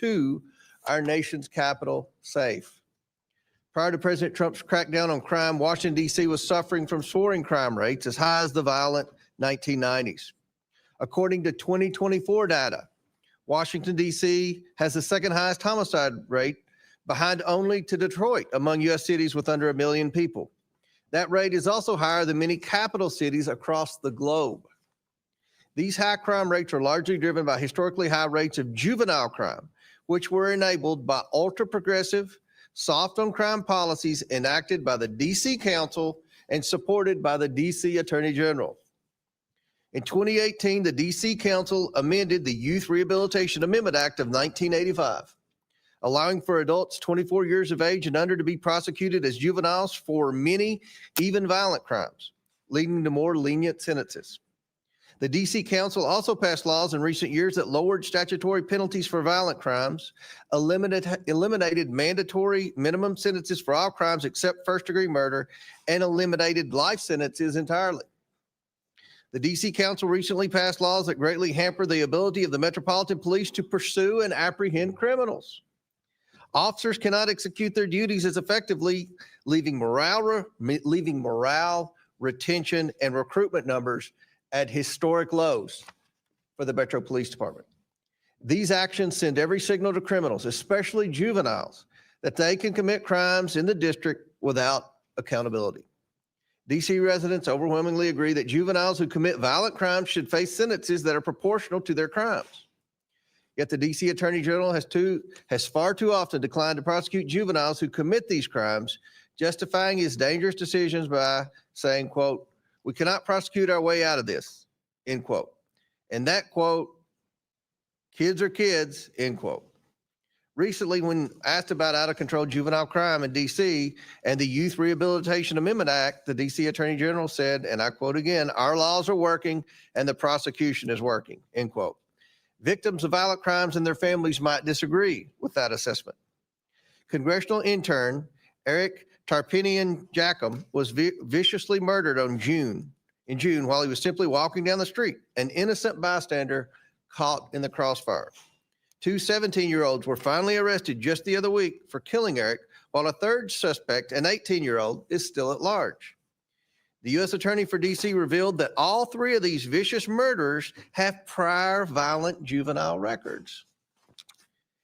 to our nation's capital safe. Prior to President Trump's crackdown on crime, Washington, D.C. was suffering from soaring crime rates as high as the violent 1990s. According to 2024 data, Washington, D.C. has the second highest homicide rate, behind only to Detroit among U.S. cities with under 1 million people. That rate is also higher than many capital cities across the globe. These high crime rates are largely driven by historically high rates of juvenile crime, which were enabled by ultra-progressive, soft-on-crime policies enacted by the D.C. Council and supported by the D.C. Attorney General. In 2018, the D.C. Council amended the Youth Rehabilitation Amendment Act of 1985, allowing for adults 24 years of age and under to be prosecuted as juveniles for many, even violent crimes, leading to more lenient sentences. The D.C. Council also passed laws in recent years that lowered statutory penalties for violent crimes, eliminated mandatory minimum sentences for all crimes except first-degree murder, and eliminated life sentences entirely. The D.C. Council recently passed laws that greatly hamper the ability of the Metropolitan Police to pursue and apprehend criminals. Officers cannot execute their duties as effectively, leaving morale, retention, and recruitment numbers at historic lows for the Metro Police Department. These actions send every signal to criminals, especially juveniles, that they can commit crimes in the district without accountability. D.C. residents overwhelmingly agree that juveniles who commit violent crimes should face sentences that are proportional to their crimes. Yet the D.C. Attorney General has far too often declined to prosecute juveniles who commit these crimes, justifying his dangerous decisions by saying, quote, "We cannot prosecute our way out of this," end quote. And that quote, "Kids are kids," end quote. Recently, when asked about out-of-control juvenile crime in D.C. and the Youth Rehabilitation Amendment Act, the D.C. Attorney General said, and I quote again, "Our laws are working and the prosecution is working," end quote. Victims of violent crimes and their families might disagree with that assessment. Congressional intern Eric Tarpinian-Jackum was viciously murdered in June while he was simply walking down the street, an innocent bystander caught in the crossfire. Two 17-year-olds were finally arrested just the other week for killing Eric, while a third suspect, an 18-year-old, is still at large. The U.S. Attorney for D.C. revealed that all three of these vicious murderers have prior violent juvenile records.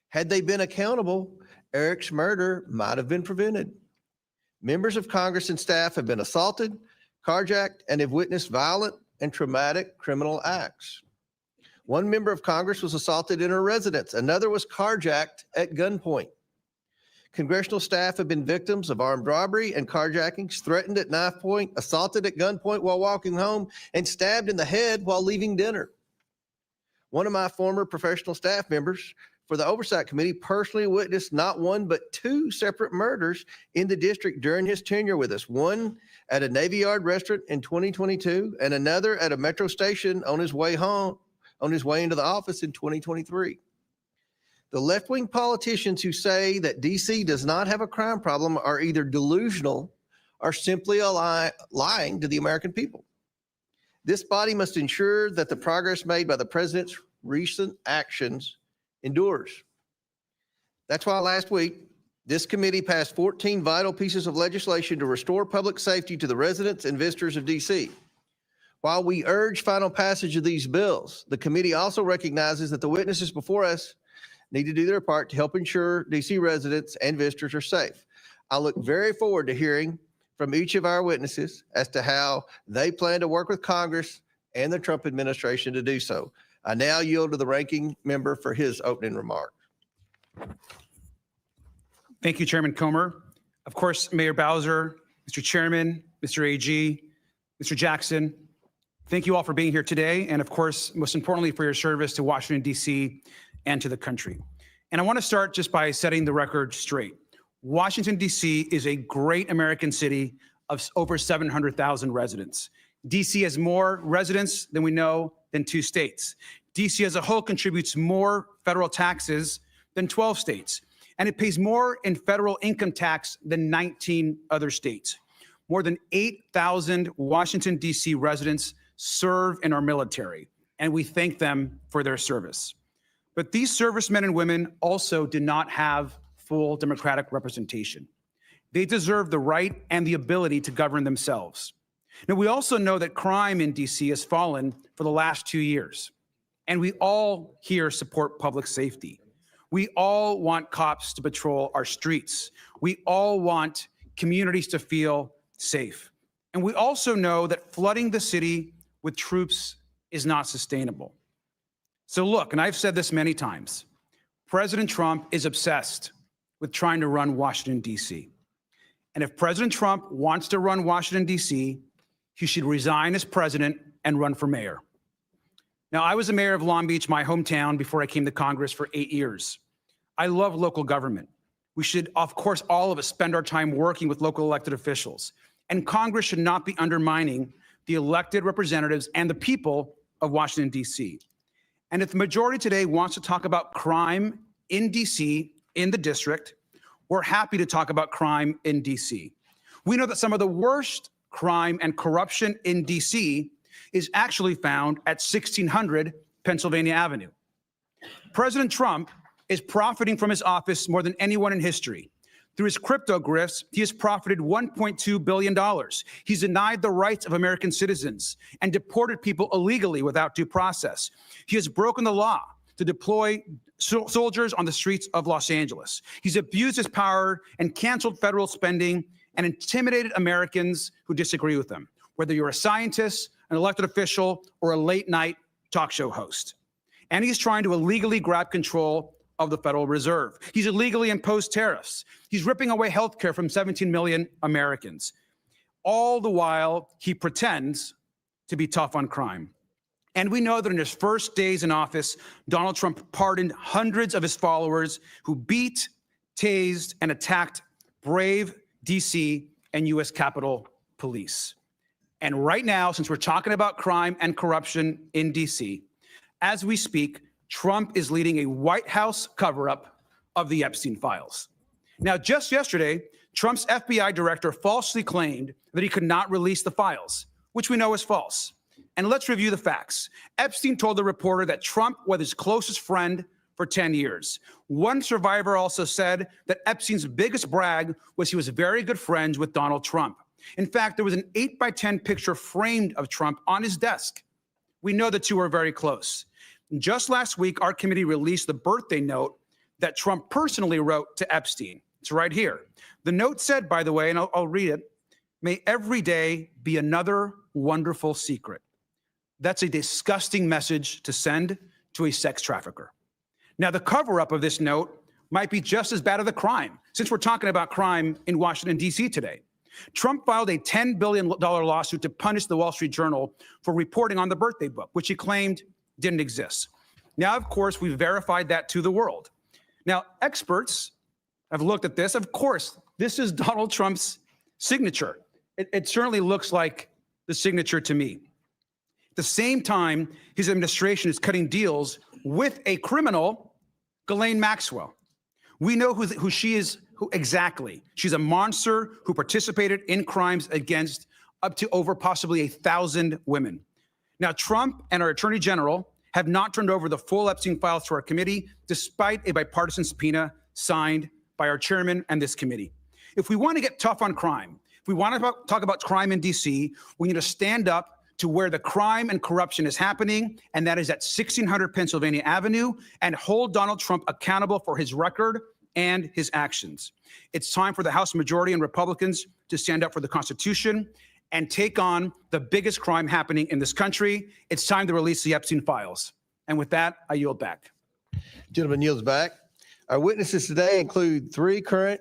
Had they been accountable, Eric's murder might have been prevented. Members of Congress and staff have been assaulted, carjacked, and have witnessed violent and traumatic criminal acts. One member of Congress was assaulted in her residence. Another was carjacked at gunpoint. Congressional staff have been victims of armed robbery and carjackings, threatened at knife point, assaulted at gunpoint while walking home, and stabbed in the head while leaving dinner. One of my former professional staff members for the Oversight Committee personally witnessed not one but two separate murders in the district during his tenure with us, one at a Navy Yard restaurant in 2022 and another at a metro station on his way into the office in 2023. The left-wing politicians who say that D.C. does not have a crime problem are either delusional or simply lying to the American people. This body must ensure that the progress made by the president's recent actions endures. That's why last week, this committee passed 14 vital pieces of legislation to restore public safety to the residents and visitors of D.C. While we urge final passage of these bills, the committee also recognizes that the witnesses before us need to do their part to help ensure D.C. residents and visitors are safe. I look very forward to hearing from each of our witnesses as to how they plan to work with Congress and the Trump administration to do so. I now yield to the ranking member for his opening remarks. Thank you, Chairman Comer. Of course, Mayor Bowser, Mr. Chairman, Mr. AG, Mr. Jackson, thank you all for being here today. And of course, most importantly, for your service to Washington, D.C. and to the country. And I want to start just by setting the record straight. Washington, D.C. is a great American city of over 700,000 residents. D.C. has more residents than we know than 2 states. D.C. as a whole contributes more federal taxes than 12 states. And it pays more in federal income tax than 19 other states. More than 8,000 Washington, D.C. residents serve in our military, and we thank them for their service. But these servicemen and women also did not have full democratic representation. They deserve the right and the ability to govern themselves. Now, we also know that crime in DC has fallen for the last 2 years, and we all here support public safety. We all want cops to patrol our streets. We all want communities to feel safe. And we also know that flooding the city with troops is not sustainable. So look, and I've said this many times, President Trump is obsessed with trying to run Washington, D.C. And if President Trump wants to run Washington, D.C., he should resign as president and run for mayor. Now, I was a mayor of Long Beach, my hometown, before I came to Congress for 8 years. I love local government. We should, of course, all of us spend our time working with local elected officials. And Congress should not be undermining the elected representatives and the people of Washington, D.C. And if the majority today wants to talk about crime in D.C., in the district, we're happy to talk about crime in D.C. We know that some of the worst crime and corruption in D.C. is actually found at 1600 Pennsylvania Avenue. President Trump is profiting from his office more than anyone in history. Through his crypto grifts, he has profited $1.2 billion. He's denied the rights of American citizens and deported people illegally without due process. He has broken the law to deploy soldiers on the streets of Los Angeles. He's abused his power and canceled federal spending and intimidated Americans who disagree with him, whether you're a scientist, an elected official, or a late-night talk show host. And he's trying to illegally grab control of the Federal Reserve. He's illegally imposed tariffs. He's ripping away health care from 17 million Americans. All the while, he pretends to be tough on crime. And we know that in his first days in office, Donald Trump pardoned hundreds of his followers who beat, tased, and attacked brave DC and U.S. Capitol Police. And right now, since we're talking about crime and corruption in DC, as we speak, Trump is leading a White House cover-up of the Epstein files. Now, just yesterday, Trump's FBI director falsely claimed that he could not release the files, which we know is false. And let's review the facts. Epstein told the reporter that Trump was his closest friend for 10 years. One survivor also said that Epstein's biggest brag was he was very good friends with Donald Trump. In fact, there was an 8x10 picture framed of Trump on his desk. We know the two are very close. Just last week, our committee released the birthday note that Trump personally wrote to Epstein. It's right here. The note said, by the way, and I'll read it, "May every day be another wonderful secret." That's a disgusting message to send to a sex trafficker. Now, the cover-up of this note might be just as bad as the crime, since we're talking about crime in Washington, D.C. today. Trump filed a $10 billion lawsuit to punish the Wall Street Journal for reporting on the birthday book, which he claimed didn't exist. Now, of course, we've verified that to the world. Now, experts have looked at this. Of course, this is Donald Trump's signature. It certainly looks like the signature to me. At the same time, his administration is cutting deals with a criminal, Ghislaine Maxwell. We know who she is exactly. She's a monster who participated in crimes against up to over possibly 1,000 women. Now, Trump and our Attorney General have not turned over the full Epstein files to our committee, despite a bipartisan subpoena signed by our chairman and this committee. If we want to get tough on crime, if we want to talk about crime in D.C., we need to stand up to where the crime and corruption is happening, and that is at 1600 Pennsylvania Avenue, and hold Donald Trump accountable for his record and his actions. It's time for the House majority and Republicans to stand up for the Constitution and take on the biggest crime happening in this country. It's time to release the Epstein files. And with that, I yield back. Gentleman yields back. Our witnesses today include 3 current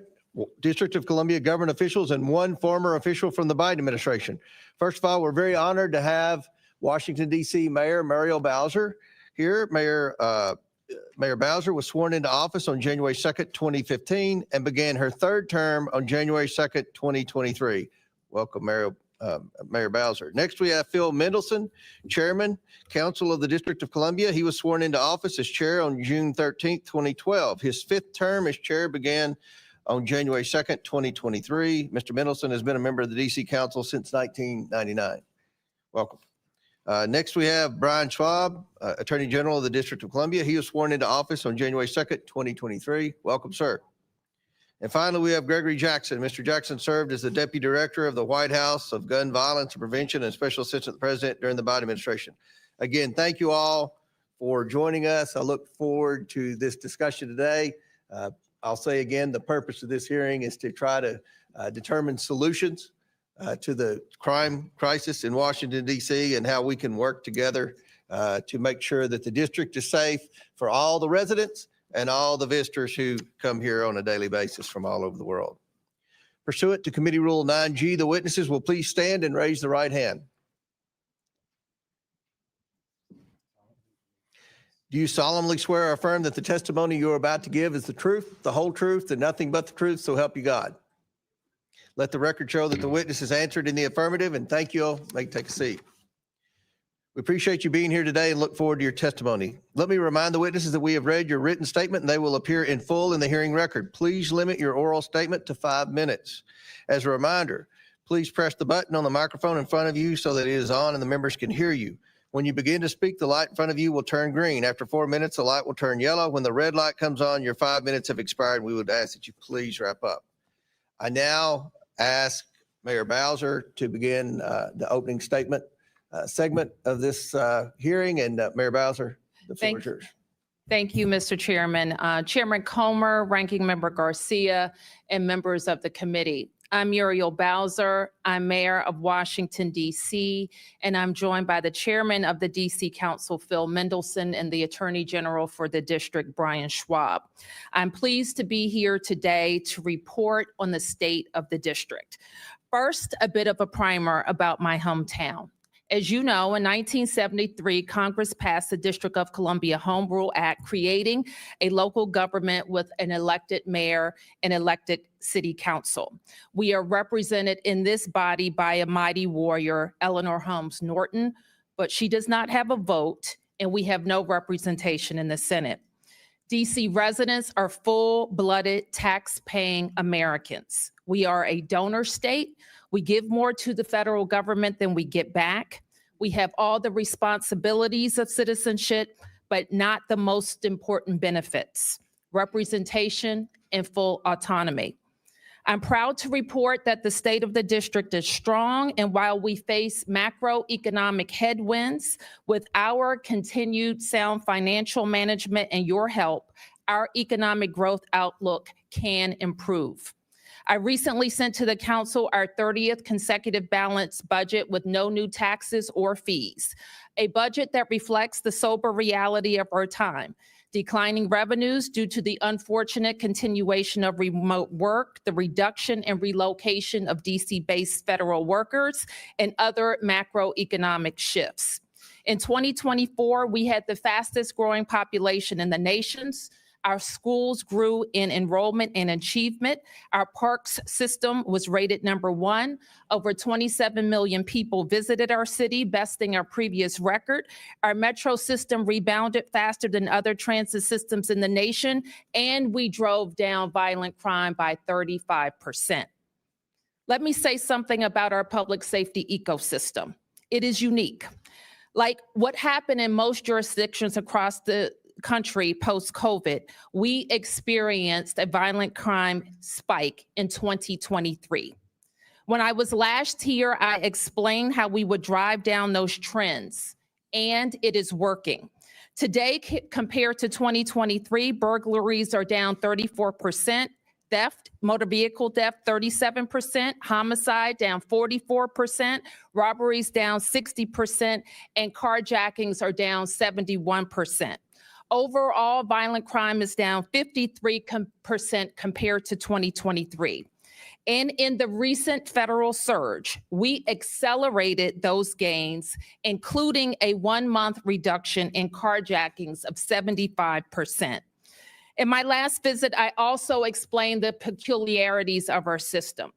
District of Columbia government officials and 1 former official from the Biden administration. First of all, we're very honored to have Washington, D.C. Mayor Muriel Bowser here. Mayor Bowser was sworn into office on January 2nd, 2015, and began her 3rd term on January 2nd, 2023. Welcome, Mayor Bowser. Next, we have Phil Mendelson, Chairman, Council of the District of Columbia. He was sworn into office as chair on June 13th, 2012. His 5th term as chair began on January 2nd, 2023. Mr. Mendelson has been a member of the D.C. Council since 1999. Welcome. Next, we have Brian Schwab, Attorney General of the District of Columbia. He was sworn into office on January 2nd, 2023. Welcome, sir. And finally, we have Gregory Jackson. Mr. Jackson served as the Deputy Director of the White House of Gun Violence and Prevention and Special Assistant to the President during the Biden administration. Again, thank you all for joining us. I look forward to this discussion today. I'll say again, the purpose of this hearing is to try to determine solutions to the crime crisis in Washington, D.C., and how we can work together to make sure that the district is safe for all the residents and all the visitors who come here on a daily basis from all over the world. Pursuant to Committee Rule 9G, the witnesses will please stand and raise the right hand. Do you solemnly swear or affirm that the testimony you are about to give is the truth, the whole truth, and nothing but the truth, so help you God? Let the record show that the witness has answered in the affirmative, and thank you all. May take a seat. We appreciate you being here today and look forward to your testimony. Let me remind the witnesses that we have read your written statement and they will appear in full in the hearing record. Please limit your oral statement to 5 minutes. As a reminder, please press the button on the microphone in front of you so that it is on and the members can hear you. When you begin to speak, the light in front of you will turn green. After 4 minutes, the light will turn yellow. When the red light comes on, your 5 minutes have expired. We would ask that you please wrap up. I now ask Mayor Bowser to begin the opening statement segment of this hearing. And Mayor Bowser, the floor is yours. Thank you, Mr. Chairman. Chairman Comer, Ranking Member Garcia, and members of the committee. I'm Muriel Bowser. I'm Mayor of Washington, D.C., and I'm joined by the Chairman of the D.C. Council, Phil Mendelson, and the Attorney General for the district, Brian Schwab. I'm pleased to be here today to report on the state of the district. First, a bit of a primer about my hometown. As you know, in 1973, Congress passed the District of Columbia Home Rule Act, creating a local government with an elected mayor and elected city council. We are represented in this body by a mighty warrior, Eleanor Holmes Norton, but she does not have a vote, and we have no representation in the Senate. DC residents are full-blooded, tax-paying Americans. We are a donor state. We give more to the federal government than we get back. We have all the responsibilities of citizenship, but not the most important benefits: representation and full autonomy. I'm proud to report that the state of the district is strong, and while we face macroeconomic headwinds, with our continued sound financial management and your help, our economic growth outlook can improve. I recently sent to the council our 30th consecutive balanced budget with no new taxes or fees, a budget that reflects the sober reality of our time: declining revenues due to the unfortunate continuation of remote work, the reduction and relocation of DC-based federal workers, and other macroeconomic shifts. In 2024, we had the fastest growing population in the nations. Our schools grew in enrollment and achievement. Our parks system was rated #1. Over 27 million people visited our city, besting our previous record. Our metro system rebounded faster than other transit systems in the nation, and we drove down violent crime by 35%. Let me say something about our public safety ecosystem. It is unique. Like what happened in most jurisdictions across the country post-COVID, we experienced a violent crime spike in 2023. When I was last here, I explained how we would drive down those trends, and it is working. Today, compared to 2023, burglaries are down 34%, theft, motor vehicle theft, 37%, homicide down 44%, robberies down 60%, and carjackings are down 71%. Overall, violent crime is down 53% compared to 2023. And in the recent federal surge, we accelerated those gains, including a 1-month reduction in carjackings of 75%. In my last visit, I also explained the peculiarities of our system.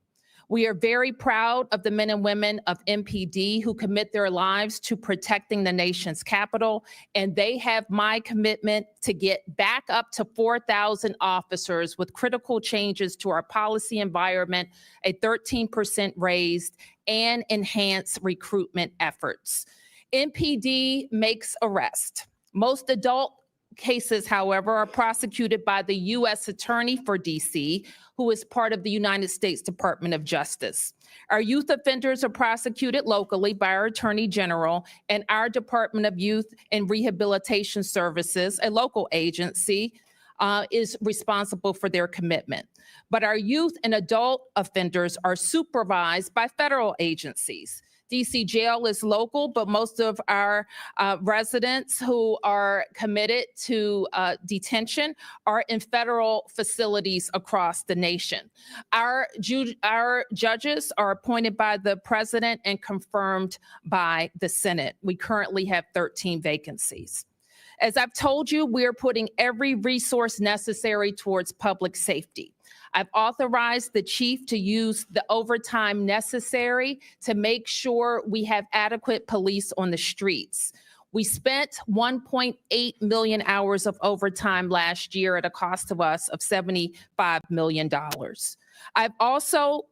We are very proud of the men and women of MPD who commit their lives to protecting the nation's capital, and they have my commitment to get back up to 4,000 officers with critical changes to our policy environment, a 13% raise, and enhanced recruitment efforts. NPD makes arrest. Most adult cases, however, are prosecuted by the U.S. Attorney for D.C., who is part of the United States Department of Justice. Our youth offenders are prosecuted locally by our Attorney General, and our Department of Youth and Rehabilitation Services, a local agency, is responsible for their commitment. But our youth and adult offenders are supervised by federal agencies. DC Jail is local, but most of our residents who are committed to detention are in federal facilities across the nation. Our judges are appointed by the president and confirmed by the Senate. We currently have 13 vacancies. As I've told you, we're putting every resource necessary towards public safety. I've authorized the chief to use the overtime necessary to make sure we have adequate police on the streets. We spent 1.8 million hours of overtime last year at a cost to us of $75 million. I've also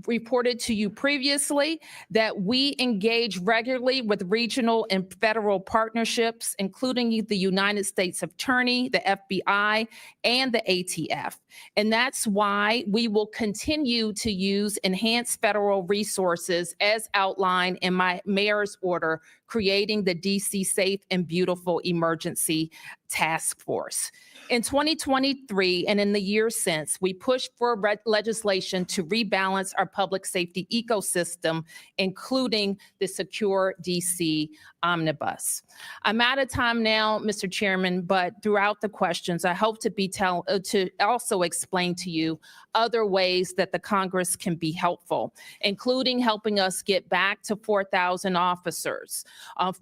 reported to you previously that we engage regularly with regional and federal partnerships, including the United States Attorney, the FBI, and the ATF. And that's why we will continue to use enhanced federal resources as outlined in my mayor's order, creating the DC Safe and Beautiful Emergency Task Force. In 2023 and in the years since, we pushed for legislation to rebalance our public safety ecosystem, including the Secure DC Omnibus. I'm out of time now, Mr. Chairman, but throughout the questions, I hope to also explain to you other ways that the Congress can be helpful, including helping us get back to 4,000 officers,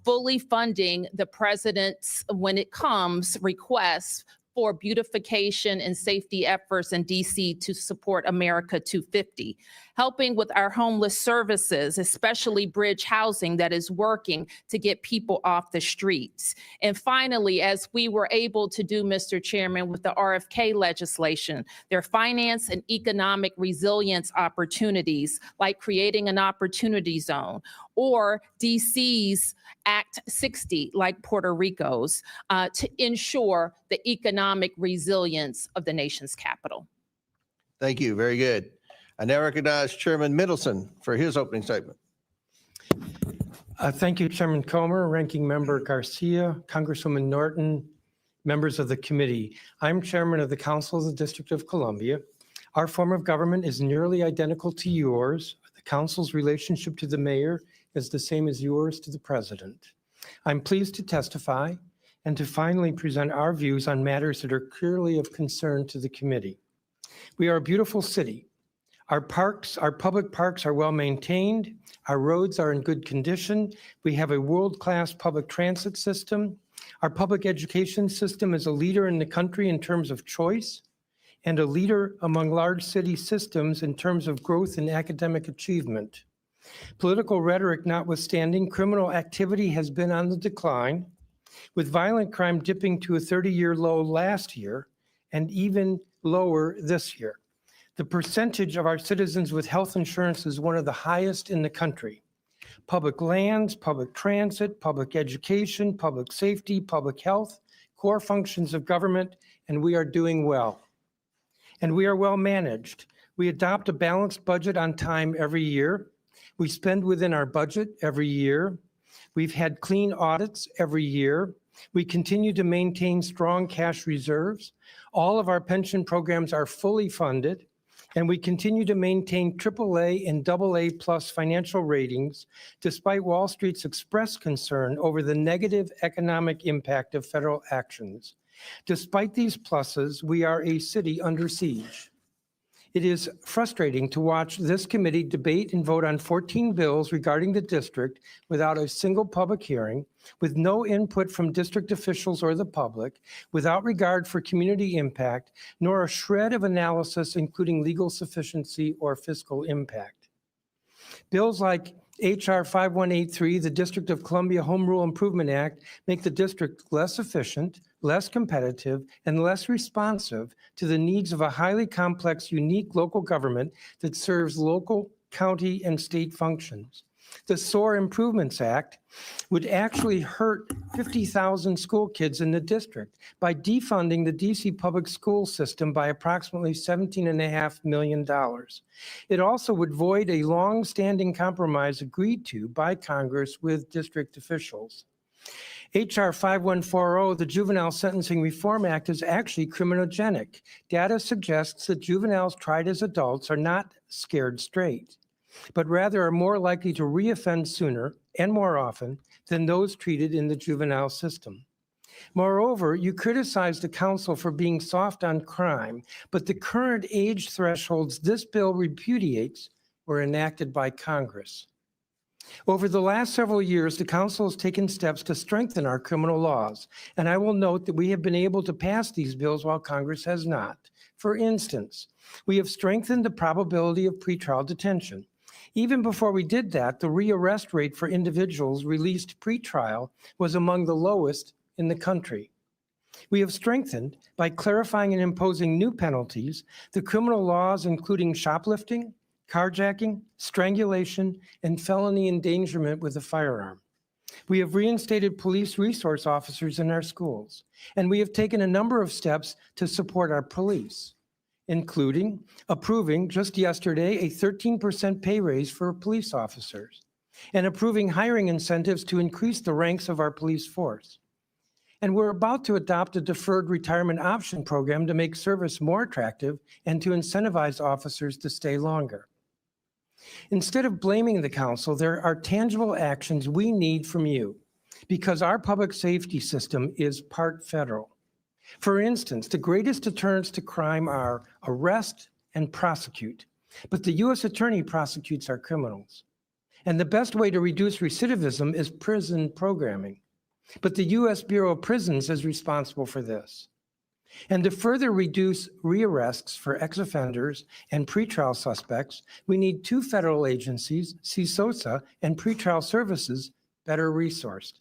fully funding the president's, when it comes, requests for beautification and safety efforts in DC to support America 250, helping with our homeless services, especially bridge housing that is working to get people off the streets. And finally, as we were able to do, Mr. Chairman, with the RFK legislation, their finance and economic resilience opportunities, like creating an opportunity zone, or DC's Act 60, like Puerto Rico's, to ensure the economic resilience of the nation's capital. Thank you. Very good. I now recognize Chairman Middleton for his opening statement. Thank you, Chairman Comer, Ranking Member Garcia, Congresswoman Norton, members of the committee. I'm Chairman of the Council of the District of Columbia. Our form of government is nearly identical to yours. The council's relationship to the mayor is the same as yours to the president. I'm pleased to testify and to finally present our views on matters that are clearly of concern to the committee. We are a beautiful city. Our public parks are well maintained. Our roads are in good condition. We have a world-class public transit system. Our public education system is a leader in the country in terms of choice and a leader among large city systems in terms of growth and academic achievement. Political rhetoric notwithstanding, criminal activity has been on the decline, with violent crime dipping to a 30-year low last year and even lower this year. The percentage of our citizens with health insurance is one of the highest in the country. Public lands, public transit, public education, public safety, public health, core functions of government, and we are doing well. And we are well managed. We adopt a balanced budget on time every year. We spend within our budget every year. We've had clean audits every year. We continue to maintain strong cash reserves. All of our pension programs are fully funded, and we continue to maintain AAA and AA plus financial ratings, despite Wall Street's expressed concern over the negative economic impact of federal actions. Despite these pluses, we are a city under siege. It is frustrating to watch this committee debate and vote on 14 bills regarding the district without a single public hearing, with no input from district officials or the public, without regard for community impact, nor a shred of analysis including legal sufficiency or fiscal impact. Bills like H.R. 5183, the District of Columbia Home Rule Improvement Act, make the district less efficient, less competitive, and less responsive to the needs of a highly complex, unique local government that serves local, county, and state functions. The SOAR Improvements Act would actually hurt 50,000 school kids in the district by defunding the DC public school system by approximately $17.5 million. It also would void a long-standing compromise agreed to by Congress with district officials. H.R. 5140, the Juvenile Sentencing Reform Act, is actually criminogenic. Data suggests that juveniles tried as adults are not scared straight, but rather are more likely to reoffend sooner and more often than those treated in the juvenile system. Moreover, you criticize the council for being soft on crime, but the current age thresholds this bill repudiates were enacted by Congress. Over the last several years, the council has taken steps to strengthen our criminal laws, and I will note that we have been able to pass these bills while Congress has not. For instance, we have strengthened the probability of pretrial detention. Even before we did that, the rearrest rate for individuals released pretrial was among the lowest in the country. We have strengthened, by clarifying and imposing new penalties, the criminal laws including shoplifting, carjacking, strangulation, and felony endangerment with a firearm. We have reinstated police resource officers in our schools, and we have taken a number of steps to support our police, including approving just yesterday a 13% pay raise for police officers and approving hiring incentives to increase the ranks of our police force. And we're about to adopt a deferred retirement option program to make service more attractive and to incentivize officers to stay longer. Instead of blaming the council, there are tangible actions we need from you because our public safety system is part federal. For instance, the greatest deterrents to crime are arrest and prosecute, but the U.S. Attorney prosecutes our criminals. And the best way to reduce recidivism is prison programming, but the U.S. Bureau of Prisons is responsible for this. And to further reduce rearrests for ex-offenders and pretrial suspects, we need two federal agencies, CSOSA and Pretrial Services, better resourced.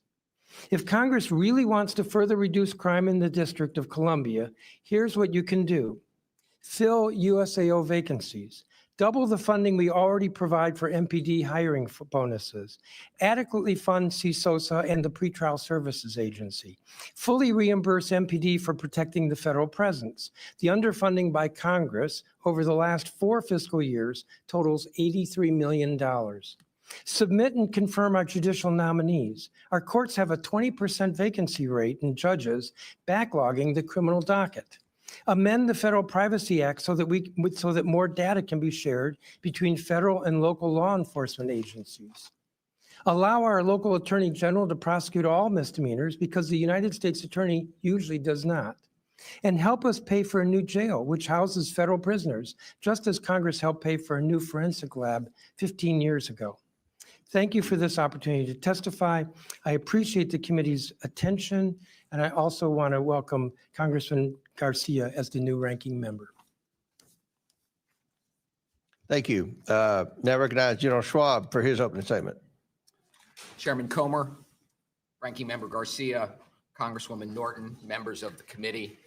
If Congress really wants to further reduce crime in the District of Columbia, here's what you can do. Fill USAO vacancies. Double the funding we already provide for MPD hiring bonuses. Adequately fund CSOSA and the Pretrial Services Agency. Fully reimburse MPD for protecting the federal presence. The underfunding by Congress over the last 4 fiscal years totals $83 million. Submit and confirm our judicial nominees. Our courts have a 20% vacancy rate in judges, backlogging the criminal docket. Amend the Federal Privacy Act so that more data can be shared between federal and local law enforcement agencies. Allow our local attorney general to prosecute all misdemeanors because the United States attorney usually does not. And help us pay for a new jail, which houses federal prisoners, just as Congress helped pay for a new forensic lab 15 years ago. Thank you for this opportunity to testify. I appreciate the committee's attention, and I also want to welcome Congressman Garcia as the new ranking member. Thank you. Now recognize General Schwab for his opening statement. Chairman Comer, Ranking Member Garcia, Congresswoman Norton, members of the committee.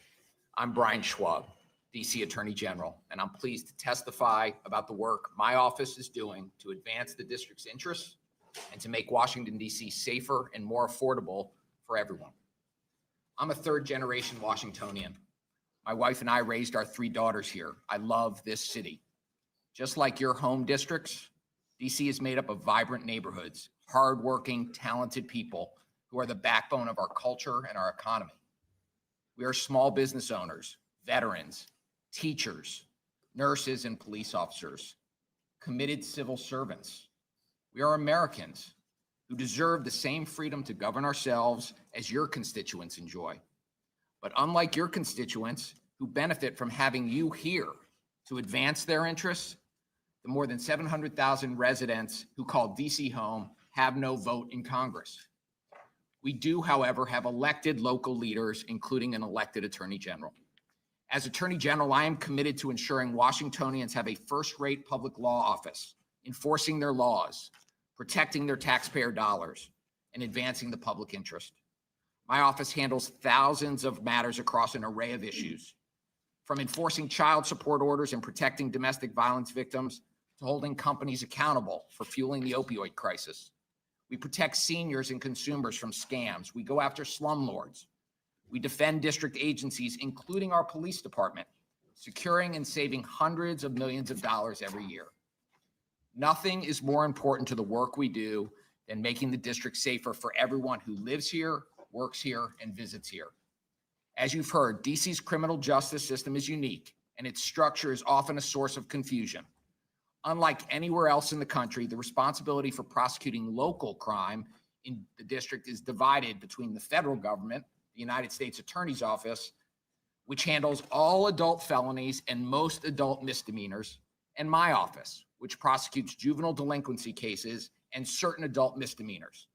I'm Brian Schwab, DC Attorney General, and I'm pleased to testify about the work my office is doing to advance the district's interests and to make Washington, D.C. safer and more affordable for everyone. I'm a third-generation Washingtonian. My wife and I raised our 3 daughters here. I love this city. Just like your home districts, D.C. is made up of vibrant neighborhoods, hardworking, talented people who are the backbone of our culture and our economy. We are small business owners, veterans, teachers, nurses, and police officers, committed civil servants. We are Americans who deserve the same freedom to govern ourselves as your constituents enjoy. But unlike your constituents who benefit from having you here to advance their interests, the more than 700,000 residents who call DC home have no vote in Congress. We do, however, have elected local leaders, including an elected Attorney General. As Attorney General, I am committed to ensuring Washingtonians have a first-rate public law office, enforcing their laws, protecting their taxpayer dollars, and advancing the public interest. My office handles thousands of matters across an array of issues, from enforcing child support orders and protecting domestic violence victims to holding companies accountable for fueling the opioid crisis. We protect seniors and consumers from scams. We go after slumlords. We defend district agencies, including our police department, securing and saving hundreds of millions of dollars every year. Nothing is more important to the work we do than making the district safer for everyone who lives here, works here, and visits here. As you've heard, DC's criminal justice system is unique, and its structure is often a source of confusion. Unlike anywhere else in the country, the responsibility for prosecuting local crime in the district is divided between the federal government, the United States Attorney's Office, which handles all adult felonies and most adult misdemeanors, and my office, which prosecutes juvenile delinquency cases and certain adult misdemeanors.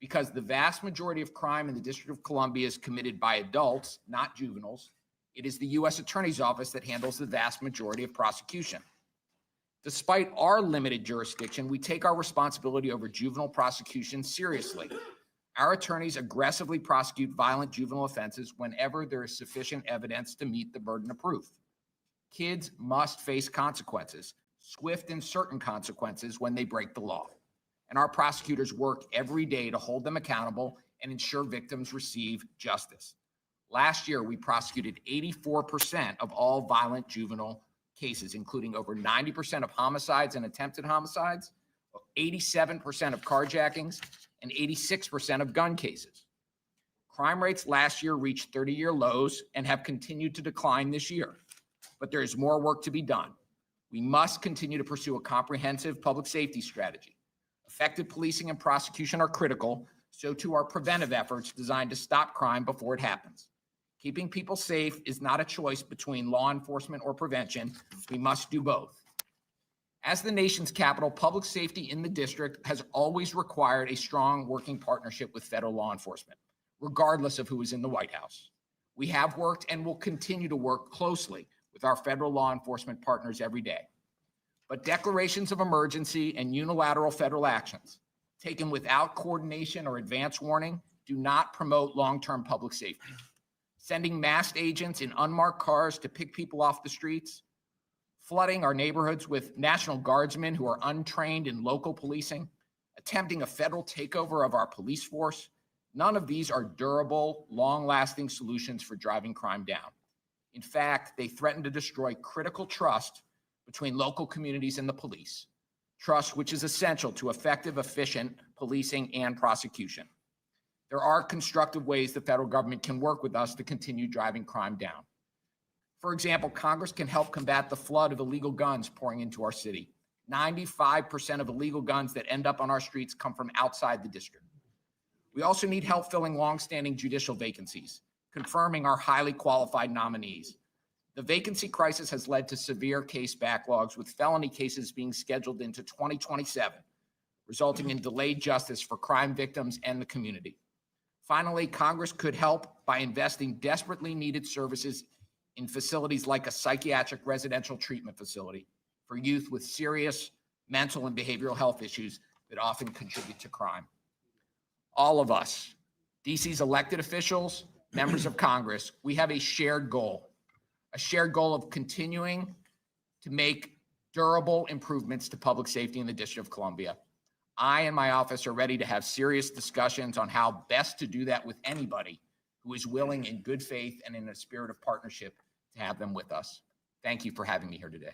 Because the vast majority of crime in the District of Columbia is committed by adults, not juveniles, it is the U.S. Attorney's Office that handles the vast majority of prosecution. Despite our limited jurisdiction, we take our responsibility over juvenile prosecution seriously. Our attorneys aggressively prosecute violent juvenile offenses whenever there is sufficient evidence to meet the burden of proof. Kids must face consequences, swift and certain consequences when they break the law. And our prosecutors work every day to hold them accountable and ensure victims receive justice. Last year, we prosecuted 84% of all violent juvenile cases, including over 90% of homicides and attempted homicides, 87% of carjackings, and 86% of gun cases. Crime rates last year reached 30-year lows and have continued to decline this year, but there is more work to be done. We must continue to pursue a comprehensive public safety strategy. Effective policing and prosecution are critical, so too are preventive efforts designed to stop crime before it happens. Keeping people safe is not a choice between law enforcement or prevention. We must do both. As the nation's capital, public safety in the district has always required a strong working partnership with federal law enforcement, regardless of who is in the White House. We have worked and will continue to work closely with our federal law enforcement partners every day. But declarations of emergency and unilateral federal actions taken without coordination or advance warning do not promote long-term public safety. Sending masked agents in unmarked cars to pick people off the streets, flooding our neighborhoods with National Guardsmen who are untrained in local policing, attempting a federal takeover of our police force, none of these are durable, long-lasting solutions for driving crime down. In fact, they threaten to destroy critical trust between local communities and the police, trust which is essential to effective, efficient policing and prosecution. There are constructive ways the federal government can work with us to continue driving crime down. For example, Congress can help combat the flood of illegal guns pouring into our city. 95% of illegal guns that end up on our streets come from outside the district. We also need help filling longstanding judicial vacancies, confirming our highly qualified nominees. The vacancy crisis has led to severe case backlogs, with felony cases being scheduled into 2027, resulting in delayed justice for crime victims and the community. Finally, Congress could help by investing desperately needed services in facilities like a psychiatric residential treatment facility for youth with serious mental and behavioral health issues that often contribute to crime. All of us, DC's elected officials, members of Congress, we have a shared goal of continuing to make durable improvements to public safety in the District of Columbia. I and my office are ready to have serious discussions on how best to do that with anybody who is willing in good faith and in a spirit of partnership to have them with us. Thank you for having me here today.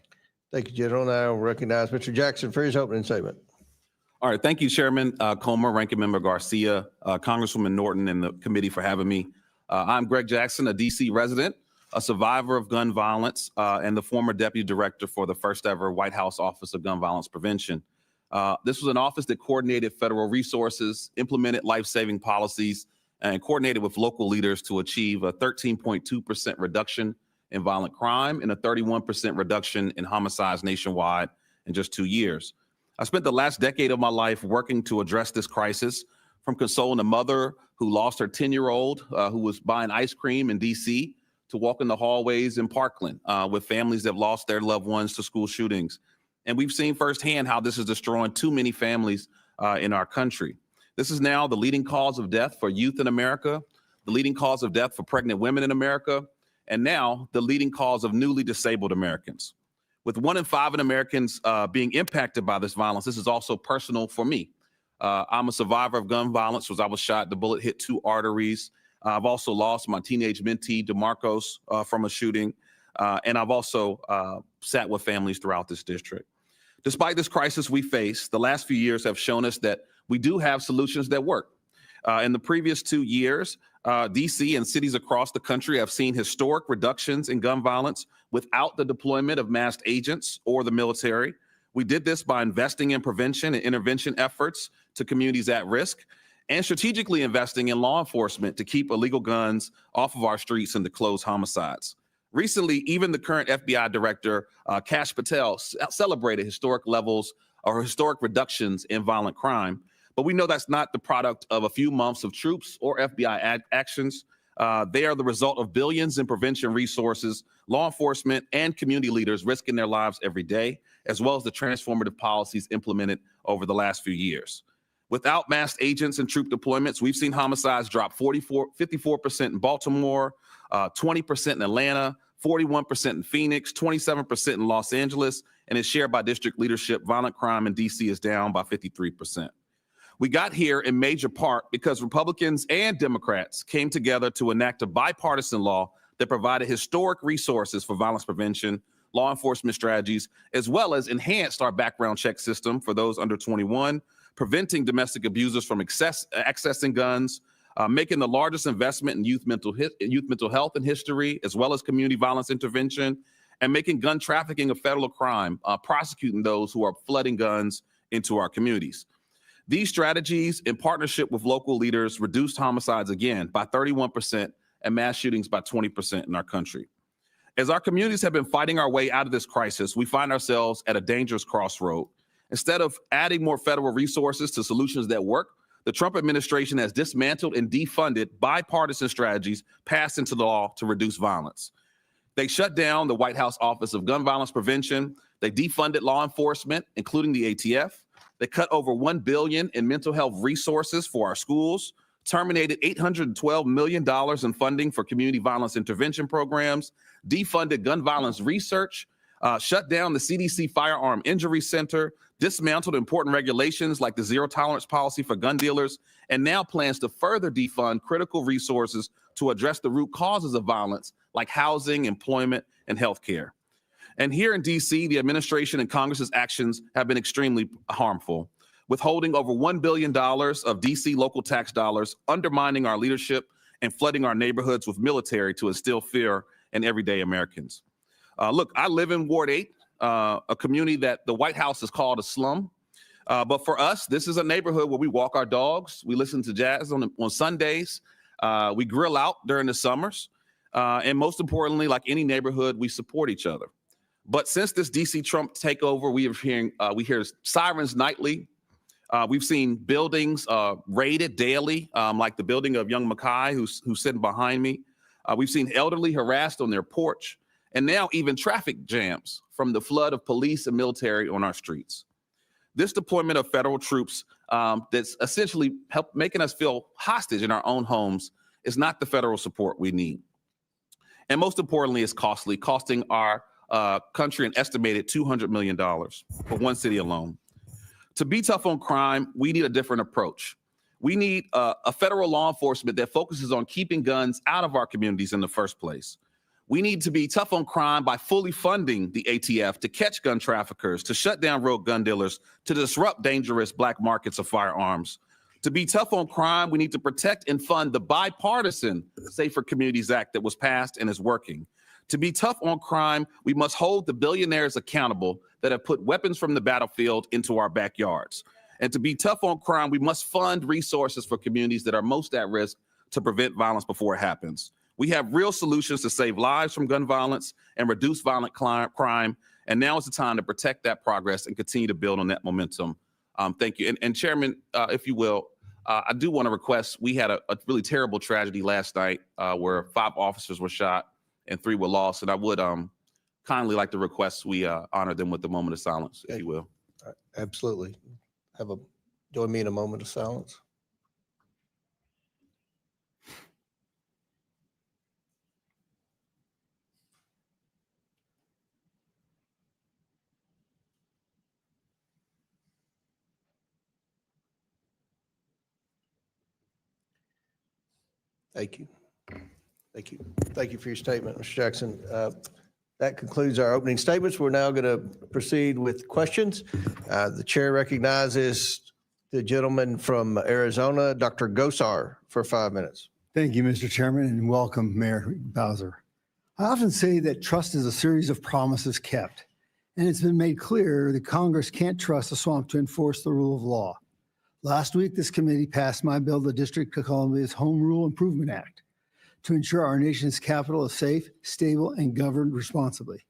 Thank you, General. Now I'll recognize Mr. Jackson for his opening statement. All right. Thank you, Chairman Comer, Ranking Member Garcia, Congresswoman Norton, and the committee for having me. I'm Greg Jackson, a D.C. resident, a survivor of gun violence, and the former deputy director for the first ever White House Office of Gun Violence Prevention. This was an office that coordinated federal resources, implemented life-saving policies, and coordinated with local leaders to achieve a 13.2% reduction in violent crime and a 31% reduction in homicides nationwide in just 2 years. I spent the last decade of my life working to address this crisis, from consoling a mother who lost her 10-year-old who was buying ice cream in D.C. to walking the hallways in Parkland with families that lost their loved ones to school shootings. And we've seen firsthand how this is destroying too many families in our country. This is now the leading cause of death for youth in America, the leading cause of death for pregnant women in America, and now the leading cause of newly disabled Americans. With 1 in 5 Americans being impacted by this violence, this is also personal for me. I'm a survivor of gun violence. I was shot, the bullet hit 2 arteries. I've also lost my teenage mentee, DeMarcos, from a shooting. And I've also sat with families throughout this district. Despite this crisis we face, the last few years have shown us that we do have solutions that work. In the previous 2 years, DC and cities across the country have seen historic reductions in gun violence without the deployment of masked agents or the military. We did this by investing in prevention and intervention efforts to communities at risk and strategically investing in law enforcement to keep illegal guns off of our streets and to close homicides. Recently, even the current FBI director, Kash Patel, celebrated historic levels or historic reductions in violent crime. But we know that's not the product of a few months of troops or FBI actions. They are the result of billions in prevention resources, law enforcement, and community leaders risking their lives every day, as well as the transformative policies implemented over the last few years. Without masked agents and troop deployments, we've seen homicides drop 54% in Baltimore, 20% in Atlanta, 41% in Phoenix, 27% in Los Angeles, and is shared by district leadership. Violent crime in DC is down by 53%. We got here in major part because Republicans and Democrats came together to enact a bipartisan law that provided historic resources for violence prevention, law enforcement strategies, as well as enhanced our background check system for those under 21, preventing domestic abusers from accessing guns, making the largest investment in youth mental health in history, as well as community violence intervention, and making gun trafficking a federal crime, prosecuting those who are flooding guns into our communities. These strategies, in partnership with local leaders, reduced homicides again by 31% and mass shootings by 20% in our country. As our communities have been fighting our way out of this crisis, we find ourselves at a dangerous crossroad. Instead of adding more federal resources to solutions that work, the Trump administration has dismantled and defunded bipartisan strategies passed into law to reduce violence. They shut down the White House Office of Gun Violence Prevention. They defunded law enforcement, including the ATF. They cut over $1 billion in mental health resources for our schools, terminated $812 million in funding for community violence intervention programs, defunded gun violence research, shut down the CDC Firearm Injury Center, dismantled important regulations like the zero tolerance policy for gun dealers, and now plans to further defund critical resources to address the root causes of violence like housing, employment, and healthcare. And here in DC, the administration and Congress's actions have been extremely harmful, withholding over $1 billion of DC local tax dollars, undermining our leadership and flooding our neighborhoods with military to instill fear in everyday Americans. Look, I live in Ward 8, a community that the White House has called a slum. But for us, this is a neighborhood where we walk our dogs, we listen to jazz on Sundays, we grill out during the summers, and most importantly, like any neighborhood, we support each other. But since this DC Trump takeover, we hear sirens nightly. We've seen buildings raided daily, like the building of young Mackay, who's sitting behind me. We've seen elderly harassed on their porch, and now even traffic jams from the flood of police and military on our streets. This deployment of federal troops that's essentially making us feel hostage in our own homes is not the federal support we need. And most importantly, it's costly, costing our country an estimated $200 million for one city alone. To be tough on crime, we need a different approach. We need a federal law enforcement that focuses on keeping guns out of our communities in the first place. We need to be tough on crime by fully funding the ATF to catch gun traffickers, to shut down rogue gun dealers, to disrupt dangerous black markets of firearms. To be tough on crime, we need to protect and fund the bipartisan Safer Communities Act that was passed and is working. To be tough on crime, we must hold the billionaires accountable that have put weapons from the battlefield into our backyards. And to be tough on crime, we must fund resources for communities that are most at risk to prevent violence before it happens. We have real solutions to save lives from gun violence and reduce violent crime. And now is the time to protect that progress and continue to build on that momentum. Thank you. And Chairman, if you will, I do want to request, we had a really terrible tragedy last night where 5 officers were shot and 3 were lost. And I would kindly like to request we honor them with a moment of silence, if you will. Absolutely. Join me in a moment of silence. Thank you. Thank you. Thank you for your statement, Mr. Jackson. That concludes our opening statements. We're now going to proceed with questions. The chair recognizes the gentleman from Arizona, Dr. Gosar, for 5 minutes. Thank you, Mr. Chairman, and welcome, Mayor Bowser. I often say that trust is a series of promises kept, and it's been made clear that Congress can't trust the swamp to enforce the rule of law. Last week, this committee passed my bill, the District of Columbia's Home Rule Improvement Act, to ensure our nation's capital is safe, stable, and governed responsibly.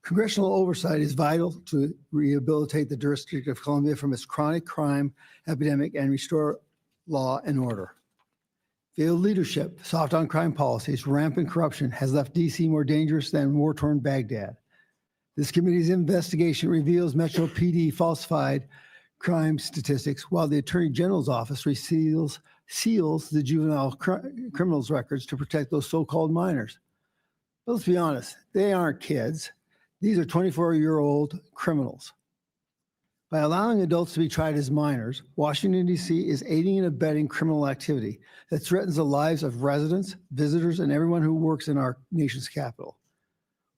Congressional oversight is vital to rehabilitate the District of Columbia from its chronic crime epidemic and restore law and order. Failed leadership, soft on crime policies, rampant corruption has left DC more dangerous than war-torn Baghdad. This committee's investigation reveals Metro PD falsified crime statistics while the Attorney General's office seals the juvenile criminals records to protect those so-called minors. But let's be honest, they aren't kids. These are 24-year-old criminals. By allowing adults to be tried as minors, Washington, D.C. is aiding and abetting criminal activity that threatens the lives of residents, visitors, and everyone who works in our nation's capital.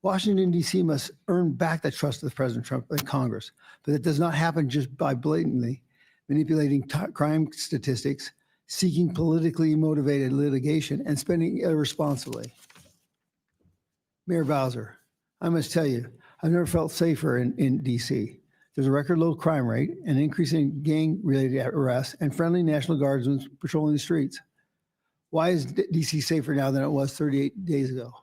Washington, D.C. must earn back the trust of President Trump and Congress, but it does not happen just by blatantly manipulating crime statistics, seeking politically motivated litigation, and spending irresponsibly. Mayor Bowser, I must tell you, I've never felt safer in D.C. There's a record low crime rate, an increase in gang-related arrests, and friendly National Guardsmen patrolling the streets. Why is D.C. safer now than it was 38 days ago?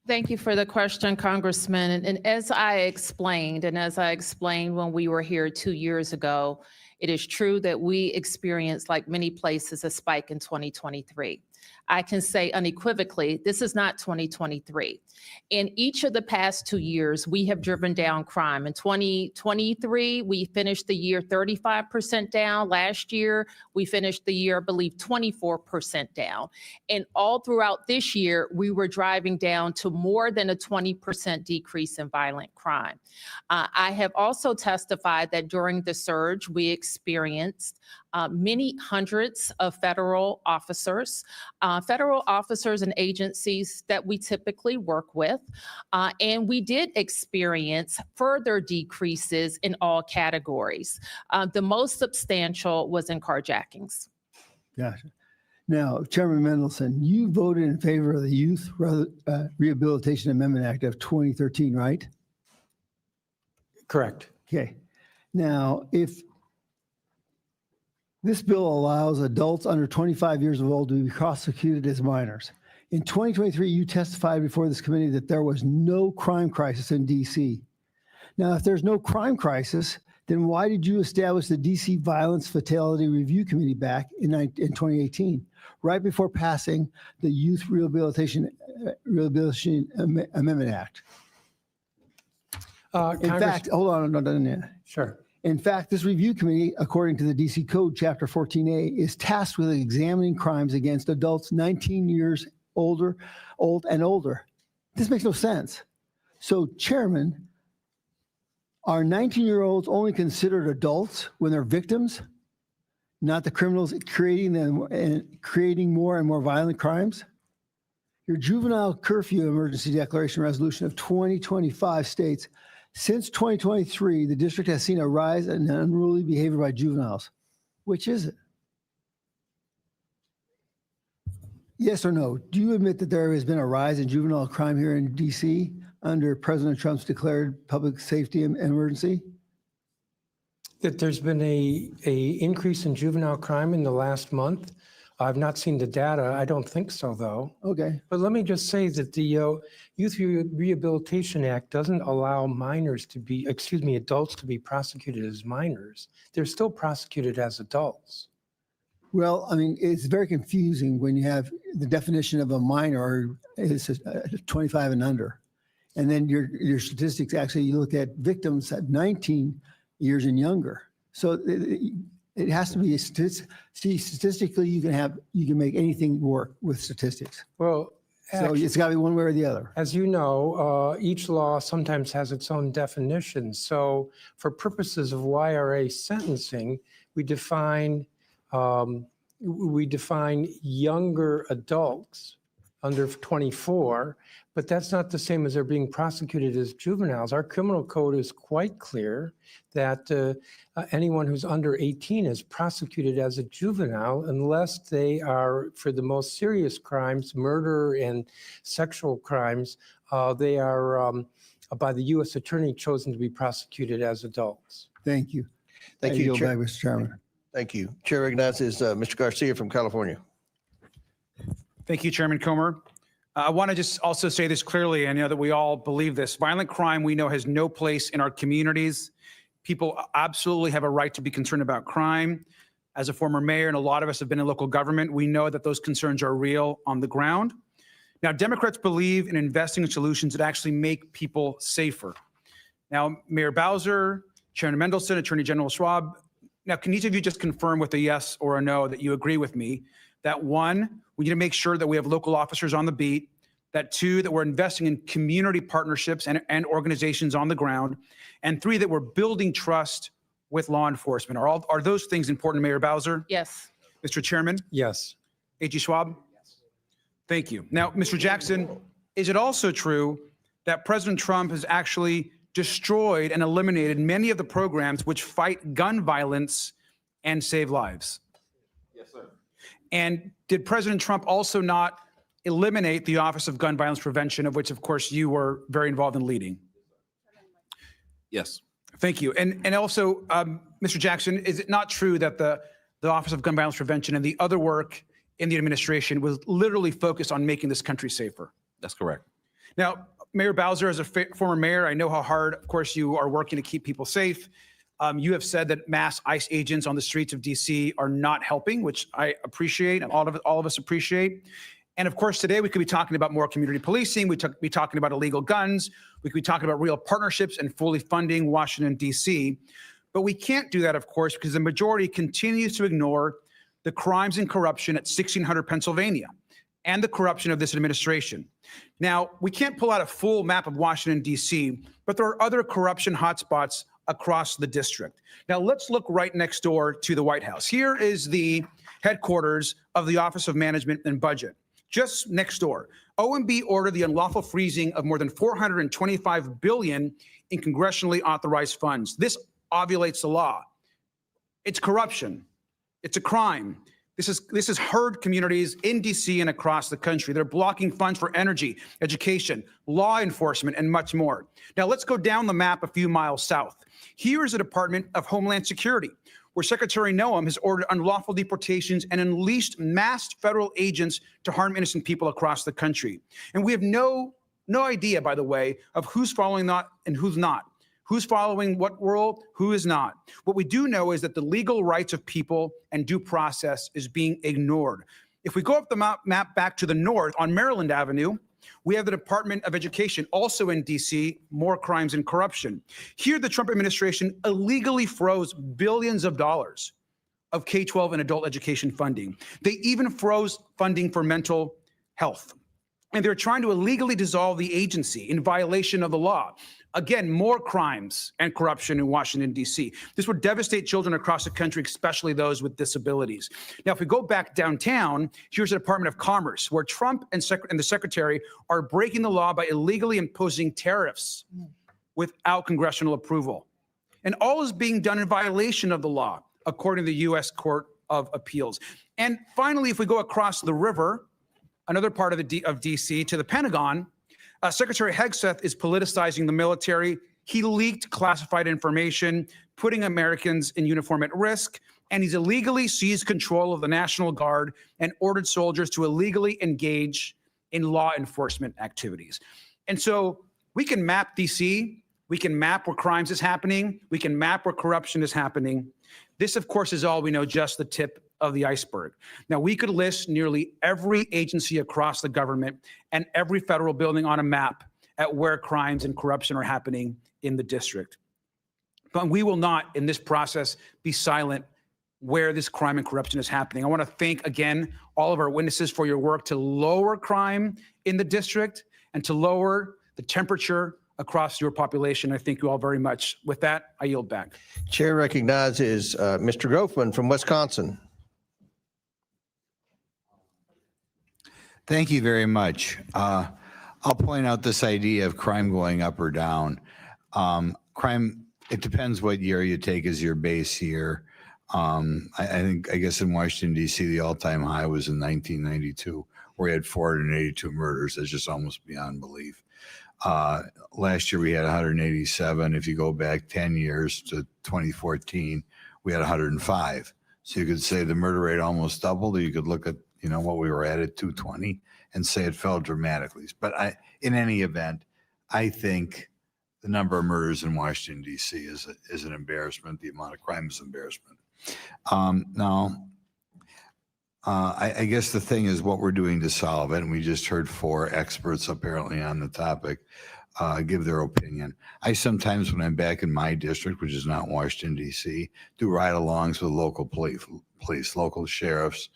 Thank you for the question, Congressman. And as I explained when we were here 2 years ago, it is true that we experienced, like many places, a spike in 2023. I can say unequivocally, this is not 2023. In each of the past 2 years, we have driven down crime. In 2023, we finished the year 35% down. Last year, we finished the year, I believe, 24% down. And all throughout this year, we were driving down to more than a 20% decrease in violent crime. I have also testified that during the surge, we experienced many hundreds of federal officers and agencies that we typically work with. And we did experience further decreases in all categories. The most substantial was in carjackings. Gotcha. Now, Chairman Mendelson, you voted in favor of the Youth Rehabilitation Amendment Act of 2013, right? Correct. Okay. Now, if this bill allows adults under 25 years old to be prosecuted as minors. In 2023, you testified before this committee that there was no crime crisis in DC. Now, if there's no crime crisis, then why did you establish the DC Violence Fatality Review Committee back in 2018, right before passing the Youth Rehabilitation Amendment Act? In fact, hold on, no, done yet. Sure. In fact, this review committee, according to the DC Code, Chapter 14A, is tasked with examining crimes against adults 19 years old and older. This makes no sense. So, Chairman, are 19-year-olds only considered adults when they're victims, not the criminals creating them and creating more and more violent crimes? Your juvenile curfew emergency declaration resolution of 2025 states, since 2023, the district has seen a rise in unruly behavior by juveniles. Which is it? Yes or no? Do you admit that there has been a rise in juvenile crime here in DC under President Trump's declared public safety emergency? That there's been a increase in juvenile crime in the last month. I've not seen the data. I don't think so, though. Okay. But let me just say that the Youth Rehabilitation Act doesn't allow adults to be prosecuted as minors. They're still prosecuted as adults. Well, I mean, it's very confusing when you have the definition of a minor is 25 and under. And then your statistics, actually, you look at victims at 19 years and younger. So it has to be statistically, you can make anything work with statistics. Well, So it's got to be one way or the other. as you know, each law sometimes has its own definition. So for purposes of YRA sentencing, we define we define younger adults under 24, but that's not the same as they're being prosecuted as juveniles. Our criminal code is quite clear that anyone who's under 18 is prosecuted as a juvenile unless they are, for the most serious crimes, murder and sexual crimes, they are, by the U.S. Attorney, chosen to be prosecuted as adults. Thank you. Thank I you, yield Chair. back, Mr. Chairman. Thank you. Chair recognizes Mr. Garcia from California. Thank you, Chairman Comer. I want to just also say this clearly, and I know that we all believe this. Violent crime, we know, has no place in our communities. People absolutely have a right to be concerned about crime. As a former mayor, and a lot of us have been in local government, we know that those concerns are real on the ground. Now, Democrats believe in investing in solutions that actually make people safer. Now, Mayor Bowser, Chairman Mendelson, Attorney General Schwab, now can each of you just confirm with a yes or a no that you agree with me that one, we need to make sure that we have local officers on the beat, that two, that we're investing in community partnerships and organizations on the ground, and three, that we're building trust with law enforcement. Are those things important, Mayor Bowser? Yes. Mr. Chairman? Yes. A.G. Schwab? Thank you. Now, Mr. Jackson, is it also true that President Trump has actually destroyed and eliminated many of the programs which fight gun violence and save lives? Yes, sir. And did President Trump also not eliminate the Office of Gun Violence Prevention, of which, of course, you were very involved in leading? Yes. Thank you. And also, Mr. Jackson, is it not true that the Office of Gun Violence Prevention and the other work in the administration was literally focused on making this country safer? That's correct. Now, Mayor Bowser, as a former mayor, I know how hard, of course, you are working to keep people safe. You have said that mass ICE agents on the streets of DC are not helping, which I appreciate, and all of us appreciate. And of course, today we could be talking about more community policing. We could be talking about illegal guns. We could be talking about real partnerships and fully funding Washington, D.C. But we can't do that, of course, because the majority continues to ignore the crimes and corruption at 1600 Pennsylvania and the corruption of this administration. Now, we can't pull out a full map of Washington, D.C., but there are other corruption hotspots across the district. Now, let's look right next door to the White House. Here is the headquarters of the Office of Management and Budget. Just next door, OMB ordered the unlawful freezing of more than $425 billion in congressionally authorized funds. This ovulates the law. It's corruption. It's a crime. This has hurt communities in DC and across the country. They're blocking funds for energy, education, law enforcement, and much more. Now let's go down the map a few miles south. Here is the Department of Homeland Security, where Secretary Noam has ordered unlawful deportations and unleashed masked federal agents to harm innocent people across the country. And we have no idea, by the way, of who's following that and who's not. Who's following what rule, who is not. What we do know is that the legal rights of people and due process is being ignored. If we go up the map back to the north on Maryland Avenue, we have the Department of Education, also in DC, more crimes and corruption. Here, the Trump administration illegally froze billions of dollars of K-12 and adult education funding. They even froze funding for mental health. And they're trying to illegally dissolve the agency in violation of the law. Again, more crimes and corruption in Washington, D.C. This would devastate children across the country, especially those with disabilities. Now, if we go back downtown, here's the Department of Commerce, where Trump and the Secretary are breaking the law by illegally imposing tariffs without congressional approval. And all is being done in violation of the law, according to the U.S. Court of Appeals. And finally, if we go across the river, another part of D.C., to the Pentagon, Secretary Hegseth is politicizing the military. He leaked classified information, putting Americans in uniform at risk, and he's illegally seized control of the National Guard and ordered soldiers to illegally engage in law enforcement activities. And so we can map DC, we can map where crimes is happening, we can map where corruption is happening. This, of course, is all we know, just the tip of the iceberg. Now, we could list nearly every agency across the government and every federal building on a map at where crimes and corruption are happening in the district. But we will not, in this process, be silent where this crime and corruption is happening. I want to thank, again, all of our witnesses for your work to lower crime in the district and to lower the temperature across your population. I thank you all very much. With that, I yield back. Chair recognizes Mr. Grofman from Wisconsin. Thank you very much. I'll point out this idea of crime going up or down. Crime, it depends what year you take as your base year. I guess in Washington, D.C., the all-time high was in 1992, where we had 482 murders. That's just almost beyond belief. Last year, we had 187. If you go back 10 years to 2014, we had 105. So you could say the murder rate almost doubled, or you could look at what we were at 220 and say it fell dramatically. But in any event, I think the number of murders in Washington, D.C. is an embarrassment. The amount of crime is an embarrassment. I guess the thing is what we're doing to solve it. And we just heard 4 experts apparently on the topic give their opinion. I sometimes, when I'm back in my district, which is not Washington, D.C., do ride-alongs with local police, local sheriffs,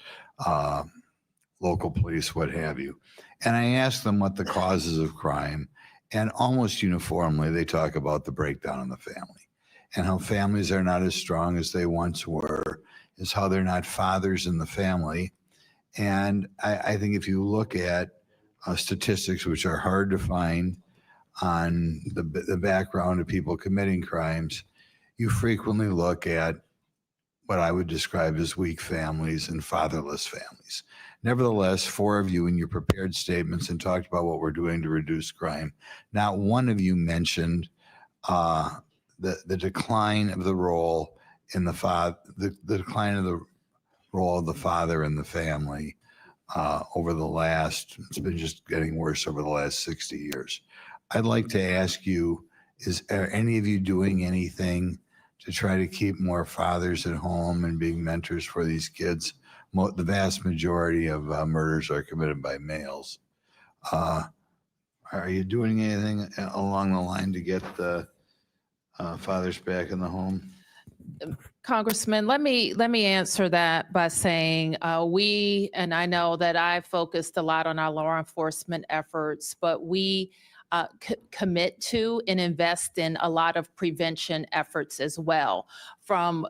local police, what have you. And I ask them what the causes of crime, and almost uniformly, they talk about the breakdown in the family and how families are not as strong as they once were, is how they're not fathers in the family. And I think if you look at statistics, which are hard to find on the background of people committing crimes, you frequently look at what I would describe as weak families and fatherless families. Nevertheless, 4 of you in your prepared statements and talked about what we're doing to reduce crime. Not one of you mentioned the decline of the role in the decline of the role of the father in the family over the last, it's been just getting worse over the last 60 years. I'd like to ask you, are any of you doing anything to try to keep more fathers at home and being mentors for these kids? The vast majority of murders are committed by males. Are you doing anything along the line to get the fathers back in the home? Congressman, let me answer that by saying and I know that I focused a lot on our law enforcement efforts, but we commit to and invest in a lot of prevention efforts as well, from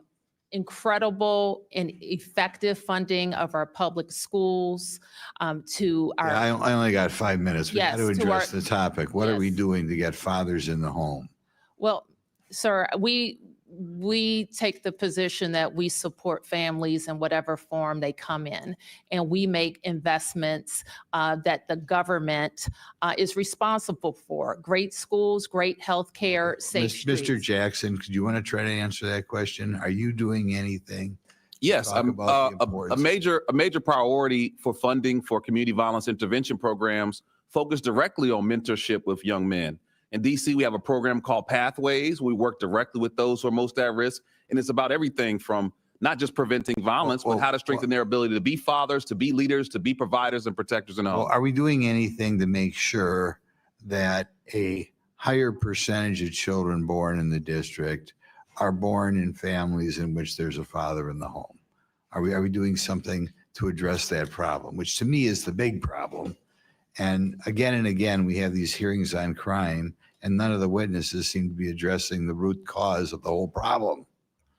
incredible and effective funding of our public schools to our. Yeah, I only got 5 minutes. We got to Yes, to address our- the topic. What are we Yes. doing to get fathers in the home? Well, sir, we take the position that we support families in whatever form they come in, and we make investments that the government is responsible for. Great schools, great health care, safe Mr. streets. Jackson, do you want to try to answer that question? Are you doing anything? Yes, Talk about the a importance. major priority for funding for community violence intervention programs focus directly on mentorship with young men. In DC, we have a program called Pathways. We work directly with those who are most at risk. And it's about everything from not just preventing violence, but how to strengthen their ability to be fathers, to be leaders, to be providers and protectors in the home. Well, are we doing anything to make sure that a higher percentage of children born in the district are born in families in which there's a father in the home? Are we doing something to address that problem, which to me is the big problem? And again, we have these hearings on crime, and none of the witnesses seem to be addressing the root cause of the whole problem.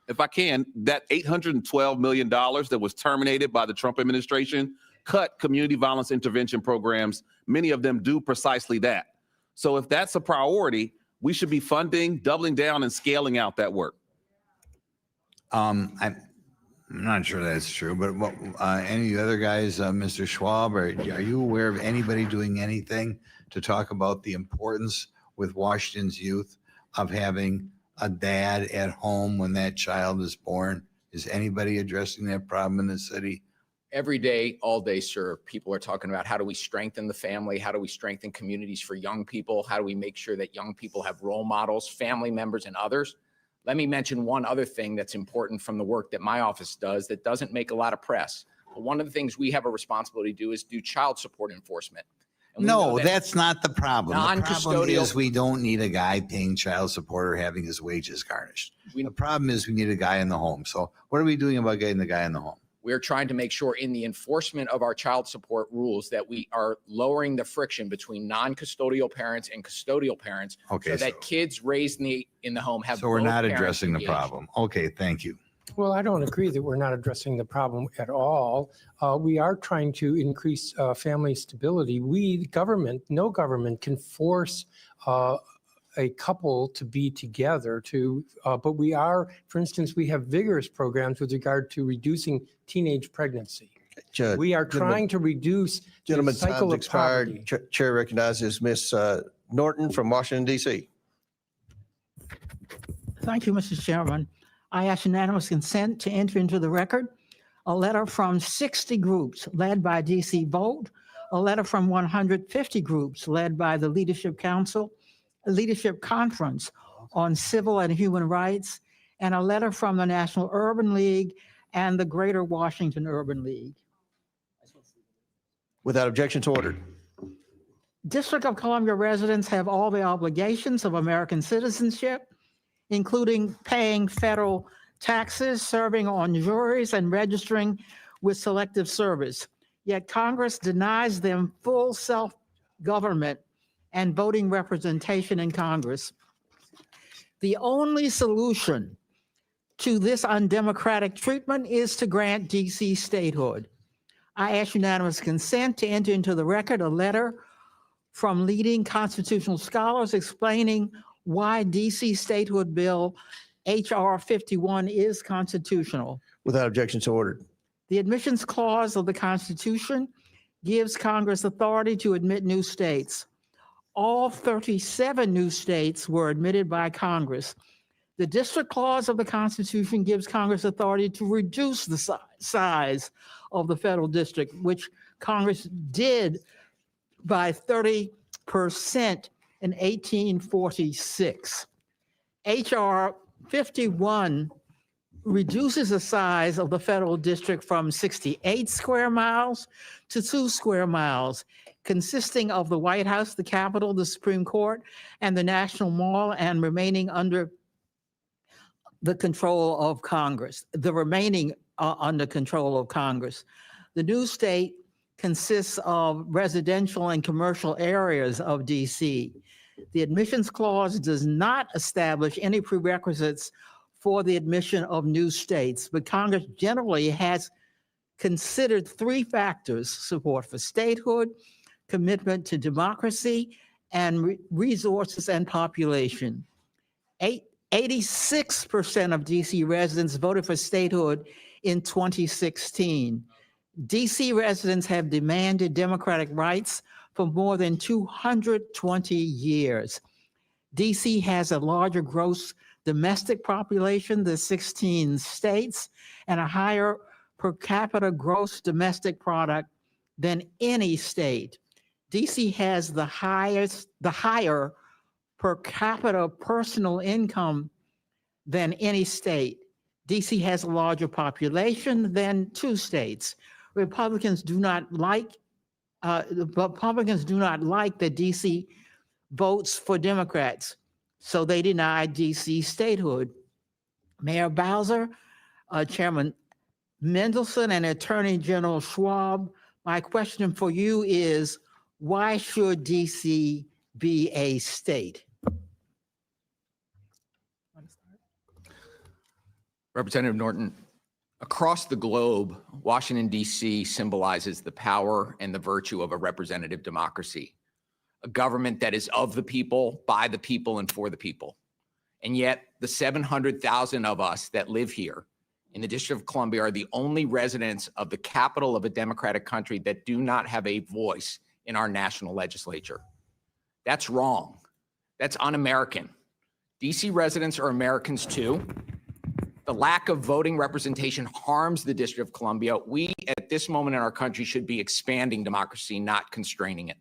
If I can, that $812 million that was terminated by the Trump administration cut community violence intervention programs. Many of them do precisely that. So if that's a priority, we should be funding, doubling down, and scaling out that work. I'm not sure that's true, but any of the other guys, Mr. Schwab, are you aware of anybody doing anything to talk about the importance with Washington's youth of having a dad at home when that child is born? Is anybody addressing that problem in the city? Every day, all day, sir, people are talking about how do we strengthen the family? How do we strengthen communities for young people? How do we make sure that young people have role models, family members, and others? Let me mention one other thing that's important from the work that my office does that doesn't make a lot of press. But one of the things we have a responsibility to do is do child support enforcement. And we know No, that that's not the problem. The problem non-custodial- is we don't need a guy paying child support or having his wages garnished. The problem is we need a guy in the home. So what are we doing about getting the guy in the home? we're trying to make sure in the enforcement of our child support rules that we are lowering the friction between non-custodial parents and custodial parents Okay, so that kids raised in the home have so we're both not parents addressing the engaged. problem. Okay, thank you. Well, I don't agree that we're not addressing the problem at all. We are trying to increase family stability. We, the government, no government can force a couple to be together but we are, for instance, we have vigorous programs with regard to reducing teenage pregnancy. Judge, We are trying to reduce the gentlemen, cycle time's of poverty. expired. Chair recognizes Ms. Norton from Washington, D.C. Thank you, Mr. Chairman. I ask unanimous consent to enter into the record a letter from 60 groups led by DC Vote, a letter from 150 groups led by the Leadership Conference on Civil and Human Rights, and a letter from the National Urban League and the Greater Washington Urban League. Without objection to ordered. District of Columbia residents have all the obligations of American citizenship, including paying federal taxes, serving on juries, and registering with Selective Service. Yet Congress denies them full self-government and voting representation in Congress. The only solution to this undemocratic treatment is to grant DC statehood. I ask unanimous consent to enter into the record a letter from leading constitutional scholars explaining why DC statehood bill HR 51 is constitutional. Without objection to ordered. The admissions clause of the Constitution gives Congress authority to admit new states. All 37 new states were admitted by Congress. The district clause of the Constitution gives Congress authority to reduce the size of the federal district, which Congress did by 30% in 1846. HR 51 reduces the size of the federal district from 68 square miles to 2 square miles, consisting of the White House, the Capitol, the Supreme Court, and the National Mall, and remaining under the control of Congress, under control of Congress. The new state consists of residential and commercial areas of DC. The admissions clause does not establish any prerequisites for the admission of new states, but Congress generally has considered 3 factors: support for statehood, commitment to democracy, and resources and population. 86% of DC residents voted for statehood in 2016. DC residents have demanded democratic rights for more than 220 years. DC has a larger gross domestic population than 16 states and a higher per capita gross domestic product than any state. DC has the higher per capita personal income than any state. DC has a larger population than 2 states. Republicans do not like that DC votes for Democrats, so they deny DC statehood. Mayor Bowser, Chairman Mendelson, and Attorney General Schwab, my question for you is, why should DC be a state? Representative Norton, across the globe, Washington, D.C. symbolizes the power and the virtue of a representative democracy, a government that is of the people, by the people, and for the people. And yet, the 700,000 of us that live here in the District of Columbia are the only residents of the capital of a democratic country that do not have a voice in our national legislature. That's wrong. That's un-American. D.C. residents are Americans too. The lack of voting representation harms the District of Columbia. We, at this moment in our country, should be expanding democracy, not constraining it.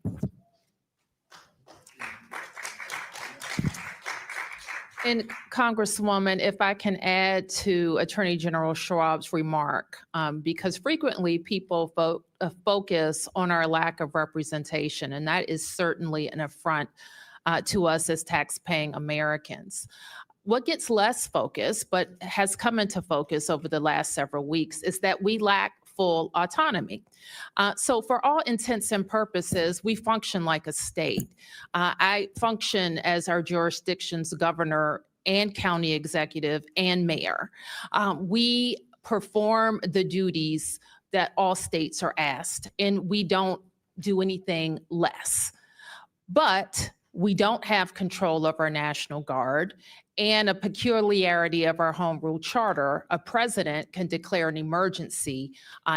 And Congresswoman, if I can add to Attorney General Schwab's remark, because frequently people focus on our lack of representation, and that is certainly an affront to us as tax-paying Americans. What gets less focus, but has come into focus over the last several weeks, is that we lack full autonomy. So for all intents and purposes, we function like a state. I function as our jurisdiction's governor and county executive and mayor. We perform the duties that all states are asked, and we don't do anything less. But we don't have control of our National Guard, and a peculiarity of our home rule charter, a president can declare an emergency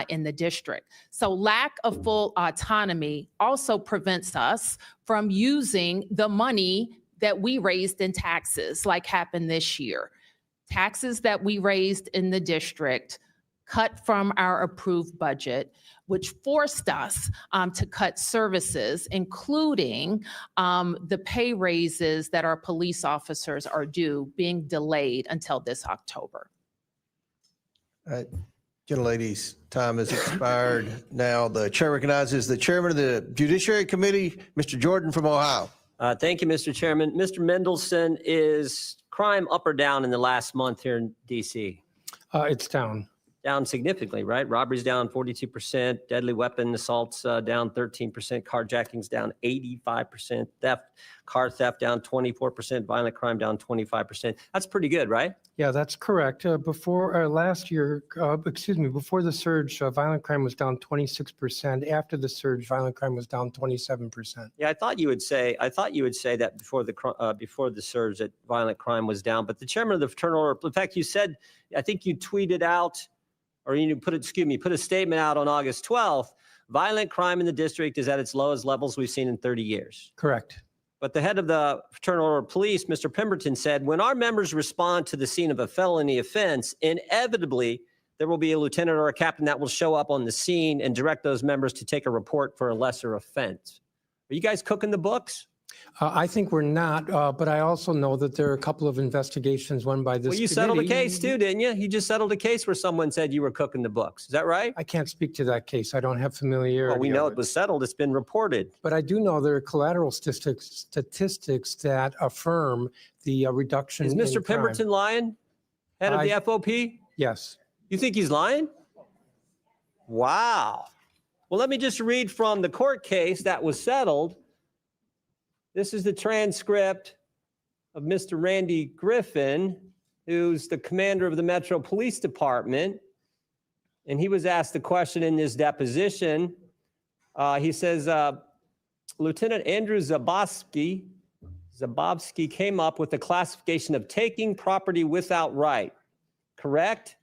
in the district. So lack of full autonomy also prevents us from using the money that we raised in taxes, like happened this year. Taxes that we raised in the district cut from our approved budget, which forced us to cut services, including the pay raises that our police officers are due, being delayed until this October. Gentlelady's time has expired. Now the chair recognizes the chairman of the Judiciary Committee, Mr. Jordan from Ohio. Thank you, Mr. Chairman. Mr. Mendelson, is crime up or down in the last month here in DC? It's down. Down significantly, right? Robberies down 42%, deadly weapon assaults down 13%, carjackings down 85%, car theft down 24%, violent crime down 25%. That's pretty good, right? Yeah, that's correct. Before last year, before the surge, violent crime was down 26%. After the surge, violent crime was down 27%. Yeah, I thought you would say that before the surge that violent crime was down. But the chairman of the Fraternal Order, in fact, you said, I think you tweeted out, or you put a statement out on August 12th, violent crime in the district is at its lowest levels we've seen in 30 years. Correct. But the head of the Fraternal Order of Police, Mr. Pemberton, said, when our members respond to the scene of a felony offense, inevitably there will be a lieutenant or a captain that will show up on the scene and direct those members to take a report for a lesser offense. Are you guys cooking the books? I think we're not, but I also know that there are a couple of investigations run by this Well, you committee. settled a case too, didn't you? You just settled a case where someone said you were cooking the books. Is that right? I can't speak to that case. I don't have familiarity. Well, we know of it was settled. It's been reported. But I do know there are collateral statistics that affirm the reduction Is in Mr. crime. Pemberton lying? Head of the FOP? Yes. You think he's lying? Wow. Well, let me just read from the court case that was settled. This is the transcript of Mr. Randy Griffin, who's the commander of the Metro Police Department. And he was asked the question in this deposition. He says, Lieutenant Andrew Zabowski came up with the classification of taking property without right, correct?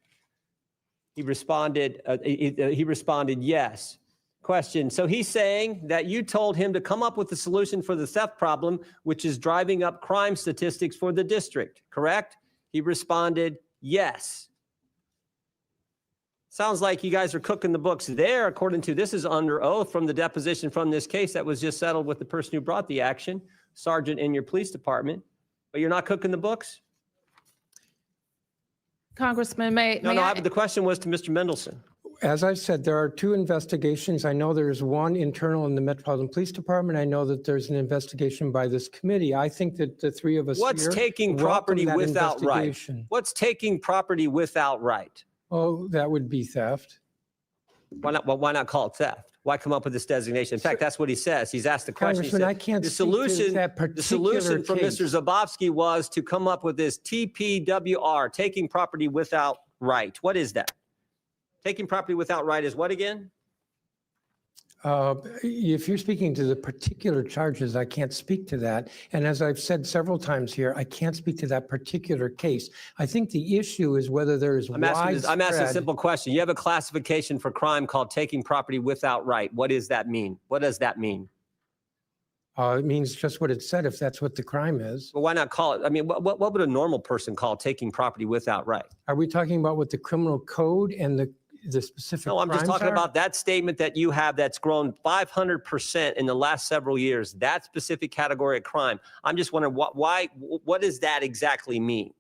He responded, yes. Question, so he's saying that you told him to come up with a solution for the theft problem, which is driving up crime statistics for the district, correct? He responded, yes. Sounds like you guys are cooking the books there, according to, this is under oath from the deposition from this case that was just settled with the person who brought the action, sergeant in your police department, but you're not cooking the books? Congressman, The question was to Mr. Mendelson. As I've said, there are two investigations. I know there's one internal in the Metropolitan Police Department. I know that there's an investigation by this committee. I think that the three of us What's here taking welcome property that without right? investigation. What's taking property without right? Oh, that would be theft. Why not? Well, why not call it theft? Why come up with this designation? In fact, that's what he says. He's asked the question. He Congressman, said, I can't the speak to solution, that the particular solution from case. Mr. Zabowski was to come up with this TPWR, taking property without right. What is that? Taking property without right is what again? If you're speaking to the particular charges, I can't speak to that. And as I've said several times here, I can't speak to that particular case. I think the issue is whether there is I'm asking a widespread. simple question. You have a classification for crime called taking property without right. What does that mean? What does that mean? It means just what it said, if that's what the crime is. Well, why not call it? I mean, what would a normal person call taking property without right? Are we talking about what the criminal code and the specific No, I'm just crimes talking are? about that statement that you have that's grown 500% in the last several years, that specific category of crime. I'm just wondering what does that exactly mean?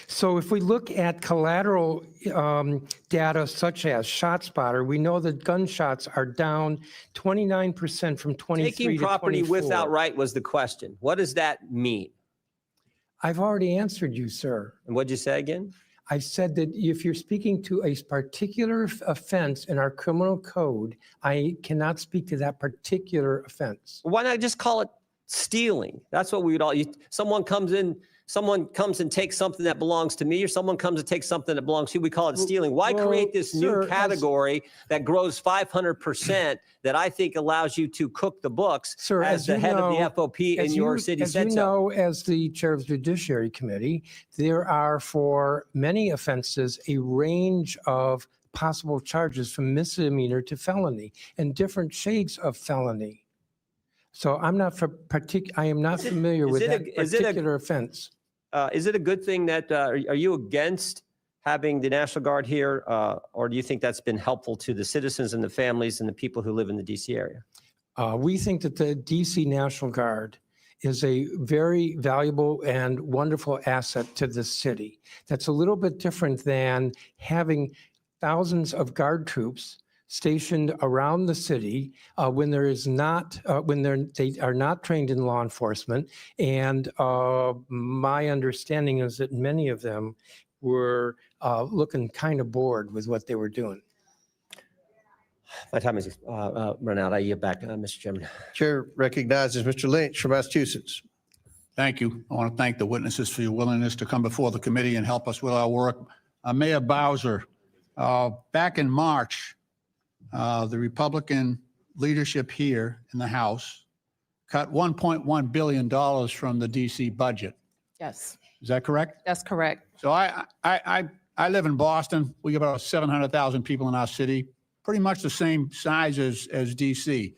So if we look at collateral data such as ShotSpotter, we know that gunshots are down 29% from 23 Taking to property 24. without right was the question. What does that mean? I've already answered you, sir. And what'd you say again? I said that if you're speaking to a particular offense in our criminal code, I cannot speak to that particular offense. Why not just call it stealing. That's what we would all, someone comes and takes something that belongs to me, or someone comes and takes something that belongs to you. We call it stealing. Why well, create this sir, new category that grows 500% that I think allows you to cook the books Sir, as the head of the FOP in your city as said you so? know, as the chair of the Judiciary Committee, there are for many offenses a range of possible charges from misdemeanor to felony and different shades of felony. So I'm not I am not familiar with that particular offense. Is it a good thing that, are you against having the National Guard here? Or do you think that's been helpful to the citizens and the families and the people who live in the DC area? We think that the DC National Guard is a very valuable and wonderful asset to the city. That's a little bit different than having thousands of guard troops stationed around the city when there is not, they are not trained in law enforcement. And my understanding is that many of them were looking kind of bored with what they were doing. My time is run out. I yield back, Mr. Chairman. Chair recognizes Mr. Lynch from Massachusetts. Thank you. I want to thank the witnesses for your willingness to come before the committee and help us with our work. Mayor Bowser, back in March, the Republican leadership here in the House cut $1.1 billion from the DC budget. Yes, Is that correct? that's correct. So I live in Boston. We have about 700,000 people in our city, pretty much the same size as DC.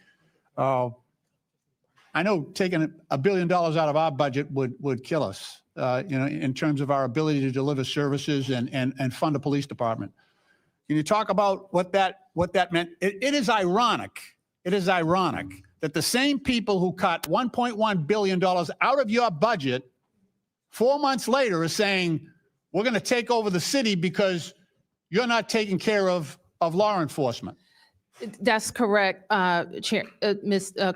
I know taking $1 billion out of our budget would kill us, in terms of our ability to deliver services and fund a police department. Can you talk about what that meant? It is ironic. It is ironic that the same people who cut $1.1 billion out of your budget 4 months later are saying, we're going to take over the city because you're not taking care of law enforcement. That's correct,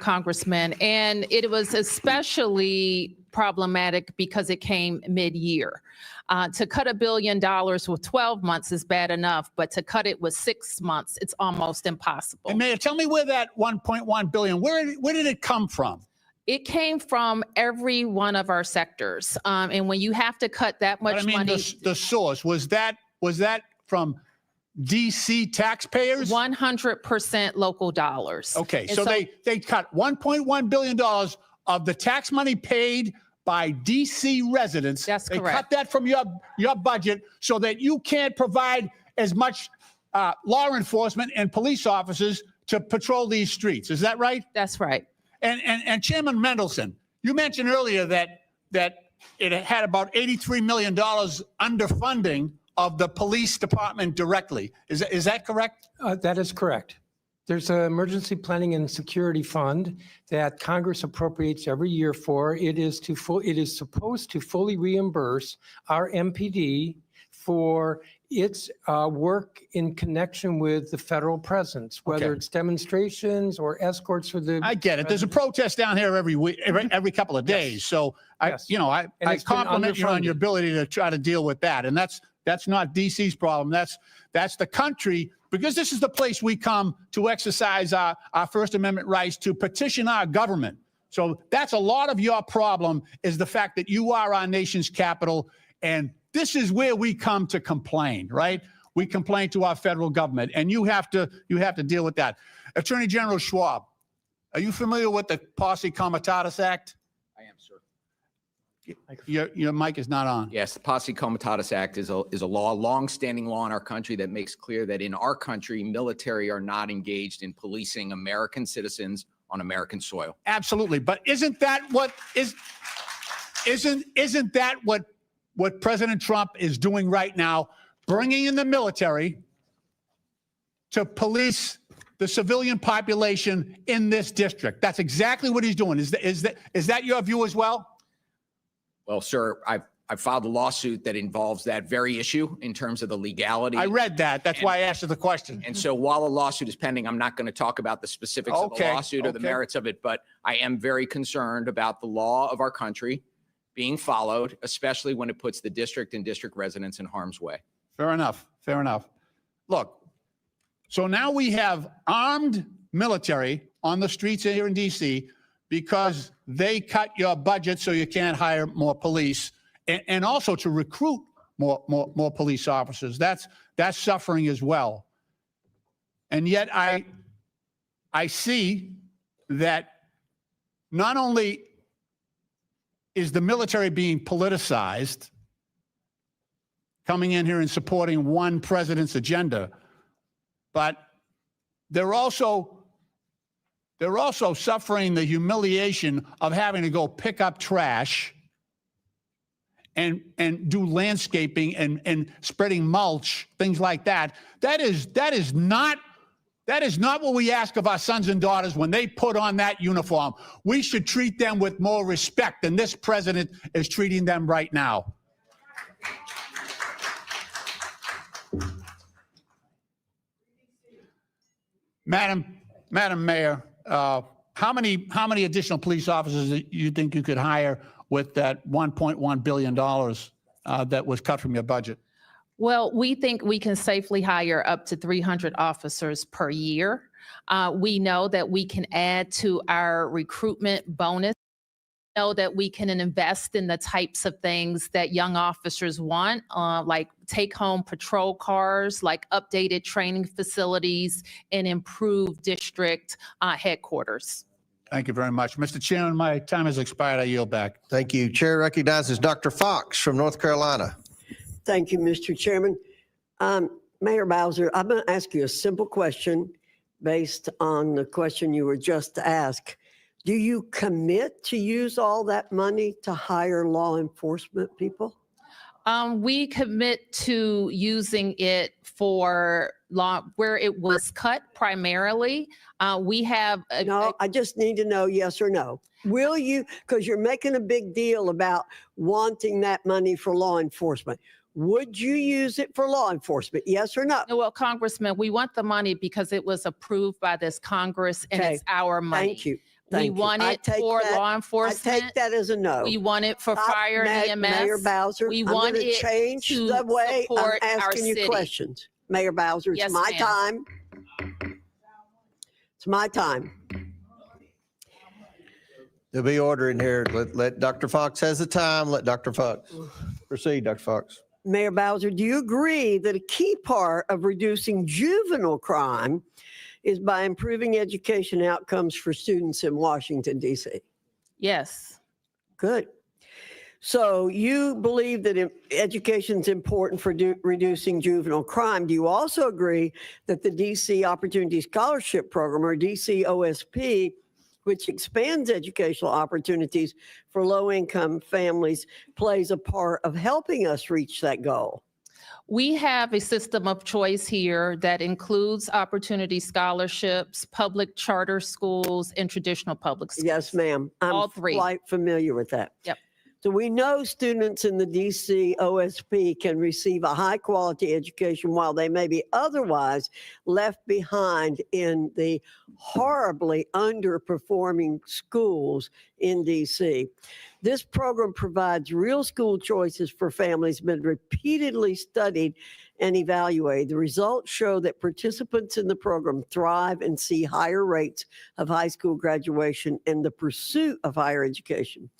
Congressman. And it was especially problematic because it came mid-year. To cut $1 billion with 12 months is bad enough, but to cut it with 6 months, it's almost impossible. And Mayor, tell me where that $1.1 billion, where did it come from? It came from every one of our sectors. And when you have to cut that much money. The source, was that from DC taxpayers? 100% local dollars. Okay, And so they cut $1.1 billion of the tax money paid by DC residents. That's They correct. cut that from your budget so that you can't provide as much law enforcement and police officers to patrol these streets. Is that right? That's right. And Chairman Mendelson, you mentioned earlier that it had about $83 million underfunding of the police department directly. Is that correct? That is correct. There's an emergency planning and security fund that Congress appropriates every year for. It is supposed to fully reimburse our MPD for its work in connection with the federal presence, whether Okay. it's demonstrations or escorts for the. I get it. There's a protest down here every week, every couple of days. So Yes. I And it's been compliment you on your underfunded. ability to try to deal with that. And that's not DC's problem. That's the country, because this is the place we come to exercise our First Amendment rights to petition our government. So that's a lot of your problem, is the fact that you are our nation's capital. And this is where we come to complain, right? We complain to our federal government, and you have to deal with that. Attorney General Schwab, are you familiar with the Posse Comitatus Act? I am, sir. Your mic is not on. Yes, the Posse Comitatus Act is a law, long-standing law in our country that makes clear that in our country, military are not engaged in policing American citizens on American soil. Absolutely, but isn't that what President Trump is doing right now, bringing in the military to police the civilian population in this district? That's exactly what he's doing. Is that your view as well? Well, sir, I filed a lawsuit that involves that very issue in terms of the legality. I read that. That's why I asked you the question. And so while a lawsuit is pending, I'm not going to talk about the specifics of the Okay, lawsuit or the okay. merits of it, but I am very concerned about the law of our country being followed, especially when it puts the district and district residents in harm's way. Fair enough. Fair enough. Look, so now we have armed military on the streets here in DC because they cut your budget so you can't hire more police, and also to recruit more police officers. That's suffering as well. And yet I see that not only is the military being politicized, coming in here and supporting one president's agenda, but they're also suffering the humiliation of having to go pick up trash and do landscaping and spreading mulch, things like that. That is not what we ask of our sons and daughters when they put on that uniform. We should treat them with more respect than this president is treating them right now. Madam Mayor, how many additional police officers do you think you could hire with that $1.1 billion that was cut from your budget? Well, we think we can safely hire up to 300 officers per year. We know that we can add to our recruitment bonus. We know that we can invest in the types of things that young officers want, like take-home patrol cars, like updated training facilities, and improved district headquarters. Thank you very much. Mr. Chairman, my time has expired. I yield back. Thank you. Chair recognizes Dr. Fox from North Carolina. Thank you, Mr. Chairman. Mayor Bowser, I'm going to ask you a simple question based on the question you were just asked. Do you commit to use all that money to hire law enforcement people? We commit to using it for law where it was cut primarily. We have No, I just need to know yes or no. Will you, because you're making a big deal about wanting that money for law enforcement. Would you use it for law enforcement? Yes or no? Well, Congressman, we want the money because it was approved by this Congress and it's our money. Thank you. We want it for law enforcement. I take that as a no. We want it for fire and EMS. Mayor Bowser, We I'm want going to it change to the way I'm support our asking you city. questions. Mayor Bowser, it's Yes, my ma'am. time. It's my time. There'll be order in here. Let Dr. Fox has the time. Let Dr. Fox proceed, Dr. Fox. Mayor Bowser, do you agree that a key part of reducing juvenile crime is by improving education outcomes for students in Washington, D.C.? Yes. Good. So you believe that education is important for reducing juvenile crime. Do you also agree that the DC Opportunity Scholarship Program, or DC OSP, which expands educational opportunities for low-income families, plays a part of helping us reach that goal? We have a system of choice here that includes opportunity scholarships, public charter schools, and traditional public schools. Yes, ma'am. All I'm three. quite familiar with that. Yep. So we know students in the DC OSP can receive a high quality education while they may be otherwise left behind in the horribly underperforming schools in DC. This program provides real school choices for families, been repeatedly studied and evaluated. The results show that participants in the program thrive and see higher rates of high school graduation and the pursuit of higher education.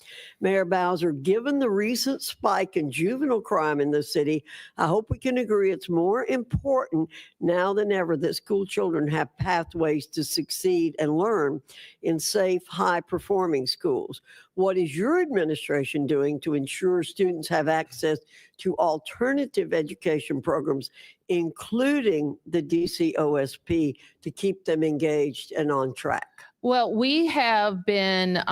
Mayor Bowser, given the recent spike in juvenile crime in the city, I hope we can agree it's more important now than ever that school children have pathways to succeed and learn in safe, high-performing schools. What is your administration doing to ensure students have access to alternative education programs, including the DC OSP, to keep them engaged and on track? Well, we have been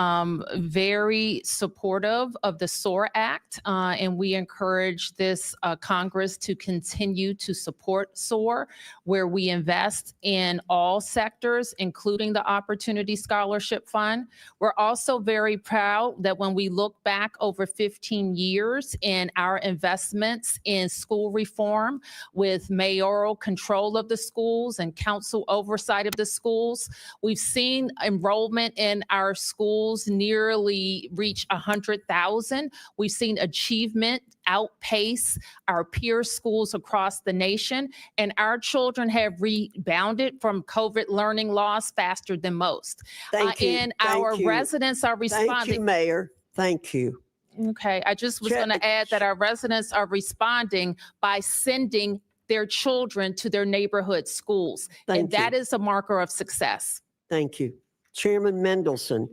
very supportive of the SOAR Act, and we encourage this Congress to continue to support SOAR, where we invest in all sectors, including the Opportunity Scholarship Fund. We're also very proud that when we look back over 15 years in our investments in school reform with mayoral control of the schools and council oversight of the schools, we've seen enrollment in our schools nearly reach 100,000. We've seen achievement outpace our peer schools across the nation, and our children have rebounded from COVID learning loss faster than most. Thank you. And Thank our you. residents are Thank you, responding. Mayor. Thank you. Okay, I just was going to add that our residents are responding by sending their children to their neighborhood schools. Thank And that is a marker of success. Thank you. Chairman Mendelson,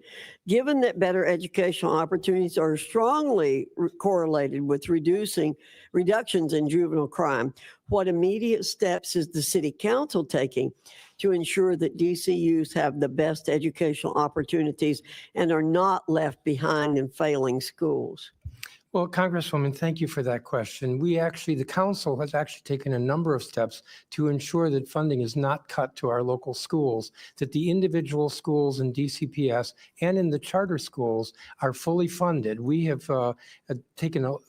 given that better educational opportunities are strongly correlated with reductions in juvenile crime, what immediate steps is the City Council taking to ensure that DC youth have the best educational opportunities and are not left behind in failing schools? Well, Congresswoman, thank you for that question. The council has actually taken a number of steps to ensure that funding is not cut to our local schools, that the individual schools in DCPS and in the charter schools are fully funded. We have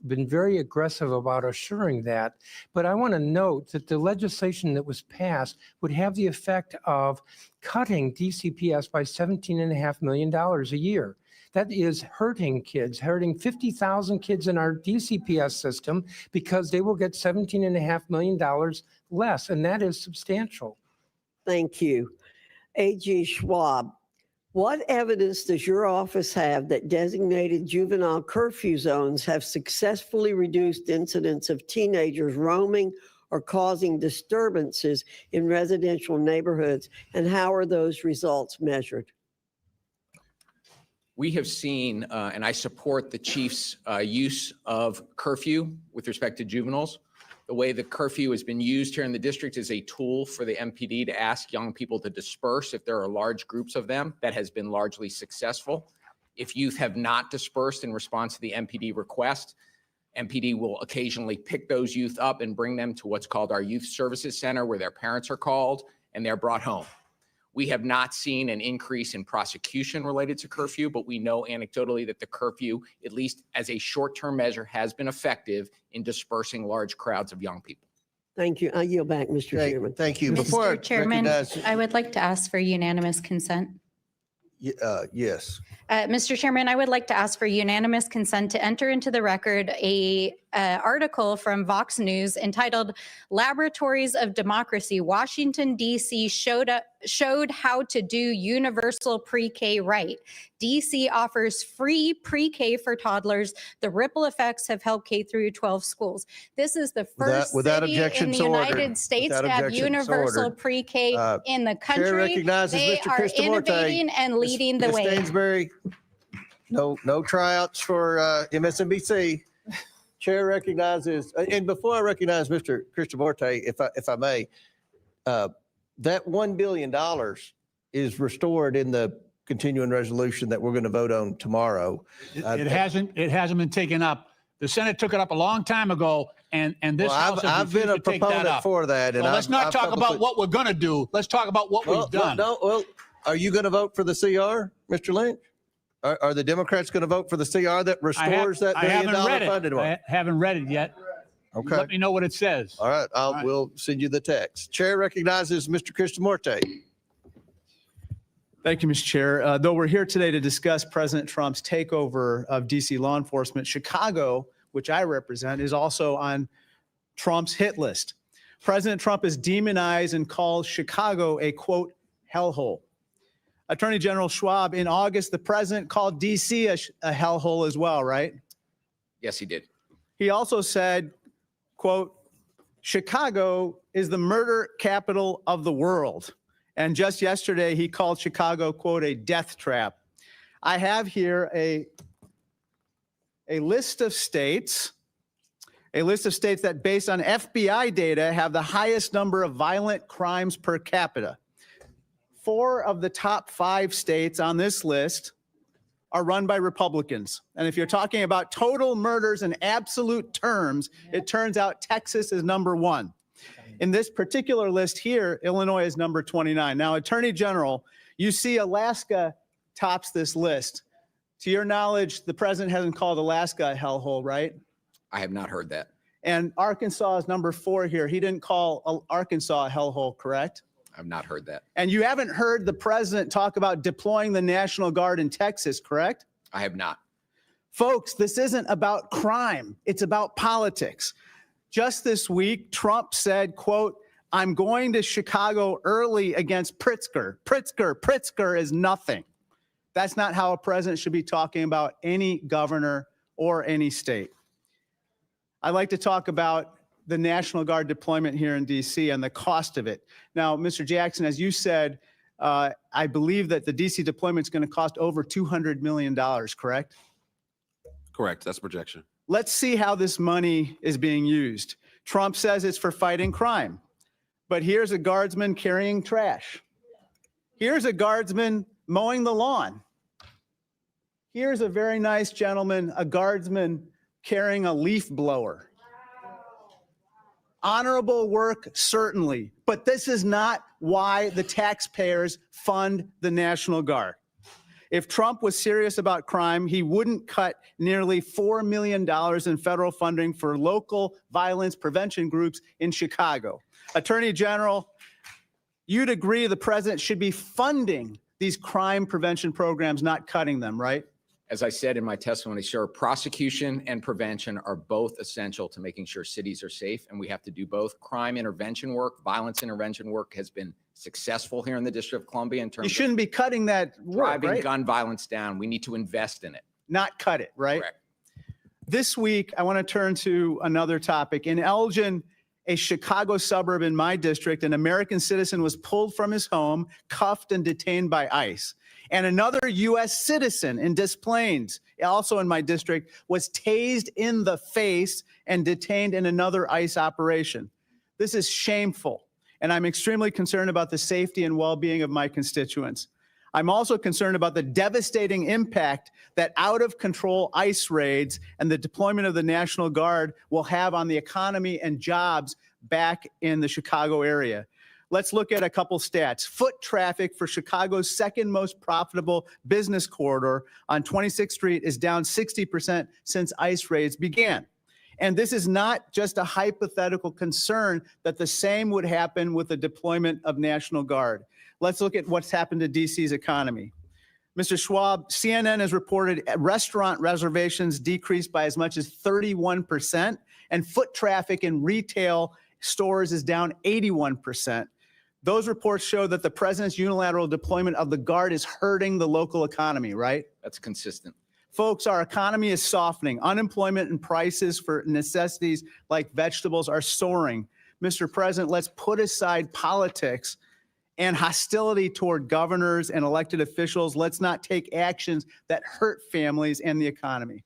been very aggressive about assuring that. But I want to note that the legislation that was passed would have the effect of cutting DCPS by $17.5 million a year. That is hurting kids, hurting 50,000 kids in our DCPS system because they will get $17.5 million less, and that is substantial. Thank you. AG Schwab, what evidence does your office have that designated juvenile curfew zones have successfully reduced incidents of teenagers roaming or causing disturbances in residential neighborhoods, and how are those results measured? We have seen, and I support the chief's use of curfew with respect to juveniles. The way the curfew has been used here in the district is a tool for the MPD to ask young people to disperse if there are large groups of them. That has been largely successful. If youth have not dispersed in response to the MPD request, MPD will occasionally pick those youth up and bring them to what's called our Youth Services Center, where their parents are called and they're brought home. We have not seen an increase in prosecution related to curfew, but we know anecdotally that the curfew, at least as a short-term measure, has been effective in dispersing large crowds of young people. Thank you. I yield back, Mr. Chairman. Thank you. Mr. Before I Mr. Chairman, recognize- I would like to ask for unanimous consent. Yes. Mr. Chairman, I would like to ask for unanimous consent to enter into the record a article from Vox News entitled "Laboratories of Democracy, Washington, D.C. showed how to do universal pre-K right. D.C. offers free pre-K for toddlers. The ripple effects have helped K through 12 schools." This is the first without city in objections the ordered. United States Without to have objections universal ordered. pre-K in the country. Chair recognizes They Mr. are Christomorte. innovating and leading the Ms. way. Stansberry, no tryouts for MSNBC. Chair recognizes, and before I recognize Mr. Christomorte, if I may, that $1 billion is restored in the continuing resolution that we're going to vote on tomorrow. It hasn't been taken up. The Senate took it up a long time ago, and this Well, House has I've been a refused to take that proponent up. for that. And Well, let's not I've talk about publicly- what we're going to do. Let's talk about what we've done. Well, are you going to vote for the CR, Mr. Lynch? Are the Democrats going to vote for the CR that restores that $1 billion funded one? I haven't read it yet. Okay. Let me know what it says. All right, right. we'll send you the text. Chair recognizes Mr. Christomorte. Thank you, Mr. Chair. Though we're here today to discuss President Trump's takeover of DC law enforcement, Chicago, which I represent, is also on Trump's hit list. President Trump has demonized and called Chicago a, quote, hellhole. Attorney General Schwab, in August, the president called DC a hellhole as well, right? Yes, he did. He also said, quote, Chicago is the murder capital of the world. And just yesterday, he called Chicago, quote, a death trap. I have here a list of states that, based on FBI data, have the highest number of violent crimes per capita. 4 of the top 5 states on this list are run by Republicans. And if you're talking about total murders in absolute terms, it turns out Texas is number 1. In this particular list here, Illinois is number 29. Now, Attorney General, you see Alaska tops this list. To your knowledge, the president hasn't called Alaska a hellhole, right? I have not heard that. And Arkansas is number 4 here. He didn't call Arkansas a hellhole, correct? I've not heard that. And you haven't heard the president talk about deploying the National Guard in Texas, correct? I have not. Folks, this isn't about crime. It's about politics. Just this week, Trump said, quote, "I'm going to Chicago early against Pritzker. Pritzker is nothing." That's not how a president should be talking about any governor or any state. I'd like to talk about the National Guard deployment here in DC and the cost of it. Now, Mr. Jackson, as you said, I believe that the DC deployment is going to cost over $200 million, correct? Correct. That's projection. Let's see how this money is being used. Trump says it's for fighting crime, but here's a guardsman carrying trash. Here's a guardsman mowing the lawn. Here's a very nice gentleman, a guardsman carrying a leaf blower. Honorable work, certainly, but this is not why the taxpayers fund the National Guard. If Trump was serious about crime, he wouldn't cut nearly $4 million in federal funding for local violence prevention groups in Chicago. Attorney General, you'd agree the president should be funding these crime prevention programs, not cutting them, right? As I said in my testimony, sir, prosecution and prevention are both essential to making sure cities are safe, and we have to do both. Crime intervention work, violence intervention work has been successful here in the District of Columbia in terms You shouldn't be cutting that of work, driving right? gun violence down. We need to invest in it. Not cut it, right? Correct. This week, I want to turn to another topic. In Elgin, a Chicago suburb in my district, an American citizen was pulled from his home, cuffed and detained by ICE. And another U.S. citizen in Des Plaines, also in my district, was tased in the face and detained in another ICE operation. This is shameful, and I'm extremely concerned about the safety and well-being of my constituents. I'm also concerned about the devastating impact that out-of-control ICE raids and the deployment of the National Guard will have on the economy and jobs back in the Chicago area. Let's look at a couple stats. Foot traffic for Chicago's second most profitable business corridor on 26th Street is down 60% since ICE raids began. And this is not just a hypothetical concern that the same would happen with the deployment of National Guard. Let's look at what's happened to DC's economy. Mr. Schwab, CNN has reported restaurant reservations decreased by as much as 31%, and foot traffic in retail stores is down 81%. Those reports show that the president's unilateral deployment of the Guard is hurting the local economy, right? That's consistent. Folks, our economy is softening. Unemployment and prices for necessities like vegetables are soaring. Mr. President, let's put aside politics and hostility toward governors and elected officials. Let's not take actions that hurt families and the economy.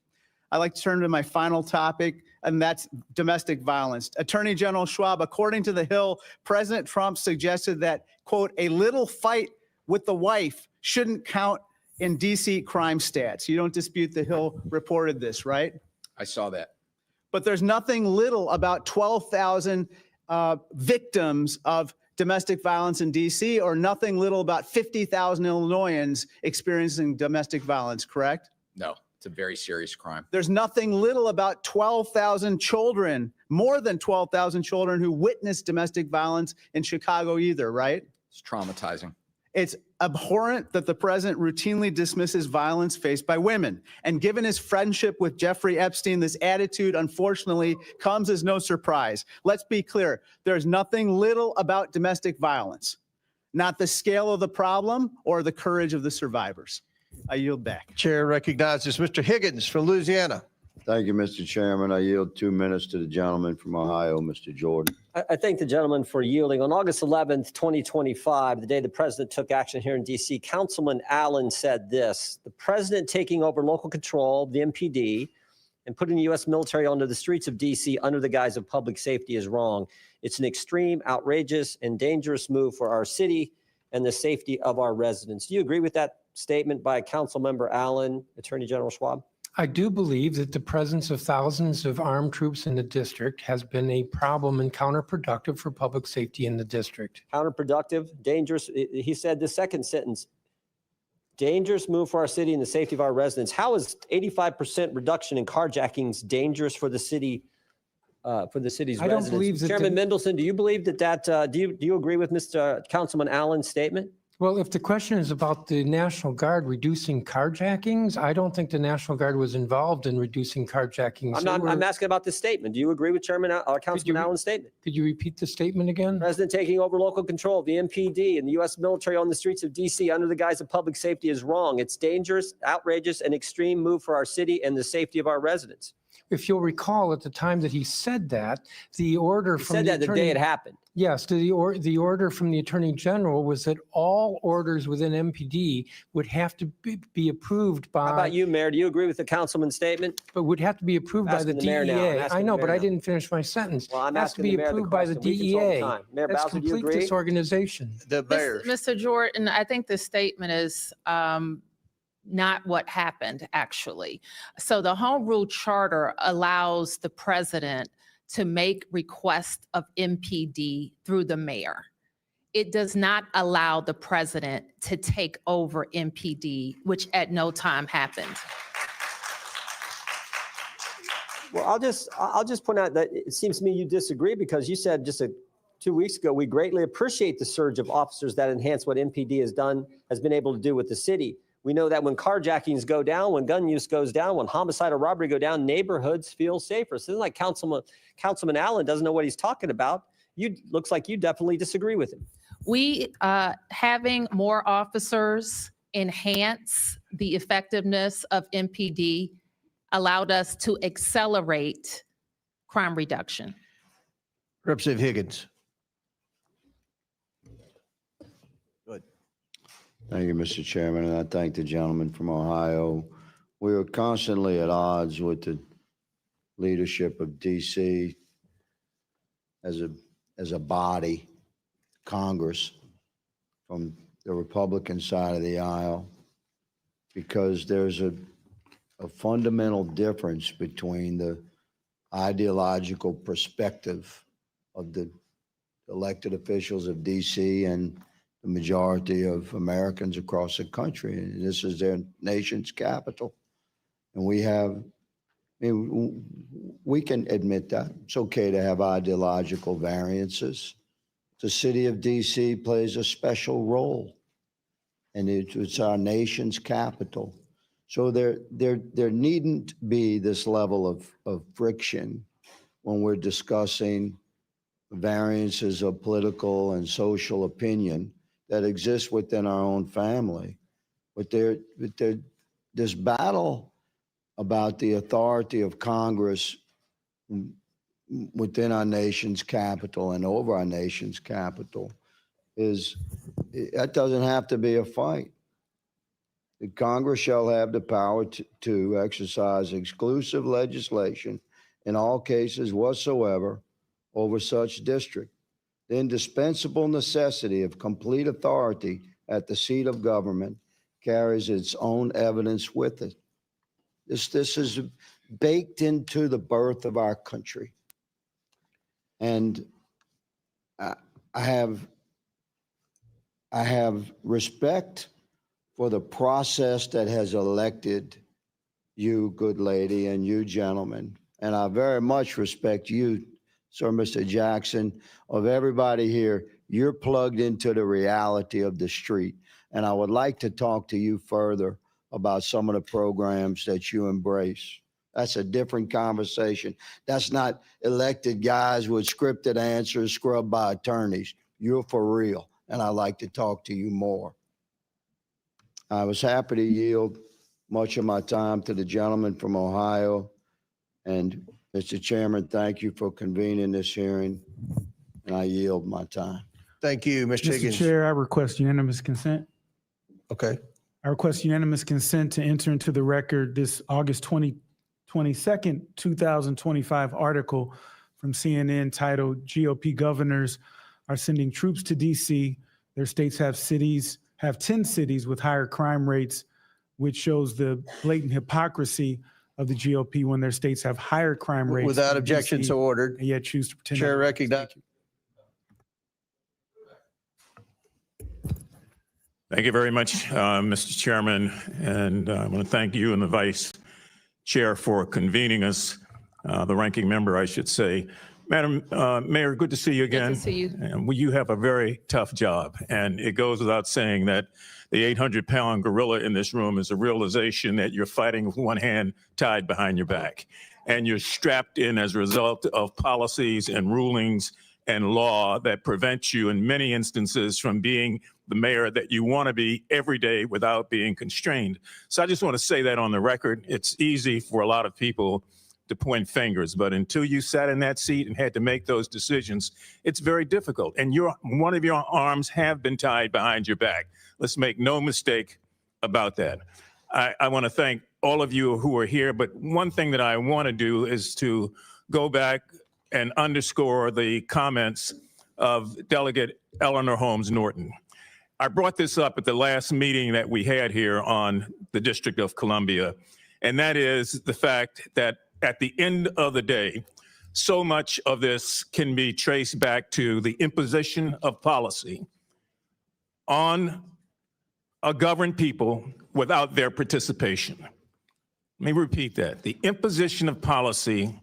I'd like to turn to my final topic, and that's domestic violence. Attorney General Schwab, according to The Hill, President Trump suggested that, quote, a little fight with the wife shouldn't count in DC crime stats. You don't dispute The Hill reported this, right? I saw that. But there's nothing little about 12,000 victims of domestic violence in DC, or nothing little about 50,000 Illinoisans experiencing domestic violence, correct? No, it's a very serious crime. There's nothing little about 12,000 children, more than 12,000 children who witnessed domestic violence in Chicago either, right? It's traumatizing. It's abhorrent that the president routinely dismisses violence faced by women. And given his friendship with Jeffrey Epstein, this attitude, unfortunately, comes as no surprise. Let's be clear. There's nothing little about domestic violence, not the scale of the problem or the courage of the survivors. I yield back. Chair recognizes Mr. Higgins from Louisiana. Thank you, Mr. Chairman. I yield 2 minutes to the gentleman from Ohio, Mr. Jordan. I thank the gentleman for yielding. On August 11th, 2025, the day the president took action here in D.C., Councilman Allen said this: the president taking over local control, the MPD, and putting the U.S. military onto the streets of D.C. under the guise of public safety is wrong. It's an extreme, outrageous, and dangerous move for our city and the safety of our residents. Do you agree with that statement by Councilmember Allen, Attorney General Schwab? I do believe that the presence of thousands of armed troops in the district has been a problem and counterproductive for public safety in the district. Counterproductive, dangerous. He said the second sentence, dangerous move for our city and the safety of our residents. How is 85% reduction in carjackings dangerous for the city for the city's I don't residents. believe that Chairman the- Mendelson, do you believe do you agree with Mr. Councilman Allen's statement? Well, if the question is about the National Guard reducing carjackings, I don't think the National Guard was involved in reducing carjackings. I'm asking about this statement. Do you agree with Councilman Allen's statement? Could you repeat the statement again? President taking over local control of the MPD and the U.S. military on the streets of D.C. under the guise of public safety is wrong. It's dangerous, outrageous, and extreme move for our city and the safety of our residents. If you'll recall, at the time that he said that, the order He from said the that the attorney, day it happened. yes, the order from the Attorney General was that all orders within MPD would have to be approved by. How about you, Mayor? Do you agree with the councilman's statement? But would have to be approved by the Asking the mayor now. I'm DEA. asking I the know, mayor but I now. didn't finish my sentence. Well, I'm Has to asking be the mayor the approved by the question. We control the DEA. time. Mayor That's Bowser, do you complete agree? disorganization. The mayor. Mr. Jordan, I think the statement is not what happened, actually. So the Home Rule Charter allows the president to make requests of MPD through the mayor. It does not allow the president to take over MPD, which at no time happened. Well, I'll just point out that it seems to me you disagree because you said just 2 weeks ago, we greatly appreciate the surge of officers that enhance what MPD has been able to do with the city. We know that when carjackings go down, when gun use goes down, when homicide or robbery go down, neighborhoods feel safer. So it's like Councilman Allen doesn't know what he's talking about. Looks like you definitely disagree with him. We, having more officers enhance the effectiveness of MPD allowed us to accelerate crime reduction. Representative Higgins. Thank you, Mr. Chairman, and I thank the gentleman from Ohio. We are constantly at odds with the leadership of DC as a body, Congress, from the Republican side of the aisle, because there's a fundamental difference between the ideological perspective of the elected officials of DC and the majority of Americans across the country. And this is their nation's capital. And we can admit that. It's okay to have ideological variances. The city of DC plays a special role, and it's our nation's capital. So there needn't be this level of friction when we're discussing variances of political and social opinion that exist within our own family. But this battle about the authority of Congress within our nation's capital and over our nation's capital that doesn't have to be a fight. The Congress shall have the power to exercise exclusive legislation in all cases whatsoever over such district. The indispensable necessity of complete authority at the seat of government carries its own evidence with it. This is baked into the birth of our country. And I have respect for the process that has elected you, good lady, and you, gentlemen. And I very much respect you, Sir Mr. Jackson, of everybody here. You're plugged into the reality of the street. And I would like to talk to you further about some of the programs that you embrace. That's a different conversation. That's not elected guys with scripted answers scrubbed by attorneys. You're for real. And I'd like to talk to you more. I was happy to yield much of my time to the gentleman from Ohio. And Mr. Chairman, thank you for convening this hearing, and I yield my time. Thank you, Mr. Higgins. Mr. Chair, I request unanimous consent. Okay. I request unanimous consent to enter into the record this August 22nd, 2025 article from CNN titled "GOP Governors Are Sending Troops to DC. Their states have 10 cities with higher crime rates," which shows the blatant hypocrisy of the GOP when their states have higher crime rates. Without than objection, DC, so ordered. And yet choose to pretend. Chair otherwise. recognizes. Thank you very much, Mr. Chairman, and I want to thank you and the Vice Chair for convening us. the ranking member, I should say. Madam Mayor, good to see you again. Good to see you. And you have a very tough job, and it goes without saying that the 800-pound gorilla in this room is a realization that you're fighting with one hand tied behind your back, and you're strapped in as a result of policies and rulings and law that prevent you in many instances from being the mayor that you want to be every day without being constrained. So I just want to say that on the record. It's easy for a lot of people to point fingers, but until you sat in that seat and had to make those decisions, it's very difficult. And one of your arms have been tied behind your back. Let's make no mistake about that. I want to thank all of you who are here, but one thing that I want to do is to go back and underscore the comments of Delegate Eleanor Holmes Norton. I brought this up at the last meeting that we had here on the District of Columbia, and that is the fact that at the end of the day, so much of this can be traced back to the imposition of policy on a governed people without their participation. Let me repeat that. The imposition of policy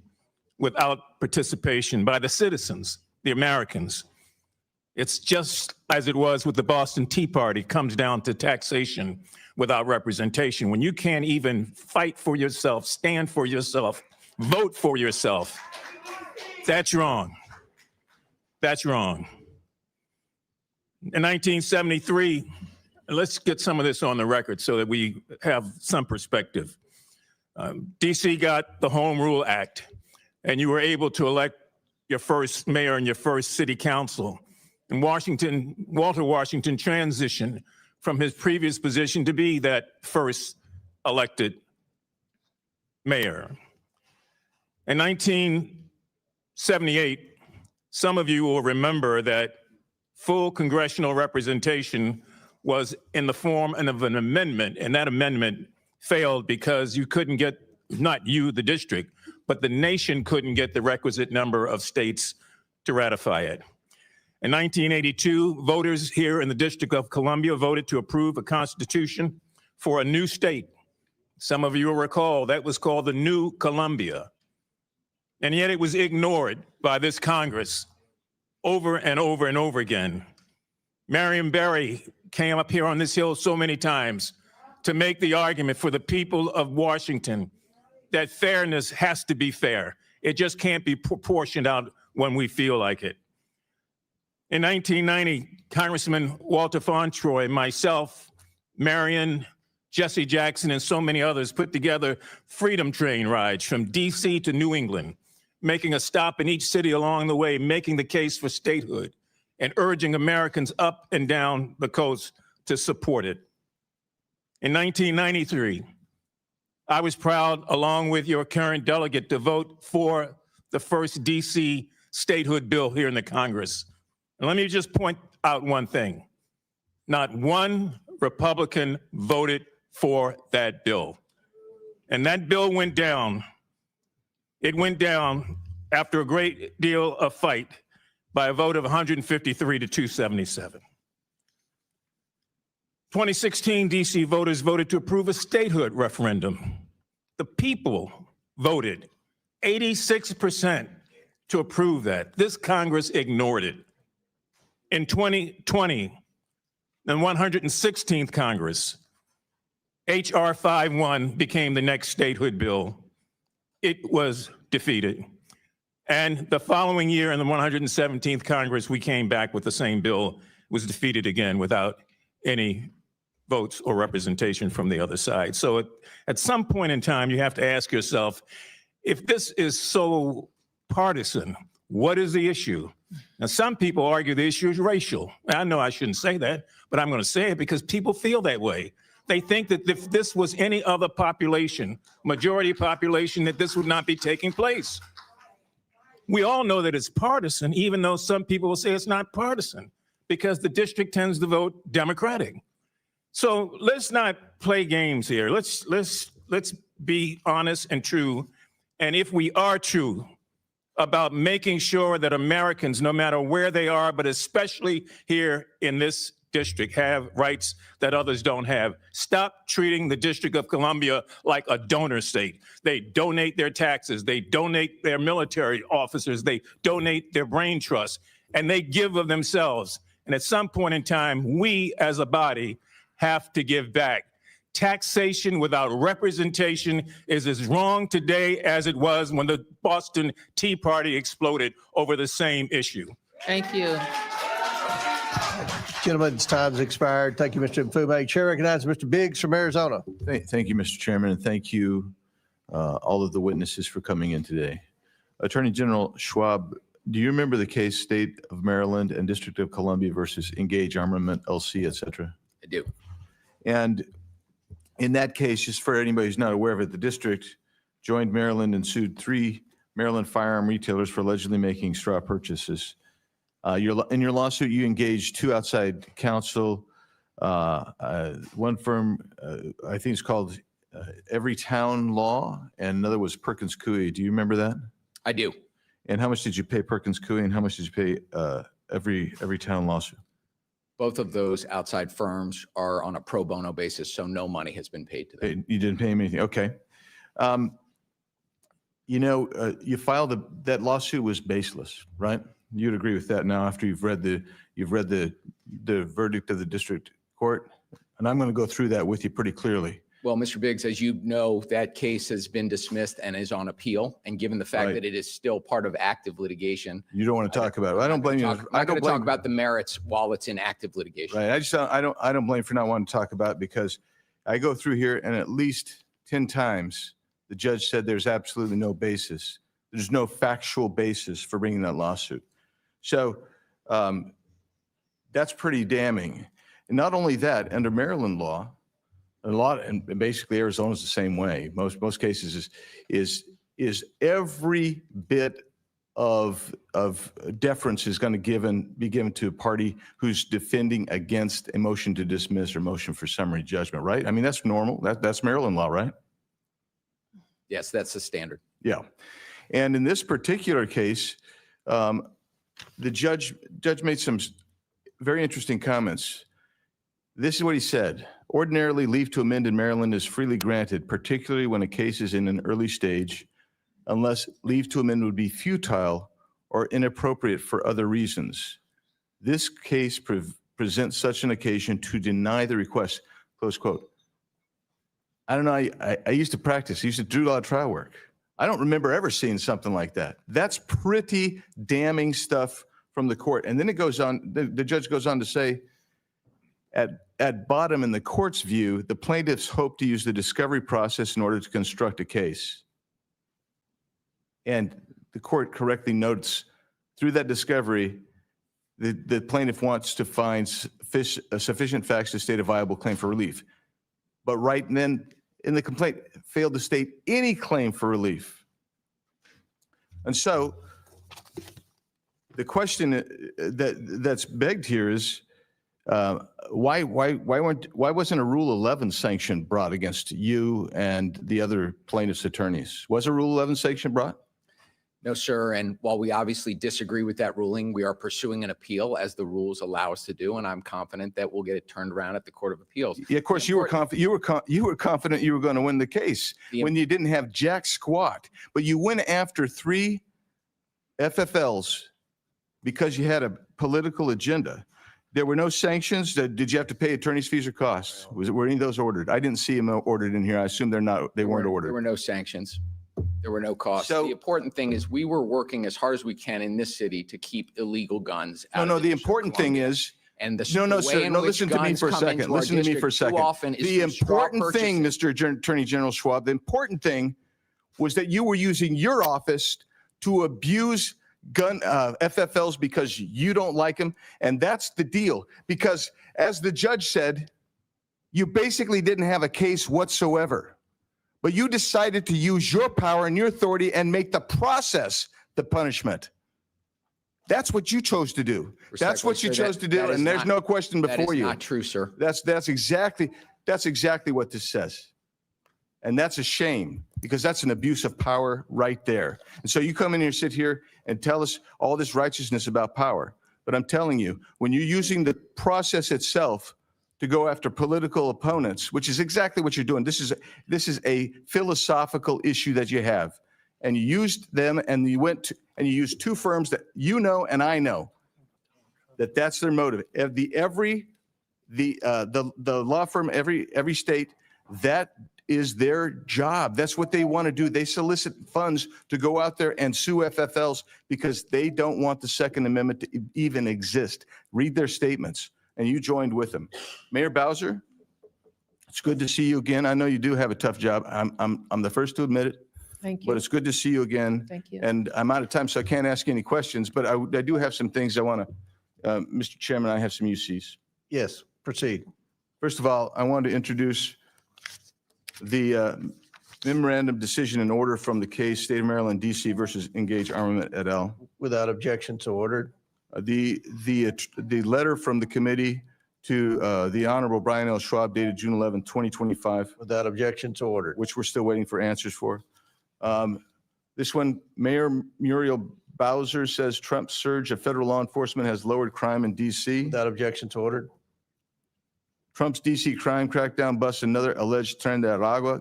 without participation by the citizens, the Americans. It's just as it was with the Boston Tea Party, comes down to taxation without representation. When you can't even fight for yourself, stand for yourself, vote for yourself, that's wrong. That's wrong. In 1973, let's get some of this on the record so that we have some perspective. DC got the Home Rule Act, and you were able to elect your first mayor and your first city council. And Walter Washington transitioned from his previous position to be that first elected mayor. In 1978, some of you will remember that full congressional representation was in the form of an amendment, and that amendment failed because you couldn't get, not you, the district, but the nation couldn't get the requisite number of states to ratify it. In 1982, voters here in the District of Columbia voted to approve a constitution for a new state. Some of you will recall that was called the New Columbia. And yet it was ignored by this Congress over and over and over again. Marion Barry came up here on this hill so many times to make the argument for the people of Washington that fairness has to be fair. It just can't be proportioned out when we feel like it. In 1990, Congressman Walter Fauntroy, myself, Marion, Jesse Jackson, and so many others put together freedom train rides from DC to New England, making a stop in each city along the way, making the case for statehood, and urging Americans up and down the coast to support it. In 1993, I was proud, along with your current delegate, to vote for the first DC statehood bill here in the Congress. And let me just point out one thing. Not one Republican voted for that bill. And that bill went down. It went down after a great deal of fight by a vote of 153 to 277. 2016, DC voters voted to approve a statehood referendum. The people voted 86% to approve that. This Congress ignored it. In 2020, the 116th Congress, H.R. 51 became the next statehood bill. It was defeated. And the following year in the 117th Congress, we came back with the same bill. It was defeated again without any votes or representation from the other side. So at some point in time, you have to ask yourself, if this is so partisan, what is the issue? Now, some people argue the issue is racial. I know I shouldn't say that, but I'm going to say it because people feel that way. They think that if this was any other population, majority population, that this would not be taking place. We all know that it's partisan, even though some people will say it's not partisan, because the district tends to vote Democratic. So let's not play games here. Let's be honest and true. And if we are true about making sure that Americans, no matter where they are, but especially here in this district have rights that others don't have. Stop treating the District of Columbia like a donor state. They donate their taxes, they donate their military officers, they donate their brain trust, and they give of themselves. And at some point in time, we as a body have to give back. Taxation without representation is as wrong today as it was when the Boston Tea Party exploded over the same issue. Thank you. Gentlemen's time's expired. Thank you, Mr. Mfume. Chair recognizes Mr. Biggs from Arizona. Thank you, Mr. Chairman, and thank you, all of the witnesses for coming in today. Attorney General Schwab, do you remember the case State of Maryland and District of Columbia versus Engage Armament, LC, et cetera? I do. And in that case, just for anybody who's not aware of it, the district joined Maryland and sued 3 Maryland firearm retailers for allegedly making straw purchases. In your lawsuit, you engaged 2 outside counsel, one firm, I think it's called Every Town Law, and another was Perkins Coie. Do you remember that? I do. And how much did you pay Perkins Coie, and how much did you pay Every Town Lawsuit? Both of those outside firms are on a pro bono basis, so no money has been paid to them. You didn't pay him anything. Okay. You filed that lawsuit was baseless, right? You'd agree with that now after you've read the verdict of the district court, and I'm going to go through that with you pretty clearly. Well, Mr. Biggs, as you know, that case has been dismissed and is on appeal. And given the fact Right. that it is still part of active litigation, You don't want to talk about it. I don't blame you. I'm not going to talk about the merits while it's in active litigation. Right. I don't blame you for not wanting to talk about it, because I go through here and at least 10 times the judge said there's absolutely no basis. There's no factual basis for bringing that lawsuit. So that's pretty damning. And not only that, under Maryland law, and basically Arizona's the same way. Most cases is every bit of deference is going to be given to a party who's defending against a motion to dismiss or motion for summary judgment, right? I mean, that's normal. That's Maryland law, right? Yes, that's the standard. Yeah. And in this particular case, the judge made some very interesting comments. This is what he said. Ordinarily, leave to amend in Maryland is freely granted, particularly when a case is in an early stage, unless leave to amend would be futile or inappropriate for other reasons. This case presents such an occasion to deny the request, close quote. I don't know, I used to practice, I used to do a lot of trial work. I don't remember ever seeing something like that. That's pretty damning stuff from the court. And then it goes on, the judge goes on to say, at bottom, in the court's view, the plaintiffs hope to use the discovery process in order to construct a case. And the court correctly notes, through that discovery, the plaintiff wants to find sufficient facts to state a viable claim for relief. But right then, in the complaint, failed to state any claim for relief. And so, the question that's begged here is, why wasn't a Rule 11 sanction brought against you and the other plaintiffs' attorneys? Was a Rule 11 sanction brought? No, sir. And while we obviously disagree with that ruling, we are pursuing an appeal as the rules allow us to do, and I'm confident that we'll get it turned around at the Court of Appeals. Yeah, of course, you were confident you were going to win the case when you didn't have jack squat, but you went after 3 FFLs because you had a political agenda. There were no sanctions. Did you have to pay attorney's fees or costs? Were any of those ordered? I didn't see them ordered in here. I assume they weren't ordered. There were no sanctions. There were no costs. The important thing is we were working as hard as we can in this city to keep illegal guns out. No, the important thing is, and sir, listen to me for a second. Listen to me for a second. The important thing, Mr. Attorney General Schwab, the important thing was that you were using your office to abuse gun FFLs because you don't like them. And that's the deal. Because as the judge said, you basically didn't have a case whatsoever. But you decided to use your power and your authority and make the process the punishment. That's what you chose to do. That's what you chose to do, and there's no question before you. That is not true, sir. That's exactly what this says. And that's a shame, because that's an abuse of power right there. And so you come in here, sit here and tell us all this righteousness about power. But I'm telling you, when you're using the process itself to go after political opponents, which is exactly what you're doing. This is a philosophical issue that you have. And you used them and you used two firms that you know and I know that that's their motive. The law firm, every state, that is their job. That's what they want to do. They solicit funds to go out there and sue FFLs because they don't want the Second Amendment to even exist. Read their statements. And you joined with them. Mayor Bowser, it's good to see you again. I know you do have a tough job. I'm the first to admit it. Thank you. But it's good to see you again. Thank you. And I'm out of time, so I can't ask any questions, but I do have some things I want to, Mr. Chairman, I have some UCs. Yes, proceed. First of all, I wanted to introduce the memorandum decision and order from the case State of Maryland, DC versus Engage Armament et al. Without objection, so ordered. The letter from the committee to the Honorable Brian L. Schwab dated June 11, 2025. Without objection, so ordered. Which we're still waiting for answers for. This one, Mayor Muriel Bowser says Trump's surge of federal law enforcement has lowered crime in D.C. Without objection, so ordered. Trump's D.C. crime crackdown busts another alleged Trinidad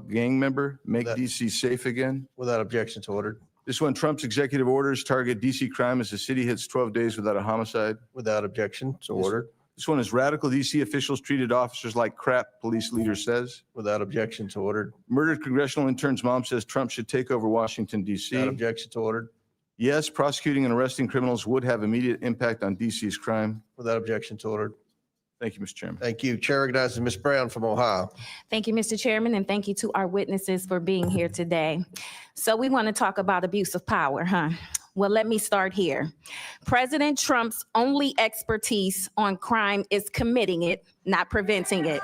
gang member. Make D.C. safe again. Without objection, so ordered. This one, Trump's executive orders target D.C. crime as the city hits 12 days without a homicide. Without objection, so ordered. This one is radical D.C. officials treated officers like crap, police leader says. Without objection, so ordered. Murdered congressional intern's mom says Trump should take over Washington, D.C. Without objection, so ordered. Yes, prosecuting and arresting criminals would have immediate impact on D.C.'s crime. Without objection, so ordered. Thank you, Mr. Chairman. Thank you. Chair recognizes Ms. Brown from Ohio. Thank you, Mr. Chairman, and thank you to our witnesses for being here today. So we want to talk about abuse of power, huh? Well, let me start here. President Trump's only expertise on crime is committing it, not preventing it,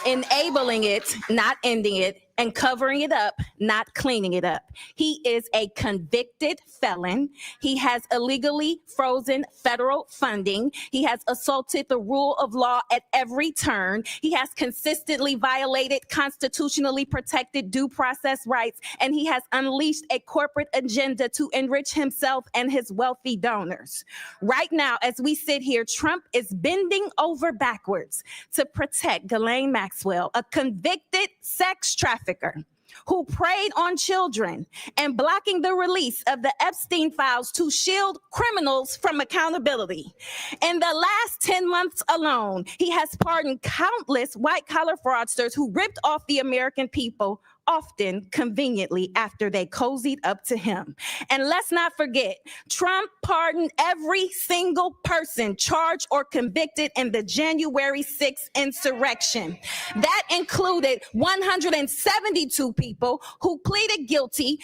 enabling it, not ending it, and covering it up, not cleaning it up. He is a convicted felon. He has illegally frozen federal funding. He has assaulted the rule of law at every turn. He has consistently violated constitutionally protected due process rights, and he has unleashed a corporate agenda to enrich himself and his wealthy donors. Right now, as we sit here, Trump is bending over backwards to protect Ghislaine Maxwell, a convicted sex trafficker who preyed on children, and blocking the release of the Epstein files to shield criminals from accountability. In the last 10 months alone, he has pardoned countless white-collar fraudsters who ripped off the American people, often conveniently after they cozied up to him. And let's not forget, Trump pardoned every single person charged or convicted in the January 6th insurrection. That included 172 people who pleaded guilty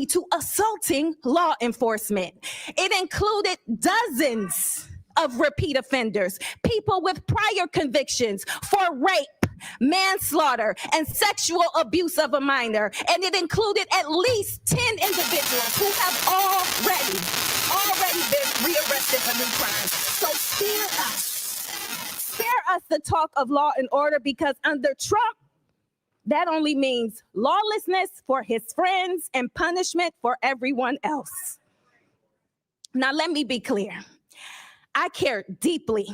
to assaulting law enforcement. It included dozens of repeat offenders, people with prior convictions for rape, manslaughter, and sexual abuse of a minor. And it included at least 10 individuals who have already been rearrested for new crimes. So spare us the talk of law and order, because under Trump, that only means lawlessness for his friends and punishment for everyone else. Now, let me be clear. I care deeply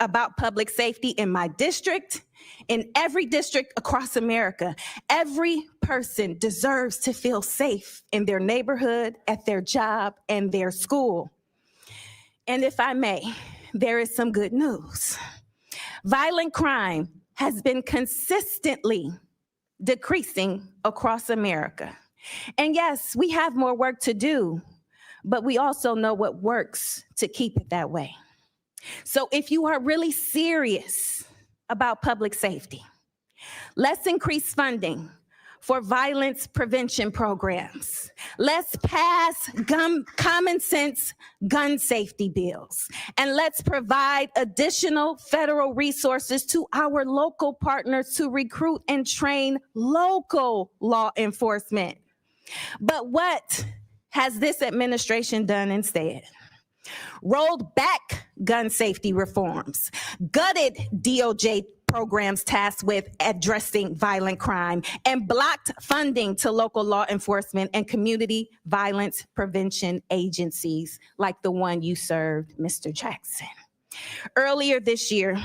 about public safety in my district, in every district across America. Every person deserves to feel safe in their neighborhood, at their job, and their school. And if I may, there is some good news. Violent crime has been consistently decreasing across America. And yes, we have more work to do, but we also know what works to keep it that way. So if you are really serious about public safety, let's increase funding for violence prevention programs. Let's pass common sense gun safety bills. And let's provide additional federal resources to our local partners to recruit and train local law enforcement. But what has this administration done instead? Rolled back gun safety reforms, gutted DOJ programs tasked with addressing violent crime and blocked funding to local law enforcement and community violence prevention agencies like the one you served, Mr. Jackson. Earlier this year,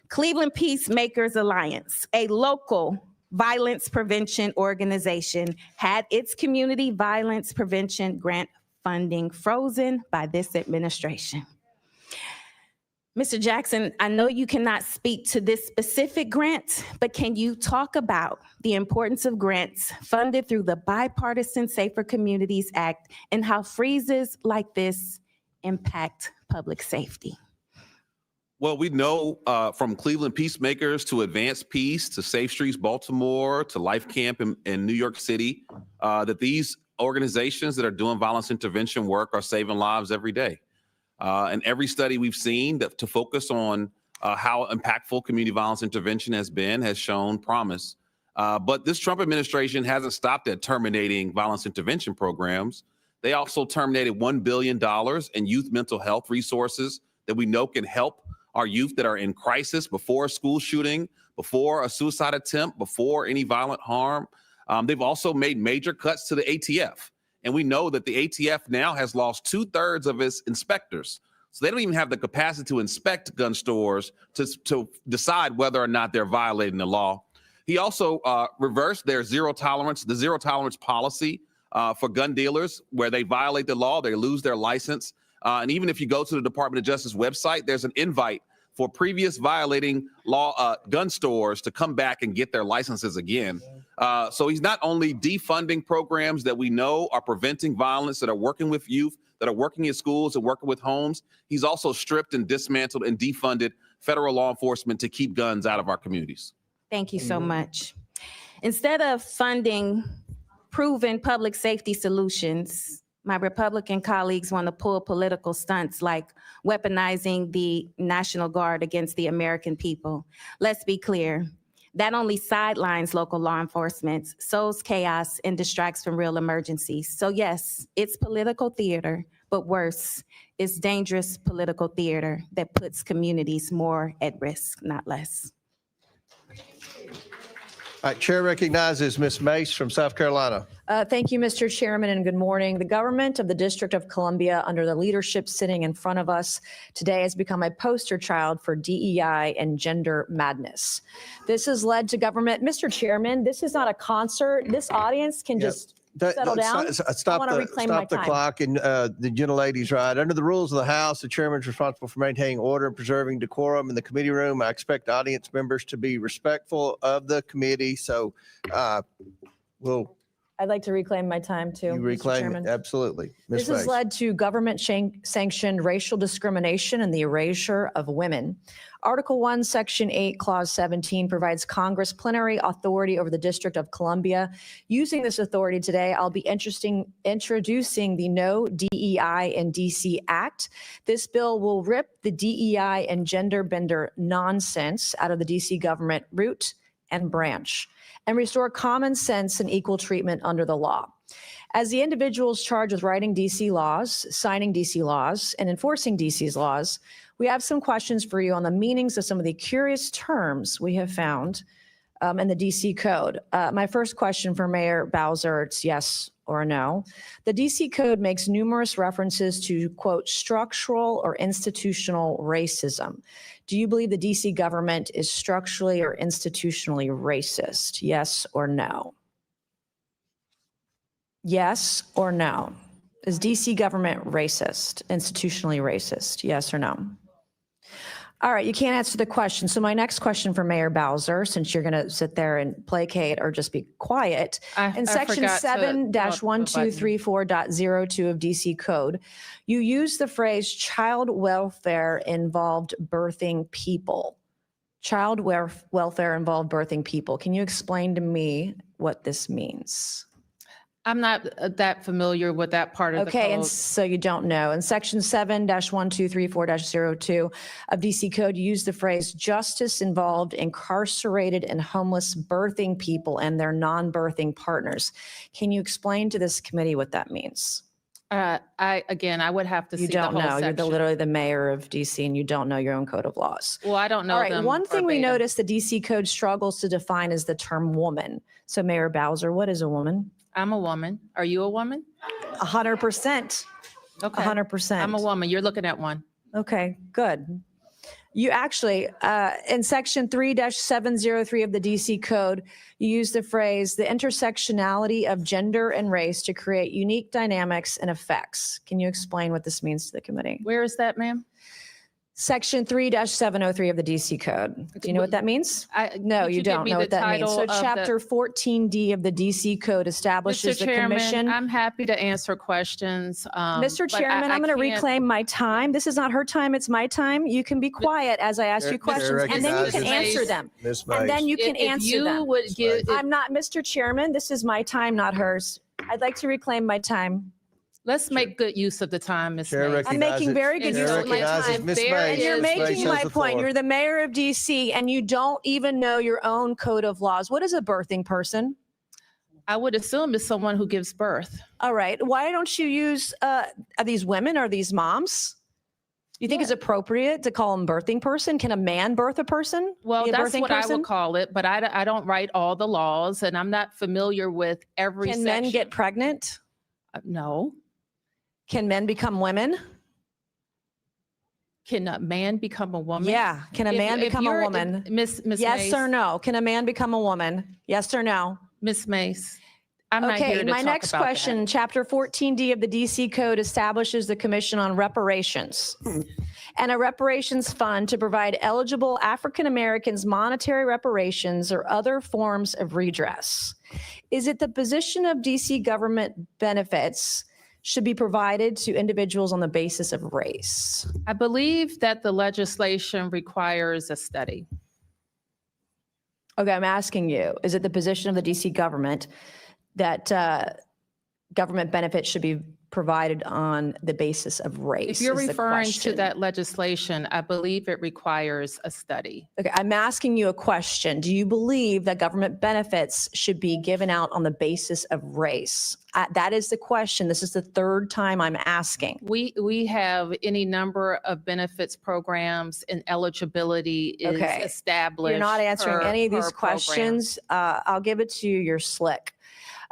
Cleveland Peacemakers Alliance, a local violence prevention organization, had its community violence prevention grant funding frozen by this administration. Mr. Jackson, I know you cannot speak to this specific grant, but can you talk about the importance of grants funded through the Bipartisan Safer Communities Act and how freezes like this impact public safety? Well, we know from Cleveland Peacemakers to Advance Peace to Safe Streets Baltimore to Life Camp in New York City that these organizations that are doing violence intervention work are saving lives every day. And every study we've seen that to focus on how impactful community violence intervention has been has shown promise. But this Trump administration hasn't stopped at terminating violence intervention programs. They also terminated $1 billion in youth mental health resources that we know can help our youth that are in crisis before a school shooting, before a suicide attempt, before any violent harm. They've also made major cuts to the ATF. And we know that the ATF now has lost 2/3 of its inspectors. So they don't even have the capacity to inspect gun stores to decide whether or not they're violating the law. He also reversed their zero tolerance policy for gun dealers, where they violate the law, they lose their license. And even if you go to the Department of Justice website, there's an invite for previous violating law gun stores to come back and get their licenses again. So he's not only defunding programs that we know are preventing violence, that are working with youth, that are working in schools and working with homes. He's also stripped and dismantled and defunded federal law enforcement to keep guns out of our communities. Thank you so much. Instead of funding proven public safety solutions, my Republican colleagues want to pull political stunts like weaponizing the National Guard against the American people. Let's be clear. That only sidelines local law enforcement, sows chaos, and distracts from real emergencies. So yes, it's political theater, but worse, it's dangerous political theater that puts communities more at risk, not less. All right, Chair recognizes Ms. Mace from South Carolina. Thank you, Mr. Chairman, and good morning. The government of the District of Columbia, under the leadership sitting in front of us today, has become a poster child for DEI and gender madness. This has led to government, Mr. Chairman, this is not a concert. This audience can just settle down. Stop the clock, and the gentlelady's right. Under the rules of the House, the chairman is responsible for maintaining order and preserving decorum in the committee room. I expect audience members to be respectful of the committee. So I'd like to reclaim my time too, you Mr. reclaim Chairman. it. Absolutely. Ms. This has Mace. led to government-sanctioned racial discrimination and the erasure of women. Article 1, Section 8, Clause 17 provides Congress plenary authority over the District of Columbia. Using this authority today, I'll be introducing the No DEI in DC Act. This bill will rip the DEI and gender bender nonsense out of the DC government root and branch and restore common sense and equal treatment under the law. As the individuals charged with writing DC laws, signing DC laws, and enforcing DC's laws, we have some questions for you on the meanings of some of the curious terms we have found in the DC Code. My first question for Mayor Bowser, it's yes or no. The DC Code makes numerous references to, quote, structural or institutional racism. Do you believe the DC government is structurally or institutionally racist? Yes or no? Yes or no? Is DC government racist, institutionally racist? Yes or no? All right, you can't answer the question. So my next question for Mayor Bowser, since you're going to sit there and placate or just be quiet, in section 7-1234.02 of DC Code, you use the phrase child welfare involved birthing people. Child welfare involved birthing people. Can you explain to me what this means? I'm not that familiar with that part of the Okay, and code. so you don't know. In section 7-1234-02 of DC Code, you use the phrase justice involved incarcerated and homeless birthing people and their non-birthing partners. Can you explain to this committee what that means? I would have to see You the don't whole know. You're section. literally the mayor of DC and you don't know your own code of laws. Well, I don't know All right. them One thing we verbatim. noticed the DC code struggles to define is the term woman. So Mayor Bowser, what is a woman? I'm a woman. Are you a woman? 100%. Okay. 100%. I'm a woman. You're looking at one. Okay, good. You actually, in section 3-703 of the DC code, you use the phrase, the intersectionality of gender and race to create unique dynamics and effects. Can you explain what this means to the committee? Where is that, ma'am? Section 3-703 of the DC code. Do you know what that means? No, Could you you give don't me know the what that means. title So of the- chapter 14D of the DC code establishes Mr. the Chairman, commission. I'm happy to answer questions. Mr. but Chairman, I'm going to can't- reclaim my time. This is not her time, it's my time. You can be quiet as I ask you questions, and then you can answer them. Ms. And then Mace. you can If answer you them. would give, I'm not, Mr. Chairman, this is my time, not hers. I'd like to reclaim my time. let's make good use of the time, Ms. Chair Mays. I'm making very good Chair use of my recognizes time. Ms. There Mace. And you're is- Ms. Mace making has my the point. floor. You're the mayor of DC and you don't even know your own code of laws. What is a birthing person? I would assume it's someone who gives birth. All right. Why don't you use, are these women? Are these moms? You think it's appropriate to call them birthing person? Can a man birth a person? Well, Be a that's birthing what I person? would call it, but I don't write all the laws and I'm not familiar with every Can section. men get pregnant? No. Can men become women? Can a man become a woman? Yeah. Can a If- man if become a you're- woman? Miss Yes Mace, or no? Can a man become a woman? Yes or no? Miss Mace, I'm not here Okay, to my talk next about that. question, chapter 14D of the DC code establishes the Commission on Reparations and a reparations fund to provide eligible African Americans monetary reparations or other forms of redress. Is it the position of DC government benefits should be provided to individuals on the basis of race? I believe that the legislation requires a study. Okay, I'm asking you, is it the position of the DC government that government benefits should be provided on the basis of race? If you're is the referring to question. that legislation, I believe it requires a study. Okay, I'm asking you a question. Do you believe that government benefits should be given out on the basis of race? That is the question. This is the third time I'm asking. We have any number of benefits programs and eligibility is Okay. established. You're not answering per- any of these per program. questions. I'll give it to you. You're slick.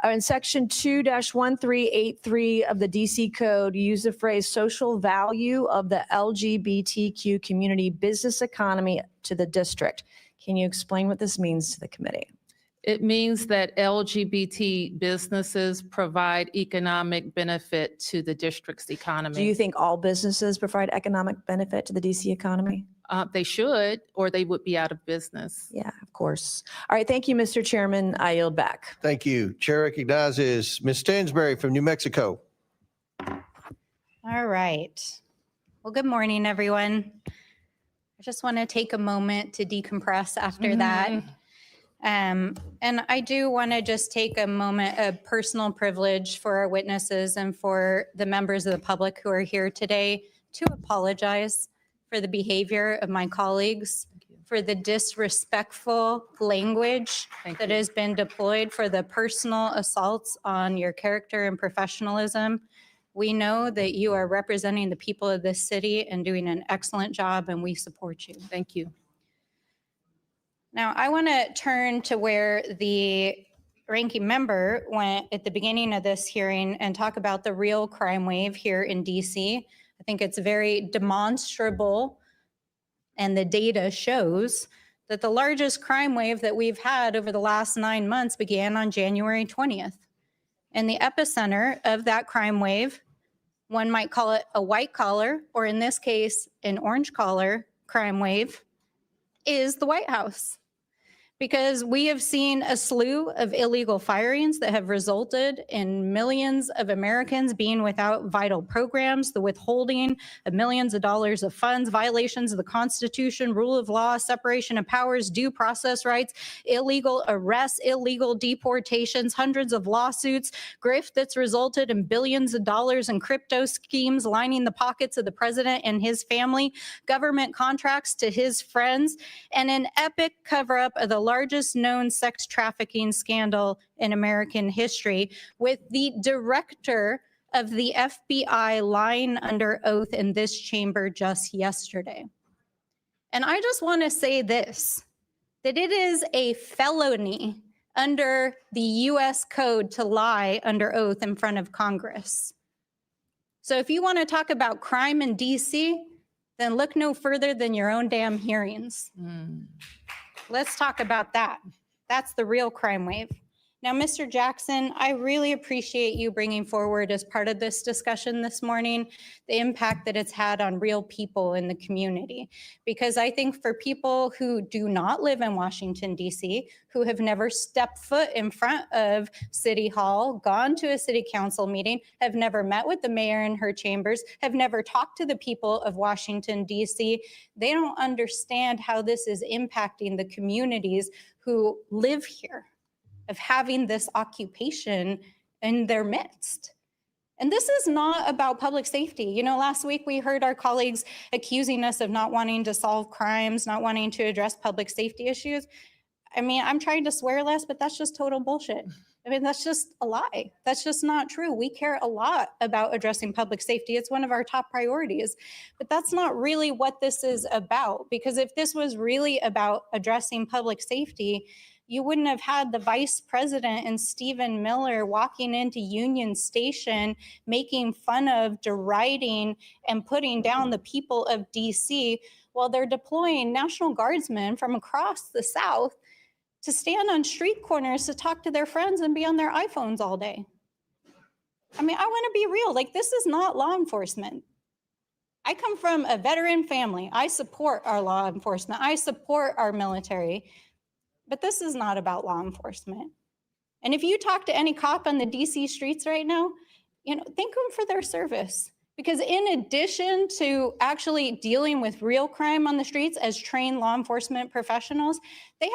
In section 2-1383 of the DC code, you use the phrase social value of the LGBTQ community business economy to the district. Can you explain what this means to the committee? It means that LGBT businesses provide economic benefit to the district's economy. Do you think all businesses provide economic benefit to the DC economy? They should, or they would be out of business. Yeah, of course. All right, thank you, Mr. Chairman. I yield back. Thank you. Chair recognizes Ms. Stansberry from New Mexico. All right. Well, good morning, everyone. I just want to take a moment to decompress after that. And I do want to just take a moment of personal privilege for our witnesses and for the members of the public who are here today to apologize for the behavior of my colleagues, for the disrespectful language that has been deployed, for the personal assaults on your character and professionalism. We know that you are representing the people of this city and doing an excellent job, and we support you. Thank you. Now, I want to turn to where the ranking member went at the beginning of this hearing and talk about the real crime wave here in DC. I think it's very demonstrable, and the data shows that the largest crime wave that we've had over the last 9 months began on January 20th. And the epicenter of that crime wave, one might call it a white collar, or in this case, an orange collar crime wave, is the White House. Because we have seen a slew of illegal firings that have resulted in millions of Americans being without vital programs, the withholding of millions of dollars of funds, violations of the Constitution, rule of law, separation of powers, due process rights, illegal arrests, illegal deportations, hundreds of lawsuits, grift that's resulted in billions of dollars in crypto schemes lining the pockets of the president and his family, government contracts to his friends, and an epic cover-up of the largest known sex trafficking scandal in American history, with the director of the FBI lying under oath in this chamber just yesterday. And I just want to say this, that it is a felony under the US Code to lie under oath in front of Congress. So if you want to talk about crime in DC, then look no further than your own damn hearings. Let's talk about that. That's the real crime wave. Now, Mr. Jackson, I really appreciate you bringing forward as part of this discussion this morning, the impact that it's had on real people in the community. Because I think for people who do not live in Washington, D.C., who have never stepped foot in front of City Hall, gone to a city council meeting, have never met with the mayor in her chambers, have never talked to the people of Washington, D.C., they don't understand how this is impacting the communities who live here, of having this occupation in their midst. And this is not about public safety. You know, last week we heard our colleagues accusing us of not wanting to solve crimes, not wanting to address public safety issues. I mean, I'm trying to swear less, but that's just total bullshit. I mean, that's just a lie. That's just not true. We care a lot about addressing public safety. It's one of our top priorities, but that's not really what this is about. Because if this was really about addressing public safety, you wouldn't have had the vice president and Stephen Miller walking into Union Station, making fun of, deriding, and putting down the people of DC while they're deploying National Guardsmen from across the South to stand on street corners to talk to their friends and be on their iPhones all day. I mean, I want to be real. Like, this is not law enforcement. I come from a veteran family. I support our law enforcement. I support our military. But this is not about law enforcement. And if you talk to any cop on the DC streets right now, you know, thank them for their service. Because in addition to actually dealing with real crime on the streets as trained law enforcement professionals, they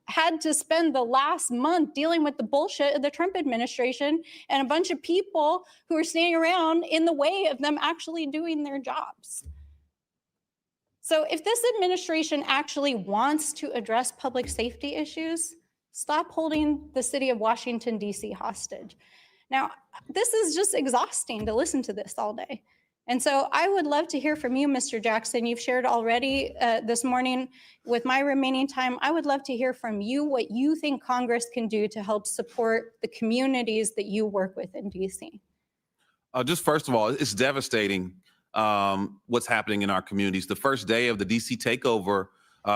had to spend the last month dealing with the bullshit of the Trump administration and a bunch of people who are standing around in the way of them actually doing their jobs. So if this administration actually wants to address public safety issues, stop holding the city of Washington, D.C. hostage. Now, this is just exhausting to listen to this all day. And so I would love to hear from you, Mr. Jackson. You've shared already this morning. With my remaining time, I would love to hear from you what you think Congress can do to help support the communities that you work with in D.C. Just first of all, it's devastating what's happening in our communities. The first day of the DC takeover,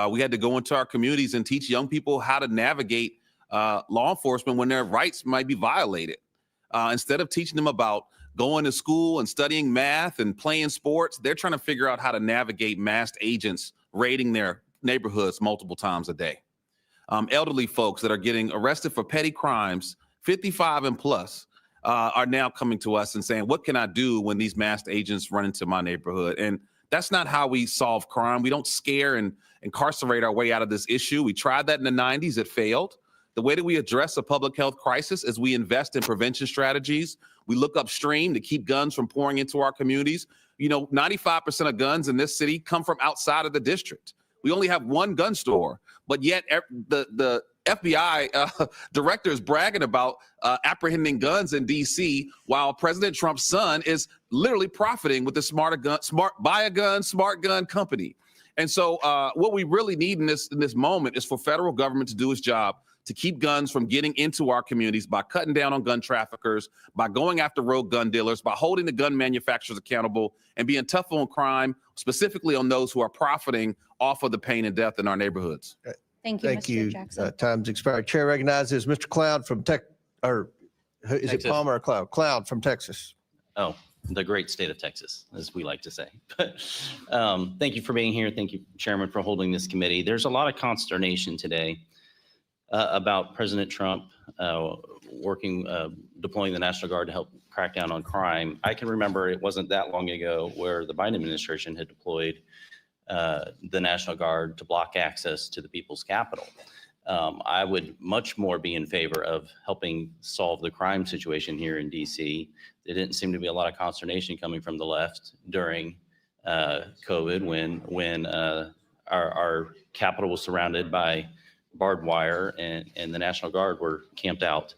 we had to go into our communities and teach young people how to navigate law enforcement when their rights might be violated. Instead of teaching them about going to school and studying math and playing sports, they're trying to figure out how to navigate masked agents raiding their neighborhoods multiple times a day. Elderly folks that are getting arrested for petty crimes, 55 and plus, are now coming to us and saying, what can I do when these masked agents run into my neighborhood? And that's not how we solve crime. We don't scare and incarcerate our way out of this issue. We tried that in the 90s. It failed. The way that we address a public health crisis is we invest in prevention strategies. We look upstream to keep guns from pouring into our communities. You know, 95% of guns in this city come from outside of the district. We only have one gun store, but yet the FBI director is bragging about apprehending guns in D.C. while President Trump's son is literally profiting with the smart gun company. And so what we really need in this moment is for federal government to do its job to keep guns from getting into our communities by cutting down on gun traffickers, by going after rogue gun dealers, by holding the gun manufacturers accountable, and being tough on crime, specifically on those who are profiting off of the pain and death in our neighborhoods. Thank you, Thank Mr. you. Jackson. Time's expired. Chair recognizes Mr. Cloud from is it Texas. Palmer or Cloud? Cloud from Texas. Oh, the great state of Texas, as we like to say. But thank you for being here. Thank you, Chairman, for holding this committee. There's a lot of consternation today about President Trump deploying the National Guard to help crack down on crime. I can remember it wasn't that long ago where the Biden administration had deployed the National Guard to block access to the people's capital. I would much more be in favor of helping solve the crime situation here in DC. There didn't seem to be a lot of consternation coming from the left during COVID when our capital was surrounded by barbed wire and the National Guard were camped out.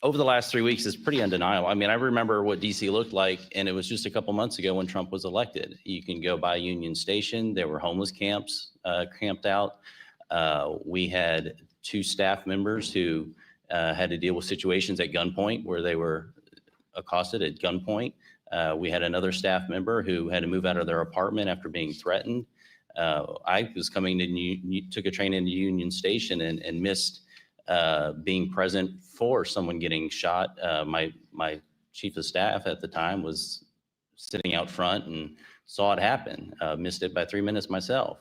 over the last 3 weeks is pretty undeniable. I mean, I remember what DC looked like, and it was just a couple months ago when Trump was elected. You can go by Union Station. There were homeless camps camped out. We had 2 staff members who had to deal with situations at gunpoint where they were accosted at gunpoint. We had another staff member who had to move out of their apartment after being threatened. I was coming to, took a train into Union Station and missed being present for someone getting shot. My chief of staff at the time was sitting out front and saw it happen. Missed it by 3 minutes myself.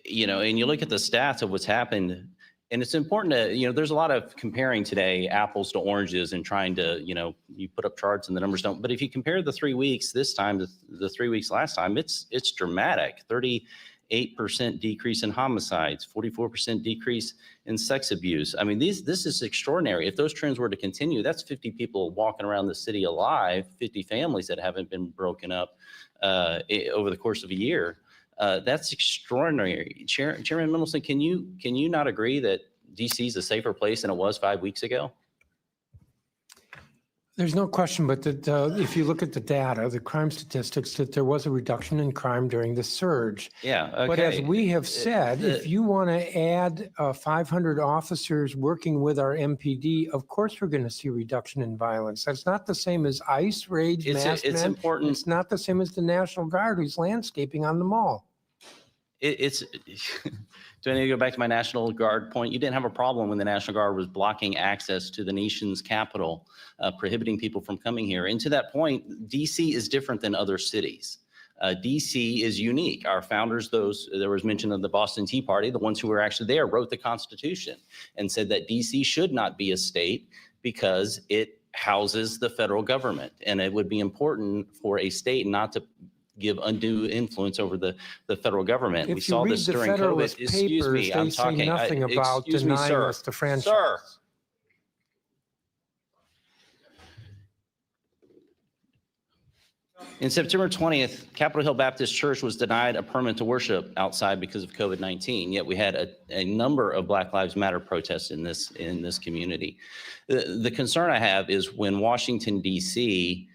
You know, and you look at the stats of what's happened, and it's important to, you know, there's a lot of comparing today apples to oranges and trying to, you know, you put up charts and the numbers don't. But if you compare the 3 weeks this time to the 3 weeks last time, it's dramatic. 38% decrease in homicides, 44% decrease in sex abuse. I mean, this is extraordinary. If those trends were to continue, that's 50 people walking around the city alive, 50 families that haven't been broken up over the course of a year. That's extraordinary. Chairman Mendelson, can you not agree that DC is a safer place than it was 5 weeks ago? There's no question, but that if you look at the data, the crime statistics, that there was a reduction in crime during the surge. Yeah, okay. But as we have said, if you want to add 500 officers working with our MPD, of course we're going to see a reduction in violence. That's not the same as ICE raids, masked It's men. important. It's not the same as the National Guard who's landscaping on the mall. Do I need to go back to my National Guard point? You didn't have a problem when the National Guard was blocking access to the nation's capital, prohibiting people from coming here. And to that point, DC is different than other cities. DC is unique. Our founders, there was mention of the Boston Tea Party, the ones who were actually there, wrote the Constitution and said that DC should not be a state because it houses the federal government. And it would be important for a state not to give undue influence over the federal government. We saw this during COVID. Excuse me, I'm talking. They say nothing about denying us the franchise. Sir. In September 20th, Capitol Hill Baptist Church was denied a permit to worship outside because of COVID-19. Yet we had a number of Black Lives Matter protests in this community. The concern I have is when Washington, D.C.,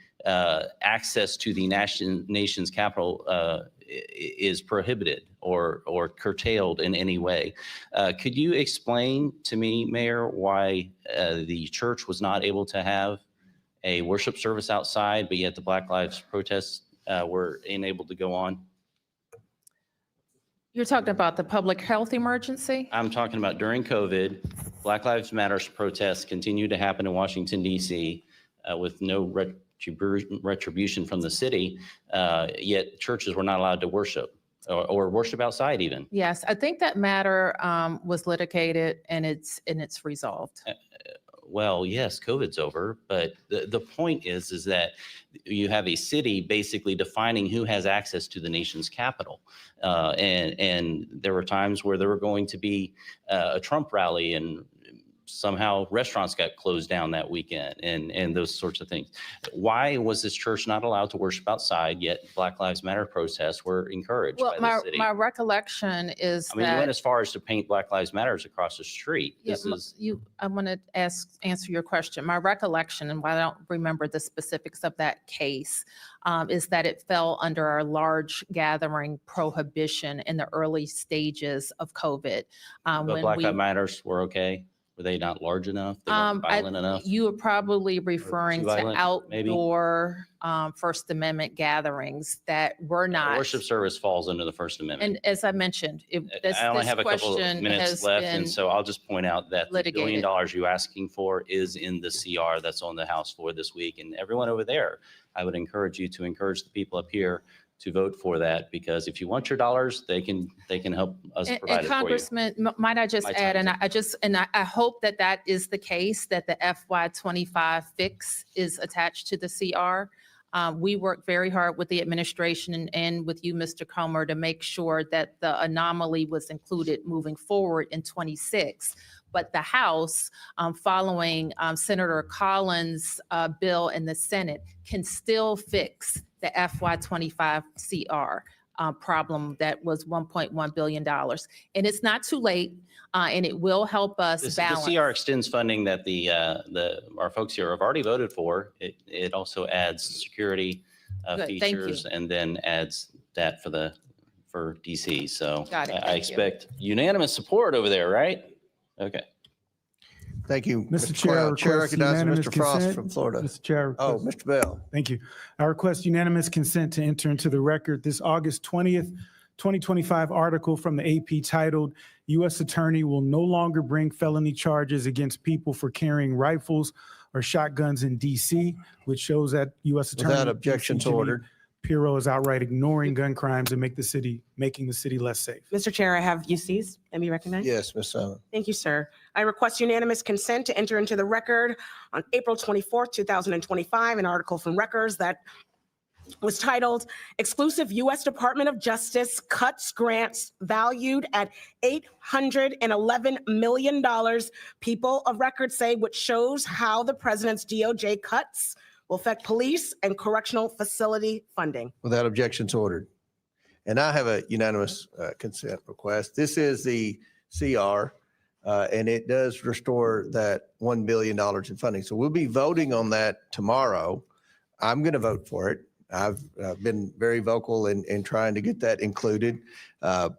access to the nation's capital is prohibited or curtailed in any way. Could you explain to me, Mayor, why the church was not able to have a worship service outside, but yet the Black Lives protests were enabled to go on? You're talking about the public health emergency? I'm talking about during COVID, Black Lives Matter protests continue to happen in Washington, D.C. With no retribution from the city, yet churches were not allowed to worship or worship outside even. Yes, I think that matter was litigated and it's resolved. Well, yes, COVID's over, but the point is that you have a city basically defining who has access to the nation's capital. And there were times where there were going to be a Trump rally and somehow restaurants got closed down that weekend and those sorts of things. Why was this church not allowed to worship outside, yet Black Lives Matter protests were encouraged by the city? My recollection is I mean, you went as far as to paint Black Lives Matters across the street. I want to answer your question. My recollection, and while I don't remember the specifics of that case, is that it fell under our large gathering prohibition in the early stages of COVID. But Black Lives Matters were okay? Were they not large enough? They weren't violent enough? You are probably referring to violent, maybe? outdoor First Amendment gatherings that were not. Worship service falls under the First Amendment. And as I mentioned, I only have a couple of minutes left, and so I'll just point out that the $1 billion you're asking for is in the CR that's on the House floor this week. And everyone over there, I would encourage you to encourage the people up here to vote for that, because if you want your dollars, they can help us provide it for you. Congressman, might I just add, and I hope that that is the case, that the FY25 fix is attached to the CR. We worked very hard with the administration and with you, Mr. Comer, to make sure that the anomaly was included moving forward in 26. But the House, following Senator Collins' bill in the Senate, can still fix the FY25 CR. problem that was $1.1 billion. And it's not too late, and it will help us The balance. CR extends funding that our folks here have already voted for. It also adds security Good, thank you. features and then adds that for DC. So Got it, I thank you. expect unanimous support over there, right? Okay. Thank you, Mr. Chair, I Cloud. Chair request recognizes unanimous Mr. Frost consent. from Florida. Mr. Chair. Oh, Mr. Bell. Thank you. I request unanimous consent to enter into the record this August 20th, 2025 article from the AP titled, U.S. Attorney will no longer bring felony charges against people for carrying rifles or shotguns in D.C., which shows that U.S. Attorney. Without objections ordered. Pirro is outright ignoring gun crimes and making the city less safe. Mr. Chair, I have UCs. Let me recognize. Yes, Ms. Simon. Thank you, sir. I request unanimous consent to enter into the record on April 24th, 2025, an article from Records that was titled Exclusive U.S. Department of Justice Cuts Grants Valued at $811 million. People of record say, which shows how the president's DOJ cuts will affect police and correctional facility funding. Without objections ordered. And I have a unanimous consent request. This is the CR, and it does restore that $1 billion in funding. So we'll be voting on that tomorrow. I'm going to vote for it. I've been very vocal in trying to get that included. I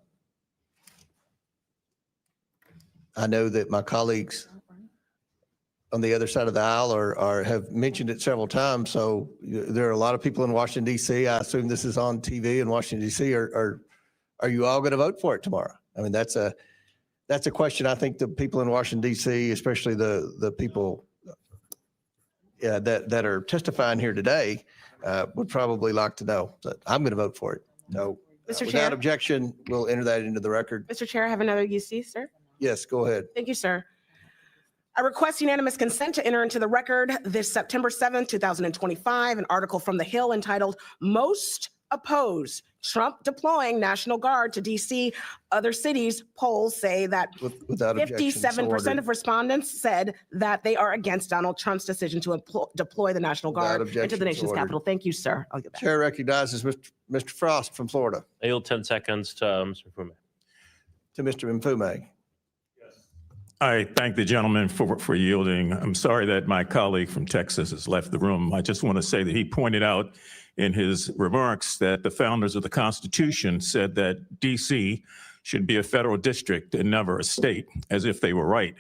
know that my colleagues on the other side of the aisle have mentioned it several times. So there are a lot of people in Washington, D.C. I assume this is on TV in Washington, D.C. Are you all going to vote for it tomorrow? I mean, that's a question I think the people in Washington, D.C., especially the people that are testifying here today, would probably like to know. But I'm going to vote for it. No. Mr. Without Chair. objection, we'll enter that into the record. Mr. Chair, I have another UC, sir. Yes, go ahead. Thank you, sir. I request unanimous consent to enter into the record this September 7th, 2025, an article from The Hill entitled Most Oppose Trump Deploying National Guard to DC. Other cities polls say that Without objections 57% ordered. of respondents said that they are against Donald Trump's decision to deploy the National Without Guard into the objections nation's ordered. capital. Thank you, sir. I'll get back. Chair recognizes Mr. Frost from Florida. I yield 10 seconds to Mr. Fume. To Mr. Mfume. I thank the gentleman for yielding. I'm sorry that my colleague from Texas has left the room. I just want to say that he pointed out in his remarks that the founders of the Constitution said that D.C. should be a federal district and never a state, as if they were right.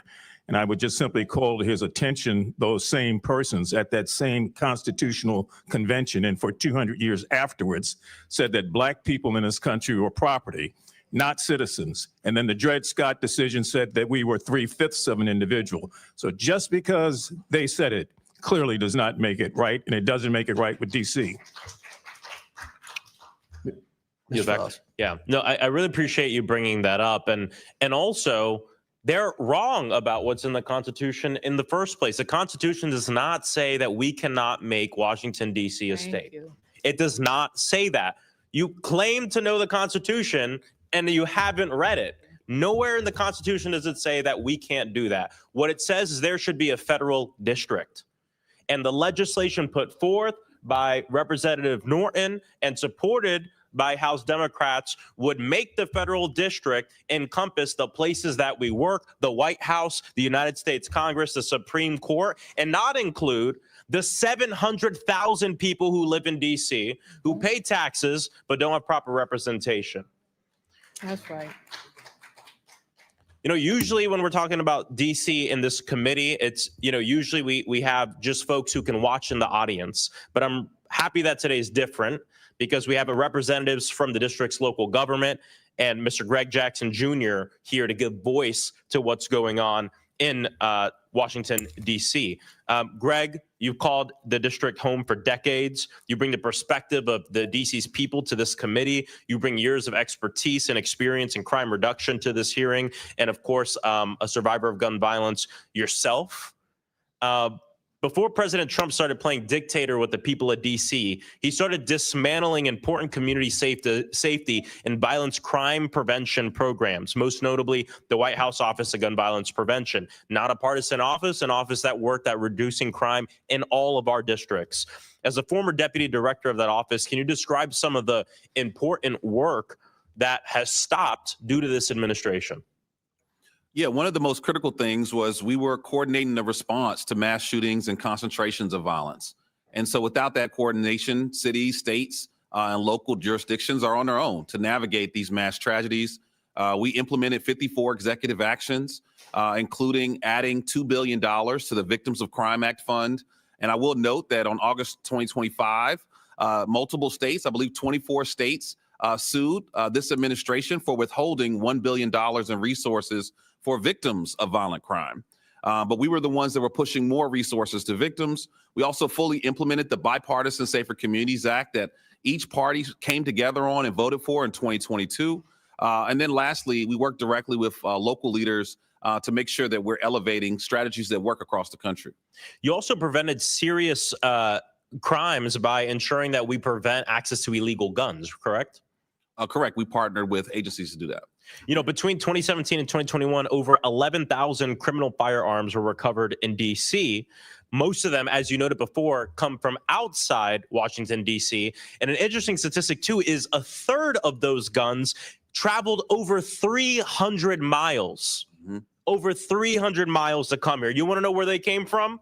And I would just simply call to his attention those same persons at that same constitutional convention and for 200 years afterwards said that Black people in this country were property, not citizens. And then the Dred Scott decision said that we were 3/5 of an individual. So just because they said it clearly does not make it right, and it doesn't make it right with DC. Yeah, no, I really appreciate you bringing that up. And also, they're wrong about what's in the Constitution in the first place. The Constitution does not say that we cannot make Washington, D.C. a state. It does not say that. You claim to know the Constitution and you haven't read it. Nowhere in the Constitution does it say that we can't do that. What it says is there should be a federal district. And the legislation put forth by Representative Norton and supported by House Democrats would make the federal district encompass the places that we work, the White House, the United States Congress, the Supreme Court, and not include the 700,000 people who live in D.C. who pay taxes but don't have proper representation. That's right. You know, usually when we're talking about DC in this committee, it's, you know, usually we have just folks who can watch in the audience. But I'm happy that today is different because we have representatives from the district's local government and Mr. Greg Jackson Jr. here to give voice to what's going on in Washington, D.C. Greg, you've called the district home for decades. You bring the perspective of the D.C.'s people to this committee. You bring years of expertise and experience in crime reduction to this hearing. And of course, a survivor of gun violence yourself. But Before President Trump started playing dictator with the people of DC, he started dismantling important community safety and violence crime prevention programs, most notably the White House Office of Gun Violence Prevention. Not a partisan office, an office that worked at reducing crime in all of our districts. As a former deputy director of that office, can you describe some of the important work that has stopped due to this administration? Yeah, one of the most critical things was we were coordinating the response to mass shootings and concentrations of violence. And so without that coordination, cities, states, and local jurisdictions are on their own to navigate these mass tragedies. We implemented 54 executive actions, including adding $2 billion to the Victims of Crime Act fund. And I will note that on August 2025, multiple states, I believe 24 states, sued this administration for withholding $1 billion in resources for victims of violent crime. But we were the ones that were pushing more resources to victims. We also fully implemented the Bipartisan Safer Communities Act that each party came together on and voted for in 2022. And then lastly, we worked directly with local leaders to make sure that we're elevating strategies that work across the country. You also prevented serious crimes by ensuring that we prevent access to illegal guns, correct? Correct. We partnered with agencies to do that. You know, between 2017 and 2021, over 11,000 criminal firearms were recovered in D.C. Most of them, as you noted before, come from outside Washington, D.C. And an interesting statistic, too, is a third of those guns traveled over 300 miles. Over 300 miles to come here. You want to know where they came from?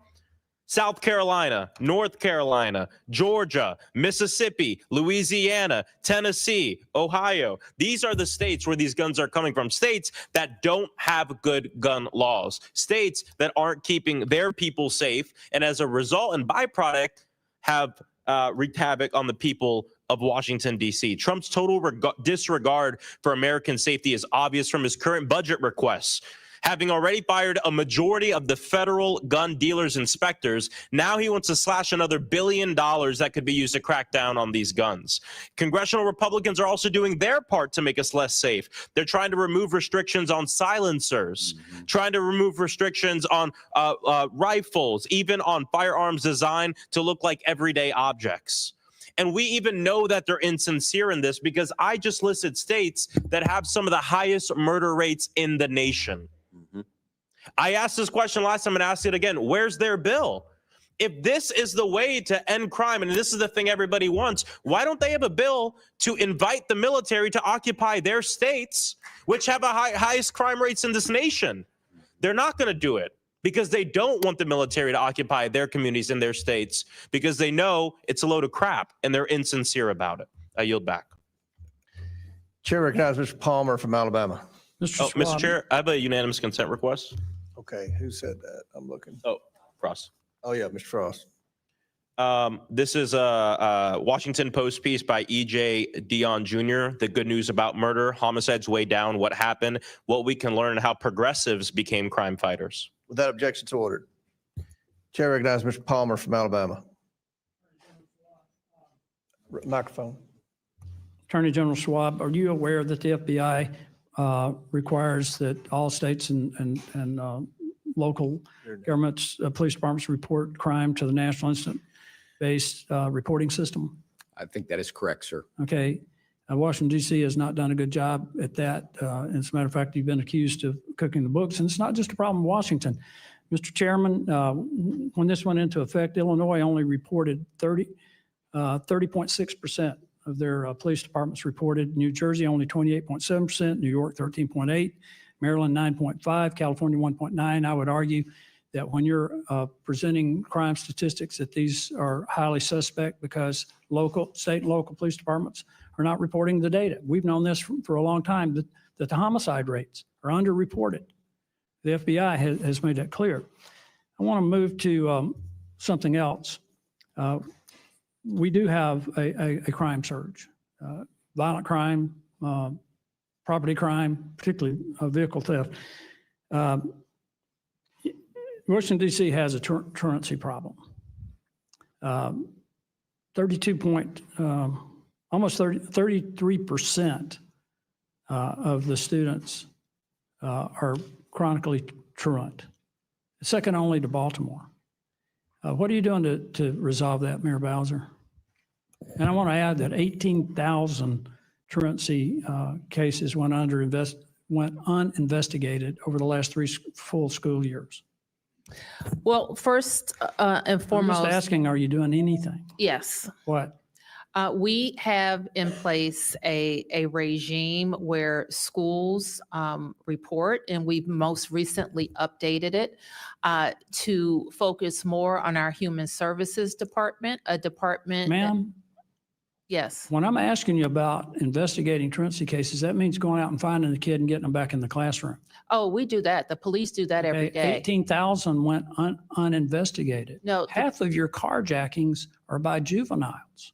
South Carolina, North Carolina, Georgia, Mississippi, Louisiana, Tennessee, Ohio. These are the states where these guns are coming from. States that don't have good gun laws. States that aren't keeping their people safe. And as a result and byproduct, have wreaked havoc on the people of Washington, D.C. Trump's total disregard for American safety is obvious from his current budget requests. Having already fired a majority of the federal gun dealers inspectors, now he wants to slash another $1 billion that could be used to crack down on these guns. Congressional Republicans are also doing their part to make us less safe. They're trying to remove restrictions on silencers, trying to remove restrictions on rifles, even on firearms designed to look like everyday objects. And we even know that they're insincere in this because I just listed states that have some of the highest murder rates in the nation. I asked this question last time and asked it again. Where's their bill? If this is the way to end crime, and this is the thing everybody wants, why don't they have a bill to invite the military to occupy their states, which have a highest crime rates in this nation? They're not going to do it because they don't want the military to occupy their communities in their states because they know it's a load of crap and they're insincere about it. I yield back. Chair recognizes Mr. Palmer from Alabama. Mr. Chair, I have a unanimous consent request. Okay, who said that? I'm looking. Oh, Frost. Oh, yeah, Mr. Frost. This is a Washington Post piece by E.J. Dion Jr., The Good News About Murder, Homicides Way Down, What Happened, What We Can Learn, and How Progressives Became Crime Fighters. Without objection to ordered. Chair recognizes Mr. Palmer from Alabama. Microphone. Attorney General Schwab, are you aware that the FBI requires that all states and local governments, police departments report crime to the National Incident-Based Reporting System? I think that is correct, sir. Okay. Washington, D.C. has not done a good job at that. As a matter of fact, you've been accused of cooking the books, and it's not just a problem in Washington. Mr. Chairman, when this went into effect, Illinois only reported 30.6% of their police departments reported. New Jersey, only 28.7%, New York, 13.8%, Maryland, 9.5%, California, 1.9%. I would argue that when you're presenting crime statistics, that these are highly suspect because state and local police departments are not reporting the data. We've known this for a long time, that the homicide rates are underreported. The FBI has made that clear. I want to move to something else. We do have a crime surge, violent crime, property crime, particularly vehicle theft. Washington, D.C. has a truancy problem. Almost 33% of the students are chronically truant, second only to Baltimore. What are you doing to resolve that, Mayor Bowser? And I want to add that 18,000 truancy cases went uninvestigated over the last 3 full school years. Well, first and foremost. I'm just asking, are you doing anything? Yes. What? We have in place a regime where schools report, and we've most recently updated it to focus more on our human services department, a department. Ma'am? Yes. When I'm asking you about investigating truancy cases, that means going out and finding the kid and getting them back in the classroom. Oh, we do that. The police do that every day. 18,000 went uninvestigated. No. Half of your carjackings are by juveniles.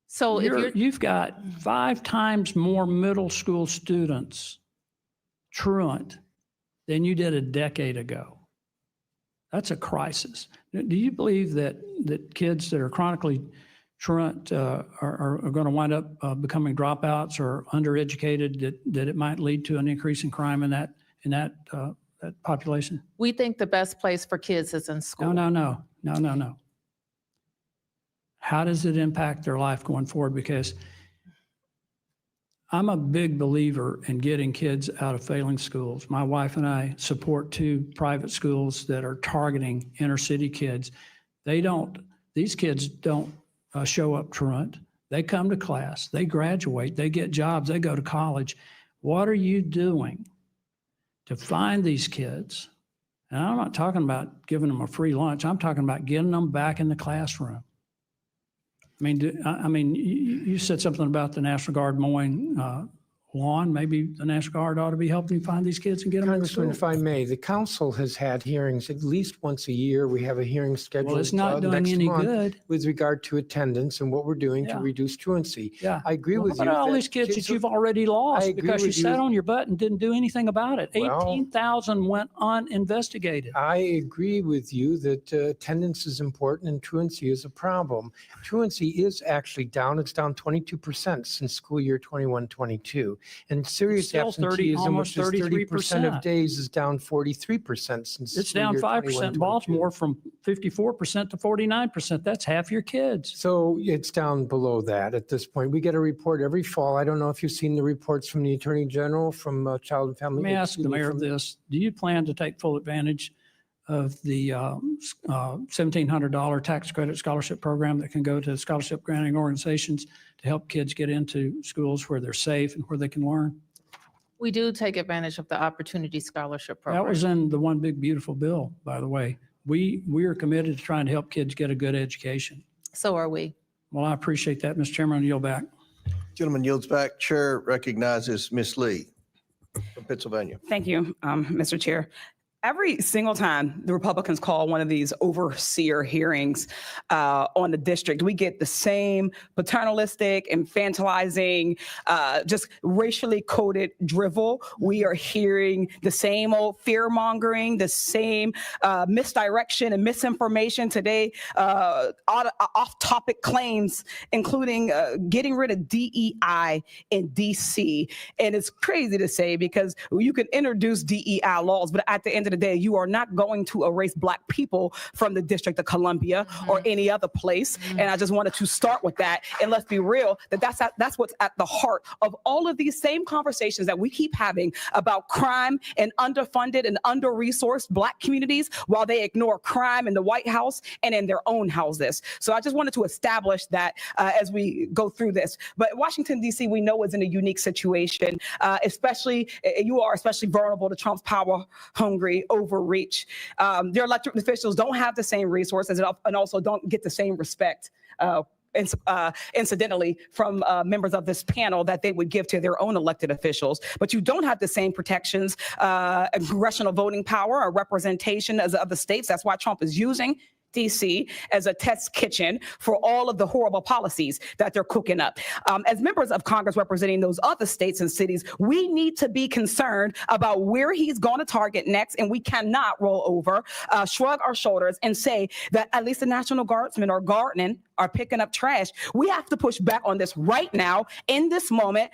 So You've got 5 times more middle school students truant than you did a decade ago. That's a crisis. Do you believe that kids that are chronically truant are going to wind up becoming dropouts or undereducated, that it might lead to an increase in crime in that population? we think the best place for kids is in school. No. How does it impact their life going forward? Because I'm a big believer in getting kids out of failing schools. My wife and I support 2 private schools that are targeting inner city kids. These kids don't show up truant. They come to class, they graduate, they get jobs, they go to college. What are you doing to find these kids? And I'm not talking about giving them a free lunch. I'm talking about getting them back in the classroom. I mean, you said something about the National Guard mowing lawn. Maybe the National Guard ought to be helping find these kids and get them in school. Congressman, if I may, the council has had hearings at least once a year. We have a hearing scheduled Well, it's not doing next any month good. with regard to attendance and what we're doing to reduce truancy. Yeah. I agree with What you. about all that these kids that are- you've already I lost agree because you with sat you. on your butt and didn't do anything about it? Well, 18,000 went uninvestigated. I agree with you that attendance is important and truancy is a problem. Truancy is actually down. It's down 22% since school year 21-22. And serious Still 30, absenteeism, almost which is 30% 33%. of days, is down 43% since It's school down year 5% in 21-22. Baltimore from 54% to 49%. That's half your kids. So it's down below that at this point. We get a report every fall. I don't know if you've seen the reports from the Attorney General, from Child and Family. Let me ask excuse the me, mayor from- this. Do you plan to take full advantage of the $1,700 tax credit scholarship program that can go to scholarship granting organizations to help kids get into schools where they're safe and where they can learn? We do take advantage of the Opportunity Scholarship Program. That was in the One Big Beautiful Bill, by the way. We are committed to trying to help kids get a good education. So are we. Well, I appreciate that, Mr. Chairman. I'll yield back. Gentleman yields back. Chair recognizes Ms. Lee from Pennsylvania. Thank you, Mr. Chair. Every single time the Republicans call one of these overseer hearings on the district, we get the same paternalistic, infantilizing, just racially coded drivel. We are hearing the same old fear mongering, the same misdirection and misinformation today, off-topic claims, including getting rid of DEI in DC. And it's crazy to say because you can introduce DEI laws, but at the end of the day, you are not going to erase Black people from the District of Columbia or any other place. And I just wanted to start with that. And let's be real, that's what's at the heart of all of these same conversations that we keep having about crime and underfunded and under-resourced Black communities while they ignore crime in the White House and in their own houses. So I just wanted to establish that as we go through this. But Washington, D.C., we know is in a unique situation, especially vulnerable to Trump's power-hungry overreach. Their elected officials don't have the same resources and also don't get the same respect incidentally from members of this panel that they would give to their own elected officials. But you don't have the same protections, congressional voting power or representation as other states. That's why Trump is using DC as a test kitchen for all of the horrible policies that they're cooking up. As members of Congress representing those other states and cities, we need to be concerned about where he's going to target next, and we cannot roll over, shrug our shoulders, and say that at least the National Guardsmen are gardening are picking up trash. We have to push back on this right now, in this moment,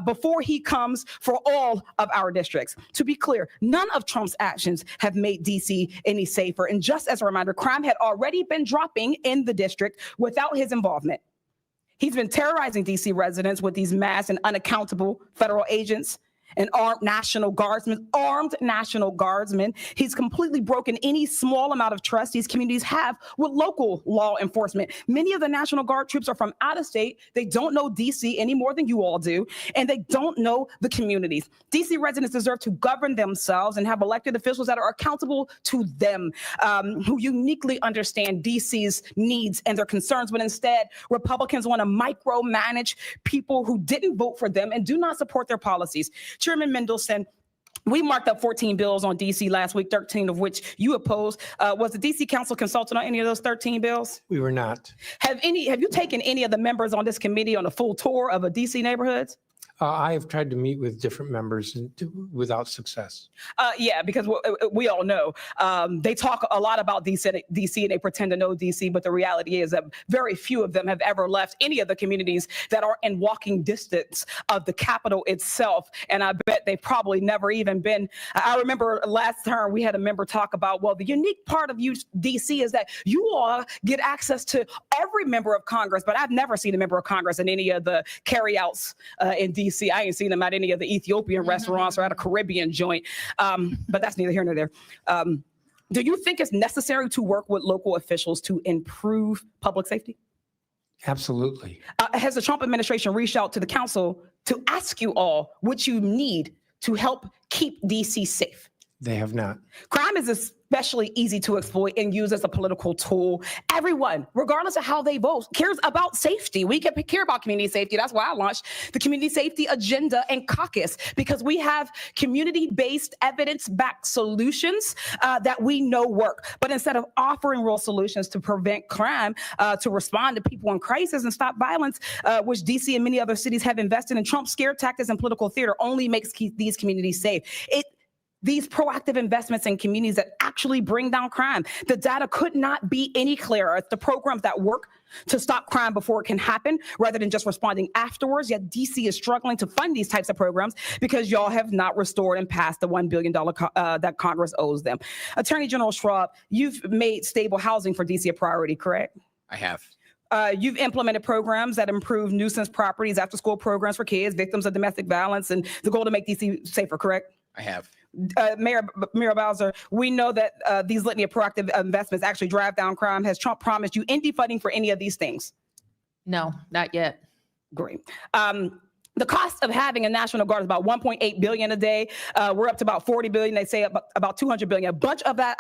before he comes for all of our districts. To be clear, none of Trump's actions have made DC any safer. And just as a reminder, crime had already been dropping in the district without his involvement. He's been terrorizing DC residents with these mass and unaccountable federal agents and armed National Guardsmen. He's completely broken any small amount of trust these communities have with local law enforcement. Many of the National Guard troops are from out of state. They don't know DC any more than you all do, and they don't know the communities. DC residents deserve to govern themselves and have elected officials that are accountable to them, who uniquely understand DC's needs and their concerns. But instead, Republicans want to micromanage people who didn't vote for them and do not support their policies. Chairman Mendelson, we marked up 14 bills on DC last week, 13 of which you opposed. Was the DC Council consulted on any of those 13 bills? We were not. Have you taken any of the members on this committee on a full tour of a DC neighborhoods? I have tried to meet with different members without success. Yeah, because we all know they talk a lot about DC and they pretend to know DC, but the reality is that very few of them have ever left any of the communities that are in walking distance of the Capitol itself. And I bet they've probably never even been. I remember last term we had a member talk about, well, the unique part of DC is that you all get access to every member of Congress, but I've never seen a member of Congress in any of the carryouts in DC. I ain't seen them at any of the Ethiopian restaurants or at a Caribbean joint, but that's neither here nor there. Do you think it's necessary to work with local officials to improve public safety? Absolutely. Has the Trump administration reached out to the council to ask you all what you need to help keep DC safe? They have not. Crime is especially easy to exploit and use as a political tool. Everyone, regardless of how they vote, cares about safety. We care about community safety. That's why I launched the Community Safety Agenda and Caucus, because we have community-based, evidence-backed solutions that we know work. But instead of offering real solutions to prevent crime, to respond to people in crisis and stop violence, which DC and many other cities have invested in, Trump's scare tactics and political theater only makes these communities safe. These proactive investments in communities that actually bring down crime. The data could not be any clearer. It's the programs that work to stop crime before it can happen rather than just responding afterwards. Yet DC is struggling to fund these types of programs because y'all have not restored and passed the $1 billion that Congress owes them. Attorney General Schwab, you've made stable housing for DC a priority, correct? I have. You've implemented programs that improve nuisance properties, after-school programs for kids, victims of domestic violence, and the goal to make DC safer, correct? I have. Mayor Muriel Bowser, we know that these litany of proactive investments actually drive down crime. Has Trump promised you any funding for any of these things? No, not yet. Great. The cost of having a National Guard is about $1.8 billion a day. We're up to about $40 billion. They say about $200 billion. A bunch of that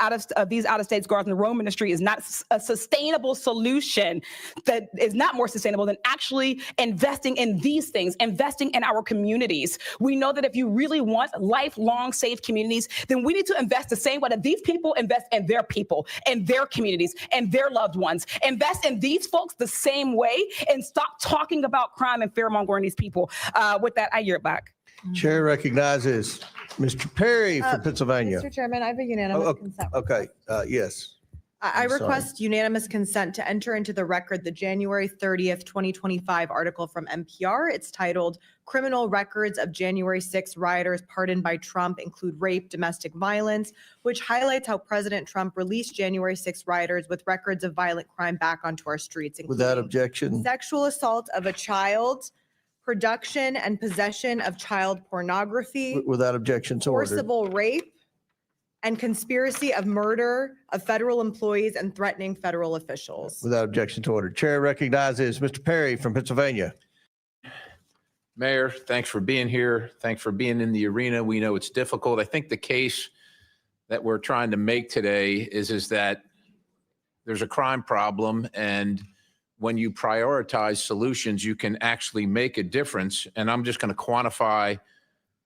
these out-of-state guards in the Rome industry is not a sustainable solution. That is not more sustainable than actually investing in these things, investing in our communities. We know that if you really want lifelong safe communities, then we need to invest the same way that these people invest in their people, and their communities, and their loved ones. Invest in these folks the same way and stop talking about crime and fear-mongering these people. With that, I yield back. Chair recognizes Mr. Perry from Pennsylvania. Mr. Chairman, I have a unanimous consent. Okay, yes. I I'm sorry. request unanimous consent to enter into the record the January 30th, 2025 article from NPR. It's titled Criminal Records of January 6 Rioters Pardoned by Trump Include Rape, Domestic Violence, which highlights how President Trump released January 6 rioters with records of violent crime back onto our streets, Without objection. sexual assault of a child, production and possession of child pornography, Without objection, so ordered. forcible rape, and conspiracy of murder of federal employees and threatening federal officials. Without objection to order. Chair recognizes Mr. Perry from Pennsylvania. Mayor, thanks for being here. Thanks for being in the arena. We know it's difficult. I think the case that we're trying to make today is that there's a crime problem, and when you prioritize solutions, you can actually make a difference. And I'm just going to quantify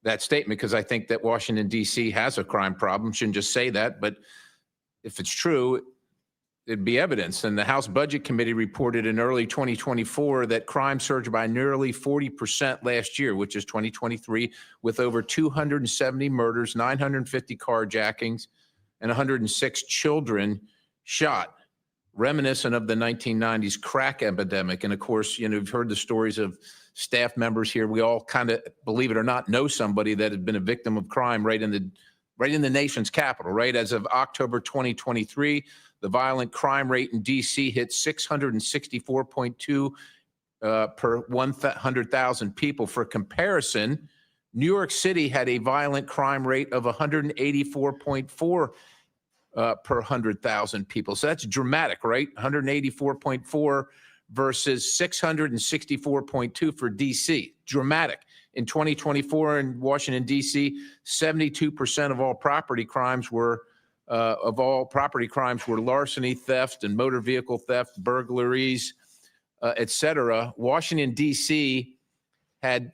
that statement because I think that Washington, D.C. has a crime problem. Shouldn't just say that, but if it's true, it'd be evidence. And the House Budget Committee reported in early 2024 that crime surged by nearly 40% last year, which is 2023, with over 270 murders, 950 carjackings, and 106 children shot. reminiscent of the 1990s crack epidemic. And of course, you've heard the stories of staff members here. We all kind of, believe it or not, know somebody that had been a victim of crime right in the nation's capital, right? As of October 2023, the violent crime rate in DC hit 664.2 per 100,000 people. For comparison, New York City had a violent crime rate of 184.4 per 100,000 people. So that's dramatic, right? 184.4 versus 664.2 for DC. Dramatic. In 2024 in Washington, D.C., 72% of all property crimes were larceny, theft, and motor vehicle theft, burglaries, et cetera. Washington, D.C. had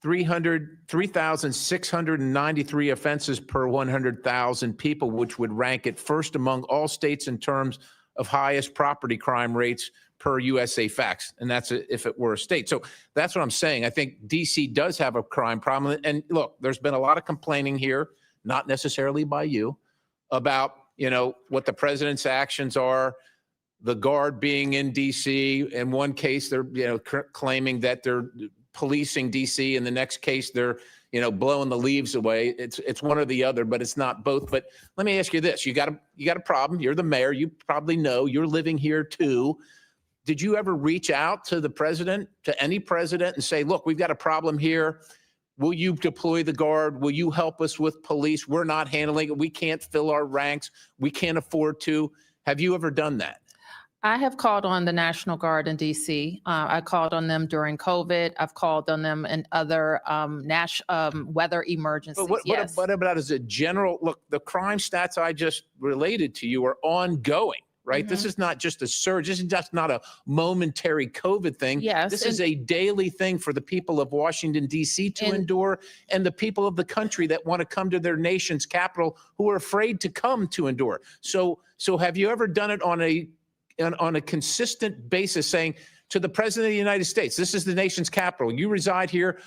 3,693 offenses per 100,000 people, which would rank it first among all states in terms of highest property crime rates per USA Facts. And that's if it were a state. So that's what I'm saying. I think DC does have a crime problem. And look, there's been a lot of complaining here, not necessarily by you, about, what the president's actions are. The Guard being in DC. In one case, they're, claiming that they're policing DC. In the next case, they're, blowing the leaves away. It's one or the other, but it's not both. But let me ask you this. You got a problem. You're the mayor. You probably know. You're living here too. Did you ever reach out to the president, to any president, and say, look, we've got a problem here. Will you deploy the Guard? Will you help us with police? We're not handling it. We can't fill our ranks. We can't afford to. Have you ever done that? I have called on the National Guard in DC. I called on them during COVID. I've called on them in other weather emergencies. But yes. what about as a general, look, the crime stats I just related to you are ongoing, right? This is not just a surge. This is just not a momentary COVID thing. Yes, This is a daily thing for the people of Washington, D.C. to endure, and the people of the country that want to come to their nation's capital who are afraid to come to endure. So have you ever done it on a consistent basis, saying to the president of the United States, this is the nation's capital, you reside here,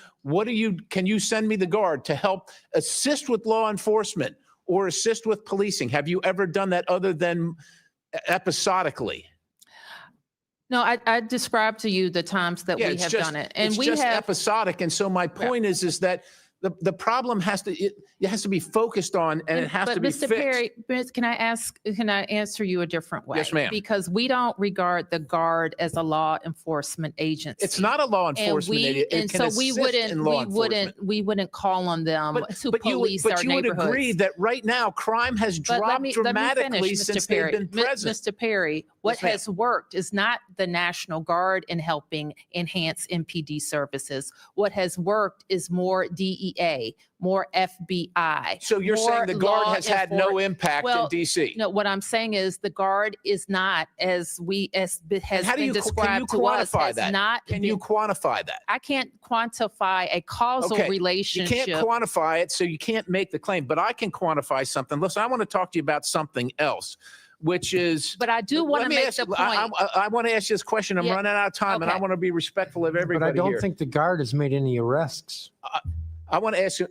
can you send me the Guard to help assist with law enforcement or assist with policing? Have you ever done that other than episodically? No, I described to you the times that we have done it. And we just have episodic. And so my point is that the problem has to be focused on, and it has to be Mr. fixed. Perry, can I answer you a different way? Yes, ma'am. Because we don't regard the Guard as a law enforcement agency. It's not a law enforcement agency. It And can so assist in law enforcement. we wouldn't call on them to But police you our neighborhoods. would agree that right now crime has dropped Let me dramatically finish, since Mr. Perry. they've been present. Mr. Perry, what Yes, ma'am. has worked is not the National Guard in helping enhance MPD services. What has worked is more DEA, more FBI. So you're saying the Guard has had no impact in DC? No, what I'm saying is the Guard is not, as has How do been you described to us, quantify has that? not Can you been- quantify that? I can't quantify a causal Okay, relationship. You can't quantify it, so you can't make the claim. But I can quantify something. Listen, I want to talk to you about something else, which is. But I do want to make the point. I want to ask you this question. I'm Yeah, running out of time, and I okay. want to be respectful of everybody But I don't here. think the Guard has made any arrests. I want to ask you.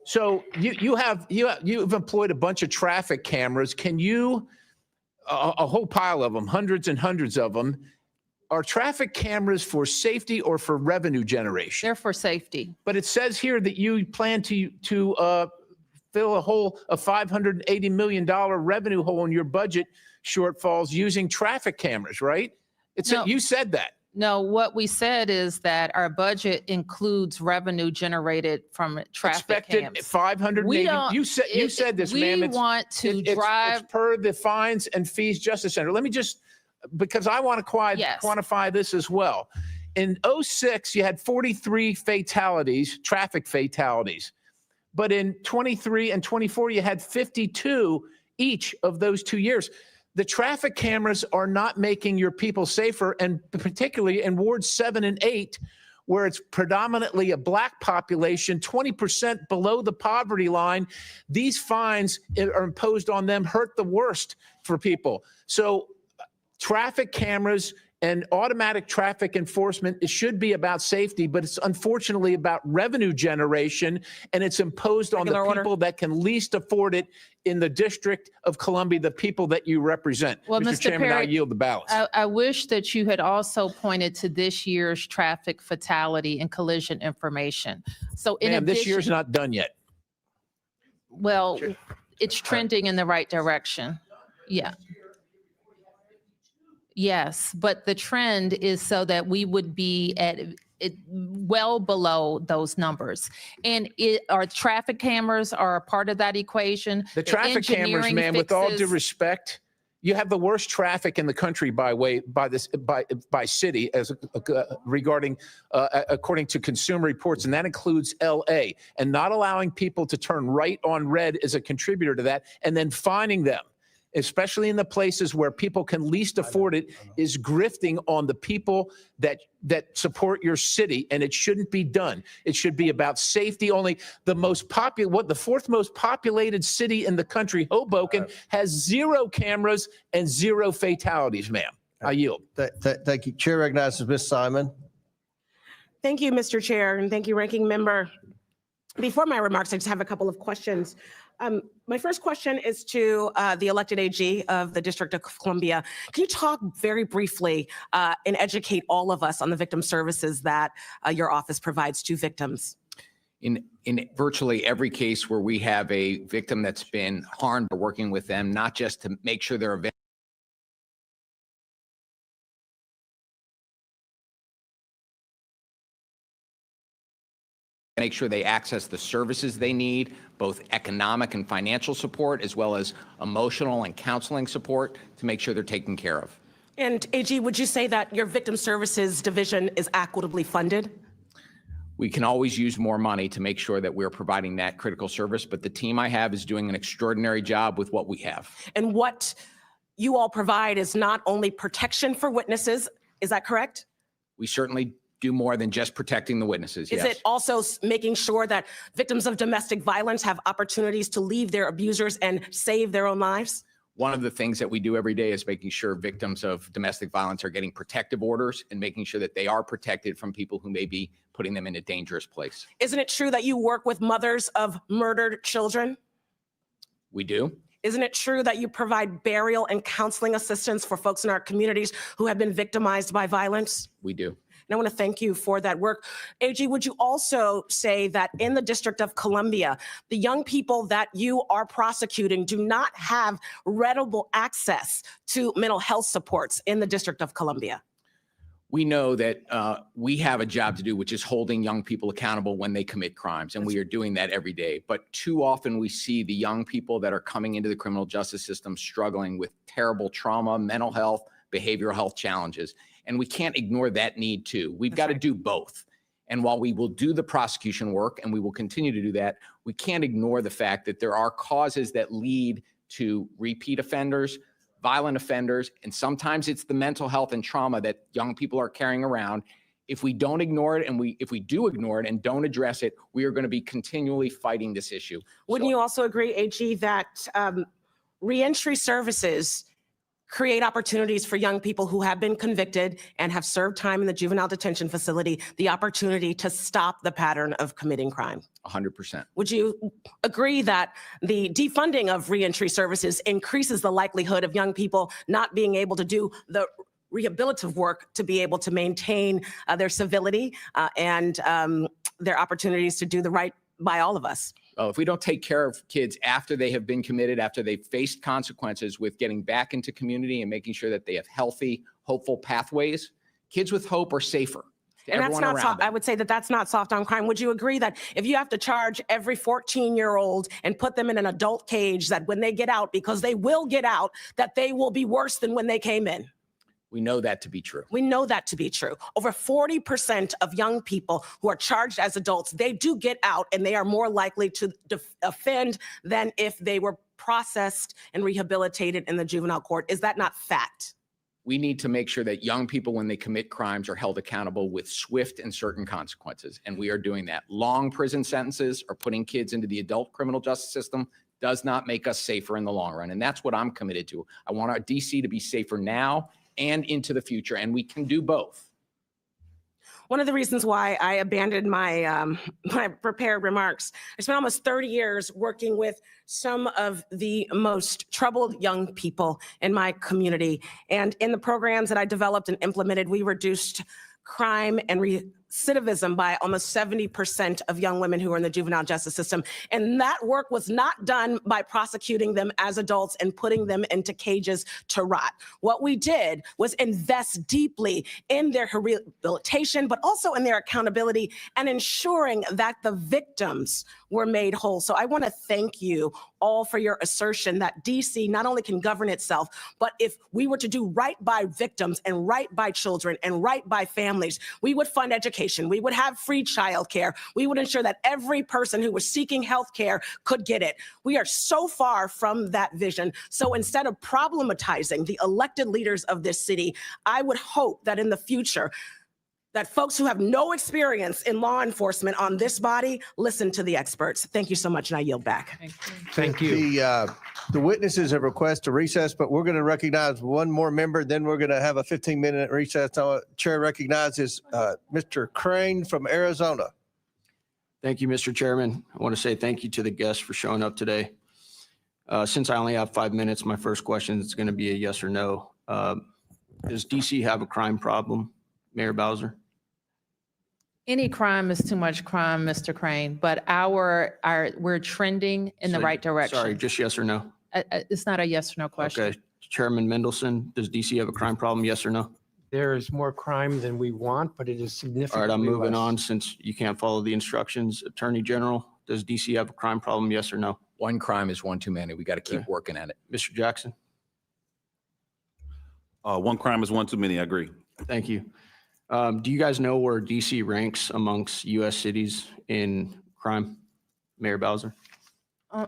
So you've employed a bunch of traffic cameras. Can you, a whole pile of them, hundreds and hundreds of them, are traffic cameras for safety or for revenue generation? They're for safety. But it says here that you plan to fill a $580 million revenue hole in your budget shortfalls using traffic cameras, right? No. You said that. No, what we said is that our budget includes revenue generated from traffic Expected cams. 580. You said this, ma'am. We want to drive. It's per the Fines and Fees Justice Center. Let me just, because I want to quantify this as well. In 2006, you had 43 fatalities, traffic fatalities. But in 23 and 24, you had 52 each of those 2 years. The traffic cameras are not making your people safer, and particularly in wards 7 and 8, where it's predominantly a black population, 20% below the poverty line. These fines are imposed on them, hurt the worst for people. So traffic cameras And automatic traffic enforcement, it should be about safety, but it's unfortunately about revenue generation, and it's imposed on the Regular order. people that can least afford it in the District of Columbia, the people that you represent. Well, Mr. Mr. Chairman, I Perry, yield the balance. I wish that you had also pointed to this year's traffic fatality and collision information. So in Ma'am, this addition, year's not done yet. well, it's trending in the right direction. Yeah. Yes, but the trend is so that we would be at it well below those numbers. And our traffic cameras are a part of that equation. The traffic cameras, engineering ma'am, with all due fixes- respect, you have the worst traffic in the country by city as regarding according to Consumer Reports, and that includes LA. And not allowing people to turn right on red is a contributor to that, and then fining them, especially in the places where people can least afford it, is grifting on the people that support your city, and it shouldn't be done. It should be about safety only. The fourth most populated city in the country, Hoboken, has 0 cameras and 0 fatalities, ma'am. I yield. Thank you. Chair recognizes Ms. Simon. Thank you, Mr. Chair, and thank you, Ranking Member. Before my remarks, I just have a couple of questions. My first question is to the elected AG of the District of Columbia. Can you talk very briefly and educate all of us on the victim services that your office provides to victims? In virtually every case where we have a victim that's been harmed, we're working with them, not just to make sure they're available, make sure they access the services they need, both economic and financial support, as well as emotional and counseling support to make sure they're taken care of. And AG, would you say that your Victim Services Division is equitably funded? We can always use more money to make sure that we're providing that critical service, but the team I have is doing an extraordinary job with what we have. And what you all provide is not only protection for witnesses, is that correct? We certainly do more than just protecting the witnesses, Is yes. it also making sure that victims of domestic violence have opportunities to leave their abusers and save their own lives? One of the things that we do every day is making sure victims of domestic violence are getting protective orders and making sure that they are protected from people who may be putting them in a dangerous place. Isn't it true that you work with mothers of murdered children? We do. Isn't it true that you provide burial and counseling assistance for folks in our communities who have been victimized by violence? We do. And I want to thank you for that work. AG, would you also say that in the District of Columbia, the young people that you are prosecuting do not have readable access to mental health supports in the District of Columbia? We know that we have a job to do, which is holding young people accountable when they commit crimes, and we are doing that every day. But too often we see the young people that are coming into the criminal justice system struggling with terrible trauma, mental health, behavioral health challenges. And we can't ignore that need too. We've got to do both. And while we will do the prosecution work, and we will continue to do that, we can't ignore the fact that there are causes that lead to repeat offenders, violent offenders, and sometimes it's the mental health and trauma that young people are carrying around. If we don't ignore it, and if we do ignore it and don't address it, we are going to be continually fighting this issue. Wouldn't you also agree, AG, that reentry services create opportunities for young people who have been convicted and have served time in the juvenile detention facility, the opportunity to stop the pattern of committing crime? 100%. Would you agree that the defunding of reentry services increases the likelihood of young people not being able to do the rehabilitative work to be able to maintain their civility and their opportunities to do the right by all of us? If we don't take care of kids after they have been committed, after they've faced consequences, with getting back into community and making sure that they have healthy, hopeful pathways, kids with hope are safer. And that's not soft. I would say that that's not soft on crime. Would you agree that if you have to charge every 14-year-old and put them in an adult cage, that when they get out, because they will get out, that they will be worse than when they came in? We know that to be true. We know that to be true. Over 40% of young people who are charged as adults, they do get out and they are more likely to offend than if they were processed and rehabilitated in the juvenile court. Is that not fact? We need to make sure that young people, when they commit crimes, are held accountable with swift and certain consequences. And we are doing that. Long prison sentences or putting kids into the adult criminal justice system does not make us safer in the long run. And that's what I'm committed to. I want our DC to be safer now and into the future, and we can do both. One of the reasons why I abandoned my my prepared remarks, I spent almost 30 years working with some of the most troubled young people in my community. And in the programs that I developed and implemented, we reduced crime and recidivism by almost 70% of young women who are in the juvenile justice system. And that work was not done by prosecuting them as adults and putting them into cages to rot. What we did was invest deeply in their rehabilitation, but also in their accountability and ensuring that the victims were made whole. So I want to thank you all for your assertion that DC not only can govern itself, but if we were to do right by victims and right by children and right by families, we would fund education, we would have free childcare, we would ensure that every person who was seeking health care could get it. We are so far from that vision. So instead of problematizing the elected leaders of this city, I would hope that in the future, that folks who have no experience in law enforcement on this body listen to the experts. Thank you so much, and I yield back. Thank you. The witnesses have requested to recess, but we're going to recognize one more member, then we're going to have a 15-minute recess. Chair recognizes Mr. Crane from Arizona. Thank you, Mr. Chairman. I want to say thank you to the guests for showing up today. Since I only have 5 minutes, my first question is going to be a yes or no. Does DC have a crime problem, Mayor Bowser? Any crime is too much crime, Mr. Crane, but we're trending in the right direction. Sorry, just yes or no? It's not a yes or no question. Okay. Chairman Mendelson, does DC have a crime problem, yes or no? There is more crime than we want, but it is All significantly right, I'm moving less. on since you can't follow the instructions. Attorney General, does DC have a crime problem, yes or no? One crime is one too many. We got to keep Okay. working at it. Mr. Jackson? One crime is one too many. I agree. Thank you. Do you guys know where DC ranks amongst US cities in crime, Mayor Bowser?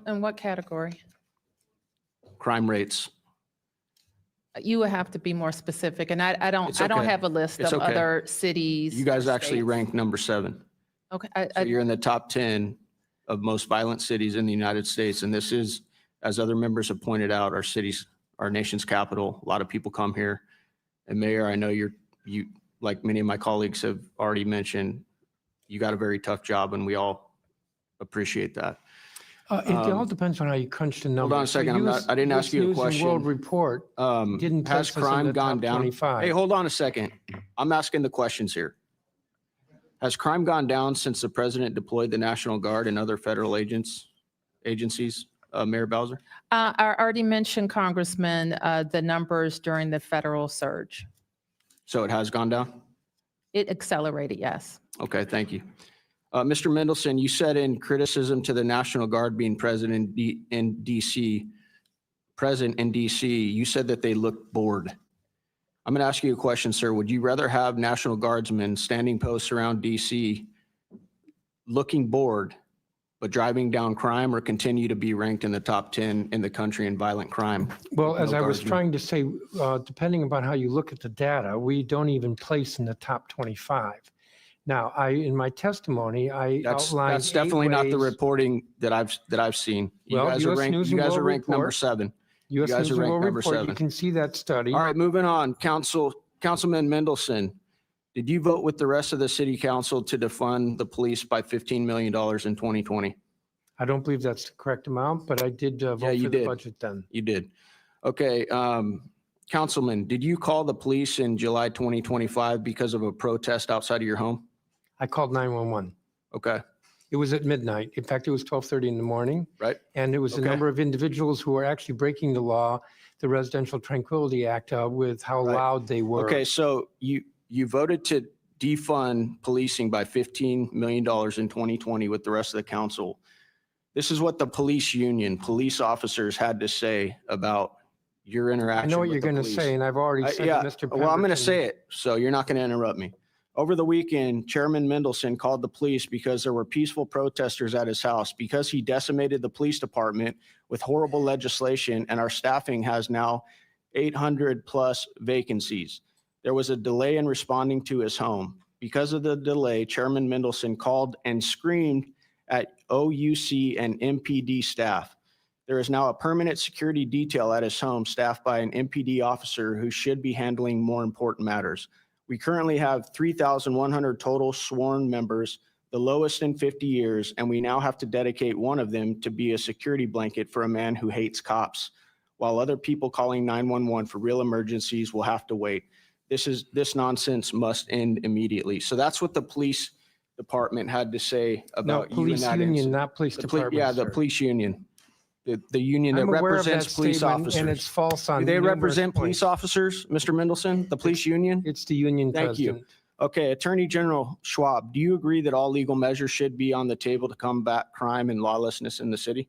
In what category? Crime rates. You would have to be more specific, and I don't It's I don't okay. have a list It's of okay. other cities. You guys or actually states. rank number 7. Okay, So you're in the top 10 of most violent cities in the United States. And this is, as other members have pointed out, our cities, our nation's capital. A lot of people come here. And Mayor, I know you, like many of my colleagues have already mentioned, you got a very tough job and we all appreciate that. It all depends on how you crunch the numbers. Hold on a second. I didn't ask you a question. World Report didn't Has place us in crime the gone top down? 25. Hey, hold on a second. I'm asking the questions here. Has crime gone down since the president deployed the National Guard and other federal agencies, Mayor Bowser? I already mentioned, Congressman, the numbers during the federal surge. So it has gone down? It accelerated, yes. Okay, thank you. Mr. Mendelson, you said in criticism to the National Guard being present in DC, you said that they look bored. I'm going to ask you a question, sir. Would you rather have National Guardsmen standing posts around DC looking bored, but driving down crime, or continue to be ranked in the top 10 in the country in violent crime? Well, as No I was guardsmen. trying to say, depending upon how you look at the data, we don't even place in the top 25. Now, in my testimony, I outlined That's definitely 8 not the ways- reporting that I've seen. You Well, guys are US ranked, News you and guys are World ranked number Report. 7. You US guys News are and ranked World number Report, 7. you can see that study. All right, moving on. Councilman Mendelson, did you vote with the rest of the city council to defund the police by $15 million in 2020? I don't believe that's the correct amount, but I did vote Yeah, you for the did. budget then. You did. Okay, Councilman, did you call the police in July 2025 because of a protest outside of your home? I called 911. Okay, It was at midnight. In fact, it was 12:30 in the morning. right? And it was a Okay. number of individuals who were actually breaking the law, the Residential Tranquility Act, with how Right. loud they were. Okay, so you voted to defund policing by $15 million in 2020 with the rest of the council. This is what the police union, police officers had to say about your I interaction know what with you're the going to police. say, and I've already said Yeah, to Mr. well, I'm going to Pemberton- say it, so you're not going to interrupt me. Over the weekend, Chairman Mendelson called the police because there were peaceful protesters at his house, because he decimated the police department with horrible legislation, and our staffing has now 800 plus vacancies. There was a delay in responding to his home. Because of the delay, Chairman Mendelson called and screamed at OUC and MPD staff. There is now a permanent security detail at his home staffed by an MPD officer who should be handling more important matters. We currently have 3,100 total sworn members, the lowest in 50 years, and we now have to dedicate one of them to be a security blanket for a man who hates cops, while other people calling 911 for real emergencies will have to wait. This nonsense must end immediately. So that's what the police department had to say No, about you in police that union, incident. not police department. Yeah, the sir. police union. The union that I'm aware of that represents police statement, officers. and it's false on Do they numerous represent police points. officers, Mr. Mendelson, the police union? It's the union Thank you. president. Okay, Attorney General Schwab, do you agree that all legal measures should be on the table to combat crime and lawlessness in the city?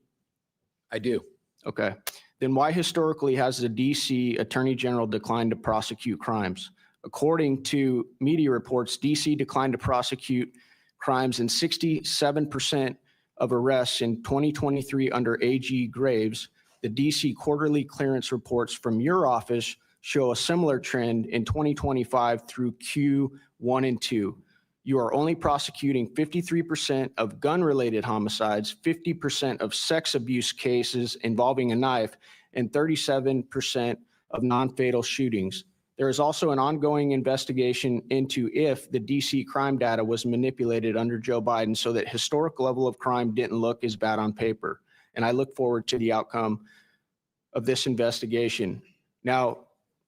I do. Okay, then why historically has the DC Attorney General declined to prosecute crimes? According to media reports, DC declined to prosecute crimes in 67% of arrests in 2023 under AG Graves. The DC quarterly clearance reports from your office show a similar trend in 2025 through Q1 and 2. You are only prosecuting 53% of gun-related homicides, 50% of sex abuse cases involving a knife, and 37% of non-fatal shootings. There is also an ongoing investigation into if the DC crime data was manipulated under Joe Biden so that historic level of crime didn't look as bad on paper. And I look forward to the outcome of this investigation. Now,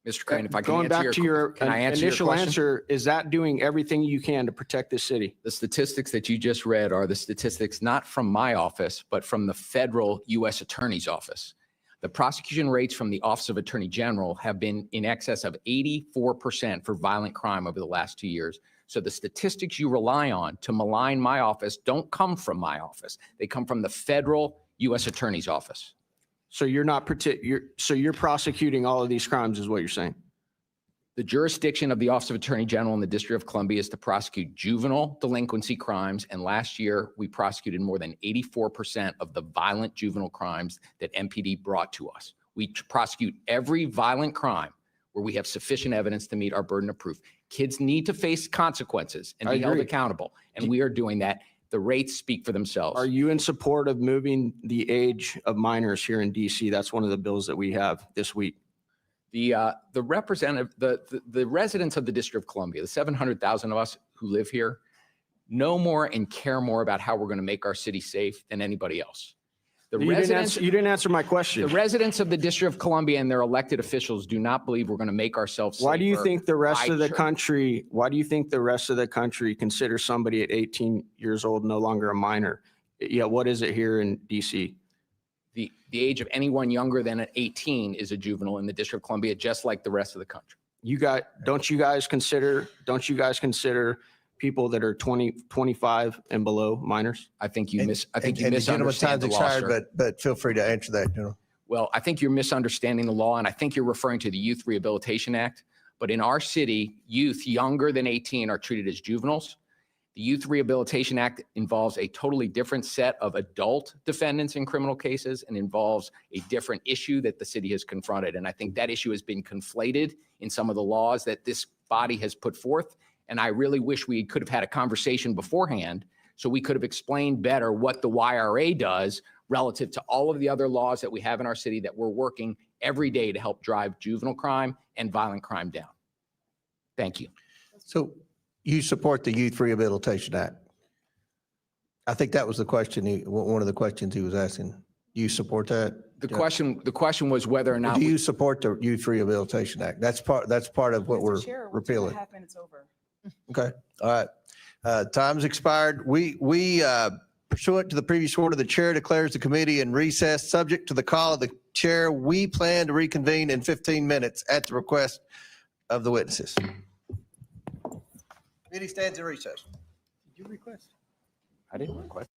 Mr. Crane, if I can going back to your can I answer your initial question? answer, is that doing everything you can to protect the city? The statistics that you just read are the statistics not from my office, but from the federal U.S. Attorney's Office. The prosecution rates from the Office of Attorney General have been in excess of 84% for violent crime over the last 2 years. So the statistics you rely on to malign my office don't come from my office. They come from the federal U.S. Attorney's Office. So you're prosecuting all of these crimes is what you're saying? The jurisdiction of the Office of Attorney General in the District of Columbia is to prosecute juvenile delinquency crimes. And last year, we prosecuted more than 84% of the violent juvenile crimes that MPD brought to us. We prosecute every violent crime where we have sufficient evidence to meet our burden of proof. Kids need to face consequences and I be held agree. accountable. And we are doing that. The rates speak for themselves. Are you in support of moving the age of minors here in DC? That's one of the bills that we have this week. The representative, the residents of the District of Columbia, the 700,000 of us who live here, know more and care more about how we're going to make our city safe than anybody else. You didn't answer my question. The residents of the District of Columbia and their elected officials do not believe we're going to make ourselves safer. Why do you think the rest by of the church. country, why do you think the rest of the country considers somebody at 18 years old no longer a minor? Yeah, what is it here in DC? The age of anyone younger than 18 is a juvenile in the District of Columbia, just like the rest of the country. Don't you guys consider people that are 20, 25 and below minors? I think you And the gentleman's misunderstand time's the law, expired, sir. but feel free to answer that, General. Well, I think you're misunderstanding the law, and I think you're referring to the Youth Rehabilitation Act. But in our city, youth younger than 18 are treated as juveniles. The Youth Rehabilitation Act involves a totally different set of adult defendants in criminal cases and involves a different issue that the city has confronted. And I think that issue has been conflated in some of the laws that this body has put forth. And I really wish we could have had a conversation beforehand so we could have explained better what the YRA does relative to all of the other laws that we have in our city that we're working every day to help drive juvenile crime and violent crime down. Thank you. So you support the Youth Rehabilitation Act? I think that was the question, one of the questions he was asking. Do you support that? The question was whether or not Do you support the Youth Rehabilitation Act? That's part of what we're repealing. Okay, all right. Time's expired. We pursuant to the previous order, the chair declares the committee in recess. Subject to the call of the chair, we plan to reconvene in 15 minutes at the request of the witnesses. Committee stands in recess. Did you request? I didn't request.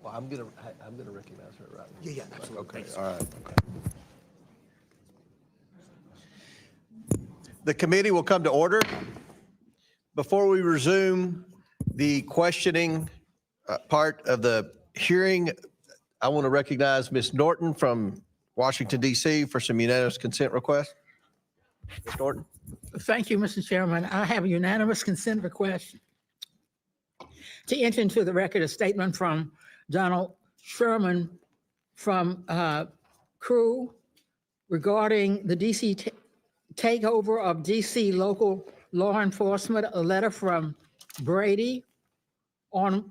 Well, I'm gonna recognize her, right? Yeah, absolutely. Okay, all right. The committee will come to order. Before we resume the questioning part of the hearing, I want to recognize Ms. Norton from Washington, D.C. for some unanimous consent requests. Ms. Norton? Thank you, Mr. Chairman. I have a unanimous consent request to enter into the record a statement from Donald Sherman from Crew regarding the DC takeover of DC local law enforcement, a letter from Brady on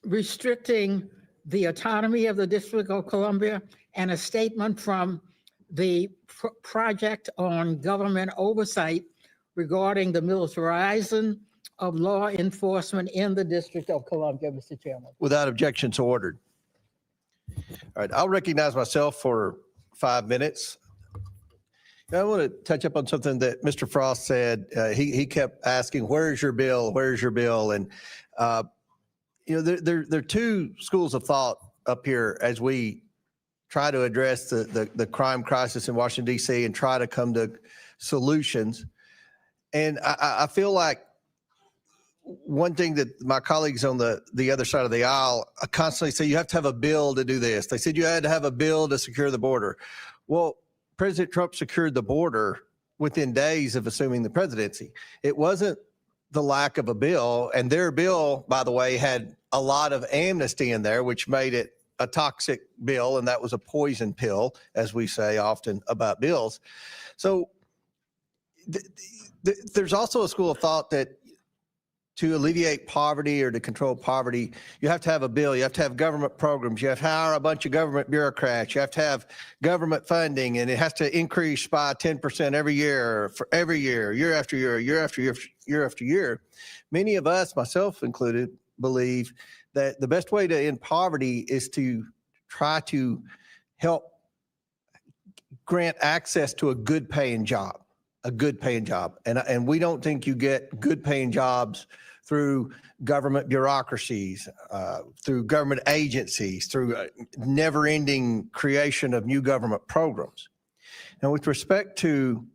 restricting the autonomy of the District of Columbia, and a statement from the Project on Government Oversight regarding the militarization of law enforcement in the District of Columbia, Mr. Chairman. Without objection, so ordered. All right, I'll recognize myself for 5 minutes. I want to touch up on something that Mr. Frost said. He kept asking, "Where's your bill? Where's your bill?" And there are two schools of thought up here as we try to address the crime crisis in Washington, D.C. and try to come to solutions. And I feel like one thing that my colleagues on the other side of the aisle constantly say, you have to have a bill to do this. They said you had to have a bill to secure the border. Well, President Trump secured the border within days of assuming the presidency. It wasn't the lack of a bill, and their bill, by the way, had a lot of amnesty in there, which made it a toxic bill, and that was a poison pill, as we say often about bills. So there's also a school of thought that to alleviate poverty or to control poverty, you have to have a bill, you have to have government programs, you have to hire a bunch of government bureaucrats, you have to have government funding, and it has to increase by 10% every year, for every year, year after year, year after year, year after year. Many of us, myself included, believe that the best way to end poverty is to try to help grant access to a good paying job, And we don't think you get good paying jobs through government bureaucracies, through government agencies, through never-ending creation of new government programs. Now, with respect to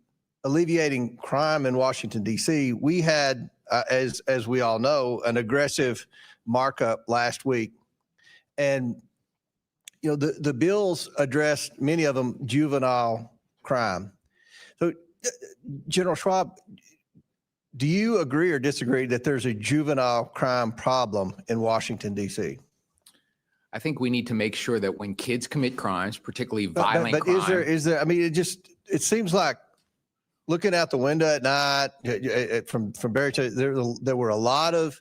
alleviating crime in Washington, D.C., we had, as we all know, an aggressive markup last week. And, the bills addressed, many of them, juvenile crime. So, General Schwab, do you agree or disagree that there's a juvenile crime problem in Washington, D.C.? I think we need to make sure that when kids commit crimes, particularly violent But crime. is there, I mean, it seems like looking out the window at night from Barry, there were a lot of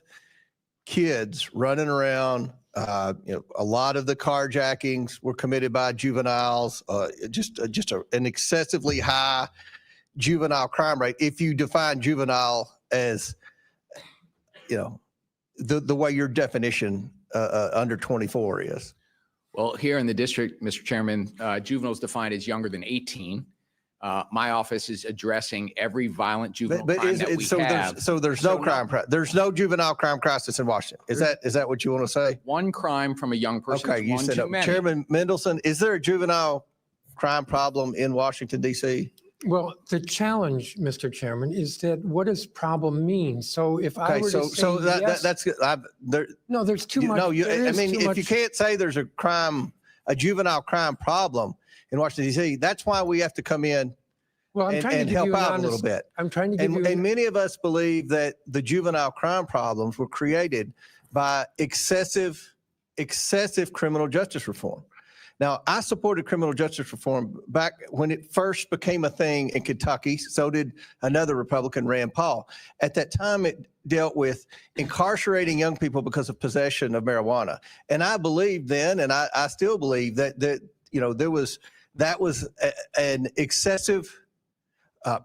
kids running around. A lot of the carjackings were committed by juveniles, just an excessively high juvenile crime rate. If you define juvenile as, the way your definition under 24 is. Well, here in the district, Mr. Chairman, juveniles defined as younger than 18. My office is addressing every violent juvenile crime that we have. There's no juvenile crime crisis in Washington. Is that what you want to say? One crime from a young person. Okay, you said Chairman Mendelson, is there a juvenile crime problem in Washington, D.C.? Well, the challenge, Mr. Chairman, is that what does problem mean? So if I were to say yes, that's good. No, there's too much. If you can't say there's a juvenile crime problem in Washington, D.C., that's why we have to come in and help out a little bit. I'm trying to give you. And many of us believe that the juvenile crime problems were created by excessive criminal justice reform. Now, I supported criminal justice reform back when it first became a thing in Kentucky. So did another Republican, Rand Paul. At that time, it dealt with incarcerating young people because of possession of marijuana. And I believed then, and I still believe that that was an excessive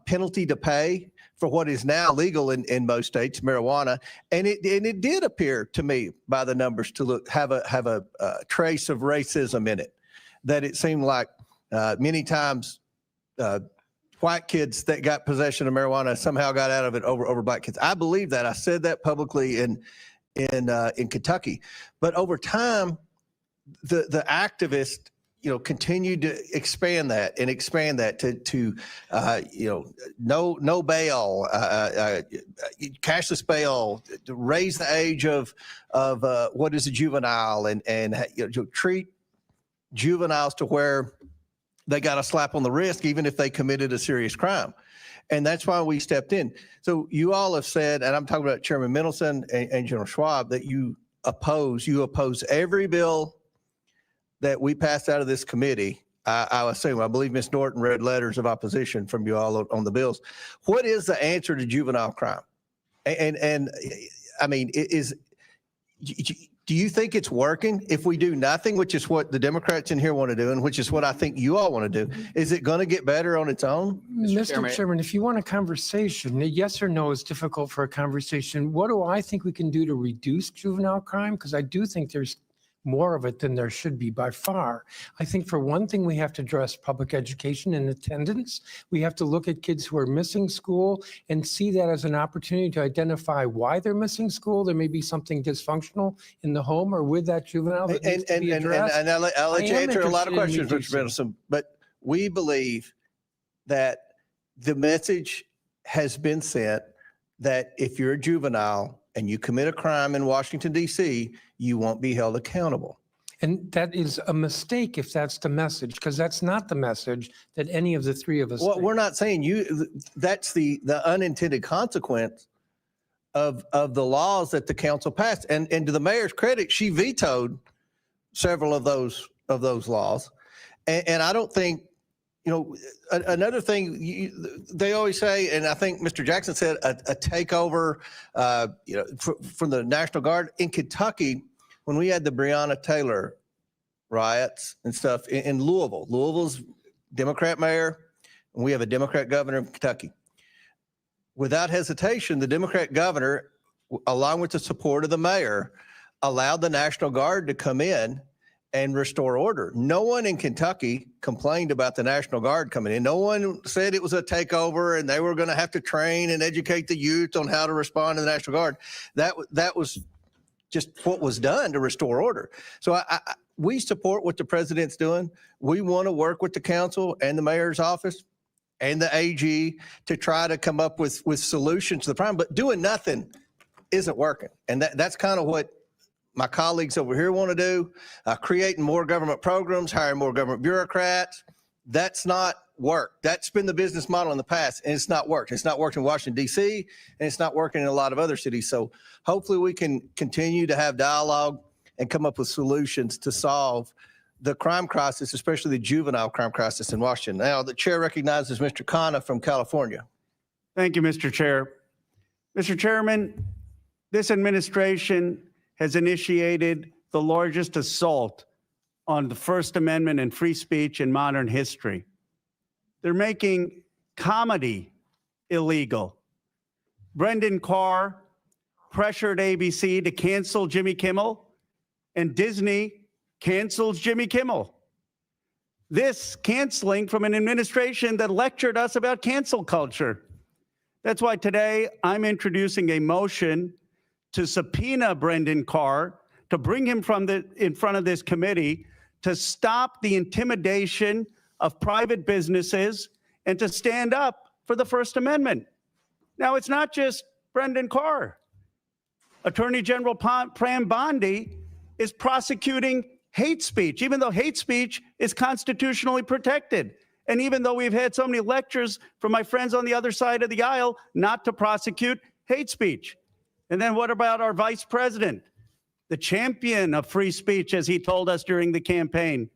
penalty to pay for what is now legal in most states, marijuana, and it did appear to me by the numbers to have a trace of racism in it. That it seemed like many times white kids that got possession of marijuana somehow got out of it over black kids. I believe that. I said that publicly in Kentucky. But over time, the activists, continued to expand that to no bail, cashless bail, to raise the age of what is a juvenile, and treat juveniles to where they got a slap on the wrist, even if they committed a serious crime. And that's why we stepped in. So you all have said, and I'm talking about Chairman Mendelson and General Schwab, that you oppose every bill that we passed out of this committee. I believe Ms. Norton read letters of opposition from you all on the bills. What is the answer to juvenile crime? And I mean, do you think it's working? If we do nothing, which is what the Democrats in here want to do, and which is what I think you all want to do, is it going to get better on its own? Mr. Chairman, if you want a conversation, a yes or no is difficult for a conversation. What do I think we can do to reduce juvenile crime? Because I do think there's more of it than there should be by far. I think for one thing, we have to address public education and attendance. We have to look at kids who are missing school and see that as an opportunity to identify why they're missing school. There may be something dysfunctional in the home or with that juvenile that needs to be addressed. And I'll let you answer a lot of interested in questions, Mr. Mendelson, but we believe that the message has been sent that if you're a juvenile and you commit a crime in Washington, D.C., you won't be held accountable. And that is a mistake if that's the message, because that's not the message that any of the three of us. Well, think. we're not saying that's the unintended consequence of the laws that the council passed. And to the mayor's credit, she vetoed several of those laws. And I don't think, another thing they always say, and I think Mr. Jackson said, a takeover, from the National Guard in Kentucky, when we had the Breonna Taylor riots and stuff in Louisville. Louisville's Democrat mayor, and we have a Democrat governor in Kentucky. Without hesitation, the Democrat governor, along with the support of the mayor, allowed the National Guard to come in and restore order. No one in Kentucky complained about the National Guard coming in. No one said it was a takeover and they were going to have to train and educate the youth on how to respond to the National Guard. That was just what was done to restore order. So we support what the president's doing. We want to work with the council and the mayor's office and the AG to try to come up with solutions to the problem, but doing nothing isn't working. And that's kind of what my colleagues over here want to do, creating more government programs, hiring more government bureaucrats. That's not work. That's been the business model in the past, and it's not worked. It's not worked in Washington, D.C., and it's not working in a lot of other cities. So hopefully we can continue to have dialogue and come up with solutions to solve the crime crisis, especially the juvenile crime crisis in Washington. Now, the chair recognizes Mr. Khanna from California. Thank you, Mr. Chair. Mr. Chairman, this administration has initiated the largest assault on the First Amendment and free speech in modern history. They're making comedy illegal. Brendan Carr pressured ABC to cancel Jimmy Kimmel, and Disney cancels Jimmy Kimmel. This canceling from an administration that lectured us about cancel culture. That's why today I'm introducing a motion to subpoena Brendan Carr, to bring him in front of this committee, to stop the intimidation of private businesses and to stand up for the First Amendment. Now, it's not just Brendan Carr. Attorney General Pram Bondi is prosecuting hate speech, even though hate speech is constitutionally protected. And even though we've had so many lectures from my friends on the other side of the aisle not to prosecute hate speech. And then what about our vice president, the champion of free speech, as he told us during the campaign?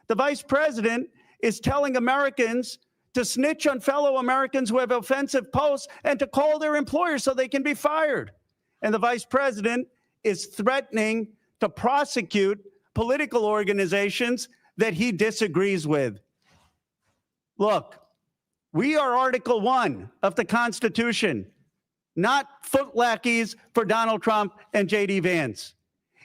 The vice president is telling Americans to snitch on fellow Americans who have offensive posts and to call their employers so they can be fired. And the vice president is threatening to prosecute political organizations that he disagrees with. Look, we are Article 1 of the Constitution, not foot lackeys for Donald Trump and J.D. Vance.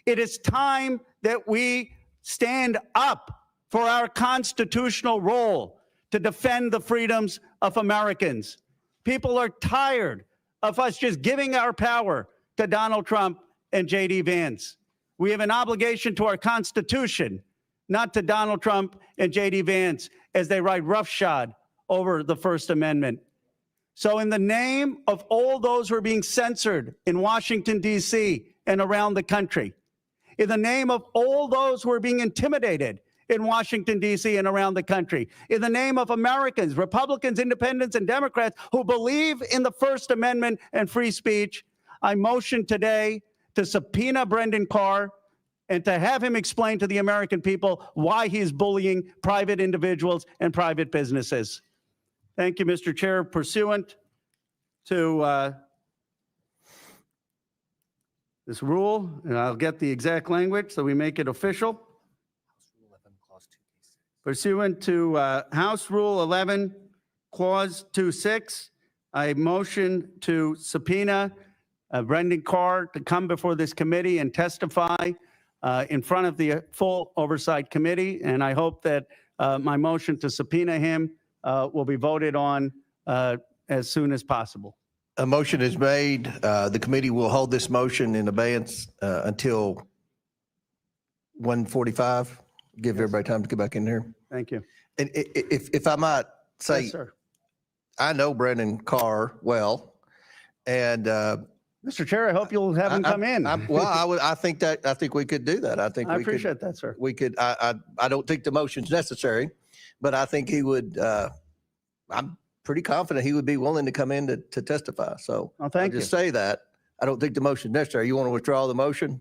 It is time that we stand up for our constitutional role to defend the freedoms of Americans. People are tired of us just giving our power to Donald Trump and J.D. Vance. We have an obligation to our Constitution, not to Donald Trump and J.D. Vance as they ride roughshod over the First Amendment. So in the name of all those who are being censored in Washington, D.C. and around the country, in the name of all those who are being intimidated in Washington, D.C. and around the country, in the name of Americans, Republicans, Independents, and Democrats who believe in the First Amendment and free speech, I motion today to subpoena Brendan Carr and to have him explain to the American people why he's bullying private individuals and private businesses. Thank you, Mr. Chair. Pursuant to this rule, and I'll get the exact language so we make it official. Pursuant to House Rule 11, Clause 2.6, I motion to subpoena Brendan Carr to come before this committee and testify in front of the full Oversight Committee. And I hope that my motion to subpoena him will be voted on as soon as possible. A motion is made. The committee will hold this motion in abeyance until 1:45. Give everybody time to get back in here. Thank you. And if I might say, Yes, sir. I know Brendan Carr well, and Mr. Chair, I hope you'll have him come in. I think we could do that. I think I we could. appreciate that, sir. We could. I don't think the motion's necessary, but I think he would. I'm pretty confident he would be willing to come in to testify. So thank I'll just you. say that. I don't think the motion's necessary. You want to withdraw the motion?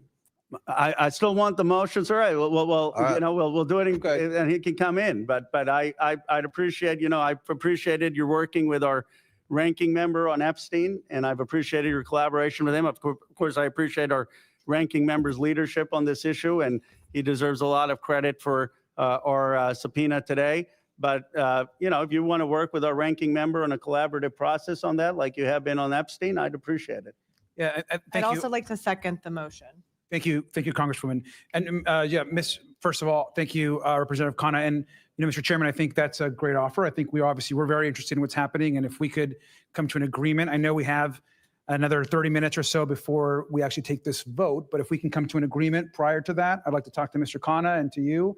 I still want the motions. All right. Well, All right. you know, we'll do it, and he can come in. But I'd appreciate, I've appreciated your working with our ranking member on Epstein, and I've appreciated your collaboration with him. Of course, I appreciate our ranking member's leadership on this issue, and he deserves a lot of credit for our subpoena today. But if you want to work with our ranking member on a collaborative process on that, like you have been on Epstein, I'd appreciate it. Yeah, I'd also like to second the motion. Thank you, Congresswoman. And first of all, thank you, Representative Khanna. And Mr. Chairman, I think that's a great offer. I think we're very interested in what's happening, and if we could come to an agreement, I know we have another 30 minutes or so before we actually take this vote, but if we can come to an agreement prior to that, I'd like to talk to Mr. Khanna and to you,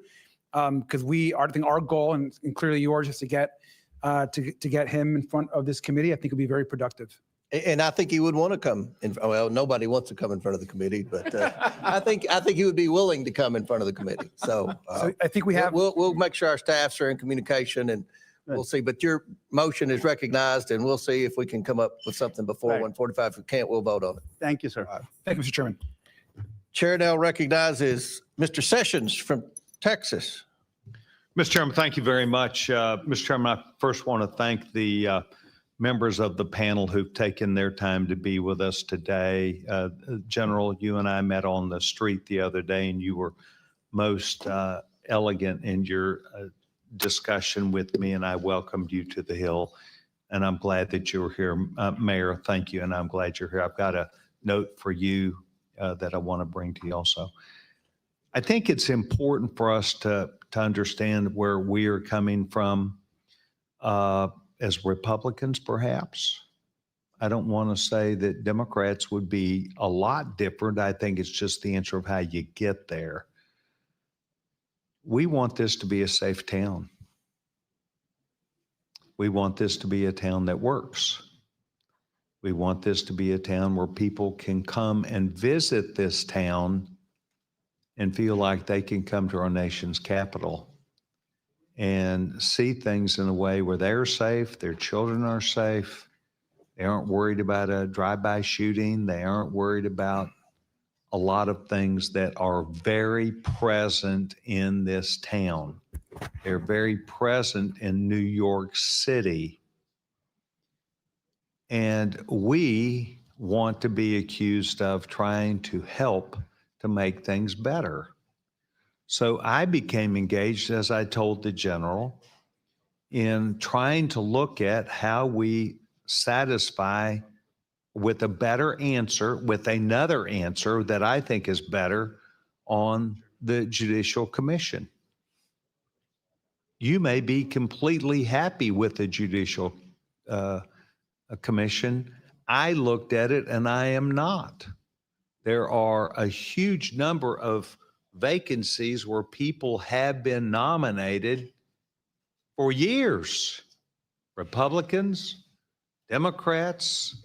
because I think our goal and clearly yours is to get him in front of this committee. I think it'd be very productive. And I think he would want to come in. Well, nobody wants to come in front of the committee, but I think he would be willing to come in front of the committee. So I think we'll make sure our staffs are in communication, and we'll see. But your motion is recognized, and we'll see if we can come up with something before 1:45. If we can't, we'll vote on it. Thank you, sir. Thank you, Mr. Chairman. Chair now recognizes Mr. Sessions from Texas. Mr. Chairman, thank you very much. Mr. Chairman, I first want to thank the members of the panel who've taken their time to be with us today. General, you and I met on the street the other day, and you were most elegant in your discussion with me, and I welcomed you to the Hill. And I'm glad that you were here. Mayor, thank you, and I'm glad you're here. I've got a note for you that I want to bring to you also. I think it's important for us to understand where we are coming from as Republicans, perhaps. I don't want to say that Democrats would be a lot different. I think it's just the answer of how you get there. We want this to be a safe town. We want this to be a town that works. We want this to be a town where people can come and visit this town and feel like they can come to our nation's capital and see things in a way where they're safe, their children are safe, they aren't worried about a drive-by shooting, they aren't worried about a lot of things that are very present in this town. They're very present in New York City. And we want to be accused of trying to help to make things better. So I became engaged, as I told the general, in trying to look at how we satisfy with a better answer, with another answer that I think is better on the Judicial Commission. You may be completely happy with the Judicial Commission. I looked at it and I am not. there are a huge number of vacancies where people have been nominated for years. Republicans, Democrats,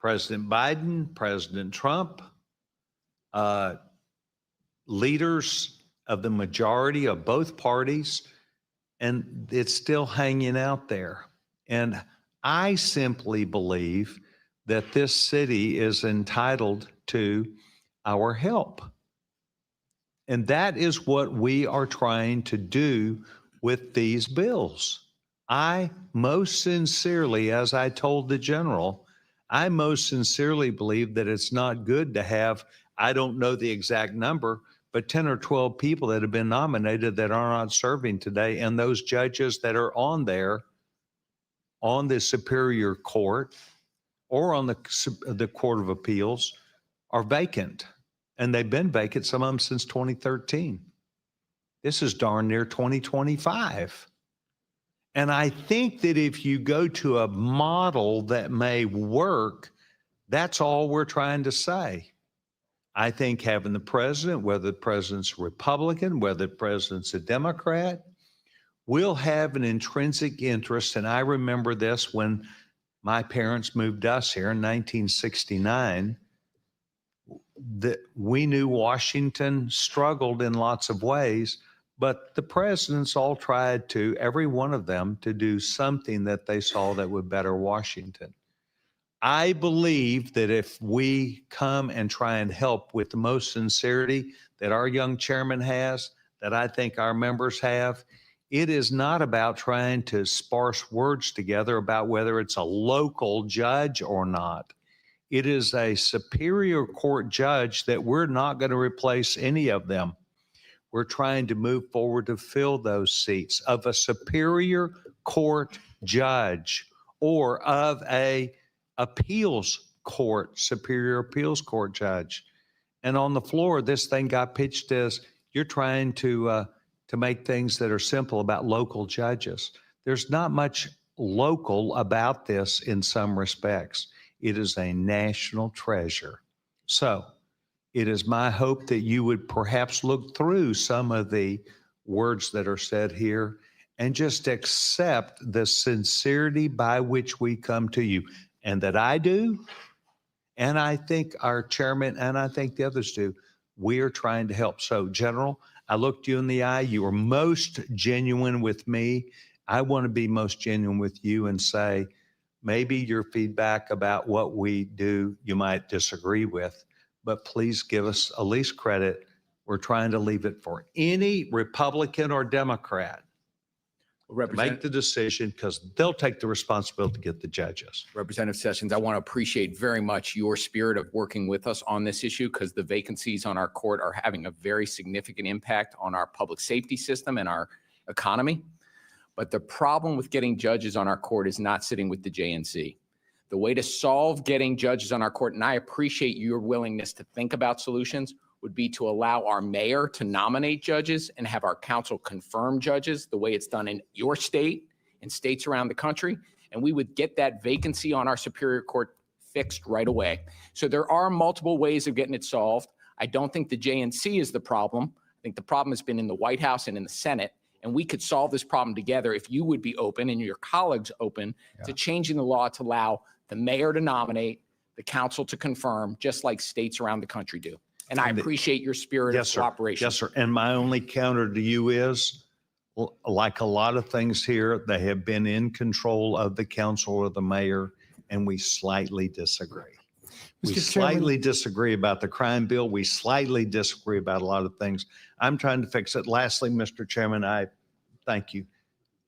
President Biden, President Trump, leaders of the majority of both parties, and it's still hanging out there. And I simply believe that this city is entitled to our help. And that is what we are trying to do with these bills. I most sincerely, as I told the general, I most sincerely believe that it's not good to have, I don't know the exact number, but 10 or 12 people that have been nominated that are not serving today. And those judges that are on there, on the Superior Court or on the Court of Appeals, are vacant. And they've been vacant, some of them since 2013. This is darn near 2025. And I think that if you go to a model that may work, that's all we're trying to say. I think having the president, whether the president's a Republican, whether the president's a Democrat, will have an intrinsic interest. And I remember this when my parents moved us here in 1969, that we knew Washington struggled in lots of ways, but the presidents all tried to, every one of them, to do something that they saw that would better Washington. I believe that if we come and try and help with the most sincerity that our young chairman has, that I think our members have, it is not about trying to sparse words together about whether it's a local judge or not. It is a Superior Court judge that we're not going to replace any of them. We're trying to move forward to fill those seats of a Superior Court judge or of a appeals court, Superior Appeals Court judge. And on the floor, this thing got pitched as you're trying to make things that are simple about local judges. There's not much local about this in some respects. It is a national treasure. So it is my hope that you would perhaps look through some of the words that are said here and just accept the sincerity by which we come to you, and that I do, and I think our chairman, and I think the others do. We are trying to help. So, General, I looked you in the eye. You were most genuine with me. I want to be most genuine with you and say, maybe your feedback about what we do, you might disagree with, but please give us at least credit. We're trying to leave it for any Republican or Democrat to make the decision, because they'll take the responsibility to get the judges. Representative Sessions, I want to appreciate very much your spirit of working with us on this issue, because the vacancies on our court are having a very significant impact on our public safety system and our economy. But the problem with getting judges on our court is not sitting with the JNC. The way to solve getting judges on our court, and I appreciate your willingness to think about solutions, would be to allow our mayor to nominate judges and have our council confirm judges the way it's done in your state and states around the country. And we would get that vacancy on our Superior Court fixed right away. So there are multiple ways of getting it solved. I don't think the JNC is the problem. I think the problem has been in the White House and in the Senate. And we could solve this problem together if you would be open and your colleagues open to changing the law to allow the mayor to nominate, the council to confirm, just like states around the country do. And I appreciate your spirit of cooperation. Yes, sir. And my only counter to you is, like a lot of things here, they have been in control of the council or the mayor, and we slightly disagree. We slightly disagree about the crime bill. We slightly disagree about a lot of things. I'm trying to fix it. Lastly, Mr. Chairman, I thank you.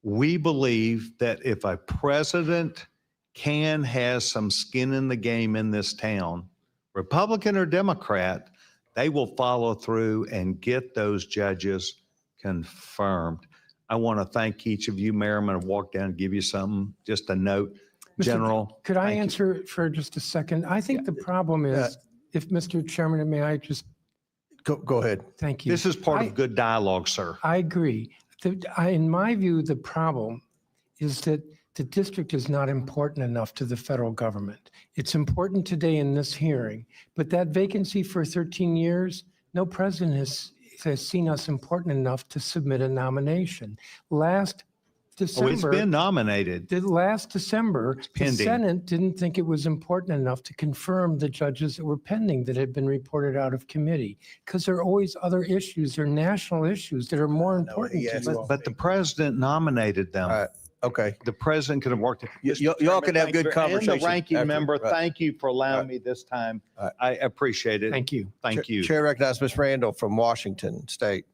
We believe that if a president has some skin in the game in this town, Republican or Democrat, they will follow through and get those judges confirmed. I want to thank each of you, Mayor. I'm going to walk down and give you something, just a note. General. Could I answer for just a second? I think the problem is, if Mr. Chairman, may I just? Go ahead. Thank you. This is part of good dialogue, sir. I agree. In my view, the problem is that the district is not important enough to the federal government. It's important today in this hearing, but that vacancy for 13 years, no president has seen us important enough to submit a nomination. Last December. Oh, it's been nominated. Last December, the pending. Senate didn't think it was important enough to confirm the judges that were pending that had been reported out of committee, because there are always other issues, there are national issues that are more important to you. But the president nominated them. All right, okay. The president could have worked. Y'all can have good conversation. And the ranking after- member, right. thank you for allowing me this time. Right. I appreciate it. Thank you. Thank you. Chair recognizes Ms. Randall from Washington State.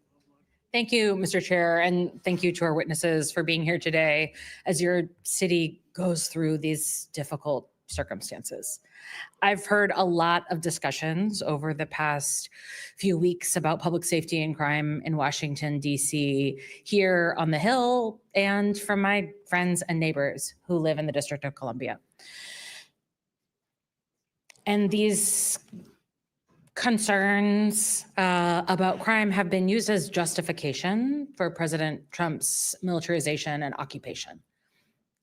Thank you, Mr. Chair, and thank you to our witnesses for being here today as your city goes through these difficult circumstances. I've heard a lot of discussions over the past few weeks about public safety and crime in Washington, D.C., here on the Hill, and from my friends and neighbors who live in the District of Columbia. And these concerns about crime have been used as justification for President Trump's militarization and occupation.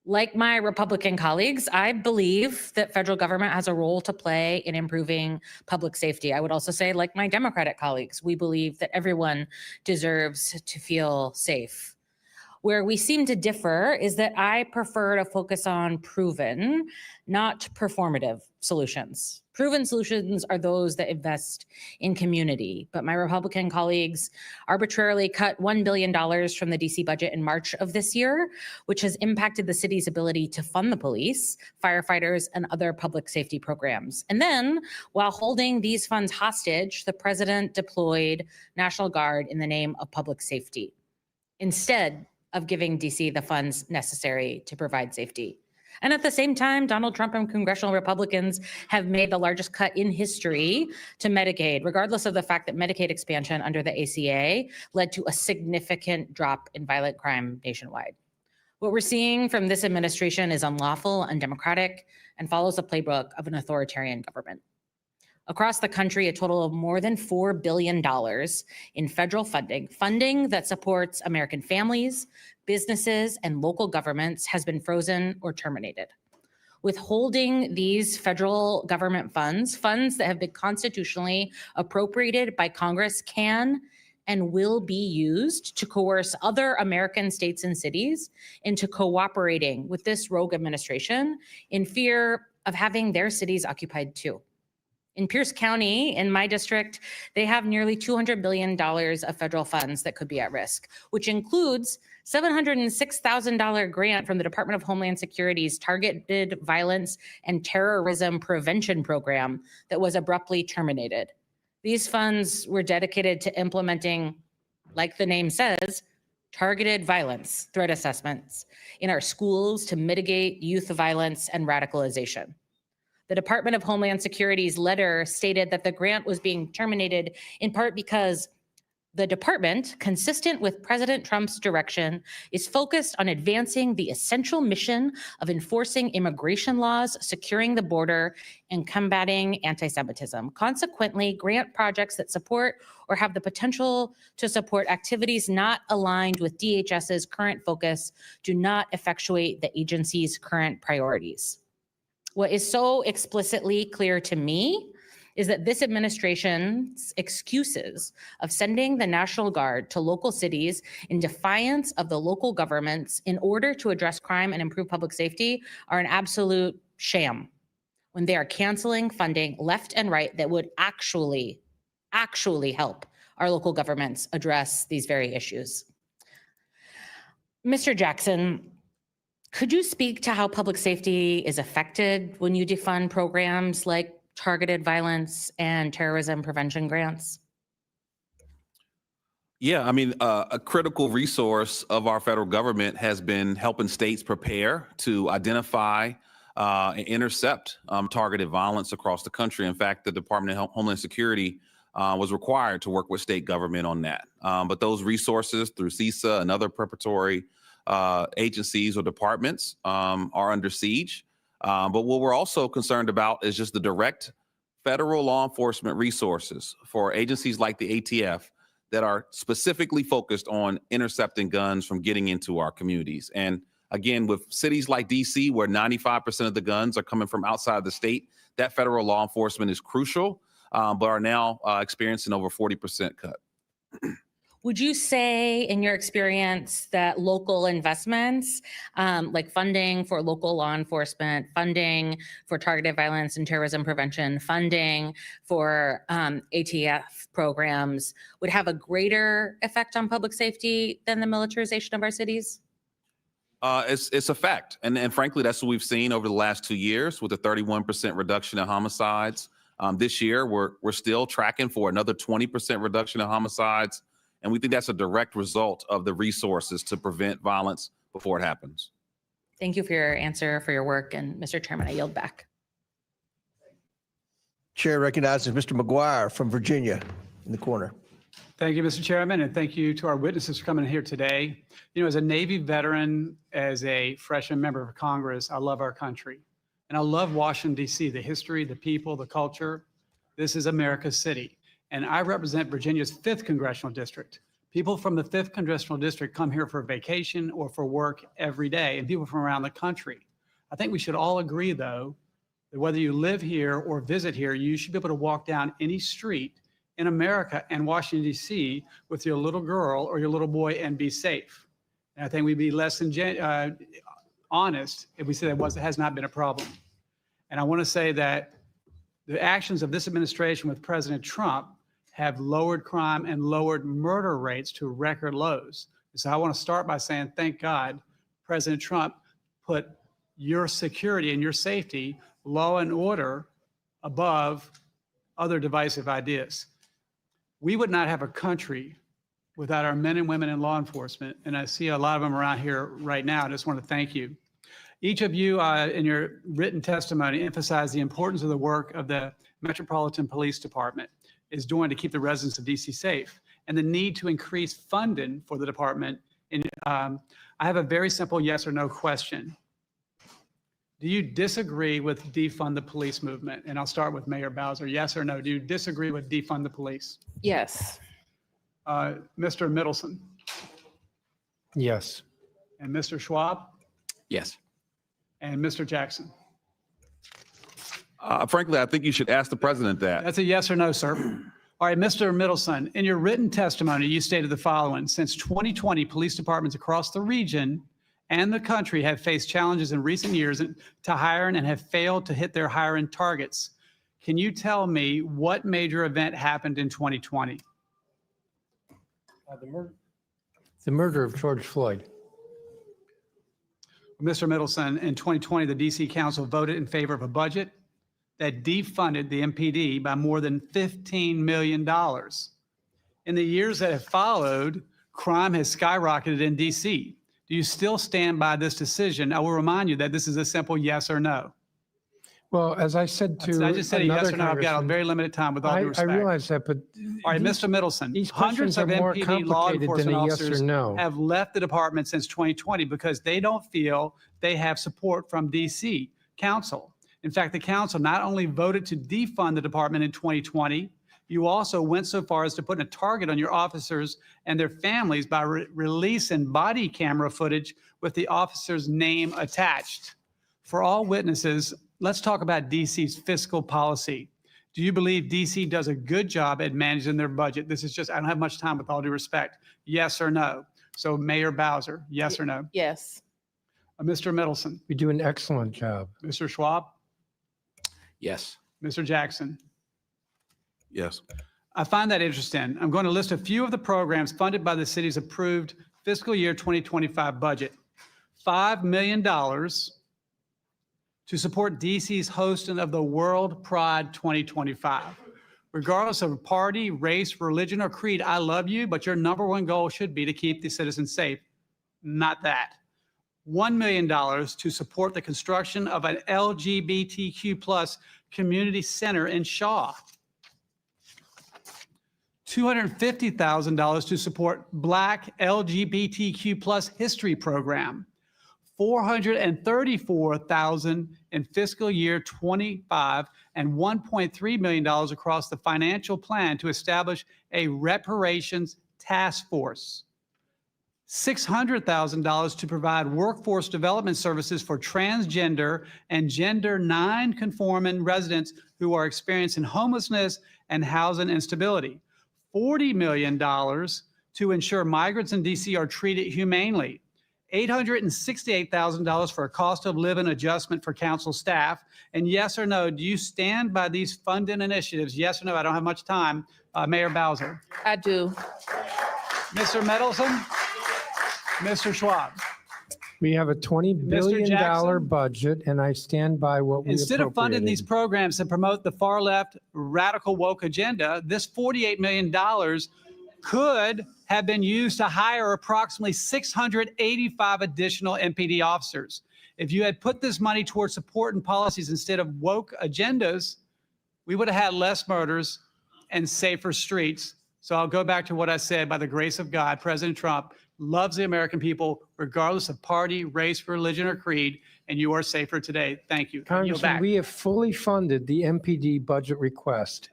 Like my Republican colleagues, I believe that federal government has a role to play in improving public safety. I would also say, like my Democratic colleagues, we believe that everyone deserves to feel safe. Where we seem to differ is that I prefer to focus on proven, not performative solutions. Proven solutions are those that invest in community, but my Republican colleagues arbitrarily cut $1 billion from the DC budget in March of this year, which has impacted the city's ability to fund the police, firefighters, and other public safety programs. And then, while holding these funds hostage, the president deployed National Guard in the name of public safety, instead of giving DC the funds necessary to provide safety. And at the same time, Donald Trump and congressional Republicans have made the largest cut in history to Medicaid, regardless of the fact that Medicaid expansion under the ACA led to a significant drop in violent crime nationwide. What we're seeing from this administration is unlawful, undemocratic, and follows the playbook of an authoritarian government. Across the country, a total of more than $4 billion in federal funding that supports American families, businesses, and local governments has been frozen or terminated. Withholding these federal government funds that have been constitutionally appropriated by Congress can and will be used to coerce other American states and cities into cooperating with this rogue administration in fear of having their cities occupied too. In Pierce County, in my district, they have nearly $200 billion of federal funds that could be at risk, which includes $706,000 grant from the Department of Homeland Security's Targeted Violence and Terrorism Prevention Program that was abruptly terminated. These funds were dedicated to implementing, like the name says, targeted violence threat assessments in our schools to mitigate youth violence and radicalization. The Department of Homeland Security's letter stated that the grant was being terminated in part because the department, consistent with President Trump's direction, is focused on advancing the essential mission of enforcing immigration laws, securing the border, and combating anti-Semitism. Consequently, grant projects that support or have the potential to support activities not aligned with DHS's current focus do not effectuate the agency's current priorities. What is so explicitly clear to me is that this administration's excuses of sending the National Guard to local cities in defiance of the local governments in order to address crime and improve public safety are an absolute sham when they are canceling funding left and right that would actually help our local governments address these very issues. Mr. Jackson, could you speak to how public safety is affected when you defund programs like targeted violence and terrorism prevention grants? Yeah, I mean, a critical resource of our federal government has been helping states prepare to identify and intercept targeted violence across the country. In fact, the Department of Homeland Security was required to work with state government on that. But those resources through CISA and other preparatory agencies or departments are under siege. But what we're also concerned about is just the direct federal law enforcement resources for agencies like the ATF that are specifically focused on intercepting guns from getting into our communities. And Again, with cities like DC, where 95% of the guns are coming from outside the state, that federal law enforcement is crucial, but are now experiencing over 40% cut. Would you say, in your experience, that local investments, like funding for local law enforcement, funding for targeted violence and terrorism prevention, funding for ATF programs, would have a greater effect on public safety than the militarization of our cities? It's a fact. And frankly, that's what we've seen over the last 2 years with a 31% reduction in homicides. This year, we're still tracking for another 20% reduction in homicides. And we think that's a direct result of the resources to prevent violence before it happens. Thank you for your answer, for your work. And Mr. Chairman, I yield back. Chair recognizes Mr. McGuire from Virginia in the corner. Thank you, Mr. Chairman, and thank you to our witnesses for coming here today. You know, as a Navy veteran, as a freshman member of Congress, I love our country. And I love Washington, D.C., the history, the people, the culture. This is America's city. And I represent Virginia's 5th Congressional District. People from the 5th Congressional District come here for vacation or for work every day, and people from around the country. I think we should all agree, though, that whether you live here or visit here, you should be able to walk down any street in America and Washington, D.C. with your little girl or your little boy and be safe. And I think we'd be less than honest if we said that has not been a problem. And I want to say that the actions of this administration with President Trump have lowered crime and lowered murder rates to record lows. So I want to start by saying, thank God, President Trump put your security and your safety, law and order, above other divisive ideas. We would not have a country without our men and women in law enforcement. And I see a lot of them around here right now. I just want to thank you. Each of you in your written testimony emphasized the importance of the work of the Metropolitan Police Department is doing to keep the residents of DC safe, and the need to increase funding for the department. I have a very simple yes or no question. Do you disagree with defund the police movement? And I'll start with Mayor Bowser. Yes or no? Do you disagree with defund the police? Yes. Mr. Middleton Yes. and Mr. Schwab Yes. and Mr. Jackson. Frankly, I think you should ask the president that. That's a yes or no, sir. All right, Mr. Middleton, in your written testimony, you stated the following. Since 2020, police departments across the region and the country have faced challenges in recent years to hiring and have failed to hit their hiring targets. Can you tell me what major event happened in 2020? The murder of George Floyd. Mr. Middleton, in 2020, the DC Council voted in favor of a budget that defunded the MPD by more than $15 million. In the years that have followed, crime has skyrocketed in DC. Do you still stand by this decision? I will remind you that this is a simple yes or no. Well, as I said to I just said a yes another or no. I've got a congressman, very limited time with all due I respect. realize that, but All right, these- Mr. Middleton, these hundreds questions of are more MPD law complicated than enforcement a yes or officers no. have left the department since 2020 because they don't feel they have support from DC Council. In fact, the council not only voted to defund the department in 2020, you also went so far as to put a target on your officers and their families by releasing body camera footage with the officer's name attached. For all witnesses, let's talk about DC's fiscal policy. Do you believe DC does a good job at managing their budget? This is just, I don't have much time with all due respect. Yes or no? So Mayor Bowser, yes or no? Yes. Mr. Middleton, We do an excellent job. Mr. Schwab, Yes. Mr. Jackson. Yes. I find that interesting. I'm going to list a few of the programs funded by the city's approved fiscal year 2025 budget. $5 million to support DC's hosting of the World Pride 2025. Regardless of party, race, religion, or creed, I love you, but your number one goal should be to keep the citizens safe. Not that. $1 million to support the construction of an LGBTQ+ community center in Shaw. $250,000 to support Black LGBTQ+ history program. $434,000 in fiscal year 25 and $1.3 million across the financial plan to establish a reparations task force. $600,000 to provide workforce development services for transgender and gender non-conforming residents who are experiencing homelessness and housing instability. $40 million to ensure migrants in DC are treated humanely. $868,000 for a cost of living adjustment for council staff. And yes or no, do you stand by these funding initiatives? Yes or no? I don't have much time. Mayor Bowser. I do. Mr. Mendelson. Mr. Schwab. We have a $20 billion Jackson? budget, and I stand by what we Instead of funding these programs that promote the far left radical woke agenda, this $48 million could have been used to hire approximately 685 additional MPD officers. If you had put this money towards support and policies instead of woke agendas, we would have had less murders and safer streets. So I'll go back to what I said. By the grace of God, President Trump loves the American people, regardless of party, race, religion, or creed, and you are safer today. Thank you. Congressman, we have fully funded the MPD budget request.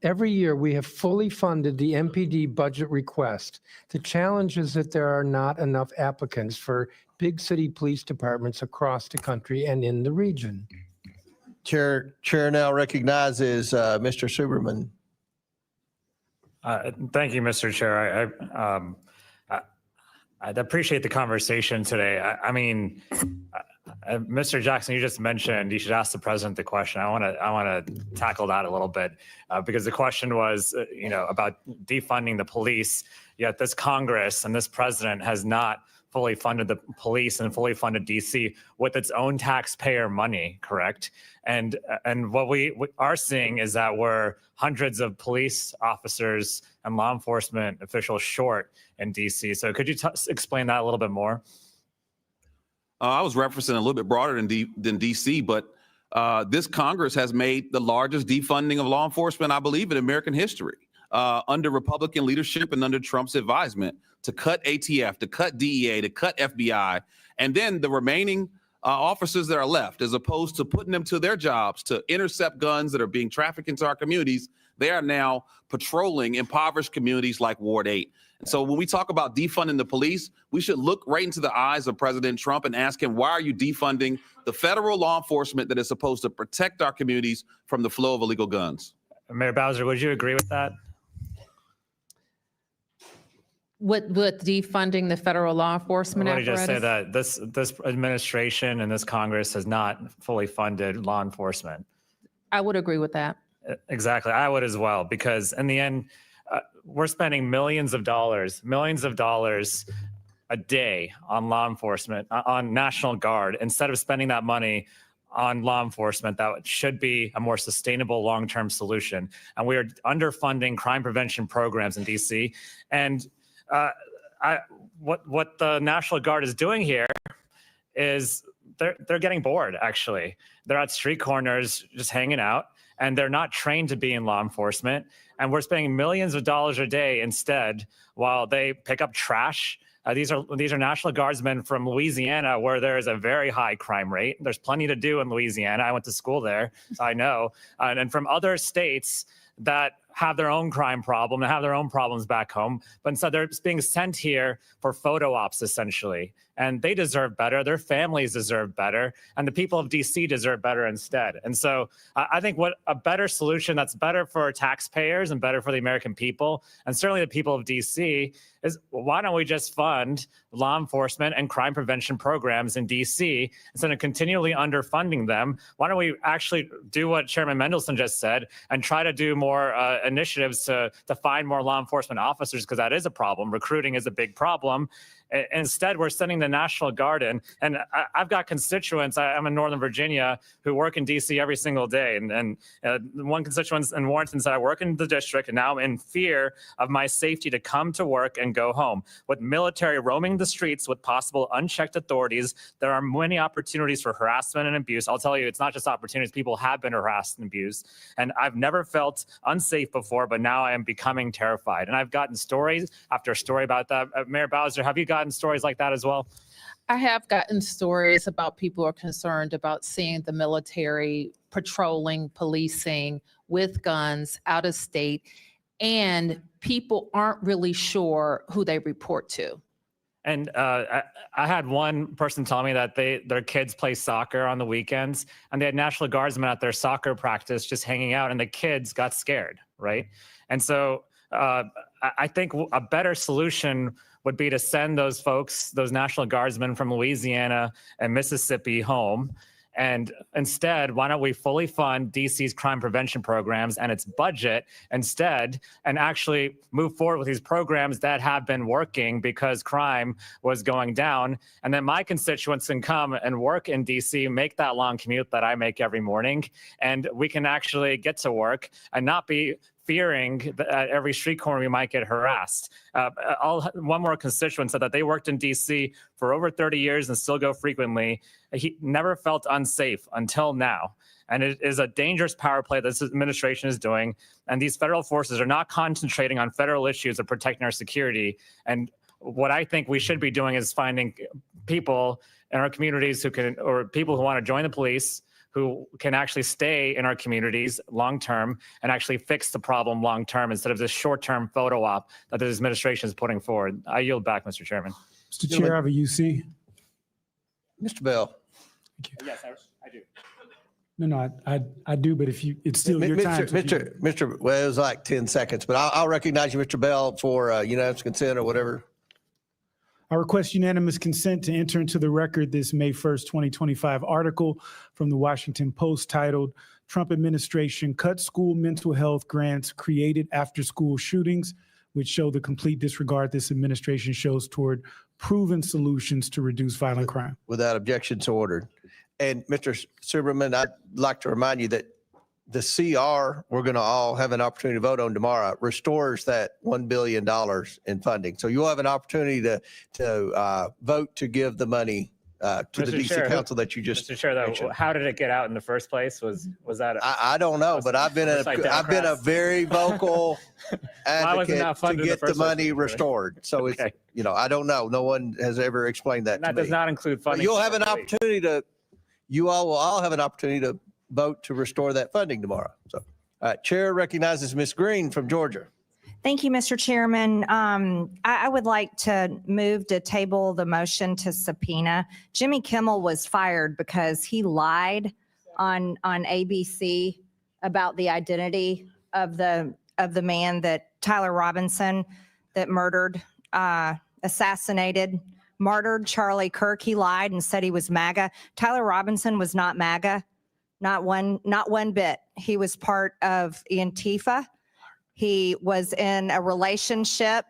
Every year, we have fully funded the MPD budget request. The challenge is that there are not enough applicants for big city police departments across the country and in the region. Chair now recognizes Mr. Suberman. Thank you, Mr. Chair. I'd appreciate the conversation today. I mean, Mr. Jackson, you just mentioned you should ask the president the question. I want to tackle that a little bit because the question was, about defunding the police. Yet this Congress and this president has not fully funded the police and fully funded DC with its own taxpayer money, correct? And what we are seeing is that we're hundreds of police officers and law enforcement officials short in DC. So could you explain that a little bit more? I was referencing a little bit broader than DC, but this Congress has made the largest defunding of law enforcement, I believe, in American history under Republican leadership and under Trump's advisement to cut ATF, to cut DEA, to cut FBI, and then the remaining officers that are left, as opposed to putting them to their jobs to intercept guns that are being trafficked into our communities, they are now patrolling impoverished communities like Ward 8. And so when we talk about defunding the police, we should look right into the eyes of President Trump and ask him, why are you defunding the federal law enforcement that is supposed to protect our communities from the flow of illegal guns? Mayor Bowser, would you agree with that? With defunding the federal law enforcement Let me apparatus? just say that this administration and this Congress has not fully funded law enforcement. I would agree with that. Exactly. I would as well, because in the end, we're spending millions of dollars a day on law enforcement, on National Guard, instead of spending that money on law enforcement that should be a more sustainable long-term solution. And we are underfunding crime prevention programs in DC. And what the National Guard is doing here is they're getting bored, actually. They're at street corners just hanging out, and they're not trained to be in law enforcement. And we're spending millions of dollars a day instead while they pick up trash. These are National Guardsmen from Louisiana, where there is a very high crime rate. There's plenty to do in Louisiana. I went to school there, so I know. And from other states that have their own crime problem and have their own problems back home, but instead they're being sent here for photo ops, essentially. And they deserve better. Their families deserve better. And the people of DC deserve better instead. And so I think what a better solution that's better for taxpayers and better for the American people, and certainly the people of DC, is why don't we just fund law enforcement and crime prevention programs in DC instead of continually underfunding them? Why don't we actually do what Chairman Mendelson just said and try to do more initiatives to find more law enforcement officers, because that is a problem. Recruiting is a big problem. Instead, we're sending the National Guard in. And I've got constituents, I'm in Northern Virginia, who work in DC every single day. And one constituent in Warrenton said, I work in the district, and now I'm in fear of my safety to come to work and go home. With military roaming the streets with possible unchecked authorities, there are many opportunities for harassment and abuse. I'll tell you, it's not just opportunities. People have been harassed and abused. And I've never felt unsafe before, but now I am becoming terrified. And I've gotten stories after story about that. Mayor Bowser, have you gotten stories like that as well? I have gotten stories about people who are concerned about seeing the military patrolling, policing with guns out of state, and people aren't really sure who they report to. And I had one person tell me that their kids play soccer on the weekends, and they had National Guardsmen at their soccer practice just hanging out, and the kids got scared, right? And so I think a better solution would be to send those folks, those National Guardsmen from Louisiana and Mississippi home. And instead, why don't we fully fund DC's crime prevention programs and its budget instead, and actually move forward with these programs that have been working because crime was going down. And then my constituents can come and work in DC, make that long commute that I make every morning, and we can actually get to work and not be fearing that at every street corner we might get harassed. One more constituent said that they worked in DC for over 30 years and still go frequently. He never felt unsafe until now. And it is a dangerous power play this administration is doing. And these federal forces are not concentrating on federal issues of protecting our security. And what I think we should be doing is finding people in our communities who can, or people who want to join the police, who can actually stay in our communities long-term and actually fix the problem long-term instead of this short-term photo op that this administration is putting forward. I yield back, Mr. Chairman. Mr. Chair, I have a UC. Mr. Bell. Yes, I do. No, I do, but if you, it's still your time. Well, it was like 10 seconds, but I'll recognize you, Mr. Bell, for unanimous consent or whatever. I request unanimous consent to enter into the record this May 1st, 2025 article from the Washington Post titled "Trump Administration Cuts School Mental Health Grants Created After School Shootings," which show the complete disregard this administration shows toward proven solutions to reduce violent crime. Without objection, so ordered. And Mr. Silberman, I'd like to remind you that the CR we're going to all have an opportunity to vote on tomorrow restores that $1 billion in funding. So you'll have an opportunity to vote to give the money to the Mr. DC Chair, Council that you just Mr. Chair, though, mentioned. how did it get out in the first place? Was that? I don't know, but I've been a very vocal advocate to get the money restored. So it's, I don't know. No one has ever explained that to me. That does not include funding. But you'll have an opportunity you all will all have an opportunity to vote to restore that funding tomorrow. So, Chair recognizes Ms. Green from Georgia. Thank you, Mr. Chairman. I would like to move to table the motion to subpoena. Jimmy Kimmel was fired because he lied on ABC about the identity of the man that Tyler Robinson that martyred Charlie Kirk. He lied and said he was MAGA. Tyler Robinson was not MAGA. Not one bit. He was part of Antifa. He was in a relationship.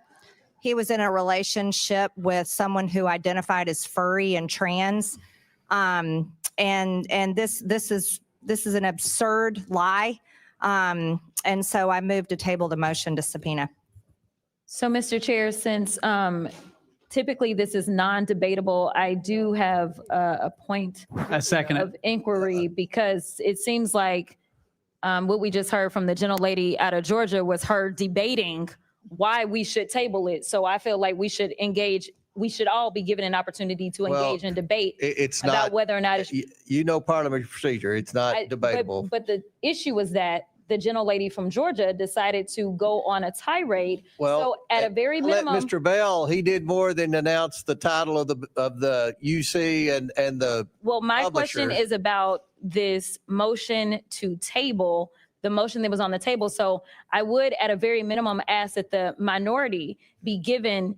With someone who identified as furry and trans. And this is an absurd lie. And so I moved to table the motion to subpoena. So, Mr. Chair, since typically this is non-debatable, I do have a point of inquiry, because it seems like what we just heard from the gentlelady out of Georgia was her debating why we should table it. So I feel like we should engage. We should all be given an opportunity to engage in debate about whether or not it's, parliamentary procedure. It's not debatable. But the issue was that the gentlelady from Georgia decided to go on a tirade. Well, so at a very minimum, Mr. Bell, he did more than announce the title of the UC and the well, my publisher. question is about this motion to table, the motion that was on the table. So I would, at a very minimum, ask that the minority be given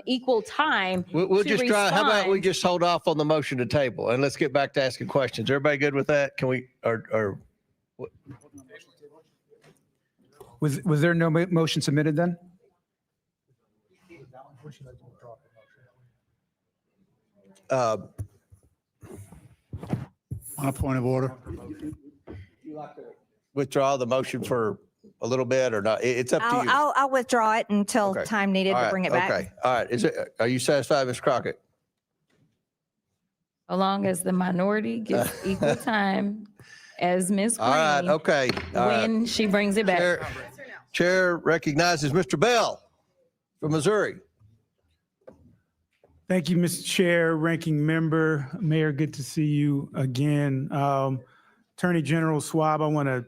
equal time. We'll to just try. How about respond. we just hold off on the motion to table and let's get back to asking questions. Everybody good with that? Can we or Was there no motion submitted then? On a point of order. withdraw the motion for a little bit or not? It's up to you. I'll withdraw it until Okay. time needed All to right, bring it back. Okay, all right. Are you satisfied, Ms. Crockett? So long as the minority gets equal time as Ms. Green. All right, okay. All right. When she brings it back. Chair recognizes Mr. Bell from Missouri. Thank you, Mr. Chair, Ranking Member, Mayor, good to see you again. Attorney General Schwab, I want to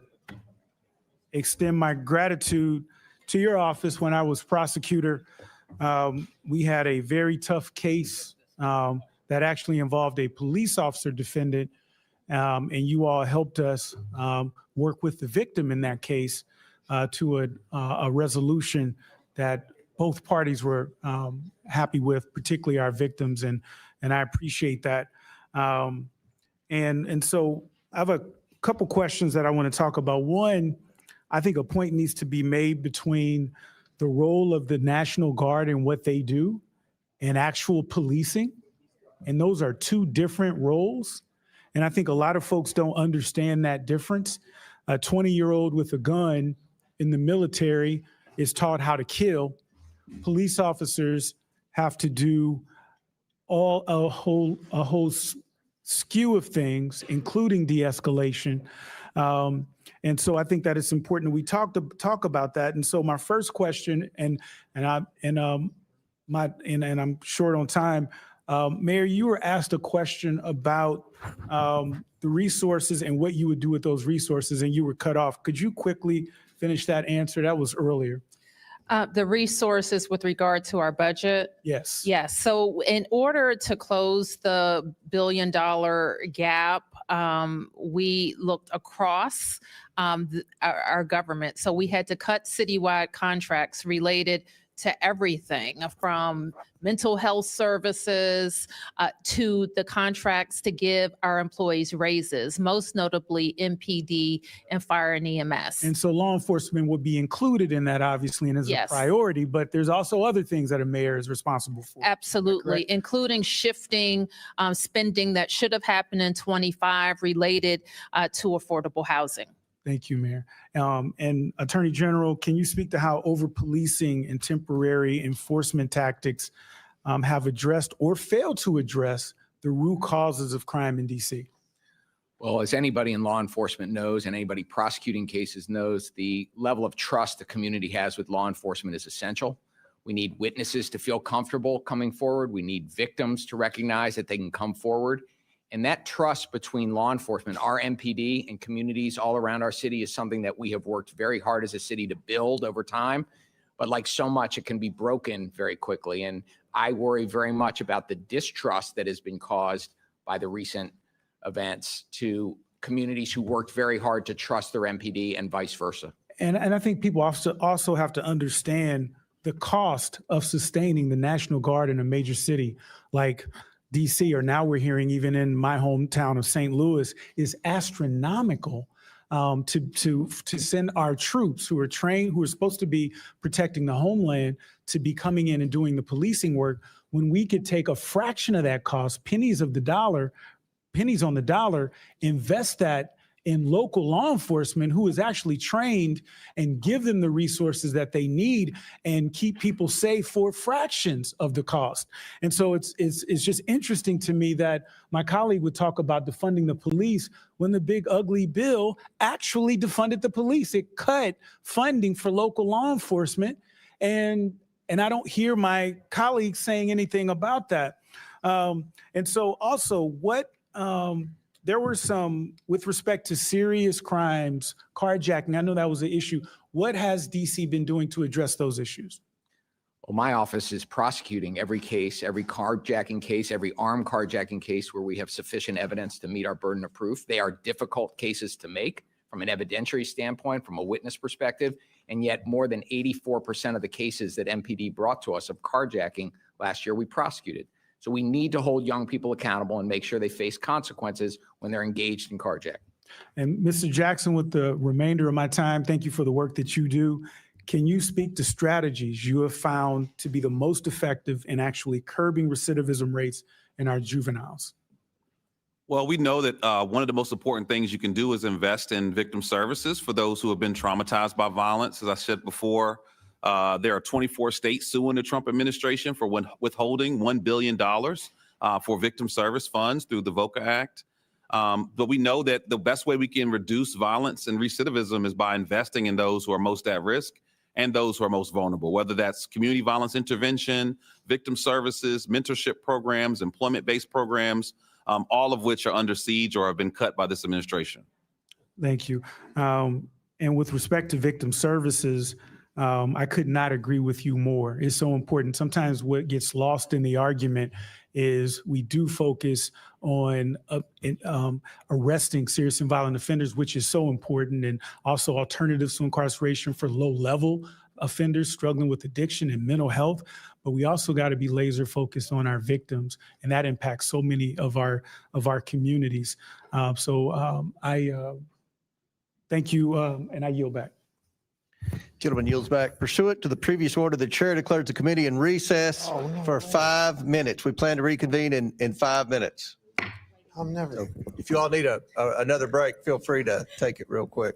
extend my gratitude to your office when I was prosecutor we had a very tough case that actually involved a police officer defendant, and you all helped us work with the victim in that case to a resolution that both parties were happy with, particularly our victims, and I appreciate that. And so I have a couple questions that I want to talk about. One, I think a point needs to be made between the role of the National Guard and what they do and actual policing. And those are two different roles. And I think a lot of folks don't understand that difference. A 20-year-old with a gun in the military is taught how to kill. Police officers have to do a whole skew of things, including de-escalation. And so I think that it's important that we talk about that. And so my first question, and I'm short on time, Mayor, you were asked a question about the resources and what you would do with those resources, and you were cut off. Could you quickly finish that answer? That was earlier. The resources with regard to our budget? Yes. Yes. So in order to close the $1 billion gap, we looked across our government. So we had to cut citywide contracts related to everything from mental health services to the contracts to give our employees raises, most notably MPD and fire and EMS. And so law enforcement would be included in that, obviously, and is Yes. a priority, but there's also other things that a mayor is responsible for. Absolutely, including shifting spending that should have happened in 25 related to affordable housing. Thank you, Mayor. And Attorney General, can you speak to how over-policing and temporary enforcement tactics have addressed or failed to address the root causes of crime in DC? Well, as anybody in law enforcement knows, and anybody prosecuting cases knows, the level of trust the community has with law enforcement is essential. We need witnesses to feel comfortable coming forward. We need victims to recognize that they can come forward. And that trust between law enforcement, our MPD, and communities all around our city is something that we have worked very hard as a city to build over time. But like so much, it can be broken very quickly. And I worry very much about the distrust that has been caused by the recent events to communities who worked very hard to trust their MPD and vice versa. And I think people also have to understand the cost of sustaining the National Guard in a major city like DC, or now we're hearing even in my hometown of St. Louis, is astronomical. To send our troops who are trained, who are supposed to be protecting the homeland, to be coming in and doing the policing work, when we could take a fraction of that cost, pennies on the dollar, invest that in local law enforcement who is actually trained, and give them the resources that they need and keep people safe for fractions of the cost. And so it's just interesting to me that my colleague would talk about defunding the police when the big ugly bill actually defunded the police. It cut funding for local law enforcement, and I don't hear my colleagues saying anything about that. And so also there were some, with respect to serious crimes, carjacking, I know that was an issue. What has DC been doing to address those issues? Well, my office is prosecuting every case, every carjacking case, every armed carjacking case where we have sufficient evidence to meet our burden of proof. They are difficult cases to make from an evidentiary standpoint, from a witness perspective, and yet more than 84% of the cases that MPD brought to us of carjacking last year, we prosecuted. So we need to hold young people accountable and make sure they face consequences when they're engaged in carjacking. And Mr. Jackson, with the remainder of my time, thank you for the work that you do. Can you speak to strategies you have found to be the most effective in actually curbing recidivism rates in our juveniles? Well, we know that one of the most important things you can do is invest in victim services for those who have been traumatized by violence. As I said before, there are 24 states suing the Trump administration for withholding $1 billion for victim service funds through the VOCA Act. But we know that the best way we can reduce violence and recidivism is by investing in those who are most at risk and those who are most vulnerable, whether that's community violence intervention, victim services, mentorship programs, employment-based programs, all of which are under siege or have been cut by this administration. Thank you. And with respect to victim services, I could not agree with you more. It's so important. Sometimes what gets lost in the argument is we do focus on arresting serious and violent offenders, which is so important, and also alternatives to incarceration for low-level offenders struggling with addiction and mental health. But we also got to be laser focused on our victims, and that impacts so many of our communities. I thank you, and I yield back. Gentleman yields back. Pursuant to the previous order, the chair declares the committee in recess for 5 minutes. We plan to reconvene in 5 minutes. So if you all need another break, feel free to take it real quick.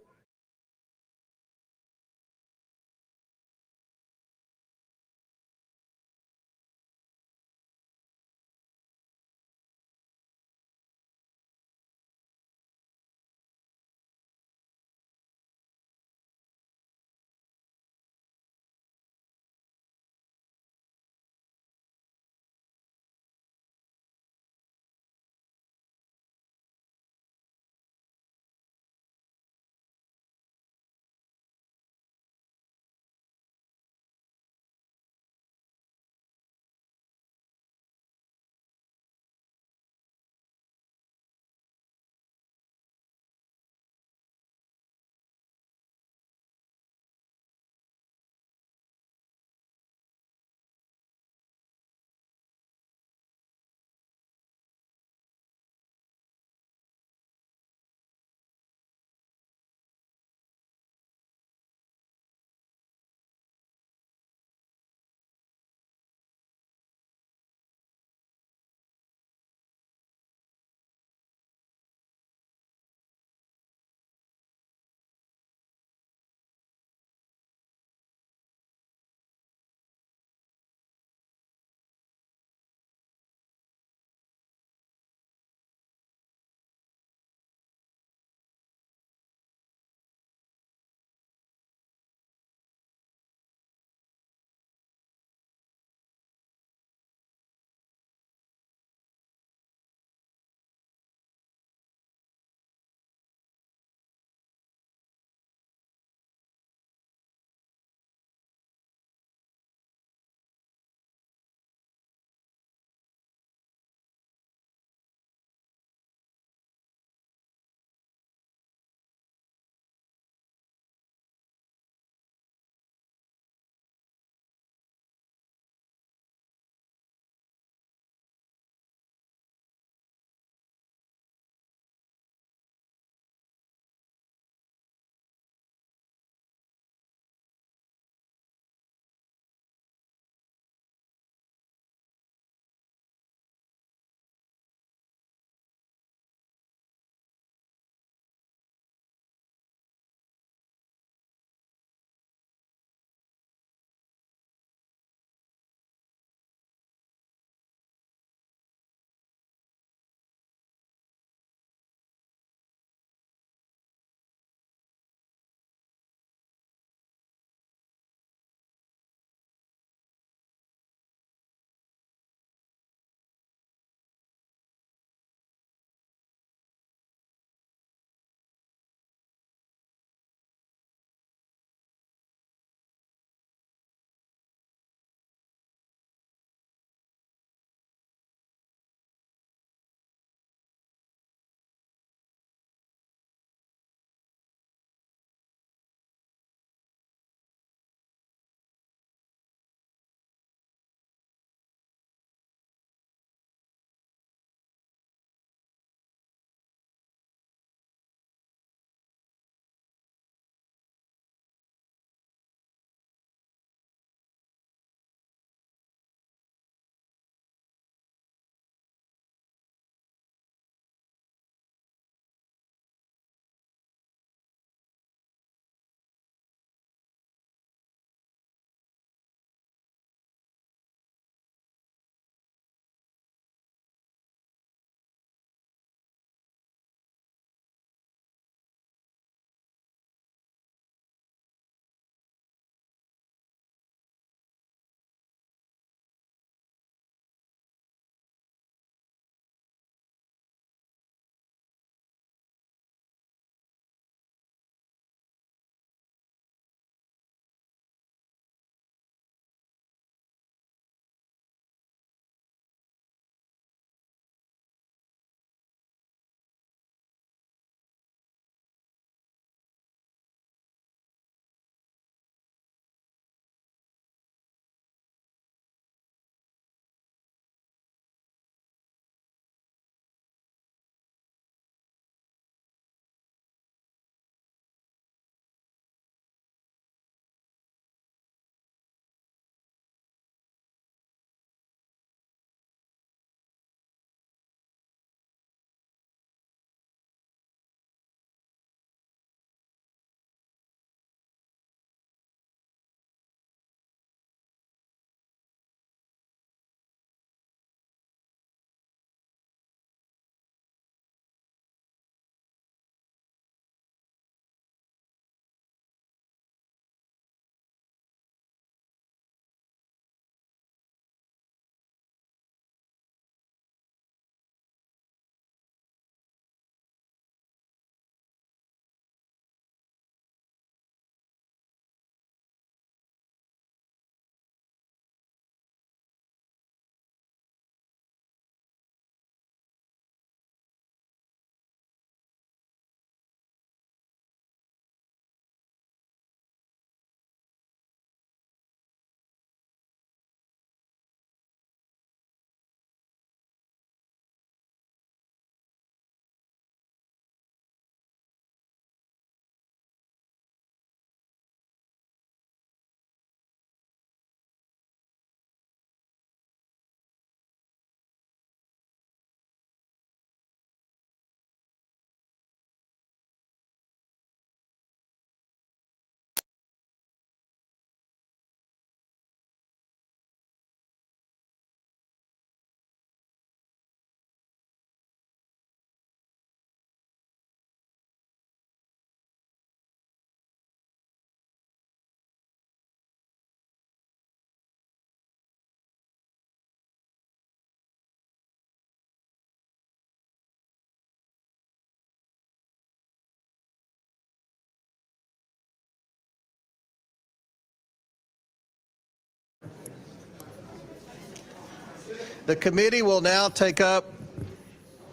The committee will now take up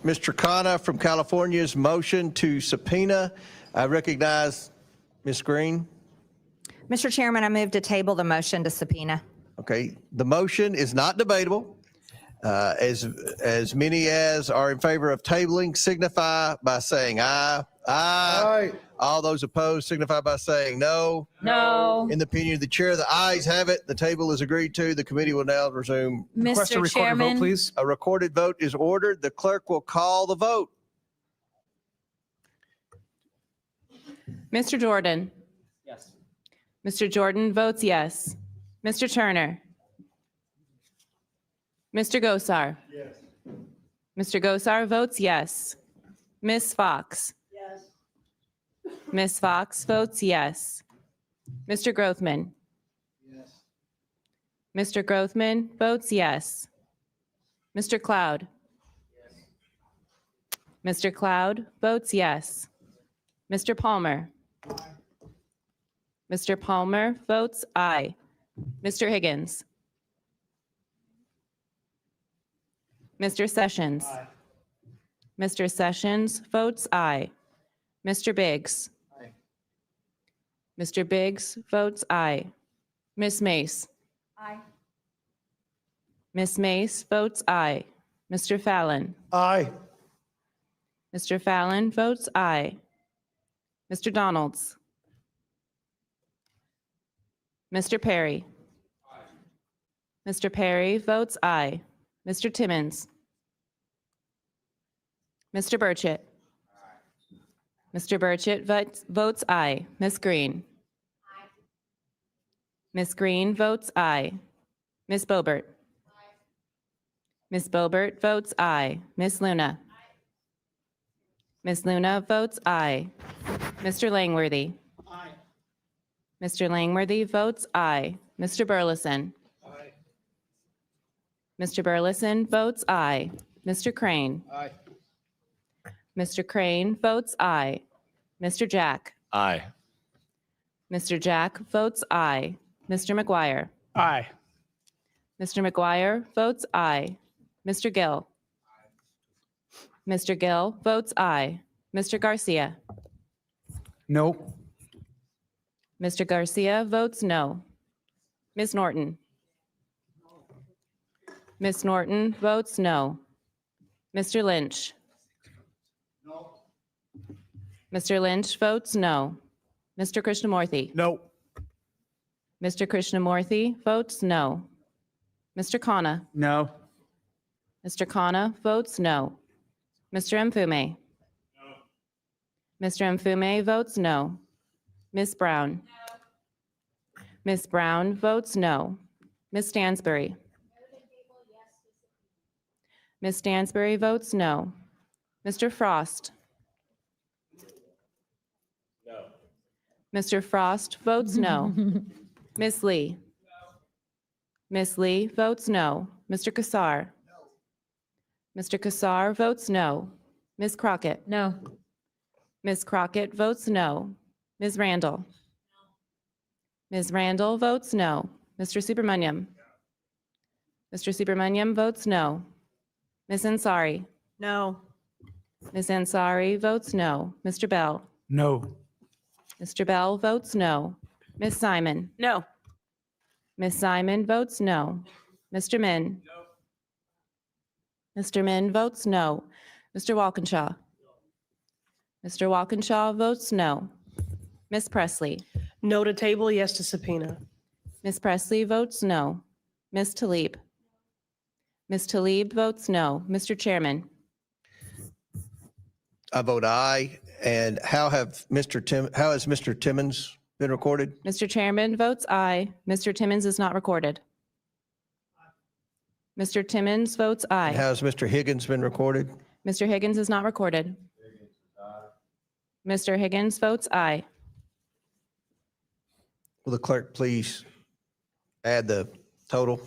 Mr. Khanna from California's motion to subpoena. I recognize Ms. Green. Mr. Chairman, I move to table the motion to subpoena. Okay, the motion is not debatable. As many as are in favor of tabling signify by saying aye. Aye. All those opposed signify by saying no. No. In the opinion of the chair, the ayes have it. The table is agreed to. The committee will now resume. Request a Mr. recorded vote, Chairman, please. A recorded vote is ordered. The clerk will call the vote. Mr. Jordan? Yes. Mr. Jordan votes yes. Mr. Turner? Mr. Gosar? Yes. Mr. Gosar votes yes. Ms. Fox? Yes. Ms. Fox votes yes. Mr. Grothman? Yes. Mr. Grothman votes yes. Mr. Cloud? Yes. Mr. Cloud votes yes. Mr. Palmer? Mr. Palmer votes aye. Mr. Higgins? Mr. Sessions? Aye. Mr. Sessions votes aye. Mr. Biggs? Aye. Mr. Biggs votes aye. Ms. Mace? Aye. Ms. Mace votes aye. Mr. Fallon? Aye. Mr. Fallon votes aye. Mr. Donalds? Mr. Perry? Mr. Perry votes aye. Mr. Timmons? Mr. Burchett? Mr. Burchett votes aye. Ms. Green? Ms. Green votes aye. Ms. Boebert? Ms. Boebert votes aye. Ms. Luna? Ms. Luna votes aye. Mr. Langworthy? Mr. Langworthy votes aye. Mr. Burleson? Mr. Burleson votes aye. Mr. Crane? Aye. Mr. Crane votes aye. Mr. Jack? Aye. Mr. Jack votes aye. Mr. McGuire? Aye. Mr. McGuire votes aye. Mr. Gill? Mr. Gill votes aye. Mr. Garcia? No. Mr. Garcia votes no. Ms. Norton? Ms. Norton votes no. Mr. Lynch? No. Mr. Lynch votes no. Mr. Krishnamurthy? No. Mr. Krishnamurthy votes no. Mr. Khanna? No. Mr. Khanna votes no. Mr. Mfume? No. Mr. Mfume votes no. Ms. Brown? No. Ms. Brown votes no. Ms. Stansbury? Ms. Stansbury votes no. Mr. Frost? No. Mr. Frost votes no. Ms. Lee? Ms. Lee votes no. Mr. Kassar? Mr. Kassar votes no. Ms. Crockett? No. Ms. Crockett votes no. Ms. Randall? Ms. Randall votes no. Mr. Subramaniam? Mr. Subramaniam votes no. Ms. Ansari? No. Ms. Ansari votes no. Mr. Bell? No. Mr. Bell votes no. Ms. Simon? No. Ms. Simon votes no. Mr. Min? Mr. Min votes no. Mr. Walkinshaw? Mr. Walkinshaw votes no. Ms. Presley? No to table, yes to subpoena. Ms. Presley votes no. Ms. Tlaib? Ms. Tlaib votes no. Mr. Chairman? I vote aye. And how has Mr. Timmons been recorded? Mr. Chairman votes aye. Mr. Timmons is not recorded. Mr. Timmons votes And aye. how has Mr. Higgins been recorded? Mr. Higgins is not recorded. Mr. Higgins votes aye. Will the clerk please add the total?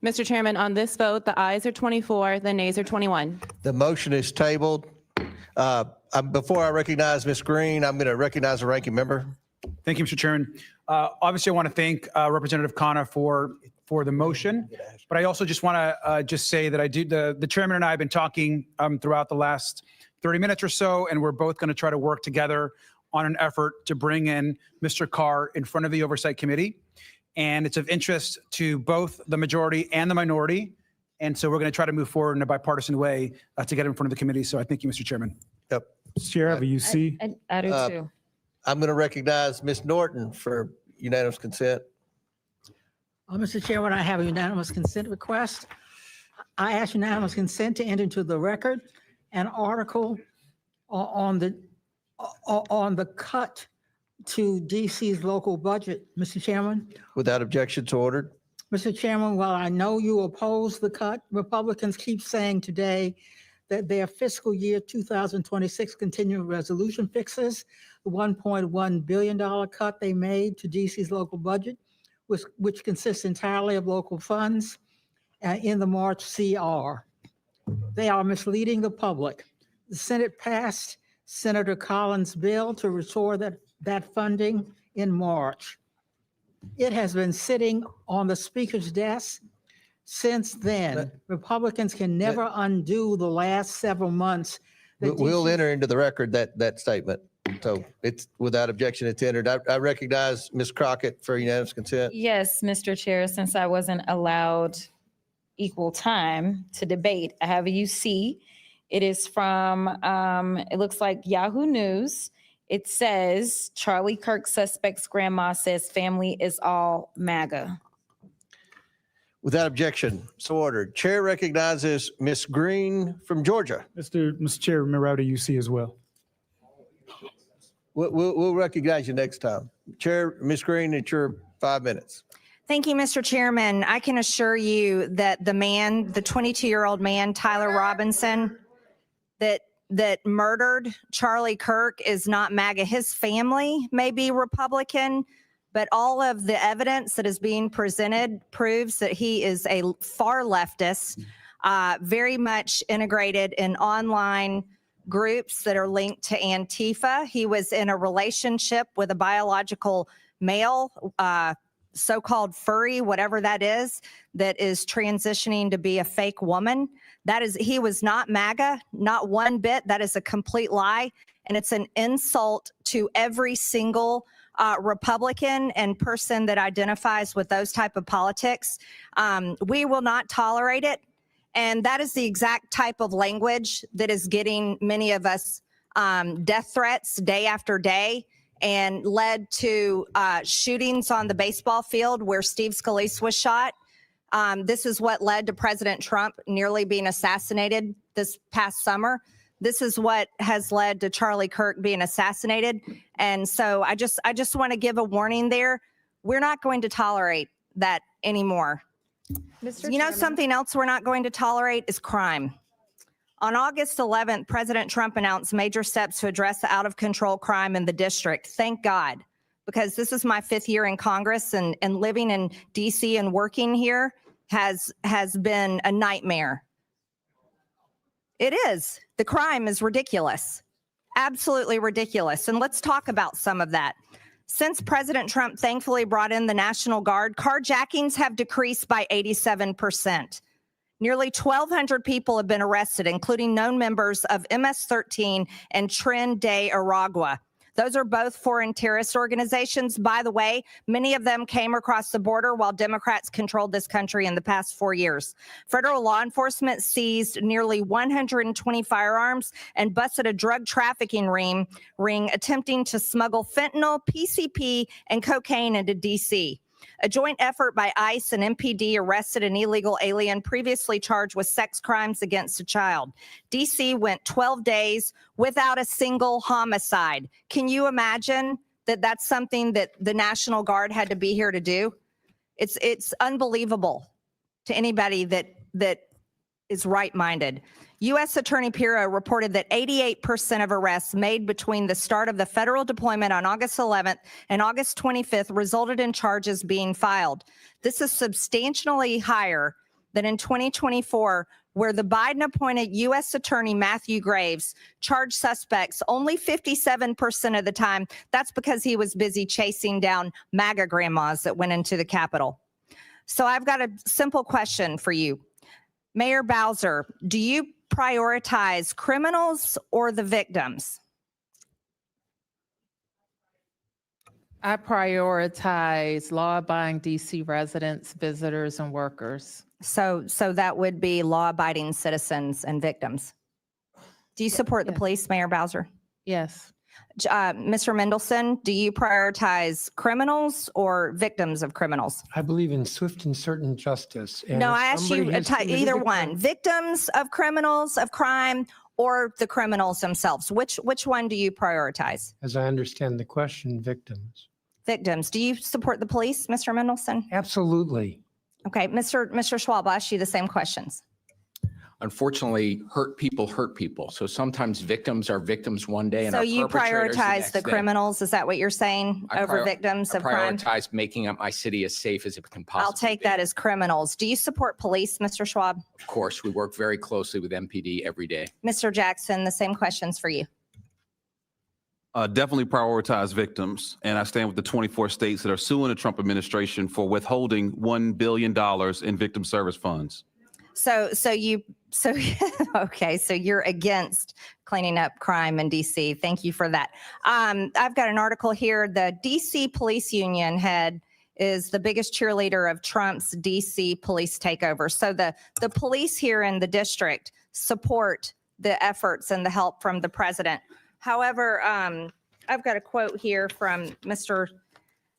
Mr. Chairman, on this vote, the ayes are 24, the nays are 21. The motion is tabled. Before I recognize Ms. Green, I'm going to recognize the ranking member. Thank you, Mr. Chairman. Obviously, I want to thank Representative Khanna for the motion, but I also just want to just say that the chairman and I have been talking throughout the last 30 minutes or so, and we're both going to try to work together on an effort to bring in Mr. Carr in front of the Oversight Committee. And it's of interest to both the majority and the minority. And so we're going to try to move forward in a bipartisan way to get in front of the committee. So I thank you, Mr. Chairman. Yep. Chair, have a UC. I do too. I'm going to recognize Ms. Norton for unanimous consent. Mr. Chairman, I have a unanimous consent request. I ask unanimous consent to enter into the record an article on the cut to DC's local budget, Mr. Chairman. Without objection, so ordered. Mr. Chairman, while I know you oppose the cut, Republicans keep saying today that their fiscal year 2026 continuing resolution fixes the $1.1 billion cut they made to DC's local budget, which consists entirely of local funds in the March CR. They are misleading the public. The Senate passed Senator Collins' bill to restore that funding in March. It has been sitting on the Speaker's desk since then. Republicans can never undo the last several months. We'll enter into the record that statement. So it's without objection, it's entered. I recognize Ms. Crockett for unanimous consent. Yes, Mr. Chair, since I wasn't allowed equal time to debate, I have a UC. It is from, it looks like Yahoo News. It says, Charlie Kirk suspect's grandma says family is all MAGA. Without objection, so ordered. Chair recognizes Ms. Green from Georgia. Mr. Chair, remember I have a UC as well. We'll recognize you next time. Chair, Ms. Green, it's your 5 minutes. Thank you, Mr. Chairman. I can assure you that the 22-year-old man, Tyler Robinson, that murdered Charlie Kirk is not MAGA. His family may be Republican, but all of the evidence that is being presented proves that he is a far leftist, very much integrated in online groups that are linked to Antifa. He was in a relationship with a biological male, so-called furry, whatever that is transitioning to be a fake woman. He was not MAGA, not one bit. That is a complete lie. And it's an insult to every single Republican and person that identifies with those type of politics. We will not tolerate it. And that is the exact type of language that is getting many of us death threats day after day, and led to shootings on the baseball field where Steve Scalise was shot. This is what led to President Trump nearly being assassinated this past summer. This is what has led to Charlie Kirk being assassinated. And so I just want to give a warning there. We're not going to tolerate that anymore. You know, something else we're not going to tolerate is crime. On August 11th, President Trump announced major steps to address the out-of-control crime in the district. Thank God, because this is my 5th year in Congress, and living in DC and working here has been a nightmare. It is. The crime is ridiculous, absolutely ridiculous. And let's talk about some of that. Since President Trump thankfully brought in the National Guard, carjackings have decreased by 87%. Nearly 1,200 people have been arrested, including known members of MS-13 and Tren de Aragua. Those are both foreign terrorist organizations. By the way, many of them came across the border while Democrats controlled this country in the past 4 years. Federal law enforcement seized nearly 120 firearms and busted a drug trafficking ring attempting to smuggle fentanyl, PCP, and cocaine into D.C. A joint effort by ICE and MPD arrested an illegal alien previously charged with sex crimes against a child. DC went 12 days without a single homicide. Can you imagine that that's something that the National Guard had to be here to do? It's unbelievable to anybody that is right-minded. U.S. Attorney Pirro reported that 88% of arrests made between the start of the federal deployment on August 11th and August 25th resulted in charges being filed. This is substantially higher that in 2024, where the Biden-appointed U.S. Attorney Matthew Graves charged suspects only 57% of the time, that's because he was busy chasing down MAGA grandmas that went into the Capitol. So I've got a simple question for you. Mayor Bowser, do you prioritize criminals or the victims? I prioritize law-abiding DC residents, visitors, and workers. So that would be law-abiding citizens and victims. Do you support the police, Mayor Bowser? Yes. Mr. Mendelson, do you prioritize criminals or victims of criminals? I believe in swift and certain justice. and No, if I asked you somebody has committed either a one, crime- victims of criminals, of crime, or the criminals themselves. Which one do you prioritize? As I understand the question, victims. Victims. Do you support the police, Mr. Mendelson? Absolutely. Okay, Mr. Schwab, I'll ask you the same questions. Unfortunately, hurt people. So sometimes victims are victims one day and So are you perpetrators prioritize the next day. criminals, is that what you're saying, I over prior- victims I of crime? prioritize making up my city as safe as it can possibly I'll take that as criminals. Do you support police, Mr. Schwab? Of course, we work very closely with MPD every day. Mr. Jackson, the same questions for you. Definitely prioritize victims. And I stand with the 24 states that are suing the Trump administration for withholding $1 billion in victim service funds. Okay, so you're against cleaning up crime in DC. Thank you for that. I've got an article here. The DC Police Union head is the biggest cheerleader of Trump's DC police takeover. So the police here in the district support the efforts and the help from the president. However, I've got a quote here from Mr.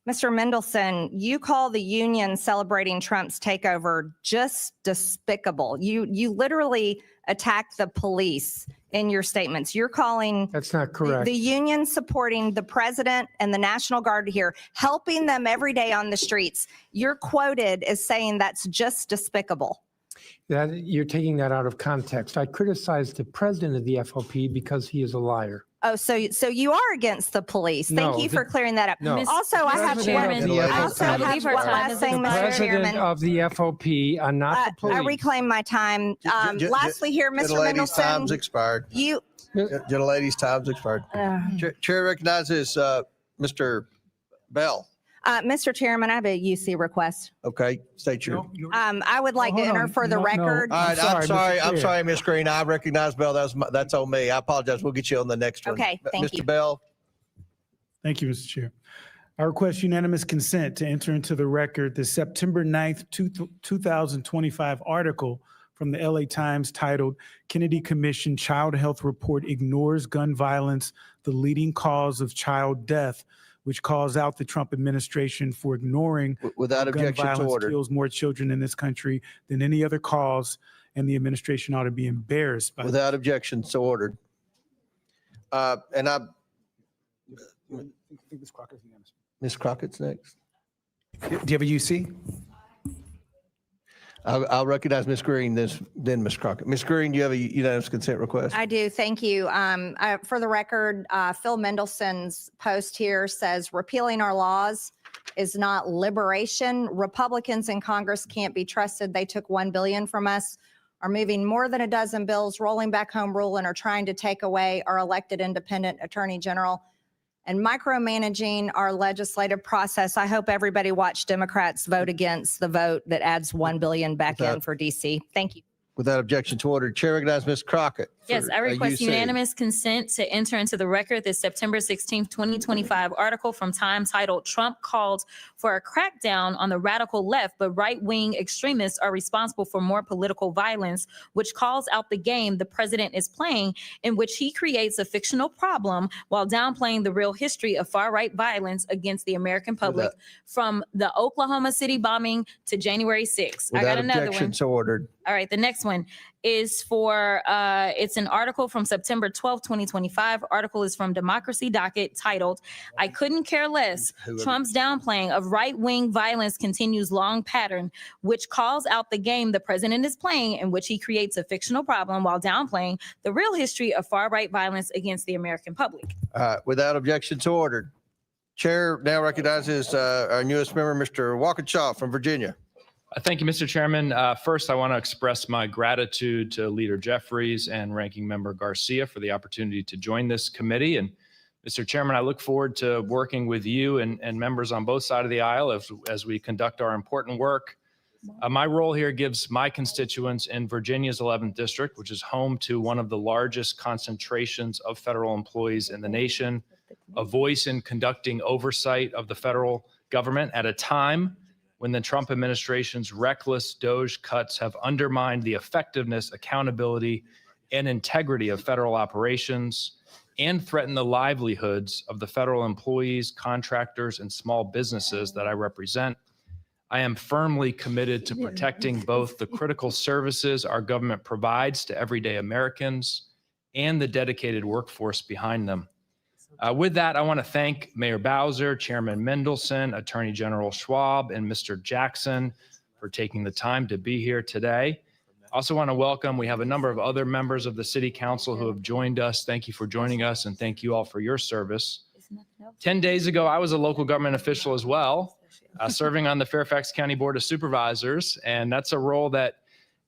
Mendelson. You call the union celebrating Trump's takeover just despicable. You literally attack the police in your statements. You're calling That's not correct. the union supporting the president and the National Guard here, helping them every day on the streets. You're quoted as saying that's just despicable. You're taking that out of context. I criticized the president of the FOP because he is a liar. Oh, so you are against the police. Thank No, you for clearing that up. no. Also, I have President one. of the Also, I FOP. have one last thing, The Mr. president Chairman. of the FOP, not the police. I reclaim my time. Lastly, here, Mr. Gentlelady's time's Mendelson, expired. you. Gentlelady's time's expired. Chair recognizes Mr. Bell. Mr. Chairman, I have a UC request. Okay, state your. I would like to enter for the record. All right, I'm sorry, Ms. Green. I recognize Bell. That's on me. I apologize. We'll get you on the next one. Okay, thank you. Mr. Bell. Thank you, Mr. Chair. I request unanimous consent to enter into the record the September 9th, 2025 article from the LA Times titled Kennedy Commission Child Health Report Ignores Gun Violence, the Leading Cause of Child Death, which calls out the Trump administration for ignoring Without how objection to gun violence order. kills more children in this country than any other cause, and the administration ought to be embarrassed by that. Without objection, so ordered. And I, Ms. Crockett's next. Do you have a UC? I'll recognize Ms. Green, then Ms. Crockett. Ms. Green, do you have a unanimous consent request? I do. Thank you. For the record, Phil Mendelson's post here says repealing our laws is not liberation. Republicans in Congress can't be trusted. They took $1 billion from us, are moving more than a dozen bills, rolling back home rule, and are trying to take away our elected independent attorney general and micromanaging our legislative process. I hope everybody watched Democrats vote against the vote that adds $1 billion back in for DC. Thank you. Without objection to order, Chair recognizes Ms. Crockett. Yes, for I a request UC. unanimous consent to enter into the record the September 16th, 2025 article from Time titled Trump Called for a Crackdown on the Radical Left, but Right-Wing Extremists Are Responsible for More Political Violence, which calls out the game the president is playing in which he creates a fictional problem while downplaying the real history of far-right violence against the American public from the Oklahoma City bombing to January 6th. I got Without another objection, one. so ordered. All right, the next one is for, it's an article from September 12, 2025. Article is from Democracy Docket titled, I Couldn't Care Less. Trump's downplaying of right-wing violence continues long pattern, which calls out the game the president is playing in which he creates a fictional problem while downplaying the real history of far-right violence against the American public. Without objection, so ordered. Chair now recognizes our newest member, Mr. Walkinshaw from Virginia. Thank you, Mr. Chairman. First, I want to express my gratitude to Leader Jeffries and Ranking Member Garcia for the opportunity to join this committee. And Mr. Chairman, I look forward to working with you and members on both sides of the aisle as we conduct our important work. My role here gives my constituents in Virginia's 11th District, which is home to one of the largest concentrations of federal employees in the nation, a voice in conducting oversight of the federal government at a time when the Trump administration's reckless DOGE cuts have undermined the effectiveness, accountability, and integrity of federal operations and threatened the livelihoods of the federal employees, contractors, and small businesses that I represent. I am firmly committed to protecting both the critical services our government provides to everyday Americans and the dedicated workforce behind them. With that, I want to thank Mayor Bowser, Chairman Mendelson, Attorney General Schwab, and Mr. Jackson for taking the time to be here today. I also want to welcome, we have a number of other members of the City Council who have joined us. Thank you for joining us, and thank you all for your service. 10 days ago, I was a local government official as well, serving on the Fairfax County Board of Supervisors, and that's a role that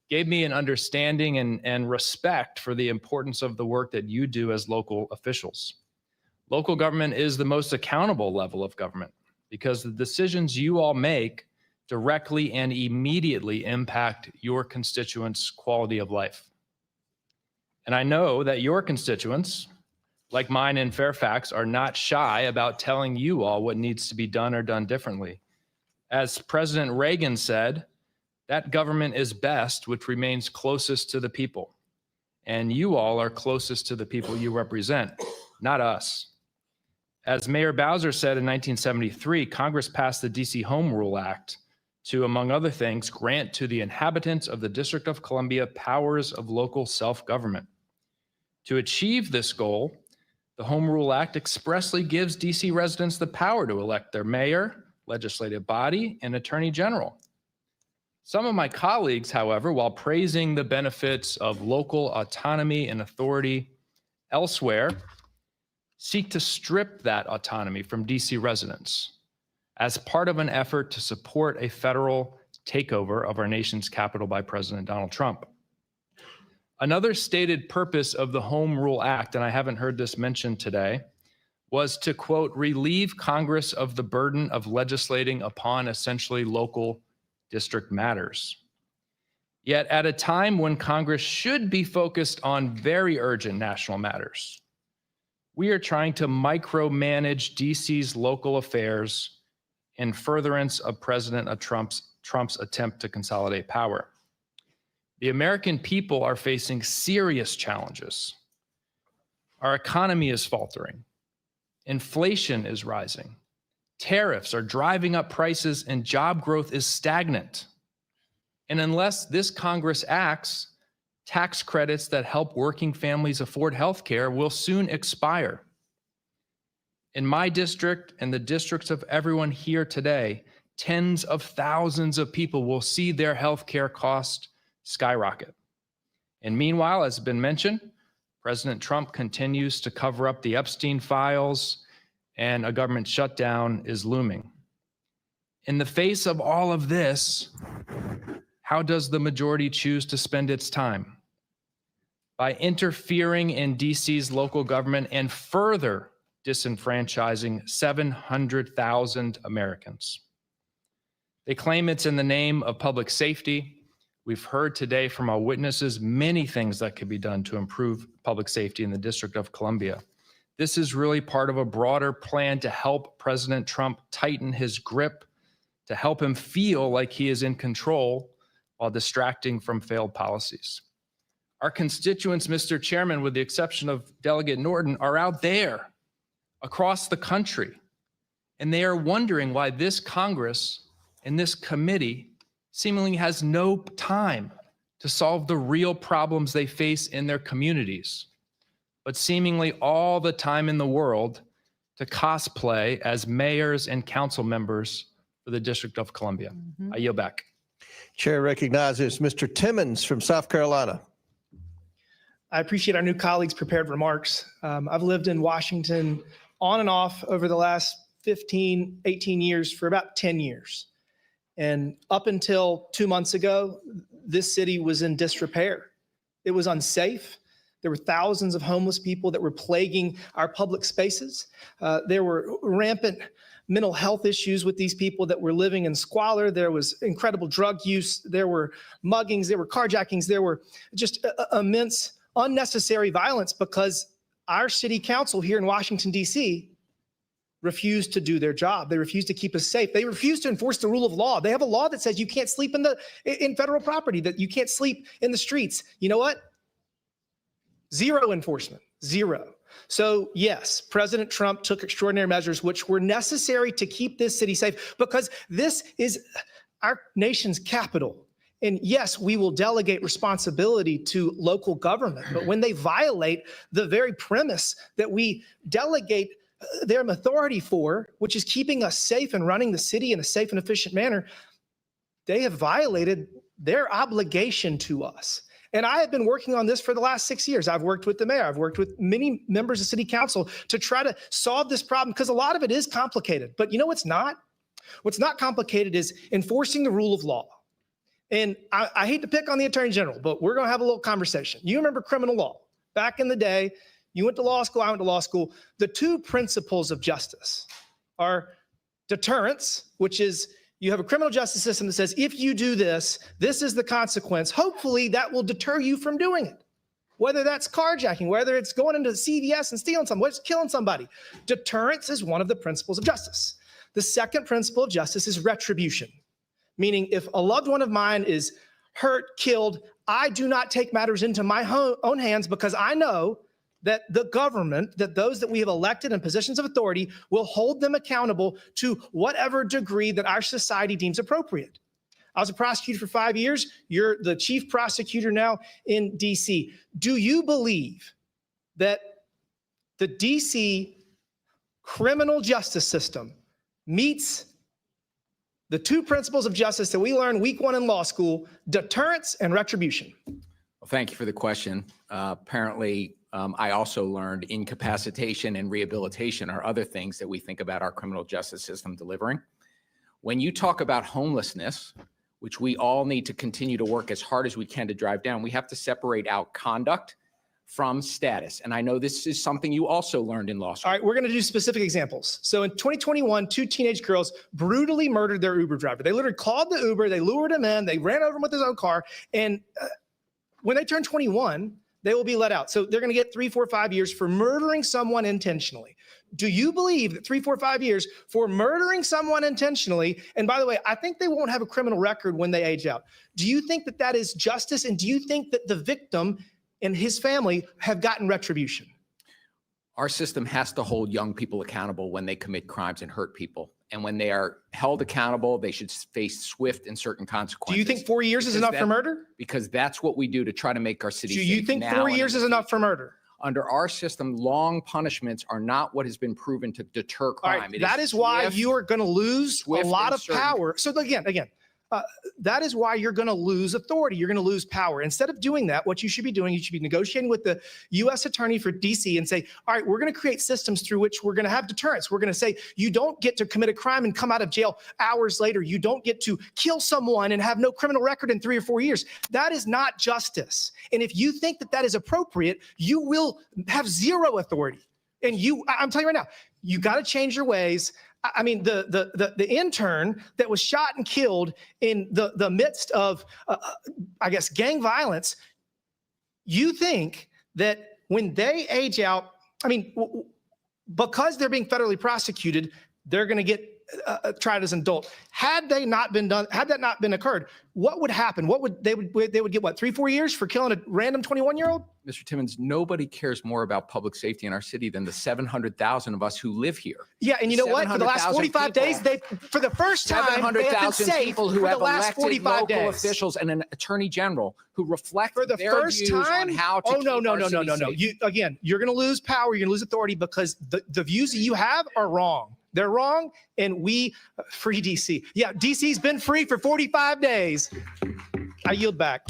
gave me an understanding and respect for the importance of the work that you do as local officials. Local government is the most accountable level of government because the decisions you all make directly and immediately impact your constituents' quality of life. And I know that your constituents, like mine in Fairfax, are not shy about telling you all what needs to be done or done differently. As President Reagan said, that government is best which remains closest to the people. And you all are closest to the people you represent, not us. As Mayor Bowser said in 1973, Congress passed the DC Home Rule Act to, among other things, grant to the inhabitants of the District of Columbia powers of local self-government. To achieve this goal, the Home Rule Act expressly gives DC residents the power to elect their mayor, legislative body, and attorney general. Some of my colleagues, however, while praising the benefits of local autonomy and authority elsewhere, seek to strip that autonomy from DC residents as part of an effort to support a federal takeover of our nation's capital by President Donald Trump. Another stated purpose of the Home Rule Act, and I haven't heard this mentioned today, was to, quote, relieve Congress of the burden of legislating upon essentially local district matters. Yet at a time when Congress should be focused on very urgent national matters, we are trying to micromanage DC's local affairs in furtherance of President Trump's attempt to consolidate power. The American people are facing serious challenges. Our economy is faltering. Inflation is rising. Tariffs are driving up prices and job growth is stagnant. And unless this Congress acts, tax credits that help working families afford health care will soon expire. In my district and the districts of everyone here today, tens of thousands of people will see their health care costs skyrocket. And meanwhile, as has been mentioned, President Trump continues to cover up the Epstein files and a government shutdown is looming. In the face of all of this, how does the majority choose to spend its time? By interfering in DC's local government and further disenfranchising 700,000 Americans. They claim it's in the name of public safety. We've heard today from our witnesses many things that could be done to improve public safety in the District of Columbia. This is really part of a broader plan to help President Trump tighten his grip, to help him feel like he is in control while distracting from failed policies. Our constituents, Mr. Chairman, with the exception of Delegate Norton, are out there across the country, and they are wondering why this Congress and this committee seemingly has no time to solve the real problems they face in their communities, but seemingly all the time in the world to cosplay as mayors and council members for the District of Columbia. I yield back. Chair recognizes Mr. Timmons from South Carolina. I appreciate our new colleagues' prepared remarks. I've lived in Washington on and off over the last 15, 18 years for about 10 years. And up until 2 months ago, this city was in disrepair. It was unsafe. There were thousands of homeless people that were plaguing our public spaces. There were rampant mental health issues with these people that were living in squalor. There was incredible drug use. There were muggings. There were carjackings. There were just immense unnecessary violence because our city council here in Washington, D.C. refused to do their job. They refused to keep us safe. They refused to enforce the rule of law. They have a law that says you can't sleep in federal property, that you can't sleep in the streets. You know what? Zero enforcement, zero. So yes, President Trump took extraordinary measures which were necessary to keep this city safe because this is our nation's capital. And yes, we will delegate responsibility to local government, but when they violate the very premise that we delegate their authority for, which is keeping us safe and running the city in a safe and efficient manner, they have violated their obligation to us. And I have been working on this for the last 6 years. I've worked with the mayor. I've worked with many members of city council to try to solve this problem because a lot of it is complicated. But you know what's not? What's not complicated is enforcing the rule of law. And I hate to pick on the attorney general, but we're going to have a little conversation. You remember criminal law. Back in the day, you went to law school, I went to law school. The two principles of justice are deterrence, which is you have a criminal justice system that says, if you do this, this is the consequence. Hopefully that will deter you from doing it. Whether that's carjacking, whether it's going into CVS and stealing something, whether it's killing somebody. Deterrence is one of the principles of justice. The second principle of justice is retribution, meaning if a loved one of mine is hurt, killed, I do not take matters into my own hands because I know that the government, that those that we have elected in positions of authority will hold them accountable to whatever degree that our society deems appropriate. I was a prosecutor for 5 years. You're the chief prosecutor now in DC. Do you believe that the DC criminal justice system meets the two principles of justice that we learned week one in law school, deterrence and retribution? Well, thank you for the question. Apparently, I also learned incapacitation and rehabilitation are other things that we think about our criminal justice system delivering. When you talk about homelessness, which we all need to continue to work as hard as we can to drive down, we have to separate out conduct from status. And I know this is something you also learned in law school. All right, we're going to do specific examples. So in 2021, two teenage girls brutally murdered their Uber driver. They literally called the Uber, they lured him in, they ran over him with his own car. And when they turn 21, they will be let out. So they're going to get 3, 4, 5 years for murdering someone intentionally. Do you believe that 3, 4, 5 years for murdering someone intentionally, and by the way, I think they won't have a criminal record when they age out. Do you think that that is justice? And do you think that the victim and his family have gotten retribution? Our system has to hold young people accountable when they commit crimes and hurt people. And when they are held accountable, they should face swift and certain consequences. Do you think 4 years is enough for murder? Because that's what we do to try to make our city safe. Do you think 4 years is enough for murder? Under our system, long punishments are not what has been proven to deter crime. All right, that is why you are going to lose a lot of power. So again, that is why you're going to lose authority. You're going to lose power. Instead of doing that, what you should be doing, you should be negotiating with the U.S. attorney for D.C. and say, all right, we're going to create systems through which we're going to have deterrence. We're going to say, you don't get to commit a crime and come out of jail hours later. You don't get to kill someone and have no criminal record in 3 or 4 years. That is not justice. And if you think that that is appropriate, you will have zero authority. And I'm telling you right now, you got to change your ways. I mean, the intern that was shot and killed in the midst of, I guess, gang violence, you think that when they age out, I mean, because they're being federally prosecuted, they're going to get tried as an adult. Had that not been occurred, what would happen? They would get what, 3, 4 years for killing a random 21-year-old? Mr. Timmons, nobody cares more about public safety in our city than the 700,000 of us who live here. Yeah, and you know what? For the last 45 days, for the first time, they have been 700,000 safe people who for the have last elected 45 local days. officials and an attorney general who reflect For the their first views time, on how to oh no, keep no, our no, no, city no, no. safe. You're going to lose power. You're going to lose authority because the views that you have are wrong. They're wrong, and we free DC. Yeah, DC's been free for 45 days. I yield back.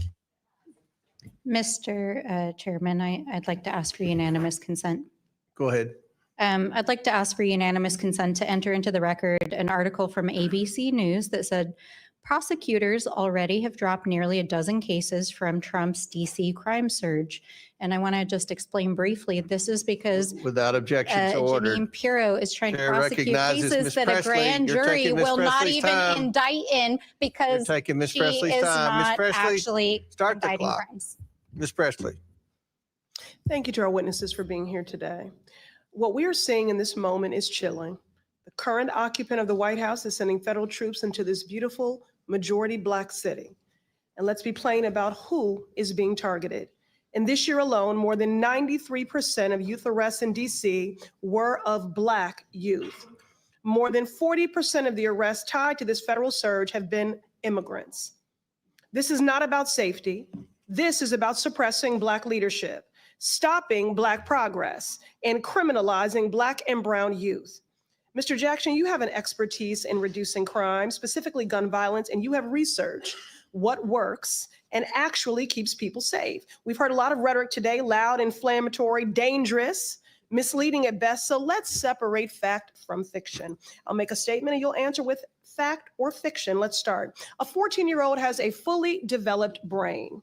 Mr. Chairman, I'd like to ask for unanimous consent. Go ahead. I'd like to ask for unanimous consent to enter into the record an article from ABC News that said Prosecutors already have dropped nearly a dozen cases from Trump's DC crime surge. And I want to just explain briefly, this is because Without objection, so ordered. Janine Pirro is trying to Chair prosecute recognizes cases Ms. that a Presley. grand You're jury taking Ms. will not Presley's even time. indict in because You're taking Ms. she Presley's is time. Ms. not Presley, actually start the indicting clock. crimes. Ms. Presley. Thank you to our witnesses for being here today. What we are seeing in this moment is chilling. The current occupant of the White House is sending federal troops into this beautiful majority Black city. And let's be plain about who is being targeted. In this year alone, more than 93% of youth arrests in DC were of Black youth. More than 40% of the arrests tied to this federal surge have been immigrants. This is not about safety. This is about suppressing Black leadership, stopping Black progress, and criminalizing Black and brown youth. Mr. Jackson, you have an expertise in reducing crime, specifically gun violence, and you have researched what works and actually keeps people safe. We've heard a lot of rhetoric today, loud, inflammatory, dangerous, misleading at best. So let's separate fact from fiction. I'll make a statement and you'll answer with fact or fiction. Let's start. A 14-year-old has a fully developed brain.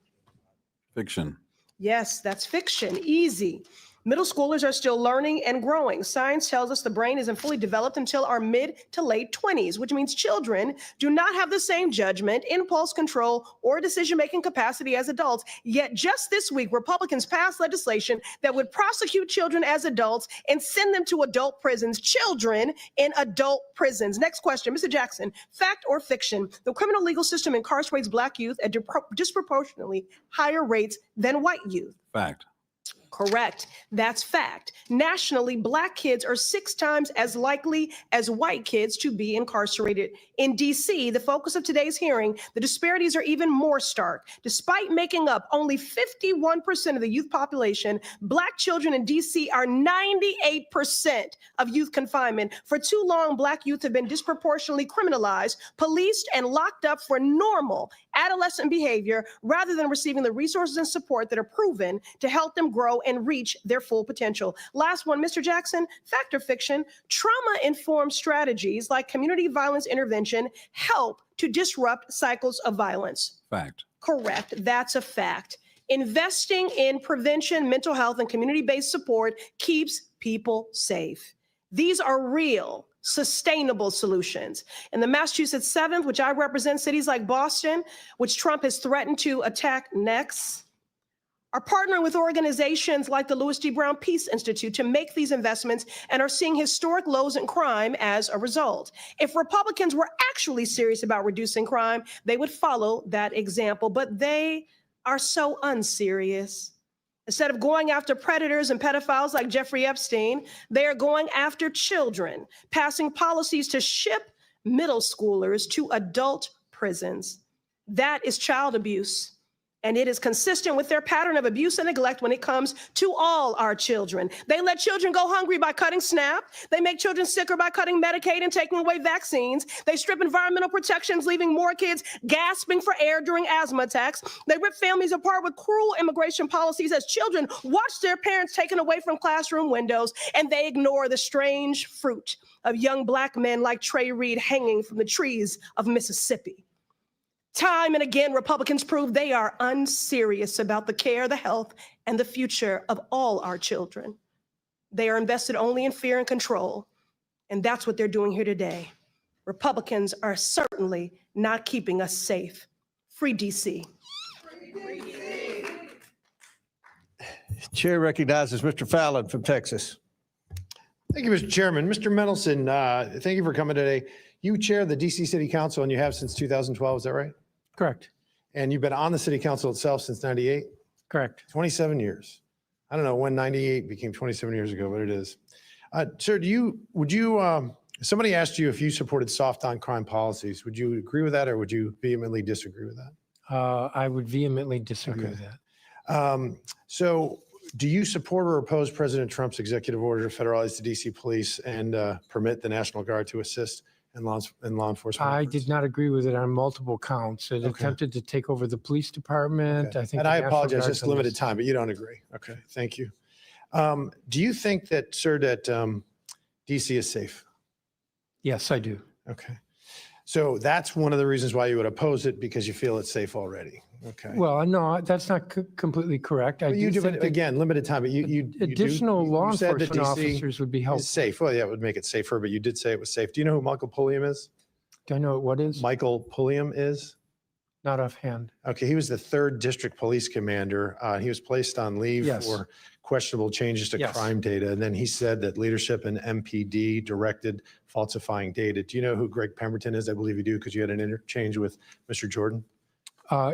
Fiction. Yes, that's fiction. Easy. Middle schoolers are still learning and growing. Science tells us the brain isn't fully developed until our mid to late 20s, which means children do not have the same judgment, impulse control, or decision-making capacity as adults. Yet just this week, Republicans passed legislation that would prosecute children as adults and send them to adult prisons. Children in adult prisons. Next question, Mr. Jackson, fact or fiction? The criminal legal system incarcerates Black youth at disproportionately higher rates than white youth. Fact. Correct. That's fact. Nationally, Black kids are 6 times as likely as white kids to be incarcerated. In DC, the focus of today's hearing, the disparities are even more stark. Despite making up only 51% of the youth population, Black children in DC are 98% of youth confinement. For too long, Black youth have been disproportionately criminalized, policed, and locked up for normal adolescent behavior rather than receiving the resources and support that are proven to help them grow and reach their full potential. Last one, Mr. Jackson, fact or fiction? Trauma-informed strategies like community violence intervention help to disrupt cycles of violence. Fact. Correct. That's a fact. Investing in prevention, mental health, and community-based support keeps people safe. These are real, sustainable solutions. In the Massachusetts 7th, which I represent, cities like Boston, which Trump has threatened to attack next, are partnering with organizations like the Louis G. Brown Peace Institute to make these investments and are seeing historic lows in crime as a result. If Republicans were actually serious about reducing crime, they would follow that example, but they are so unserious. Instead of going after predators and pedophiles like Jeffrey Epstein, they are going after children, passing policies to ship middle schoolers to adult prisons. That is child abuse. And it is consistent with their pattern of abuse and neglect when it comes to all our children. They let children go hungry by cutting SNAP. They make children sicker by cutting Medicaid and taking away vaccines. They strip environmental protections, leaving more kids gasping for air during asthma attacks. They rip families apart with cruel immigration policies as children watch their parents taken away from classroom windows, and they ignore the strange fruit of young Black men like Trey Reed hanging from the trees of Mississippi. Time and again, Republicans prove they are unserious about the care, the health, and the future of all our children. They are invested only in fear and control, and that's what they're doing here today. Republicans are certainly not keeping us safe. Free DC. Chair recognizes Mr. Fallon from Texas. Thank you, Mr. Chairman. Mr. Mendelson, thank you for coming today. You chair the DC City Council and you have since 2012, is that right? Correct. And you've been on the city council itself since 98? Correct. 27 years. I don't know when 98 became 27 years ago, but it is. Sir, somebody asked you if you supported soft on crime policies. Would you agree with that or would you vehemently disagree with that? I would vehemently disagree with that. So do you support or oppose President Trump's executive order to federalize the DC police and permit the National Guard to assist in law enforcement? I did not agree with it on multiple counts. It attempted to take over the police department. Okay. I think. And I apologize, just limited time, but you don't agree. Okay, thank you. Do you think that, sir, that DC is safe? Yes, I do. Okay. So that's one of the reasons why you would oppose it, because you feel it's safe already. Okay. Well, no, that's not completely correct. I But you do, think but that again, limited time, but you additional law you said that enforcement DC officers would be is helpful. safe. Well, yeah, it would make it safer, but you did say it was safe. Do you know who Michael Pulliam is? Do I know what is? Michael Pulliam is? Not offhand. Okay, he was the 3rd District Police Commander. He was placed on leave Yes. for questionable changes to Yes. crime data. And then he said that leadership and MPD directed falsifying data. Do you know who Greg Pemberton is? I believe you do, because you had an interchange with Mr. Jordan.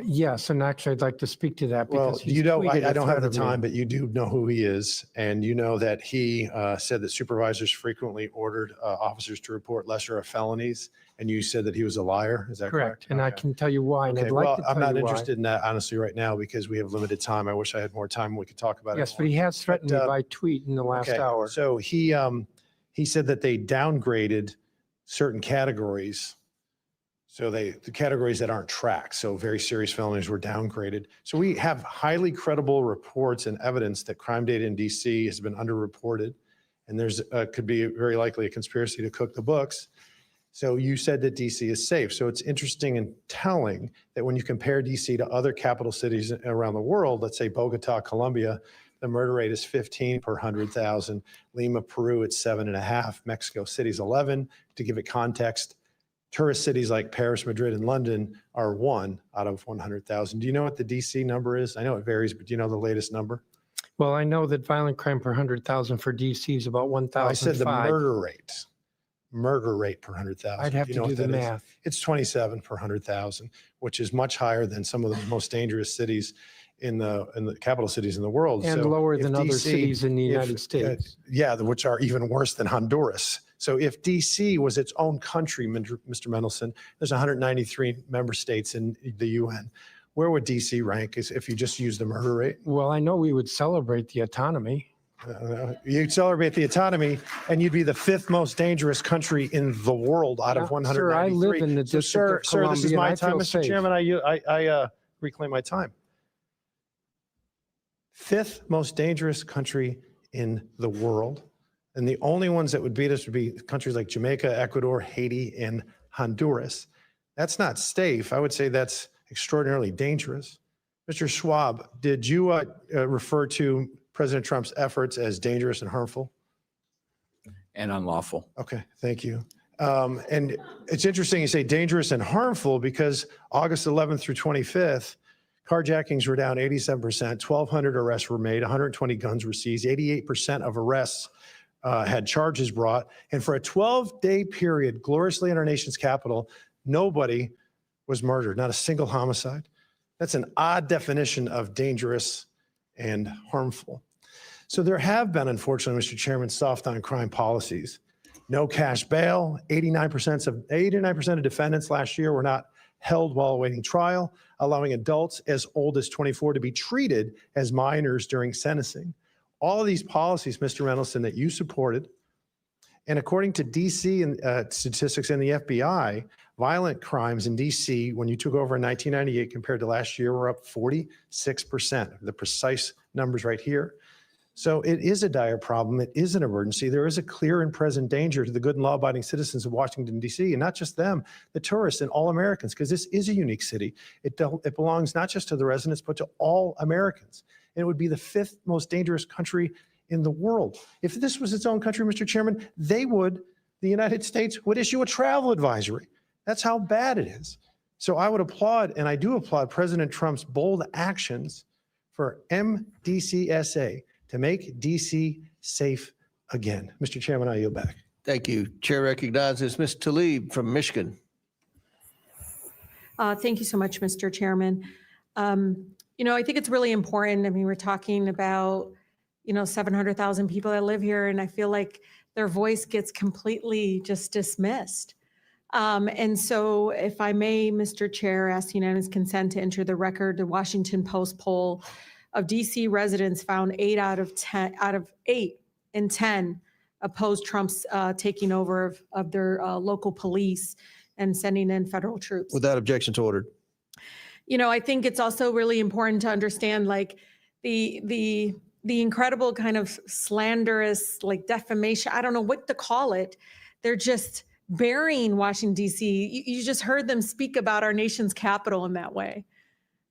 Yes, and actually, I'd like to speak to that Well, because he's you know, tweeted I a don't have threat the of me. time, but you do know who he is. And you know that he said that supervisors frequently ordered officers to report lesser of felonies. And you said that he was a liar. Is that correct? And I Okay. can tell you why, and Okay, I'd like well, to tell I'm not you why. interested in that honestly right now because we have limited time. I wish I had more time. We could talk about it. Yes, more. but he has threatened But, me by tweet in the last Okay, hour. So he said that they downgraded certain categories. So the categories that aren't tracked, so very serious felonies were downgraded. So we have highly credible reports and evidence that crime data in DC has been underreported. And there's could be very likely a conspiracy to cook the books. So you said that DC is safe. So it's interesting and telling that when you compare DC to other capital cities around the world, let's say Bogota, Colombia, the murder rate is 15 per 100,000. Lima, Peru, it's 7.5. Mexico City's 11. To give it context, tourist cities like Paris, Madrid, and London are 1 out of 100,000. Do you know what the DC number is? I know it varies, but do you know the latest number? Well, I know that violent crime per 100,000 for DC is about 1,005. I said the murder rate per 100,000. I'd have you to know do what the that is? math. It's 27 per 100,000, which is much higher than some of the most dangerous cities in the capital cities in the world. And So lower if than other DC cities in the United States. Yeah, which are even worse than Honduras. So if DC was its own country, Mr. Mendelson, there's 193 member states in the UN. Where would DC rank if you just use the murder rate? Well, I know we would celebrate the autonomy. You'd celebrate the autonomy, and you'd be the 5th most dangerous country in the world out of 193. Sir, I live in the So, District of sir, this is Columbia, my and I time, feel Mr. safe. Chairman. I reclaim my time. 5th most dangerous country in the world. And the only ones that would beat us would be countries like Jamaica, Ecuador, Haiti, and Honduras. That's not safe. I would say that's extraordinarily dangerous. Mr. Schwab, did you refer to President Trump's efforts as dangerous and harmful? And unlawful. Okay, thank you. And it's interesting you say dangerous and harmful because August 11th through 25th, carjackings were down 87%, 1,200 arrests were made, 120 guns were seized, 88% of arrests had charges brought. And for a 12-day period, gloriously in our nation's capital, nobody was murdered, not a single homicide. That's an odd definition of dangerous and harmful. So there have been, unfortunately, Mr. Chairman, soft on crime policies. No cash bail, 89% of defendants last year were not held while awaiting trial, allowing adults as old as 24 to be treated as minors during sentencing. All of these policies, Mr. Mendelson, that you supported, and according to DC and statistics in the FBI, violent crimes in DC when you took over in 1998 compared to last year were up 46%. The precise numbers right here. So it is a dire problem. It is an emergency. There is a clear and present danger to the good and law-abiding citizens of Washington, D.C., and not just them, the tourists and all Americans, because this is a unique city. It belongs not just to the residents, but to all Americans. And it would be the 5th most dangerous country in the world. If this was its own country, Mr. Chairman, the United States would issue a travel advisory. That's how bad it is. So I would applaud, and I do applaud President Trump's bold actions for MDCSA to make DC safe again. Mr. Chairman, I yield back. Thank you. Chair recognizes Ms. Tlaib from Michigan. Thank you so much, Mr. Chairman. I think it's really important. I mean, we're talking about, 700,000 people that live here, and I feel like their voice gets completely just dismissed. And so if I may, Mr. Chair, ask unanimous consent to enter the record, the Washington Post poll of DC residents found 8 out of 8 in 10 opposed Trump's taking over of their local police and sending in federal troops. Without objections ordered. I think it's also really important to understand the incredible kind of slanderous, defamation. I don't know what to call it. They're just burying Washington DC. You just heard them speak about our nation's capital in that way,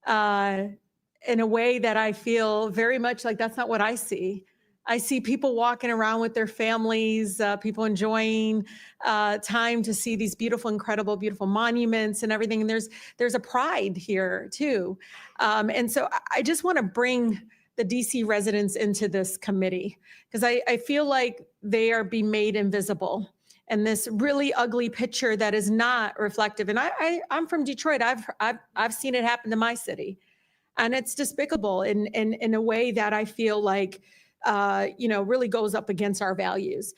in a way that I feel very much like that's not what I see. I see people walking around with their families, people enjoying time to see these beautiful, incredible, beautiful monuments and everything. And there's a pride here too. And so I just want to bring the DC residents into this committee because I feel like they are being made invisible. And this really ugly picture that is not reflective. And I'm from Detroit. I've seen it happen to my city, and it's despicable in a way that I feel like really goes up against our values.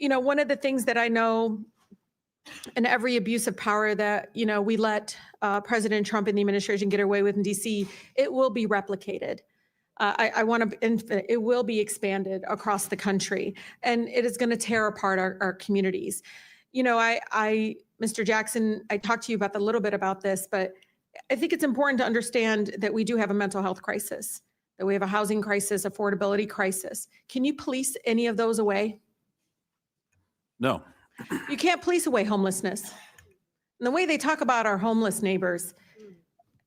One of the things that I know in every abuse of power that we let President Trump and the administration get away with in DC, it will be replicated. It will be expanded across the country, and it is going to tear apart our communities. Mr. Jackson, I talked to you about a little bit about this, but I think it's important to understand that we do have a mental health crisis, that we have a housing crisis, affordability crisis. Can you police any of those away? No. You can't police away homelessness. And the way they talk about our homeless neighbors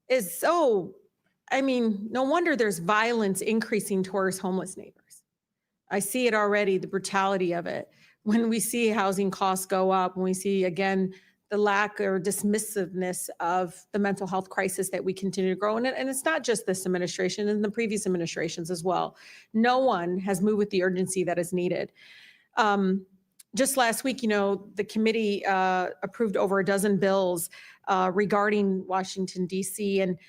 is so, no wonder there's violence increasing towards homeless neighbors. I see it already, the brutality of it. When we see housing costs go up, when we see, again, the lack or dismissiveness of the mental health crisis that we continue to grow. And it's not just this administration and the previous administrations as well. No one has moved with the urgency that is needed. Just last week, the committee approved over a dozen bills regarding Washington, D.C. And,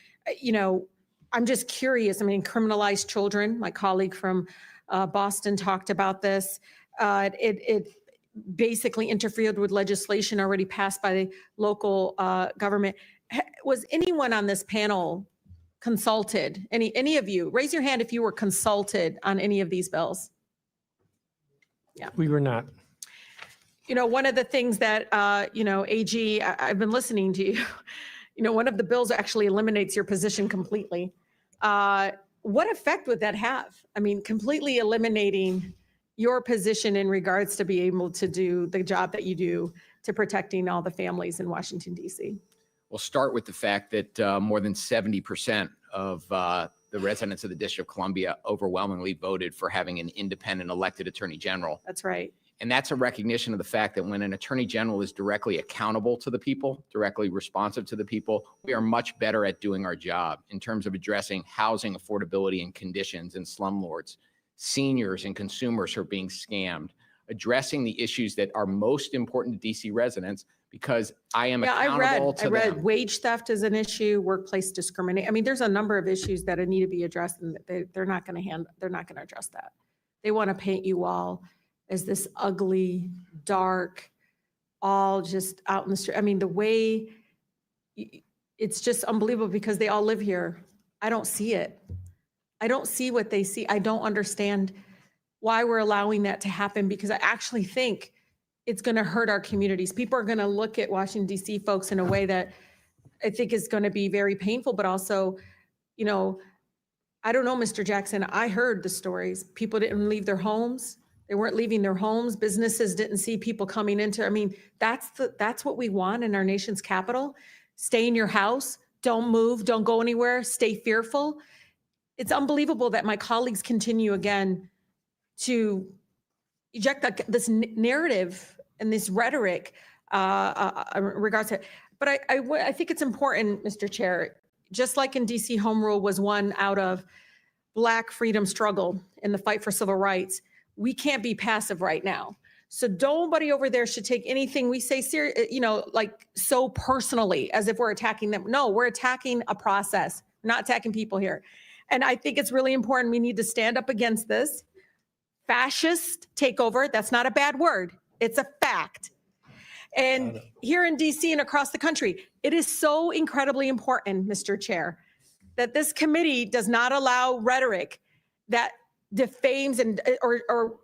I'm just curious. Criminalized children. My colleague from Boston talked about this. It basically interfered with legislation already passed by the local government. Was anyone on this panel consulted? Any of you? Raise your hand if you were consulted on any of these bills. Yeah. We were not. One of the things that, AG, I've been listening to you. One of the bills actually eliminates your position completely. What effect would that have? Completely eliminating your position in regards to be able to do the job that you do to protecting all the families in Washington, D.C. We'll start with the fact that more than 70% of the residents of the District of Columbia overwhelmingly voted for having an independent elected attorney general. That's right. And that's a recognition of the fact that when an attorney general is directly accountable to the people, directly responsive to the people, we are much better at doing our job in terms of addressing housing affordability and conditions in slumlords, seniors and consumers who are being scammed, addressing the issues that are most important to DC residents, because I am accountable to them. I read wage theft is an issue, workplace discrimination. There's a number of issues that need to be addressed, and they're not going to address that. They want to paint you all as this ugly, dark, all just out in the street. The way, it's just unbelievable because they all live here. I don't see it. I don't see what they see. I don't understand why we're allowing that to happen, because I actually think it's going to hurt our communities. People are going to look at Washington, D.C. folks in a way that I think is going to be very painful, but also, I don't know, Mr. Jackson, I heard the stories. People didn't leave their homes. They weren't leaving their homes. Businesses didn't see people coming into, that's what we want in our nation's capital. Stay in your house, don't move, don't go anywhere, stay fearful. It's unbelievable that my colleagues continue again to eject this narrative and this rhetoric in regards to it. But I think it's important, Mr. Chair, just like in DC, home rule was one out of Black freedom struggle in the fight for civil rights. We can't be passive right now. So nobody over there should take anything we say so personally as if we're attacking them. No, we're attacking a process, not attacking people here. And I think it's really important. We need to stand up against this fascist takeover. That's not a bad word. It's a fact. And here in DC and across the country, it is so incredibly important, Mr. Chair, that this committee does not allow rhetoric that defames or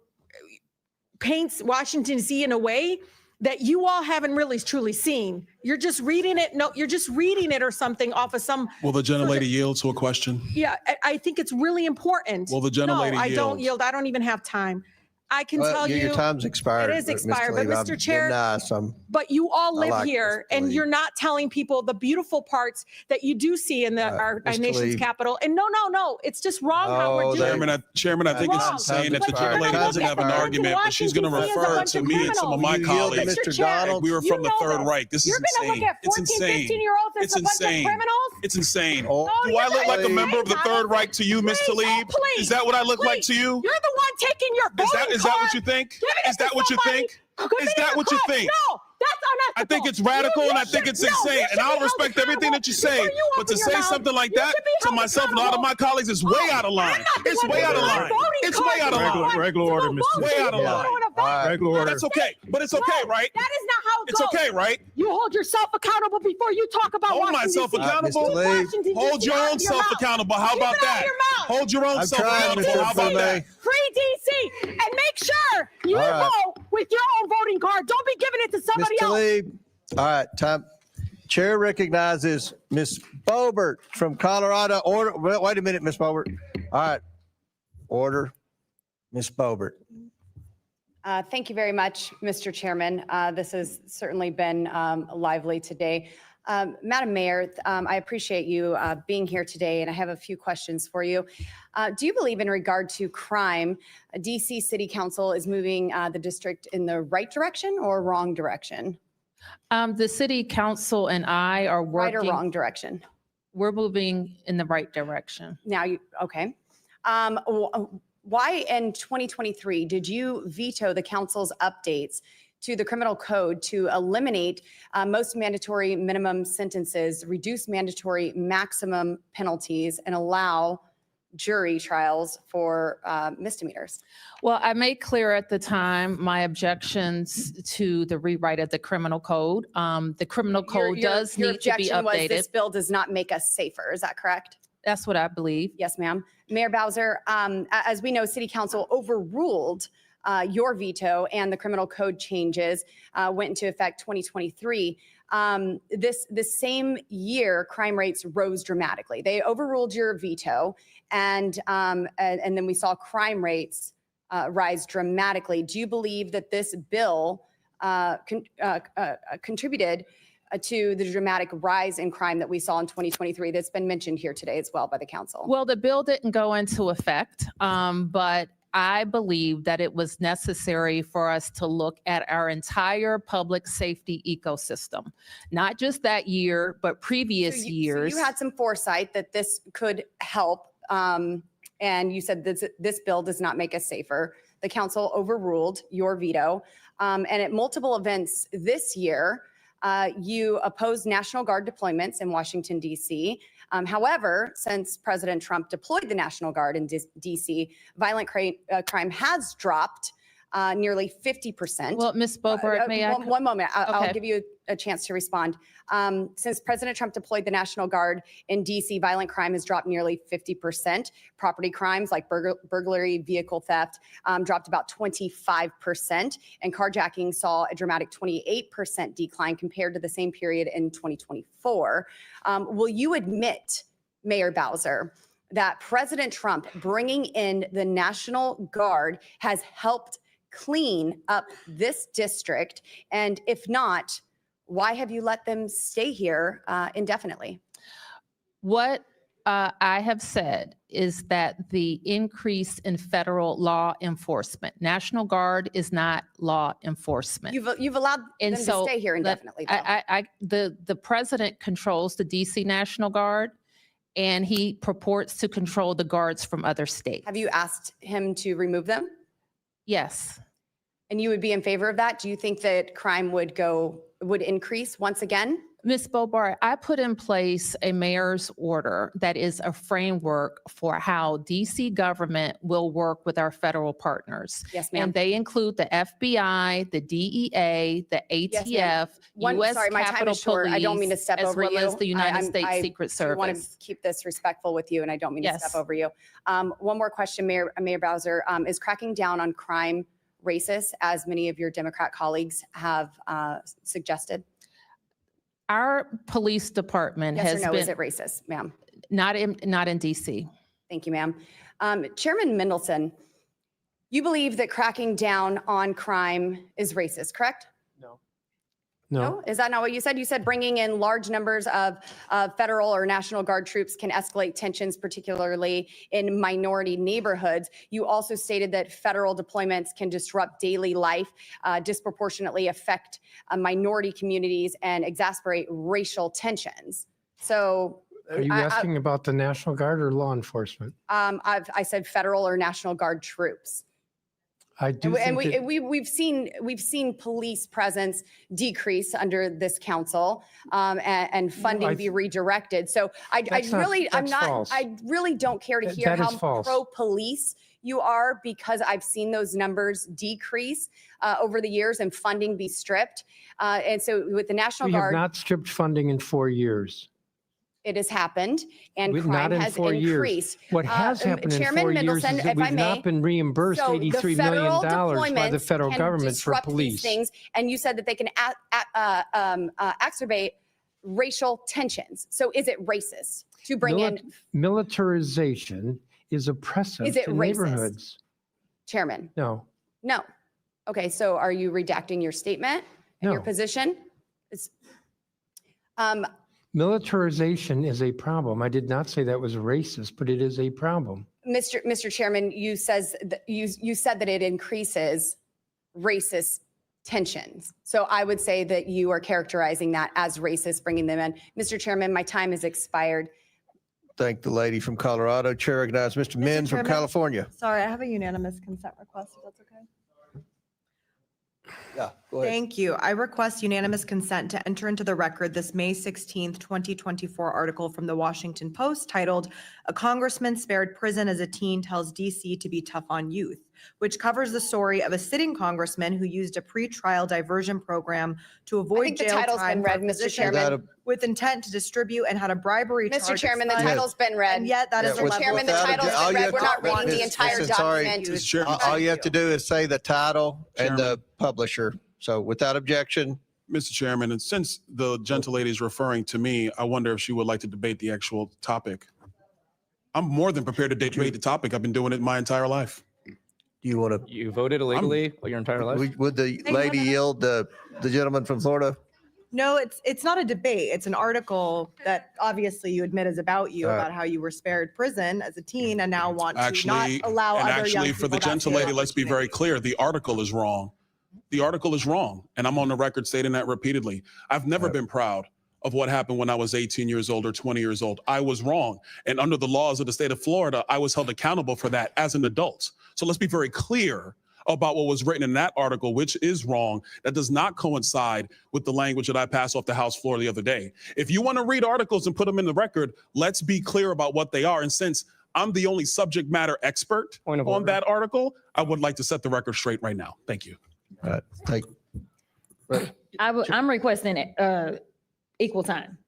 paints Washington, D.C. in a way that you all haven't really truly seen. You're just reading it. No, you're just reading it or something off of some. Will the gentlelady yield to a question? Yeah, I think it's really important. Will the gentlelady yield? I don't yield. I don't even have time. I can Well, tell your you, time's expired. it is Mr. expired, but Tlaib. I'm Mr. Chair, getting nice. but you all I live like here Mr. and Tlaib. you're not telling people the beautiful parts that you do see in our Mr. nation's Tlaib. capital. And no, it's just wrong how we're Oh, doing it. Chairman, I think it's Wrong. insane that the But you're young gonna lady look doesn't at have the an kids in argument, but she's going to Washington, D.C. as a refer bunch to of me and some of my criminals. You yield to colleagues. Mr. Mr. Chair, Donald. We were from the you know Third this. Reich. This is You're going to insane. look at It's 14, insane. 15-year-olds as It's a bunch of insane. criminals? It's insane. Oh, No, Do I you're look not like a member of the insane, Third Reich to you, Ms. Please, Tlaib? please, Is that what I look like to please. you? You're the one taking your voting Is that what card, you think? giving it Is that to what you somebody, think? giving Is it that a what you card. think? No, that's unethical. I think it's radical and I think it's insane. And I'll respect everything that you say. But to say something like that to myself and a lot of my colleagues is way out of line. It's way out of line. It's way out of line. Regular order, Mr. Way out of line. Regular order. That's okay. But it's okay, right? That is not how it It's goes. okay, right? You hold yourself accountable before you talk about Hold Washington, myself D.C. accountable. Mr. Tlaib. Washington, Hold D.C. your out own of your self mouth. accountable. How Keep about it out of that? your mouth. Hold your own I'm self trying, accountable. Mr. How about Tlaib. that? Free D.C. and make sure you All right. vote with your own voting card. Don't be giving it to somebody Mr. else. Tlaib. All right, time. Chair recognizes Ms. Bobert from Colorado. Order. Wait a minute, Ms. Bobert. All right. Order. Ms. Bobert. Thank you very much, Mr. Chairman. This has certainly been lively today. Madam Mayor, I appreciate you being here today, and I have a few questions for you. Do you believe in regard to crime, DC City Council is moving the district in the right direction or wrong direction? The city council and I are Right working. or wrong direction? We're moving in the right direction. Now, okay. Why in 2023 did you veto the council's updates to the criminal code to eliminate most mandatory minimum sentences, reduce mandatory maximum penalties, and allow jury trials for misdemeanors? Well, I made clear at the time my objections to the rewrite of the criminal code. The criminal code does your need to be objection was this updated. bill does not make us safer. Is that correct? That's what I believe. Yes, ma'am. Mayor Bowser, as we know, City Council overruled your veto and the criminal code changes went into effect 2023. This same year, crime rates rose dramatically. They overruled your veto, and then we saw crime rates rise dramatically. Do you believe that this bill contributed to the dramatic rise in crime that we saw in 2023 that's been mentioned here today as well by the council? Well, the bill didn't go into effect, but I believe that it was necessary for us to look at our entire public safety ecosystem, not just that year, but previous years. So you had some foresight that this could help, and you said this bill does not make us safer. The council overruled your veto, and at multiple events this year, you opposed National Guard deployments in Washington, D.C. However, since President Trump deployed the National Guard in D.C., violent crime has dropped nearly 50%. Well, Ms. Bobert, may I? One moment. I'll Okay. give you a chance to respond. Since President Trump deployed the National Guard in D.C., violent crime has dropped nearly 50%. Property crimes like burglary, vehicle theft dropped about 25%. And carjacking saw a dramatic 28% decline compared to the same period in 2024. Will you admit, Mayor Bowser, that President Trump bringing in the National Guard has helped clean up this district? And if not, why have you let them stay here indefinitely? What I have said is that the increase in federal law enforcement, National Guard is not law enforcement. You've allowed them to stay here indefinitely, though. The president controls the DC National Guard, and he purports to control the guards from other states. Have you asked him to remove them? Yes. And you would be in favor of that? Do you think that crime would increase once again? Ms. Bobart, I put in place a mayor's order that is a framework for how DC government will work with our federal partners. Yes, ma'am. And they include the FBI, the DEA, the ATF, Yes, ma'am. U.S. Sorry, my time Capitol is short. I don't mean to step Police, over as you. well as the United States Secret I want to Service. keep this respectful with you, and I don't mean to Yes. step over you. One more question, Mayor Bowser. Is cracking down on crime racist, as many of your Democrat colleagues have suggested? Our police department Yes has or no, been is it racist, ma'am? not in DC. Thank you, ma'am. Chairman Mendelson, You believe that cracking down on crime is racist, correct? No, is that not what you said? You said bringing in large numbers of federal or National Guard troops can escalate tensions, particularly in minority neighborhoods. You also stated that federal deployments can disrupt daily life, disproportionately affect minority communities, and exacerbate racial tensions. So Are you asking about the National Guard or law enforcement? I said federal or National Guard troops. I do And think that- we've seen police presence decrease under this council, and funding be redirected. So I really don't care to hear That is how false. pro-police you are, because I've seen those numbers decrease over the years and funding be stripped. And so with the National We have Guard, not stripped funding in 4 years. it has happened and Not crime in has 4 years. increased. What has happened in Chairman 4 years Mendelson, is that if I we've may, not been reimbursed so the $83 federal million by the deployments federal can government for disrupt these police. things, and you said that they can exacerbate racial tensions. So is it racist to bring in, Militarization is oppressive Is it to racist? neighborhoods. Chairman? No. No. Okay, so are you redacting your statement and your No. position? It's, Militarization is a problem. I did not say that was racist, but it is a problem. Mr. Chairman, you said that it increases racist tensions. So I would say that you are characterizing that as racist, bringing them in. Mr. Chairman, my time has expired. Thank the lady from Colorado. Chair recognizes Mr. Min from Chairman. California. Sorry, I have a unanimous consent request, if that's okay. Yeah, go ahead. Thank you. I request unanimous consent to enter into the record this May 16th, 2024 article from the Washington Post titled, "A Congressman Spared Prison as a Teen Tells DC to Be Tough on Youth," which covers the story of a sitting congressman who used a pretrial diversion program to I avoid think the jail title's time been read, for Mr. positions Chairman. with intent to distribute and had a bribery Mr. target Chairman, the fund. title's been read. And yet that is Yeah, a with- level Chairman, the without title's all been you read. have We're to- not reading the Miss- entire Mrs. Sorry, document. Mr. Chairman. All you have to do is say the title and the publisher. So without objection, Mr. Chairman, and since the gentle lady is referring to me, I wonder if she would like to debate the actual topic. I'm more than prepared to debate the topic. I've been doing it my entire life. do you want to, You voted illegally your entire life? would the Hang on, lady yield the gentleman from Florida? No, it's not a debate. It's an article that obviously you admit is about you, about how you were spared prison as a teen and now want to not Actually, allow and other young actually, people for the that gentle same lady, let's be very clear. The article is wrong. The article is wrong. And I'm on the record stating that repeatedly. I've never been proud of what happened when I was 18 years old or 20 years old. I was wrong. And under the laws of the state of Florida, I was held accountable for that as an adult. So let's be very clear about what was written in that article, which is wrong. That does not coincide with the language that I passed off the House floor the other day. If you want to read articles and put them in the record, let's be clear about what they are. And since I'm the only subject matter expert on that article, I would like to set the record straight right now. Thank you. All right, thank. I'm requesting equal time.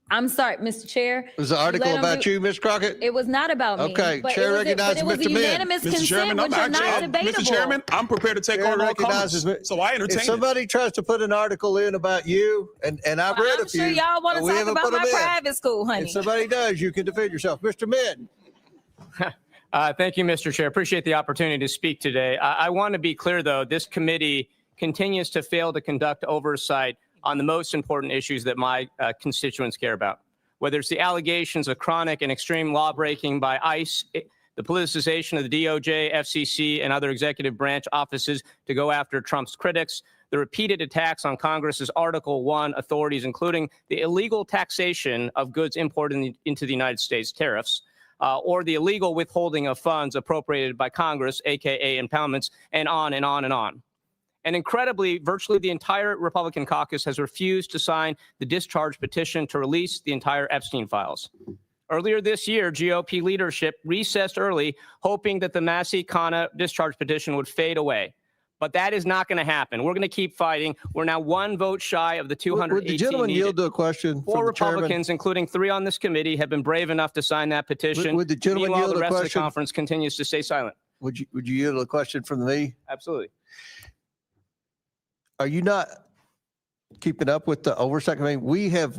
I'm sorry, Mr. Chair. Was the article about you, Ms. Crockett? It was not about me. Okay, but Chair it was recognizes but it was Mr. a Min. unanimous Mr. consent, Chairman, which are not debatable. Mr. Chairman, I'm prepared to take Chair on all recognizes comments. me. So I entertain If it. somebody tries to put an article in about you, and I've read a I'm few. sure y'all want but to we talk haven't about put my 'em in. private school, honey. If somebody does, you can defend yourself. Mr. Min. Thank you, Mr. Chair. Appreciate the opportunity to speak today. I want to be clear, though, this committee continues to fail to conduct oversight on the most important issues that my constituents care about, whether it's the allegations of chronic and extreme lawbreaking by ICE, the politicization of the DOJ, FCC, and other executive branch offices to go after Trump's critics, the repeated attacks on Congress's Article 1 authorities, including the illegal taxation of goods imported into the United States, tariffs, or the illegal withholding of funds appropriated by Congress, AKA impoundments, and on and on and on. And incredibly, virtually the entire Republican caucus has refused to sign the discharge petition to release the entire Epstein files. Earlier this year, GOP leadership recessed early, hoping that the Massey Khanna discharge petition would fade away. But that is not going to happen. We're going to keep fighting. We're now one vote shy of the 218 Would the gentleman needed. yield to a question? Four from the chairman? Republicans, including 3 on this committee, have been brave enough to sign that petition. Would the gentleman Meanwhile, yield the a rest of the question? conference continues to stay silent. Would you yield to a question from me? Absolutely. Are you not keeping up with the oversight? I mean, we have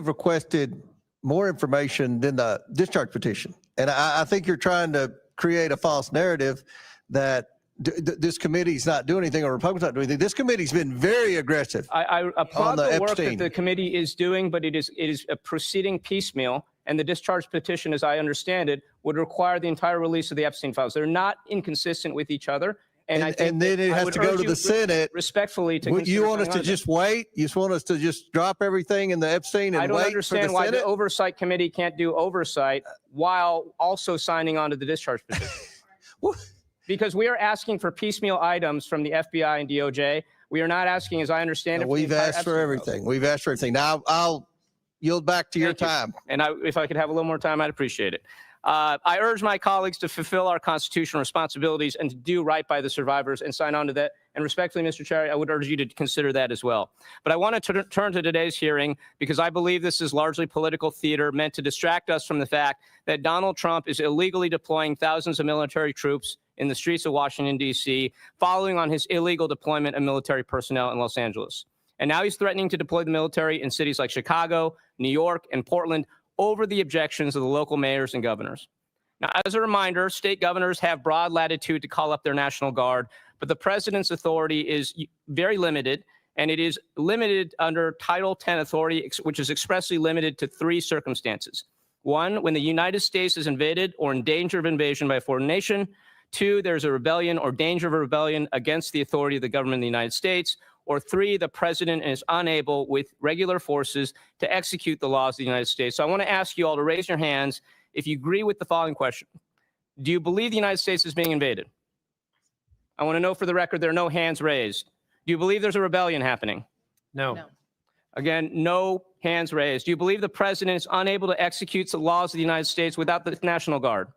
requested more information than the discharge petition. And I think you're trying to create a false narrative that this committee's not doing anything or Republicans not doing anything. This committee's been very aggressive. I applaud the the work Epstein. that the committee is doing, but it is proceeding piecemeal. And the discharge petition, as I understand it, would require the entire release of the Epstein files. They're not inconsistent with each other. And I think then it I has would to go urge to you the Senate. Respectfully, to You consider want us going to on just wait? You just want us to just drop everything in the Epstein and I don't wait for understand the why the Senate? Oversight Committee can't do oversight while also signing on to the discharge petition. Because we are asking for piecemeal items from the FBI and DOJ. We are not asking, as I understand it. for the We've entire asked for Epstein everything. files. We've asked for everything. Now I'll yield back to your Thank you. time. And if I could have a little more time, I'd appreciate it. I urge my colleagues to fulfill our constitutional responsibilities and to do right by the survivors and sign on to that. And respectfully, Mr. Chair, I would urge you to consider that as well. But I want to turn to today's hearing because I believe this is largely political theater meant to distract us from the fact that Donald Trump is illegally deploying thousands of military troops in the streets of Washington, D.C., following on his illegal deployment of military personnel in Los Angeles. And now he's threatening to deploy the military in cities like Chicago, New York, and Portland over the objections of the local mayors and governors. Now, as a reminder, state governors have broad latitude to call up their National Guard, but the president's authority is very limited, and it is limited under Title 10 authority, which is expressly limited to 3 circumstances. 1, when the United States is invaded or in danger of invasion by a foreign nation. 2, there's a rebellion or danger of a rebellion against the authority of the government of the United States. Or 3, the president is unable with regular forces to execute the laws of the United States. So I want to ask you all to raise your hands if you agree with the following question. Do you believe the United States is being invaded? I want to know for the record there are no hands raised. Do you believe there's a rebellion happening? No. Again, no hands raised. Do you believe the president is unable to execute the laws of the United States without the National Guard?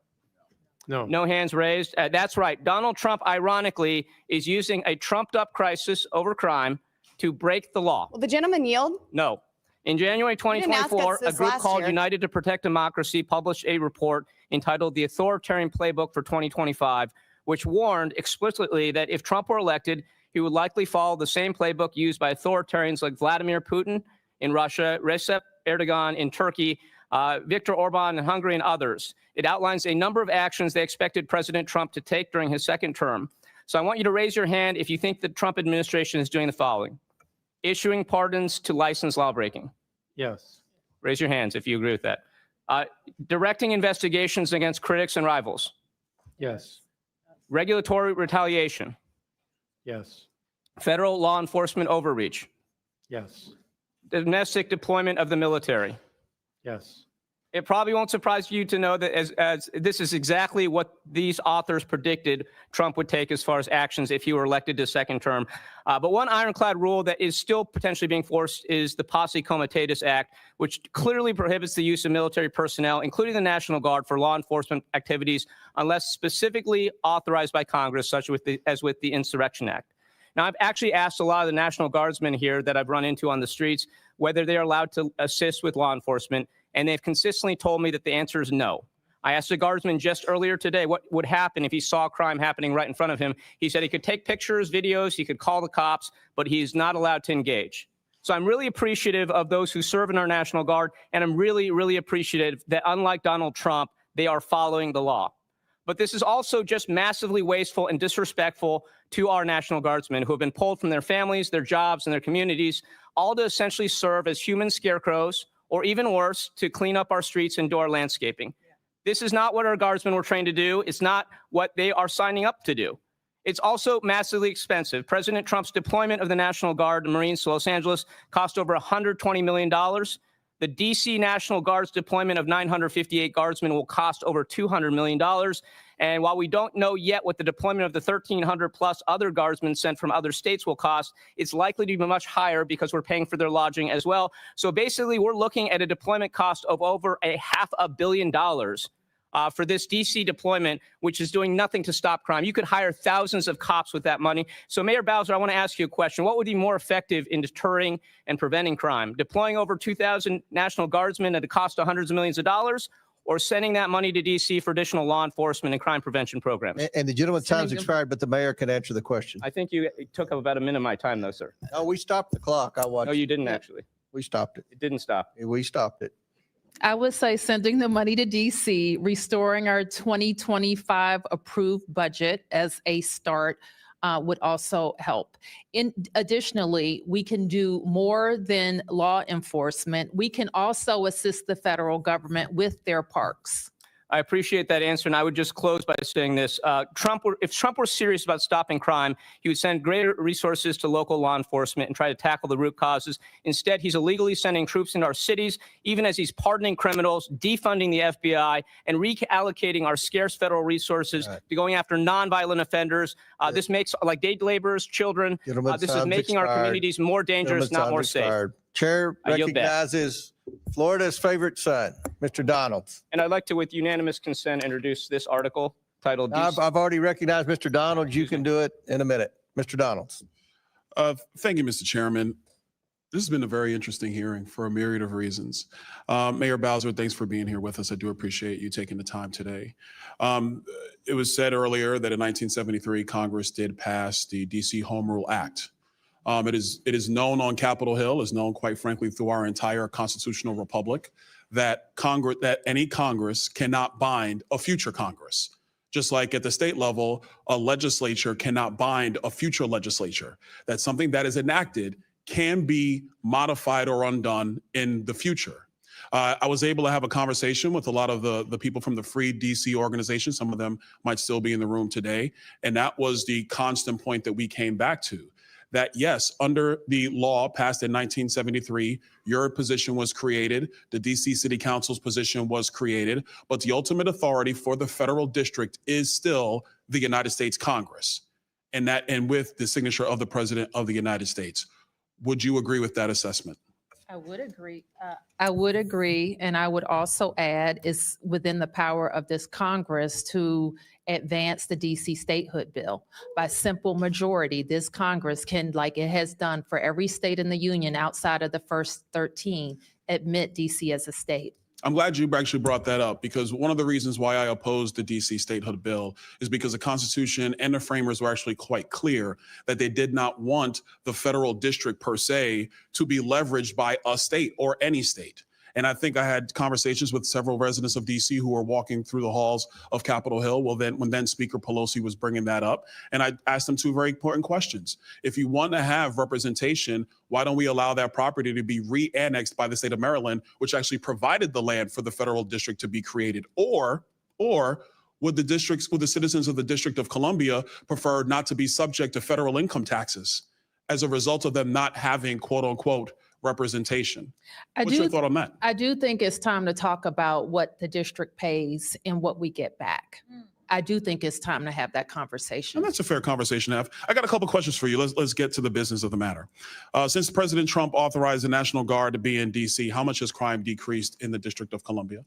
No. No hands raised. That's right. Donald Trump, ironically, is using a trumped-up crisis over crime to break the law. Will the gentleman yield? No. In January didn't ask us 2024, a this group last called year. United to Protect Democracy published a report entitled The Authoritarian Playbook for 2025, which warned explicitly that if Trump were elected, he would likely follow the same playbook used by authoritarians like Vladimir Putin in Russia, Recep Erdogan in Turkey, Viktor Orban in Hungary, and others. It outlines a number of actions they expected President Trump to take during his second term. So I want you to raise your hand if you think the Trump administration is doing the following. Issuing pardons to licensed lawbreaking. Yes. Raise your hands if you agree with that. Directing investigations against critics and rivals. Yes. Regulatory retaliation. Yes. Federal law enforcement overreach. Yes. Domestic deployment of the military. Yes. It probably won't surprise you to know that as this is exactly what these authors predicted Trump would take as far as actions if he were elected to second term. But one ironclad rule that is still potentially being forced is the Posse Comitatus Act, which clearly prohibits the use of military personnel, including the National Guard, for law enforcement activities unless specifically authorized by Congress, such as with the Insurrection Act. Now, I've actually asked a lot of the National Guardsmen here that I've run into on the streets whether they're allowed to assist with law enforcement, and they've consistently told me that the answer is no. I asked a guardsman just earlier today what would happen if he saw crime happening right in front of him. He said he could take pictures, videos, he could call the cops, but he's not allowed to engage. So I'm really appreciative of those who serve in our National Guard, and I'm really, really appreciative that unlike Donald Trump, they are following the law. But this is also just massively wasteful and disrespectful to our National Guardsmen who have been pulled from their families, their jobs, and their communities, all to essentially serve as human scarecrows, or even worse, to clean up our streets and do our landscaping. This is not what our Guardsmen were trained to do. It's not what they are signing up to do. It's also massively expensive. President Trump's deployment of the National Guard and Marines to Los Angeles cost over $120 million. The D.C. National Guard's deployment of 958 Guardsmen will cost over $200 million. And while we don't know yet what the deployment of the 1,300 plus other Guardsmen sent from other states will cost, it's likely to be much higher because we're paying for their lodging as well. So basically, we're looking at a deployment cost of over $500 million for this D.C. deployment, which is doing nothing to stop crime. You could hire thousands of cops with that money. So Mayor Bowser, I want to ask you a question. What would be more effective in deterring and preventing crime? Deploying over 2,000 National Guardsmen at a cost of hundreds of millions of dollars, or sending that money to D.C. for additional law enforcement and crime prevention programs? And the gentleman's time's expired, but the mayor can answer the question. I think you took up about a minute of my time, though, sir. Oh, we stopped the clock. I watched. No, you didn't actually. We stopped it. It didn't stop. We stopped it. I would say sending the money to DC, restoring our 2025 approved budget as a start would also help. Additionally, we can do more than law enforcement. We can also assist the federal government with their parks. I appreciate that answer, and I would just close by saying this. If Trump were serious about stopping crime, he would send greater resources to local law enforcement and try to tackle the root causes. Instead, he's illegally sending troops into our cities, even as he's pardoning criminals, defunding the FBI, and reallocating our scarce federal resources to going after nonviolent offenders. This makes, like day laborers, children, this is making our communities more dangerous, not more safe. Chair I yield back. recognizes Florida's favorite son, Mr. Donalds. And I'd like to, with unanimous consent, introduce this article titled. I've already recognized Mr. Donalds. You can do it in a minute. Mr. Donalds. Thank you, Mr. Chairman. This has been a very interesting hearing for a myriad of reasons. Mayor Bowser, thanks for being here with us. I do appreciate you taking the time today. It was said earlier that in 1973, Congress did pass the DC Home Rule Act. It is known on Capitol Hill, is known quite frankly through our entire constitutional republic, that any Congress cannot bind a future Congress. Just like at the state level, a legislature cannot bind a future legislature. That something that is enacted can be modified or undone in the future. I was able to have a conversation with a lot of the people from the Free DC organization. Some of them might still be in the room today. And that was the constant point that we came back to. That yes, under the law passed in 1973, your position was created, the DC City Council's position was created, but the ultimate authority for the federal district is still the United States Congress, and with the signature of the President of the United States. Would you agree with that assessment? I would agree. And I would also add it's within the power of this Congress to advance the DC statehood bill by simple majority. This Congress can, like it has done for every state in the union outside of the first 13, admit DC as a state. I'm glad you actually brought that up, because one of the reasons why I opposed the DC statehood bill is because the Constitution and the framers were actually quite clear that they did not want the federal district per se to be leveraged by a state or any state. And I think I had conversations with several residents of DC who were walking through the halls of Capitol Hill when then Speaker Pelosi was bringing that up. And I asked them two very important questions. If you want to have representation, why don't we allow that property to be re-annexed by the state of Maryland, which actually provided the land for the federal district to be created? Or would the citizens of the District of Columbia prefer not to be subject to federal income taxes as a result of them not having, quote unquote, representation? What's your thought on that? I do think it's time to talk about what the district pays and what we get back. I do think it's time to have that conversation. And that's a fair conversation to have. I got a couple questions for you. Let's get to the business of the matter. Since President Trump authorized the National Guard to be in DC, how much has crime decreased in the District of Columbia?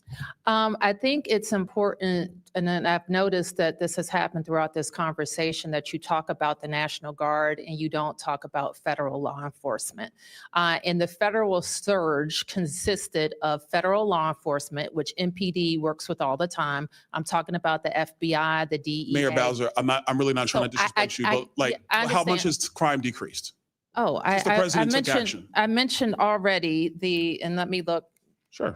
I think it's important, and then I've noticed that this has happened throughout this conversation, that you talk about the National Guard and you don't talk about federal law enforcement. And the federal surge consisted of federal law enforcement, which MPD works with all the time. I'm talking about the FBI, the DEA. Mayor Bowser, I'm really not trying to disrespect you, but how much has crime decreased? Oh, I mentioned already and let me look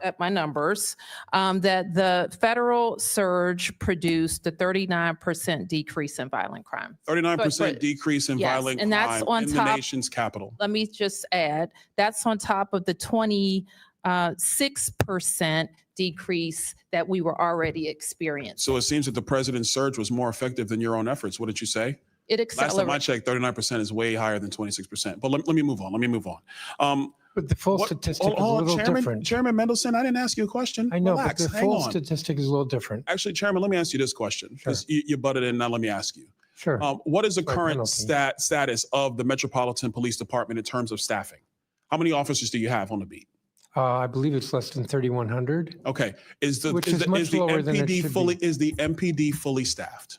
at my numbers, that the federal surge produced a 39% decrease in violent crime. 39% decrease in violent and that's crime on in top, the nation's capital. Let me just add, that's on top of the 26% decrease that we were already experiencing. So it seems that the president's surge was more effective than your own efforts. What did you say? It Last time I accelerated. checked, 39% is way higher than 26%. But let me move on. But the full statistic is a little different. Chairman Mendelson, I didn't ask you a question. I know, Relax, but the hang full on. statistic is a little different. Actually, Chairman, let me ask you this question, because you butted in. Now let me ask you. Sure. What is the By current penalty. status of the Metropolitan Police Department in terms of staffing? How many officers do you have on the beat? I believe it's less than 3,100. Okay. Which is much lower than it should be. Is the MPD fully staffed?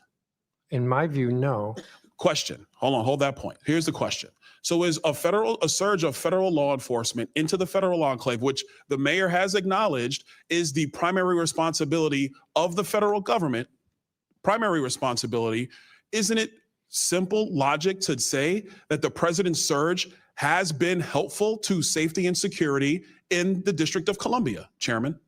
In my view, no. Question. Hold that point. Here's the question. So is a surge of federal law enforcement into the federal enclave, which the mayor has acknowledged is the primary responsibility of the federal government, isn't it simple logic to say that the president's surge has been helpful to safety and security in the District of Columbia, Chairman?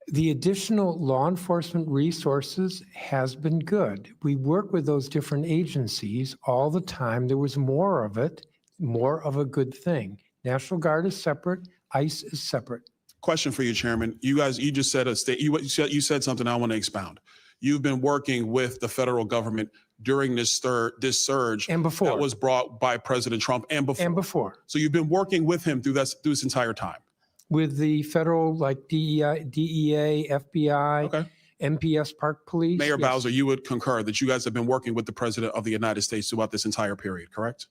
The additional law enforcement resources has been good. We work with those different agencies all the time. There was more of it, more of a good thing. National Guard is separate, ICE is separate. Question for you, Chairman. You just said you said something I want to expound. You've been working with the federal government during this surge And before. that was brought by President Trump and before. And before. So you've been working with him through this entire time. With the federal, like DEA, FBI, Okay. MPS Park Police. Mayor yes. Bowser, you would concur that you guys have been working with the President of the United States throughout this entire period, correct?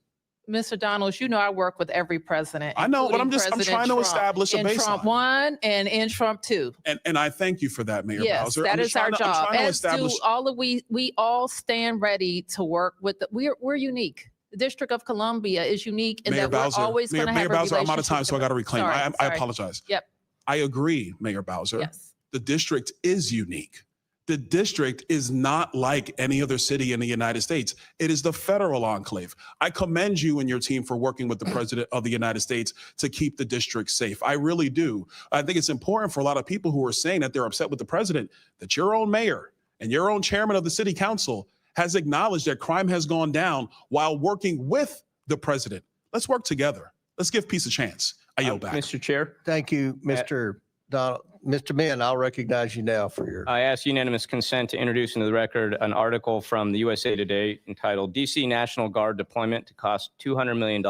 Mr. Donalds, you know I work with every president. I know, but I'm including President trying to Trump, establish a in Trump baseline. 1 and in Trump 2. And I thank you for that, Mayor Yes, Bowser. that I'm is just our trying to- I'm job. trying to As do establish- all of we all stand ready to work with, we're unique. The District of Columbia is unique in Mayor that Bowser, we're always going to have Mayor a Bowser, I'm out of relationship time, so I got to reclaim. Sorry, I sorry. apologize. Yep. I agree, Mayor Bowser. Yes. The district is unique. The district is not like any other city in the United States. It is the federal enclave. I commend you and your team for working with the President of the United States to keep the district safe. I really do. I think it's important for a lot of people who are saying that they're upset with the president, that your own mayor and your own chairman of the city council has acknowledged that crime has gone down while working with the president. Let's work together. Let's give peace a chance. I yield back. Mr. Chair, Thank you, Mr. Donald. Mr. Mann, I'll recognize you now for your. I ask unanimous consent to introduce into the record an article from the USA Today entitled DC National Guard Deployment to Cost $200 million,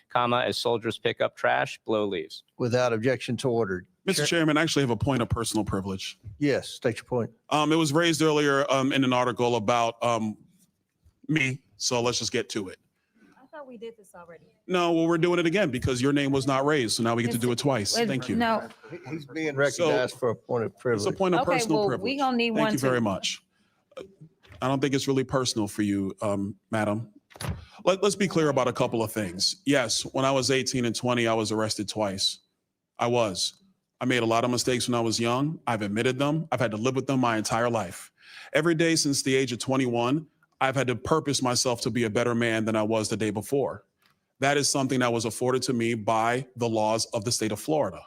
comma, as soldiers pick up trash, blow leaves. Without objection to order. Mr. Chairman, I actually have a point of personal privilege. Yes, state your point. It was raised earlier in an article about me, so let's just get to it. I thought we did this already. No, well, we're doing it again because your name was not raised, so now we get to do it twice. Thank you. No. He's being recognized for a point of It's privilege. a point of Okay, personal well, privilege. we gonna need one Thank you too. very much. I don't think it's really personal for you, madam. Let's be clear about a couple of things. Yes, when I was 18 and 20, I was arrested twice. I made a lot of mistakes when I was young. I've admitted them. I've had to live with them my entire life. Every day since the age of 21, I've had to purpose myself to be a better man than I was the day before. That is something that was afforded to me by the laws of the state of Florida.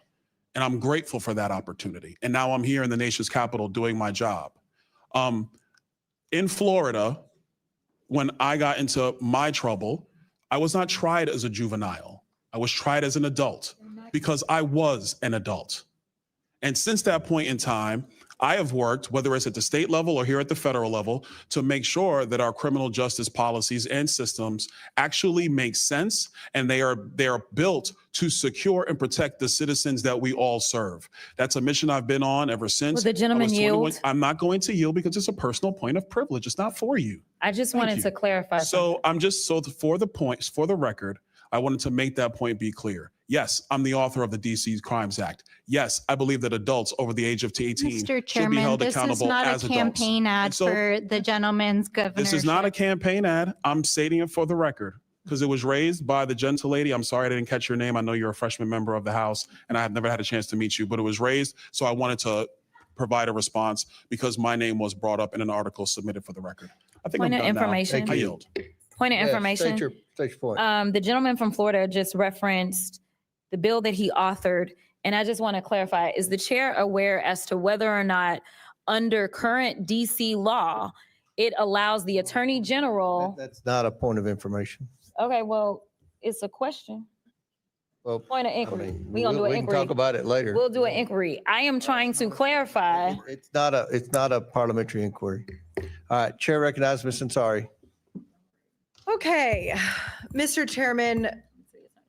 And I'm grateful for that opportunity. And now I'm here in the nation's capital doing my job. In Florida, when I got into my trouble, I was not tried as a juvenile. I was tried as an adult because I was an adult. And since that point in time, I have worked, whether it's at the state level or here at the federal level, to make sure that our criminal justice policies and systems actually make sense, and they are built to secure and protect the citizens that we all serve. That's a mission I've been on ever since. Will the I gentleman was 21. yield? I'm not going to yield because it's a personal point of privilege. It's not for you. I just Thank wanted you. to clarify. So for the points, for the record, I wanted to make that point be clear. Yes, I'm the author of the DC Crimes Act. Yes, I believe that adults over the age of 18 Mr. should be Chairman, held this is accountable not as a adults. campaign ad And so for the gentleman's governorship. this is not a campaign ad. I'm stating it for the record because it was raised by the gentle lady. I'm sorry I didn't catch your name. I know you're a freshman member of the House, and I have never had a chance to meet you, but it was raised, so I wanted to provide a response because my name was brought up in an article submitted for the record. I think Point I'm of done now. information. I yield. Point of Yes, information. State your point. The gentleman from Florida just referenced the bill that he authored. And I just want to clarify, is the chair aware as to whether or not under current DC law, it allows the attorney general? That's not a point of information. Okay, well, it's a question. Well, Point of I inquiry. mean, We gonna do an we can inquiry. talk about it later. We'll do an inquiry. I am trying to clarify. It's not a parliamentary inquiry. All right, Chair recognizes Ms. Ansari. Okay, Mr. Chairman,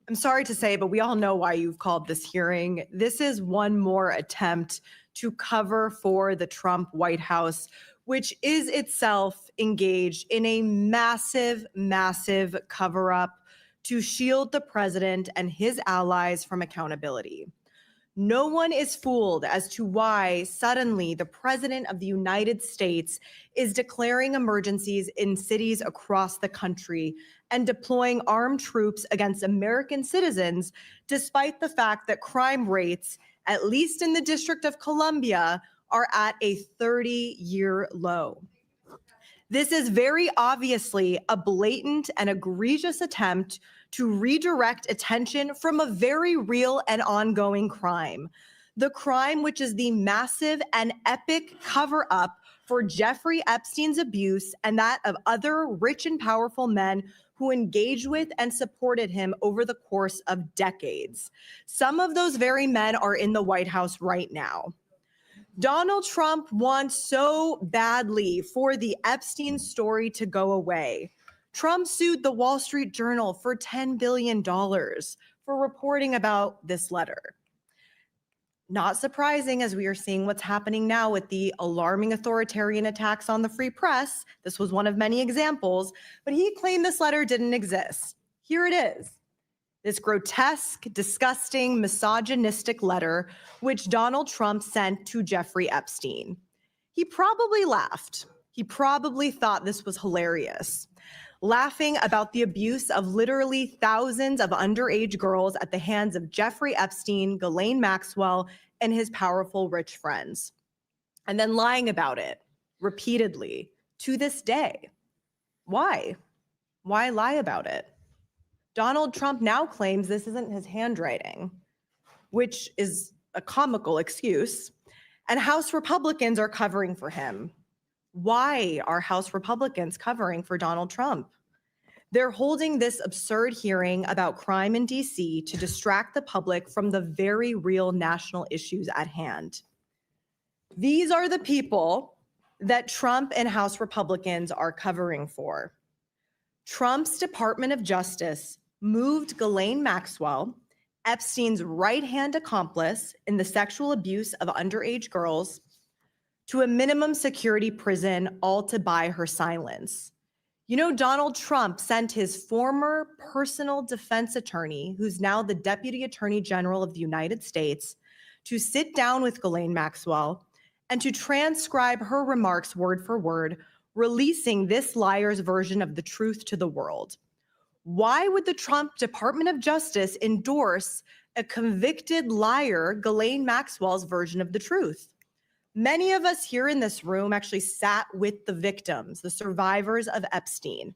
I'm sorry to say, but we all know why you've called this hearing. This is one more attempt to cover for the Trump White House, which is itself engaged in a massive, massive cover-up to shield the president and his allies from accountability. No one is fooled as to why suddenly the president of the United States is declaring emergencies in cities across the country and deploying armed troops against American citizens, despite the fact that crime rates, at least in the District of Columbia, are at a 30-year low. This is very obviously a blatant and egregious attempt to redirect attention from a very real and ongoing crime. The crime, which is the massive and epic cover-up for Jeffrey Epstein's abuse and that of other rich and powerful men who engaged with and supported him over the course of decades. Some of those very men are in the White House right now. Donald Trump wants so badly for the Epstein story to go away. Trump sued the Wall Street Journal for $10 billion for reporting about this letter. Not surprising, as we are seeing what's happening now with the alarming authoritarian attacks on the free press. This was one of many examples, but he claimed this letter didn't exist. Here it is. This grotesque, disgusting, misogynistic letter, which Donald Trump sent to Jeffrey Epstein. He probably laughed. He probably thought this was hilarious, laughing about the abuse of literally thousands of underage girls at the hands of Jeffrey Epstein, Ghislaine Maxwell, and his powerful rich friends, and then lying about it repeatedly to this day. Why? Why lie about it? Donald Trump now claims this isn't his handwriting, which is a comical excuse, and House Republicans are covering for him. Why are House Republicans covering for Donald Trump? They're holding this absurd hearing about crime in DC to distract the public from the very real national issues at hand. These are the people that Trump and House Republicans are covering for. Trump's Department of Justice moved Ghislaine Maxwell, Epstein's right-hand accomplice in the sexual abuse of underage girls, to a minimum security prison, all to buy her silence. You know, Donald Trump sent his former personal defense attorney, who's now the Deputy Attorney General of the United States, to sit down with Ghislaine Maxwell and to transcribe her remarks word for word, releasing this liar's version of the truth to the world. Why would the Trump Department of Justice endorse a convicted liar, Ghislaine Maxwell's version of the truth? Many of us here in this room actually sat with the victims, the survivors of Epstein,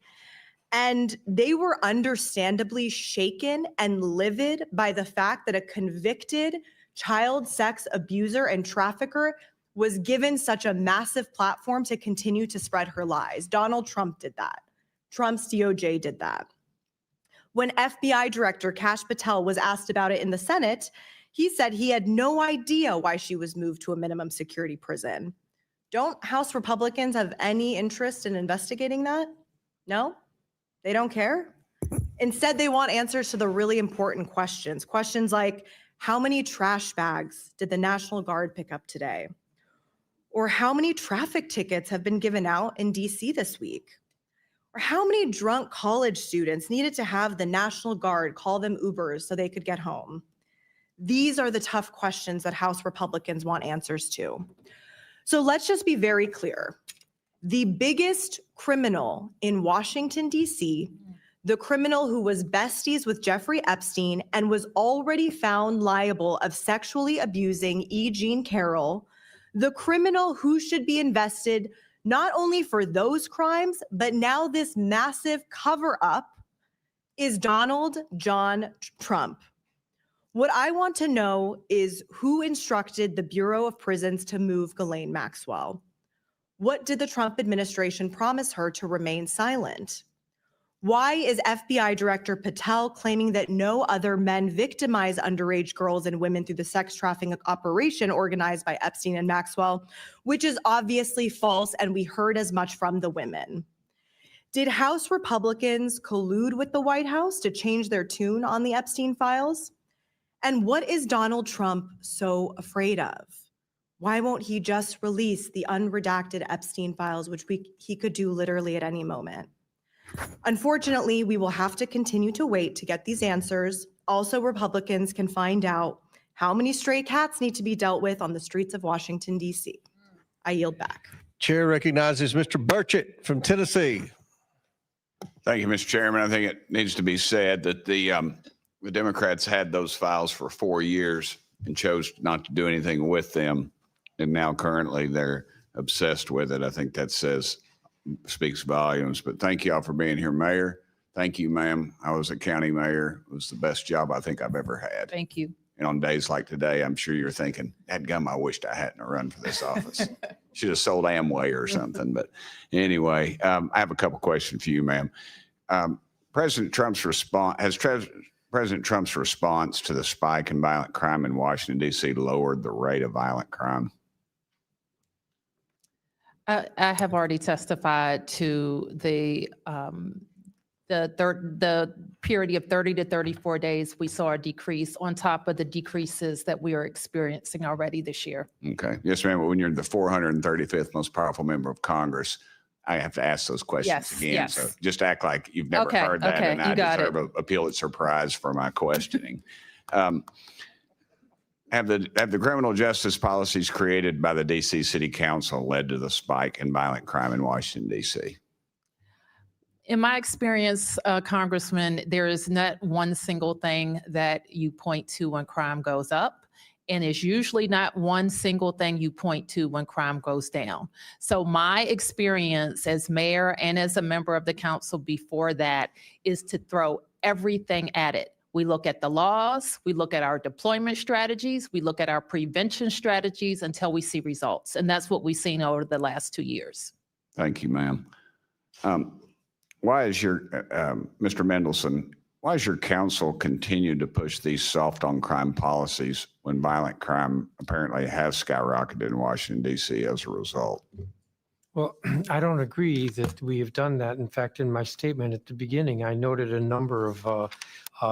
and they were understandably shaken and livid by the fact that a convicted child sex abuser and trafficker was given such a massive platform to continue to spread her lies. Donald Trump did that. Trump's DOJ did that. When FBI Director Kash Patel was asked about it in the Senate, he said he had no idea why she was moved to a minimum security prison. Don't House Republicans have any interest in investigating that? No? They don't care? Instead, they want answers to the really important questions. Questions like, how many trash bags did the National Guard pick up today? Or how many traffic tickets have been given out in DC this week? Or how many drunk college students needed to have the National Guard call them Ubers so they could get home? These are the tough questions that House Republicans want answers to. So let's just be very clear. The biggest criminal in Washington, D.C., the criminal who was besties with Jeffrey Epstein and was already found liable of sexually abusing E. Jean Carroll, the criminal who should be invested not only for those crimes, but now this massive cover-up, is Donald John Trump. What I want to know is who instructed the Bureau of Prisons to move Ghislaine Maxwell? What did the Trump administration promise her to remain silent? Why is FBI Director Patel claiming that no other men victimize underage girls and women through the sex trafficking operation organized by Epstein and Maxwell, which is obviously false, and we heard as much from the women? Did House Republicans collude with the White House to change their tune on the Epstein files? And what is Donald Trump so afraid of? Why won't he just release the unredacted Epstein files, which he could do literally at any moment? Unfortunately, we will have to continue to wait to get these answers. Also, Republicans can find out how many stray cats need to be dealt with on the streets of Washington, D.C. I yield back. Chair recognizes Mr. Burchett from Tennessee. Thank you, Mr. Chairman. I think it needs to be said that the Democrats had those files for 4 years and chose not to do anything with them. And now currently they're obsessed with it. I think that speaks volumes. But thank you all for being here, Mayor. Thank you, ma'am. I was a county mayor. It was the best job I think I've ever had. Thank you. And on days like today, I'm sure you're thinking, dadgum, I wished I hadn't run for this office. Should have sold Amway or something. But anyway, I have a couple questions for you, ma'am. President Trump's response to the spike in violent crime in Washington, D.C. lowered the rate of violent crime? I have already testified to the period of 30 to 34 days. We saw a decrease on top of the decreases that we are experiencing already this year. Okay. Yes, ma'am. But when you're the 435th most powerful member of Congress, I have to ask those questions Yes, again. yes. So just act like you've never Okay, heard that, okay, and you I got deserve a Pulitzer Prize for my questioning. Have the criminal justice policies created by the D.C. City Council led to the spike in violent crime in Washington, D.C.? In my experience, Congressman, there is not one single thing that you point to when crime goes up. And it's usually not one single thing you point to when crime goes down. So my experience as mayor and as a member of the council before that is to throw everything at it. We look at the laws, we look at our deployment strategies, we look at our prevention strategies until we see results. And that's what we've seen over the last 2 years. Thank you, ma'am. Why is your, Mr. Mendelson, why has your council continued to push these soft on crime policies when violent crime apparently has skyrocketed in Washington, D.C. as a result? Well, I don't agree that we have done that. In fact, in my statement at the beginning, I noted a number of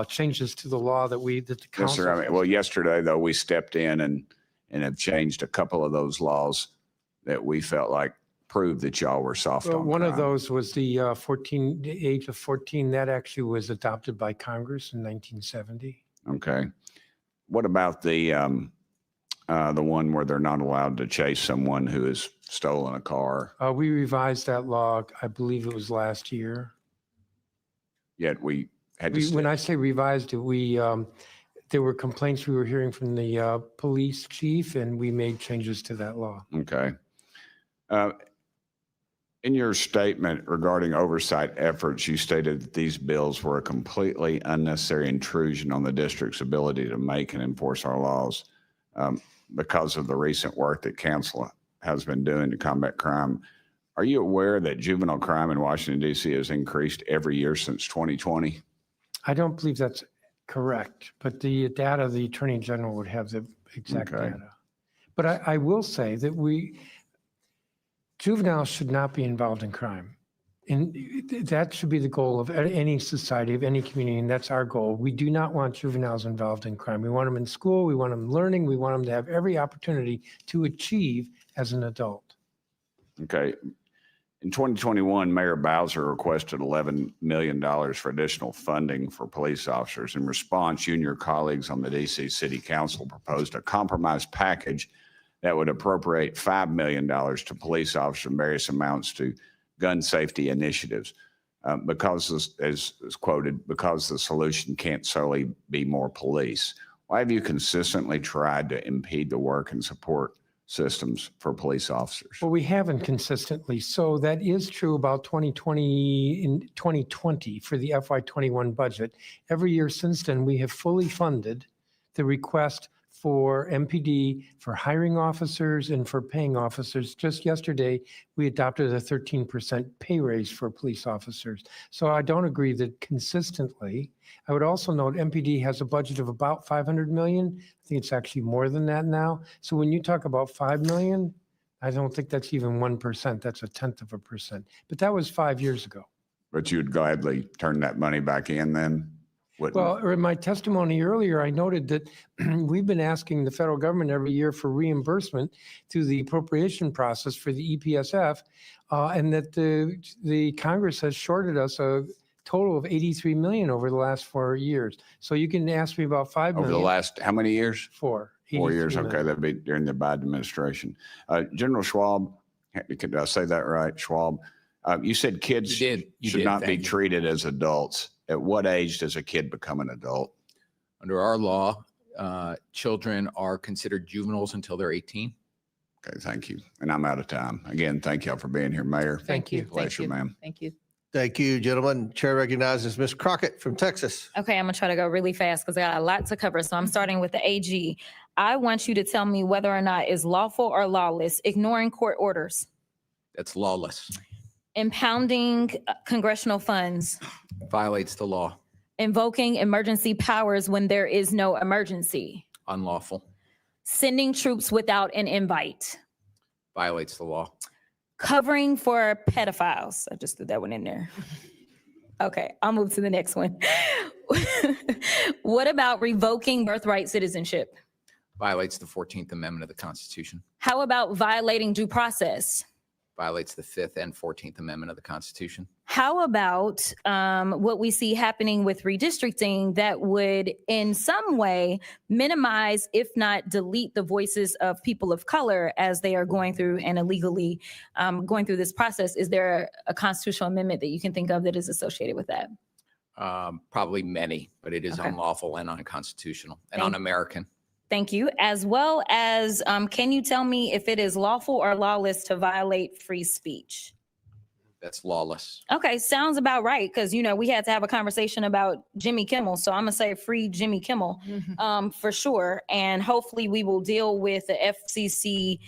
changes to the law that the Yes, council. sir. I mean, well, yesterday, though, we stepped in and have changed a couple of those laws that we felt like proved that y'all were soft Well, on one of crime. those was the the age of 14. That actually was adopted by Congress in 1970. Okay. What about the one where they're not allowed to chase someone who has stolen a car? We revised that law, I believe it was last year. Yet we had to. When I say revised it, there were complaints we were hearing from the police chief, and we made changes to that law. Okay. In your statement regarding oversight efforts, you stated that these bills were a completely unnecessary intrusion on the district's ability to make and enforce our laws because of the recent work that council has been doing to combat crime. Are you aware that juvenile crime in Washington, D.C. has increased every year since 2020? I don't believe that's correct, but the data, the Attorney General would have the exact Okay. data. But I will say that juveniles should not be involved in crime. And that should be the goal of any society, of any community, and that's our goal. We do not want juveniles involved in crime. We want them in school, we want them learning, we want them to have every opportunity to achieve as an adult. Okay. In 2021, Mayor Bowser requested $11 million for additional funding for police officers. In response, you and your colleagues on the D.C. City Council proposed a compromise package that would appropriate $5 million to police officers and various amounts to gun safety initiatives. Because, as quoted, because the solution can't solely be more police. Why have you consistently tried to impede the work and support systems for police officers? Well, we haven't consistently. So that is true about 2020 for the FY21 budget. Every year since then, we have fully funded the request for MPD, for hiring officers and for paying officers. Just yesterday, we adopted a 13% pay raise for police officers. So I don't agree that consistently. I would also note MPD has a budget of about 500 million. I think it's actually more than that now. So when you talk about 5 million, I don't think that's even 1%. That's 0.1%. But that was 5 years ago. But you'd gladly turn that money back in then? Wouldn't you? Well, in my testimony earlier, I noted that we've been asking the federal government every year for reimbursement through the appropriation process for the EPSF, and that the Congress has shorted us a total of 83 million over the last 4 years. So you can ask me about 5 million. Over the last, how many years? 4. 4 years. 83 Okay, million. that'd be during the Biden administration. General Schwab, did I say that right? Schwab, you said kids should not be thank you. treated as adults. At what age does a kid become an adult? Under our law, children are considered juveniles until they're 18. Okay, thank you. And I'm out of time. Again, thank y'all for being here, Mayor. Thank you. Pleasure, ma'am. Thank you. Thank you, gentlemen. Chair recognizes Ms. Crockett from Texas. Okay, I'm gonna try to go really fast because I got a lot to cover. So I'm starting with the AG. I want you to tell me whether or not it's lawful or lawless, ignoring court orders, That's lawless. impounding congressional funds, Violates the law. invoking emergency powers when there is no emergency, Unlawful. sending troops without an invite, Violates the law. covering for pedophiles. I just threw that one in there. Okay, I'll move to the next one. What about revoking birthright citizenship? Violates the 14th Amendment of the Constitution. How about violating due process? Violates the 5th and 14th Amendment of the Constitution. How about what we see happening with redistricting that would in some way minimize, if not delete, the voices of people of color as they are going through and illegally going through this process? Is there a constitutional amendment that you can think of that is associated with that? Probably many, but it is Okay. unlawful and unconstitutional and Thank- un-American. Thank you. As well as, can you tell me if it is lawful or lawless to violate free speech? That's lawless. Okay, sounds about right, because, you know, we had to have a conversation about Jimmy Kimmel, so I'm gonna say free Jimmy Kimmel, for sure. And hopefully we will deal with the FCC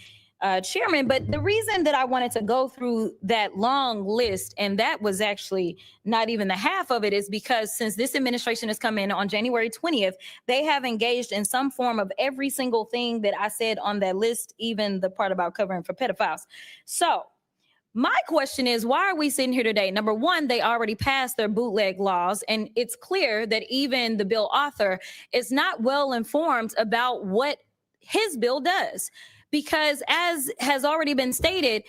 chairman. But the reason that I wanted to go through that long list, and that was actually not even the half of it, is because since this administration has come in on January 20th, they have engaged in some form of every single thing that I said on that list, even the part about covering for pedophiles. So my question is, why are we sitting here today? Number one, they already passed their bootleg laws, and it's clear that even the bill author is not well informed about what his bill does. Because as has already been stated,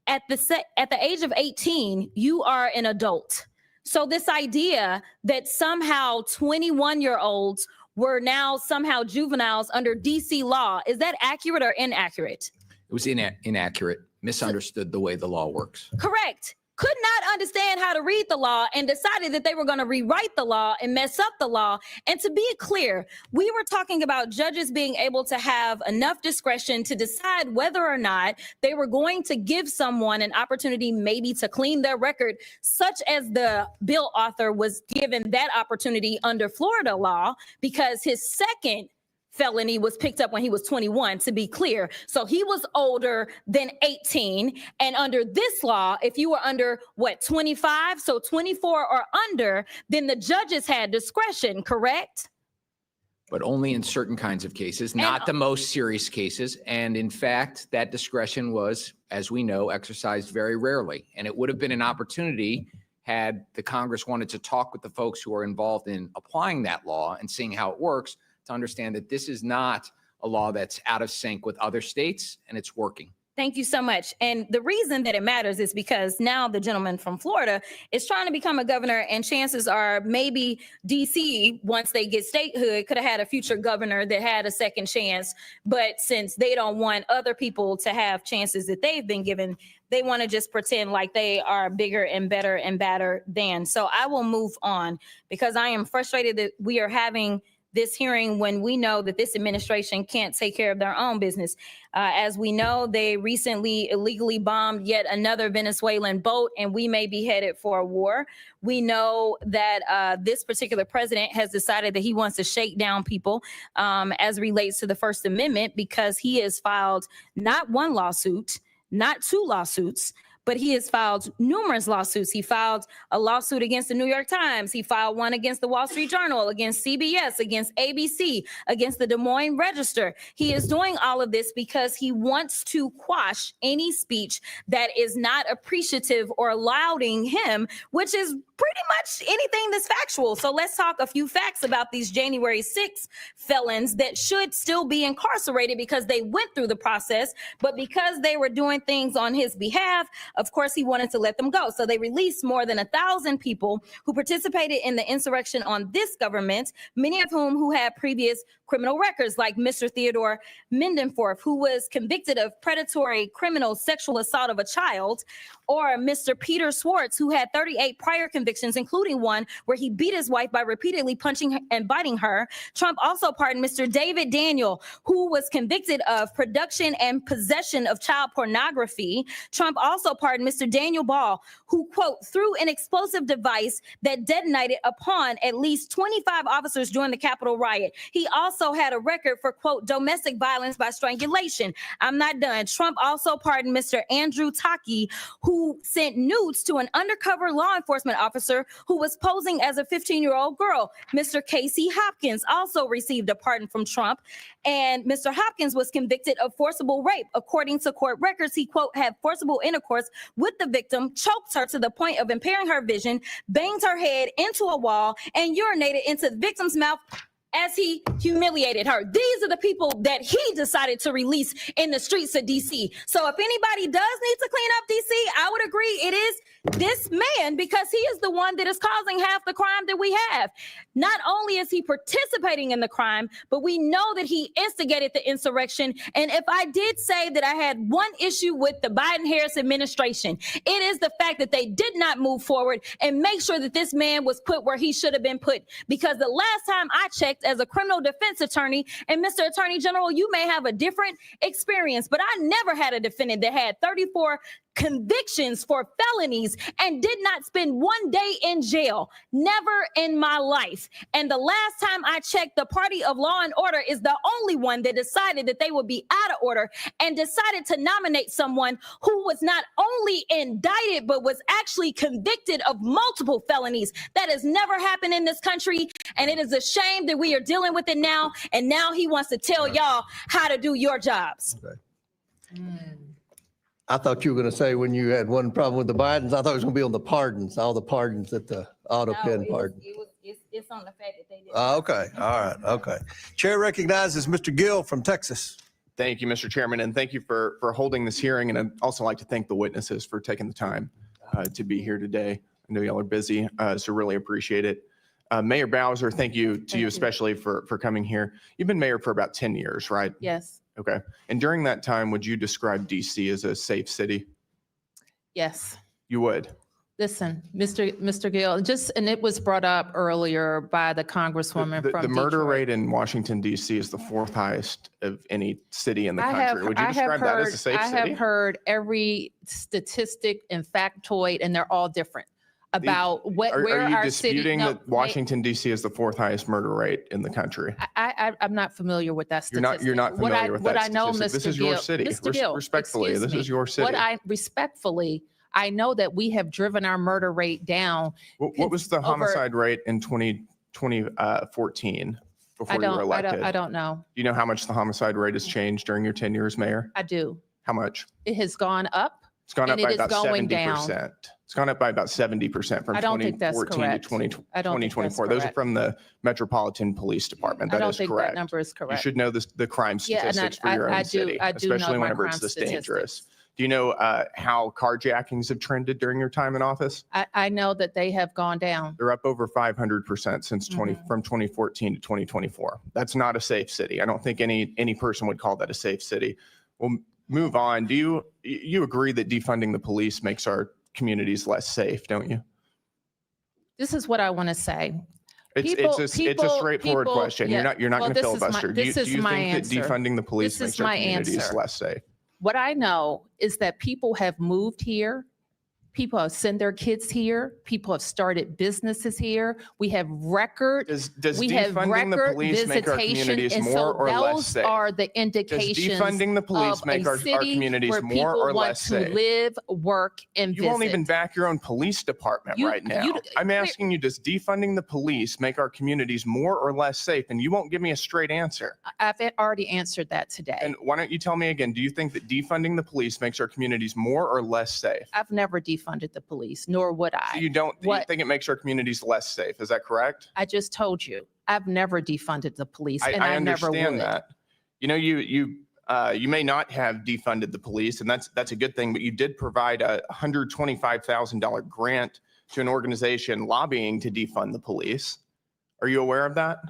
at the age of 18, you are an adult. So this idea that somehow 21-year-olds were now somehow juveniles under DC law, is that accurate or inaccurate? It was inaccurate, misunderstood the way the law works. Correct. Could not understand how to read the law and decided that they were going to rewrite the law and mess up the law. And to be clear, we were talking about judges being able to have enough discretion to decide whether or not they were going to give someone an opportunity maybe to clean their record, such as the bill author was given that opportunity under Florida law because his second felony was picked up when he was 21, to be clear. So he was older than 18. And under this law, if you were under 25, so 24 or under, then the judges had discretion, correct? But only in certain kinds of cases, not the most serious cases. And in fact, that discretion was, as we know, exercised very rarely. And it would have been an opportunity had the Congress wanted to talk with the folks who are involved in applying that law and seeing how it works, to understand that this is not a law that's out of sync with other states, and it's working. Thank you so much. And the reason that it matters is because now the gentleman from Florida is trying to become a governor, and chances are maybe DC, once they get statehood, could have had a future governor that had a second chance. But since they don't want other people to have chances that they've been given, they want to just pretend like they are bigger and better and badder than. So I will move on because I am frustrated that we are having this hearing when we know that this administration can't take care of their own business. As we know, they recently illegally bombed yet another Venezuelan boat, and we may be headed for a war. We know that this particular president has decided that he wants to shake down people as relates to the First Amendment, because he has filed not one lawsuit, not two lawsuits, but he has filed numerous lawsuits. He filed a lawsuit against the New York Times. He filed one against the Wall Street Journal, against CBS, against ABC, against the Des Moines Register. He is doing all of this because he wants to quash any speech that is not appreciative or lauding him, which is pretty much anything that's factual. So let's talk a few facts about these January 6 felons that should still be incarcerated because they went through the process, but because they were doing things on his behalf, of course, he wanted to let them go. So they released more than 1,000 people who participated in the insurrection on this government, many of whom who had previous criminal records, like Mr. Theodore Mendenforth, who was convicted of predatory criminal sexual assault of a child, or Mr. Peter Swartz, who had 38 prior convictions convictions, including one where he beat his wife by repeatedly punching and biting her. Trump also pardoned Mr. David Daniel, who was convicted of production and possession of child pornography. Trump also pardoned Mr. Daniel Ball, who, quote, threw an explosive device that detonated upon at least 25 officers during the Capitol riot. He also had a record for, quote, domestic violence by strangulation. I'm not done. Trump also pardoned Mr. Andrew Taki, who sent nudes to an undercover law enforcement officer who was posing as a 15-year-old girl. Mr. Casey Hopkins also received a pardon from Trump, and Mr. Hopkins was convicted of forcible rape. According to court records, he, quote, had forcible intercourse with the victim, choked her to the point of impairing her vision, banged her head into a wall, and urinated into the victim's mouth as he humiliated her. These are the people that he decided to release in the streets of DC. So if anybody does need to clean up DC, I would agree it is this man, because he is the one that is causing half the crime that we have. Not only is he participating in the crime, but we know that he instigated the insurrection. And if I did say that I had one issue with the Biden-Harris administration, it is the fact that they did not move forward and make sure that this man was put where he should have been put. Because the last time I checked as a criminal defense attorney, and Mr. Attorney General, you may have a different experience, but I never had a defendant that had 34 convictions for felonies and did not spend one day in jail. Never in my life. And the last time I checked, the party of law and order is the only one that decided that they would be out of order and decided to nominate someone who was not only indicted, but was actually convicted of multiple felonies. That has never happened in this country. And it is a shame that we are dealing with it now. And now he wants to tell y'all how to do your jobs. Okay. I thought you were going to say when you had one problem with the Bidens, I thought it was going to be on the pardons, all the pardons that the auto pen pardon. It's on the fact that they did. Okay. All right. Okay. Chair recognizes Mr. Gill from Texas. Thank you, Mr. Chairman, and thank you for holding this hearing. And I'd also like to thank the witnesses for taking the time to be here today. I know y'all are busy, so really appreciate it. Mayor Bowser, thank you to you especially for coming here. You've been mayor for about 10 years, right? Yes. Okay. And during that time, would you describe DC as a safe city? Yes. You would? Listen, Mr. Gill, and it was brought up earlier by the Congresswoman from The murder Detroit. rate in Washington, DC is the 4th highest of any city in the country. Would you describe that as a safe I city? have heard every statistic and factoid, and they're all different about where Are you our city. disputing No, that Washington, DC is the 4th highest murder rate in the country? I'm not familiar with that You're statistic. not familiar with that What I know, statistic. This Mr. is your Gill, city. Mr. Gill, Respectfully, excuse this is me. your city. What I respectfully, I know that we have driven our murder rate down. What was the homicide rate in 2014 before you were elected? I don't know. Do you know how much the homicide rate has changed during your tenure as mayor? I do. How much? It has gone up. It's gone up and by it is about going 70%. down. It's gone up by about 70% from I don't think that's 2014 to correct. I don't think that's 2024. Those are correct. from the Metropolitan Police Department. I That don't is think that correct. number is You know should know the crime Yeah, and statistics for your I own do- city, I do know especially my whenever crime it's this statistics. dangerous. Do you know how carjackings have trended during your time in office? I know that they have gone down. They're up over 500% since from 2014 to 2024. That's not a safe city. I don't think any person would call that a safe city. We'll move on. Do you agree that defunding the police makes our communities less safe, don't you? This is what I want to say. It's a straightforward question. yeah. You're not Well, going to this is my- filibuster. Do you this is my think that answer. defunding the police This makes is our my communities answer. less safe? What I know is that people have moved here. People have sent their kids here. People have started businesses here. We have record. Does we have defunding the record police make our visitation, communities and more so or less those safe? are the Does indications defunding the police of make a our city communities where more people or want less to safe? live, work, and You visit. won't even back your own police department You- right now. you- I'm asking you, does defunding the police make our communities more or less safe? And you won't give me a straight answer. I've already answered that today. And why don't you tell me again, do you think that defunding the police makes our communities more or less safe? I've never defunded the police, nor would I. You think it makes our communities less safe. Is that correct? I just told you, I've never defunded the police, and I never understand would. that. You know, you may not have defunded the police, and that's a good thing, but you did provide a $125,000 grant to an organization lobbying to defund the police. Are you aware of that?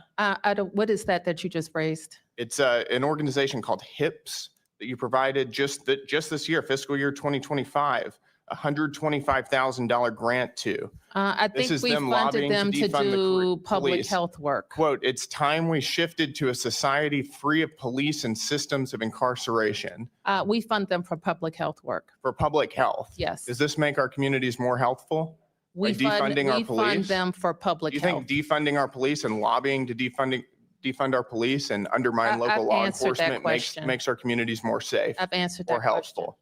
What is that you just raised? It's an organization called HIPS that you provided just this year, fiscal year 2025. $125,000 grant to. I This think is we them funded lobbying to them to defund the do public police. health work. Quote, "It's time we shifted to a society free of police and systems of incarceration." We fund them for public health work. For public health. Yes. Does this make our communities more healthful? We By defunding our we fund police? them for public Do you health. think defunding our police and lobbying to defund our police and undermine I've local law answered that enforcement makes question. makes our communities more safe I've answered or that question. helpful?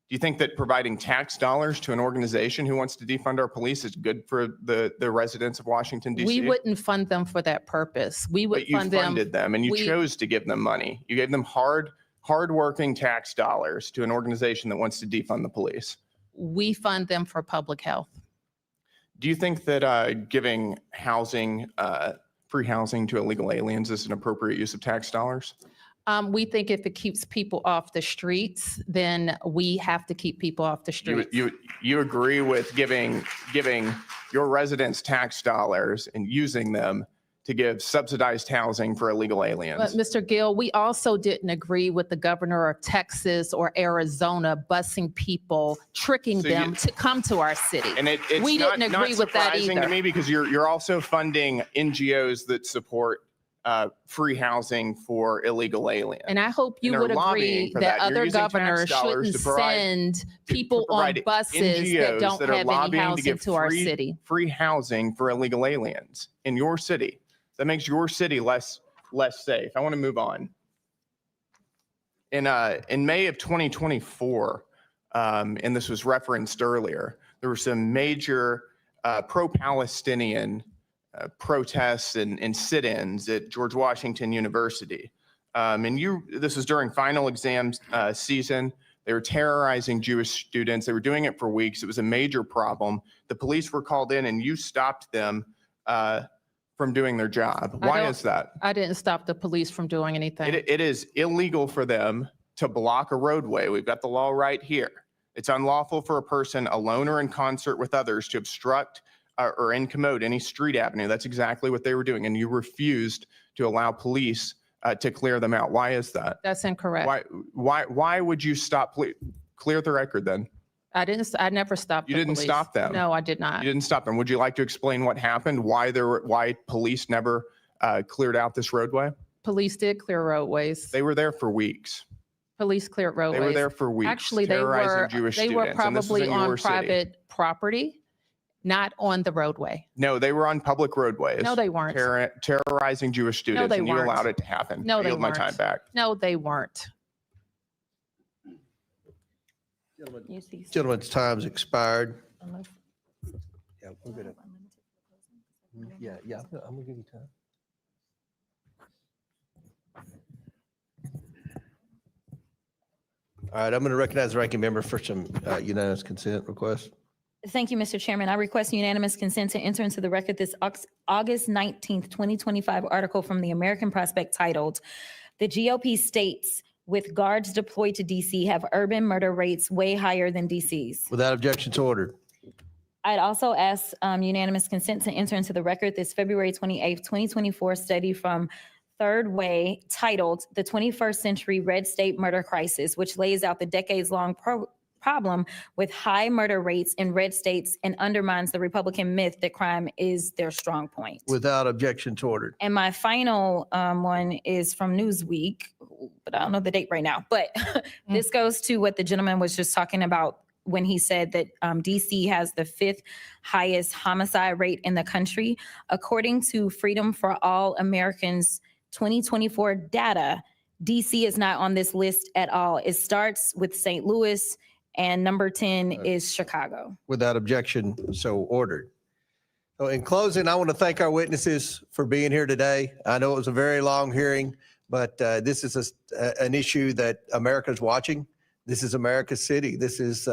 Do you think that providing tax dollars to an organization who wants to defund our police is good for the residents of Washington, D.C.? We wouldn't fund them for that purpose. We would But you fund them. funded them and you we- chose to give them money. You gave them hard-working tax dollars to an organization that wants to defund the police. We fund them for public health. Do you think that giving housing, free housing to illegal aliens is an appropriate use of tax dollars? We think if it keeps people off the streets, then we have to keep people off the streets. You agree with giving your residents tax dollars and using them to give subsidized housing for illegal aliens? But Mr. Gill, we also didn't agree with the governor of Texas or Arizona busing people, tricking So them you- to come to our city. And it's We not didn't agree with that surprising to either. me because you're also funding NGOs that support free housing for illegal aliens. And I hope you And are would agree lobbying for that You're other using tax governors dollars shouldn't to provide- send people on provide buses that NGOs don't that are have any lobbying to housing give to our city. free housing for illegal aliens in your city. That makes your city less safe. I want to move on. In May of 2024, and this was referenced earlier, there were some major pro-Palestinian protests and sit-ins at George Washington University. This was during final exam season. They were terrorizing Jewish students. They were doing it for weeks. It was a major problem. The police were called in and you stopped them from doing their job. Why is that? I didn't stop the police from doing anything. It is illegal for them to block a roadway. We've got the law right here. It's unlawful for a person alone or in concert with others to obstruct or incommode any street avenue. That's exactly what they were doing. And you refused to allow police to clear them out. Why is that? That's incorrect. Why would you stop? Clear the record then. I never stopped You the didn't police. stop them. No, I did not. You didn't stop them. Would you like to explain what happened? Why police never cleared out this roadway? Police did clear roadways. They were there for weeks. Police cleared roadways. They were there for weeks. Actually, they terrorizing were Jewish they were students, and this was probably in on your city. private property, not on the roadway. No, they were on public roadways. No, they weren't. Terrorizing Jewish students, they and you weren't. allowed it to happen. No, I they yield my weren't. time back. No, they weren't. Gentlemen's time's expired. Yeah, we're good. Yeah, I'm gonna give you time. All right, I'm going to recognize the ranking member for some unanimous consent requests. Thank you, Mr. Chairman. I request unanimous consent to enter into the record this August 19th, 2025 article from the American Prospect titled, "The GOP states with guards deployed to DC have urban murder rates way higher than DC's." Without objection to order. I'd also ask unanimous consent to enter into the record this February 28th, 2024 study from Third Way titled "The 21st Century Red State Murder Crisis," which lays out the decades-long problem with high murder rates in red states and undermines the Republican myth that crime is their strong point. Without objection to order. And my final one is from Newsweek, but I don't know the date right now. But this goes to what the gentleman was just talking about when he said that DC has the 5th highest homicide rate in the country. According to Freedom for All Americans 2024 data, DC is not on this list at all. It starts with St. Louis and number 10 is Chicago. Without objection, so ordered. So in closing, I want to thank our witnesses for being here today. I know it was a very long hearing, but this is an issue that America's watching. This is America's city. This is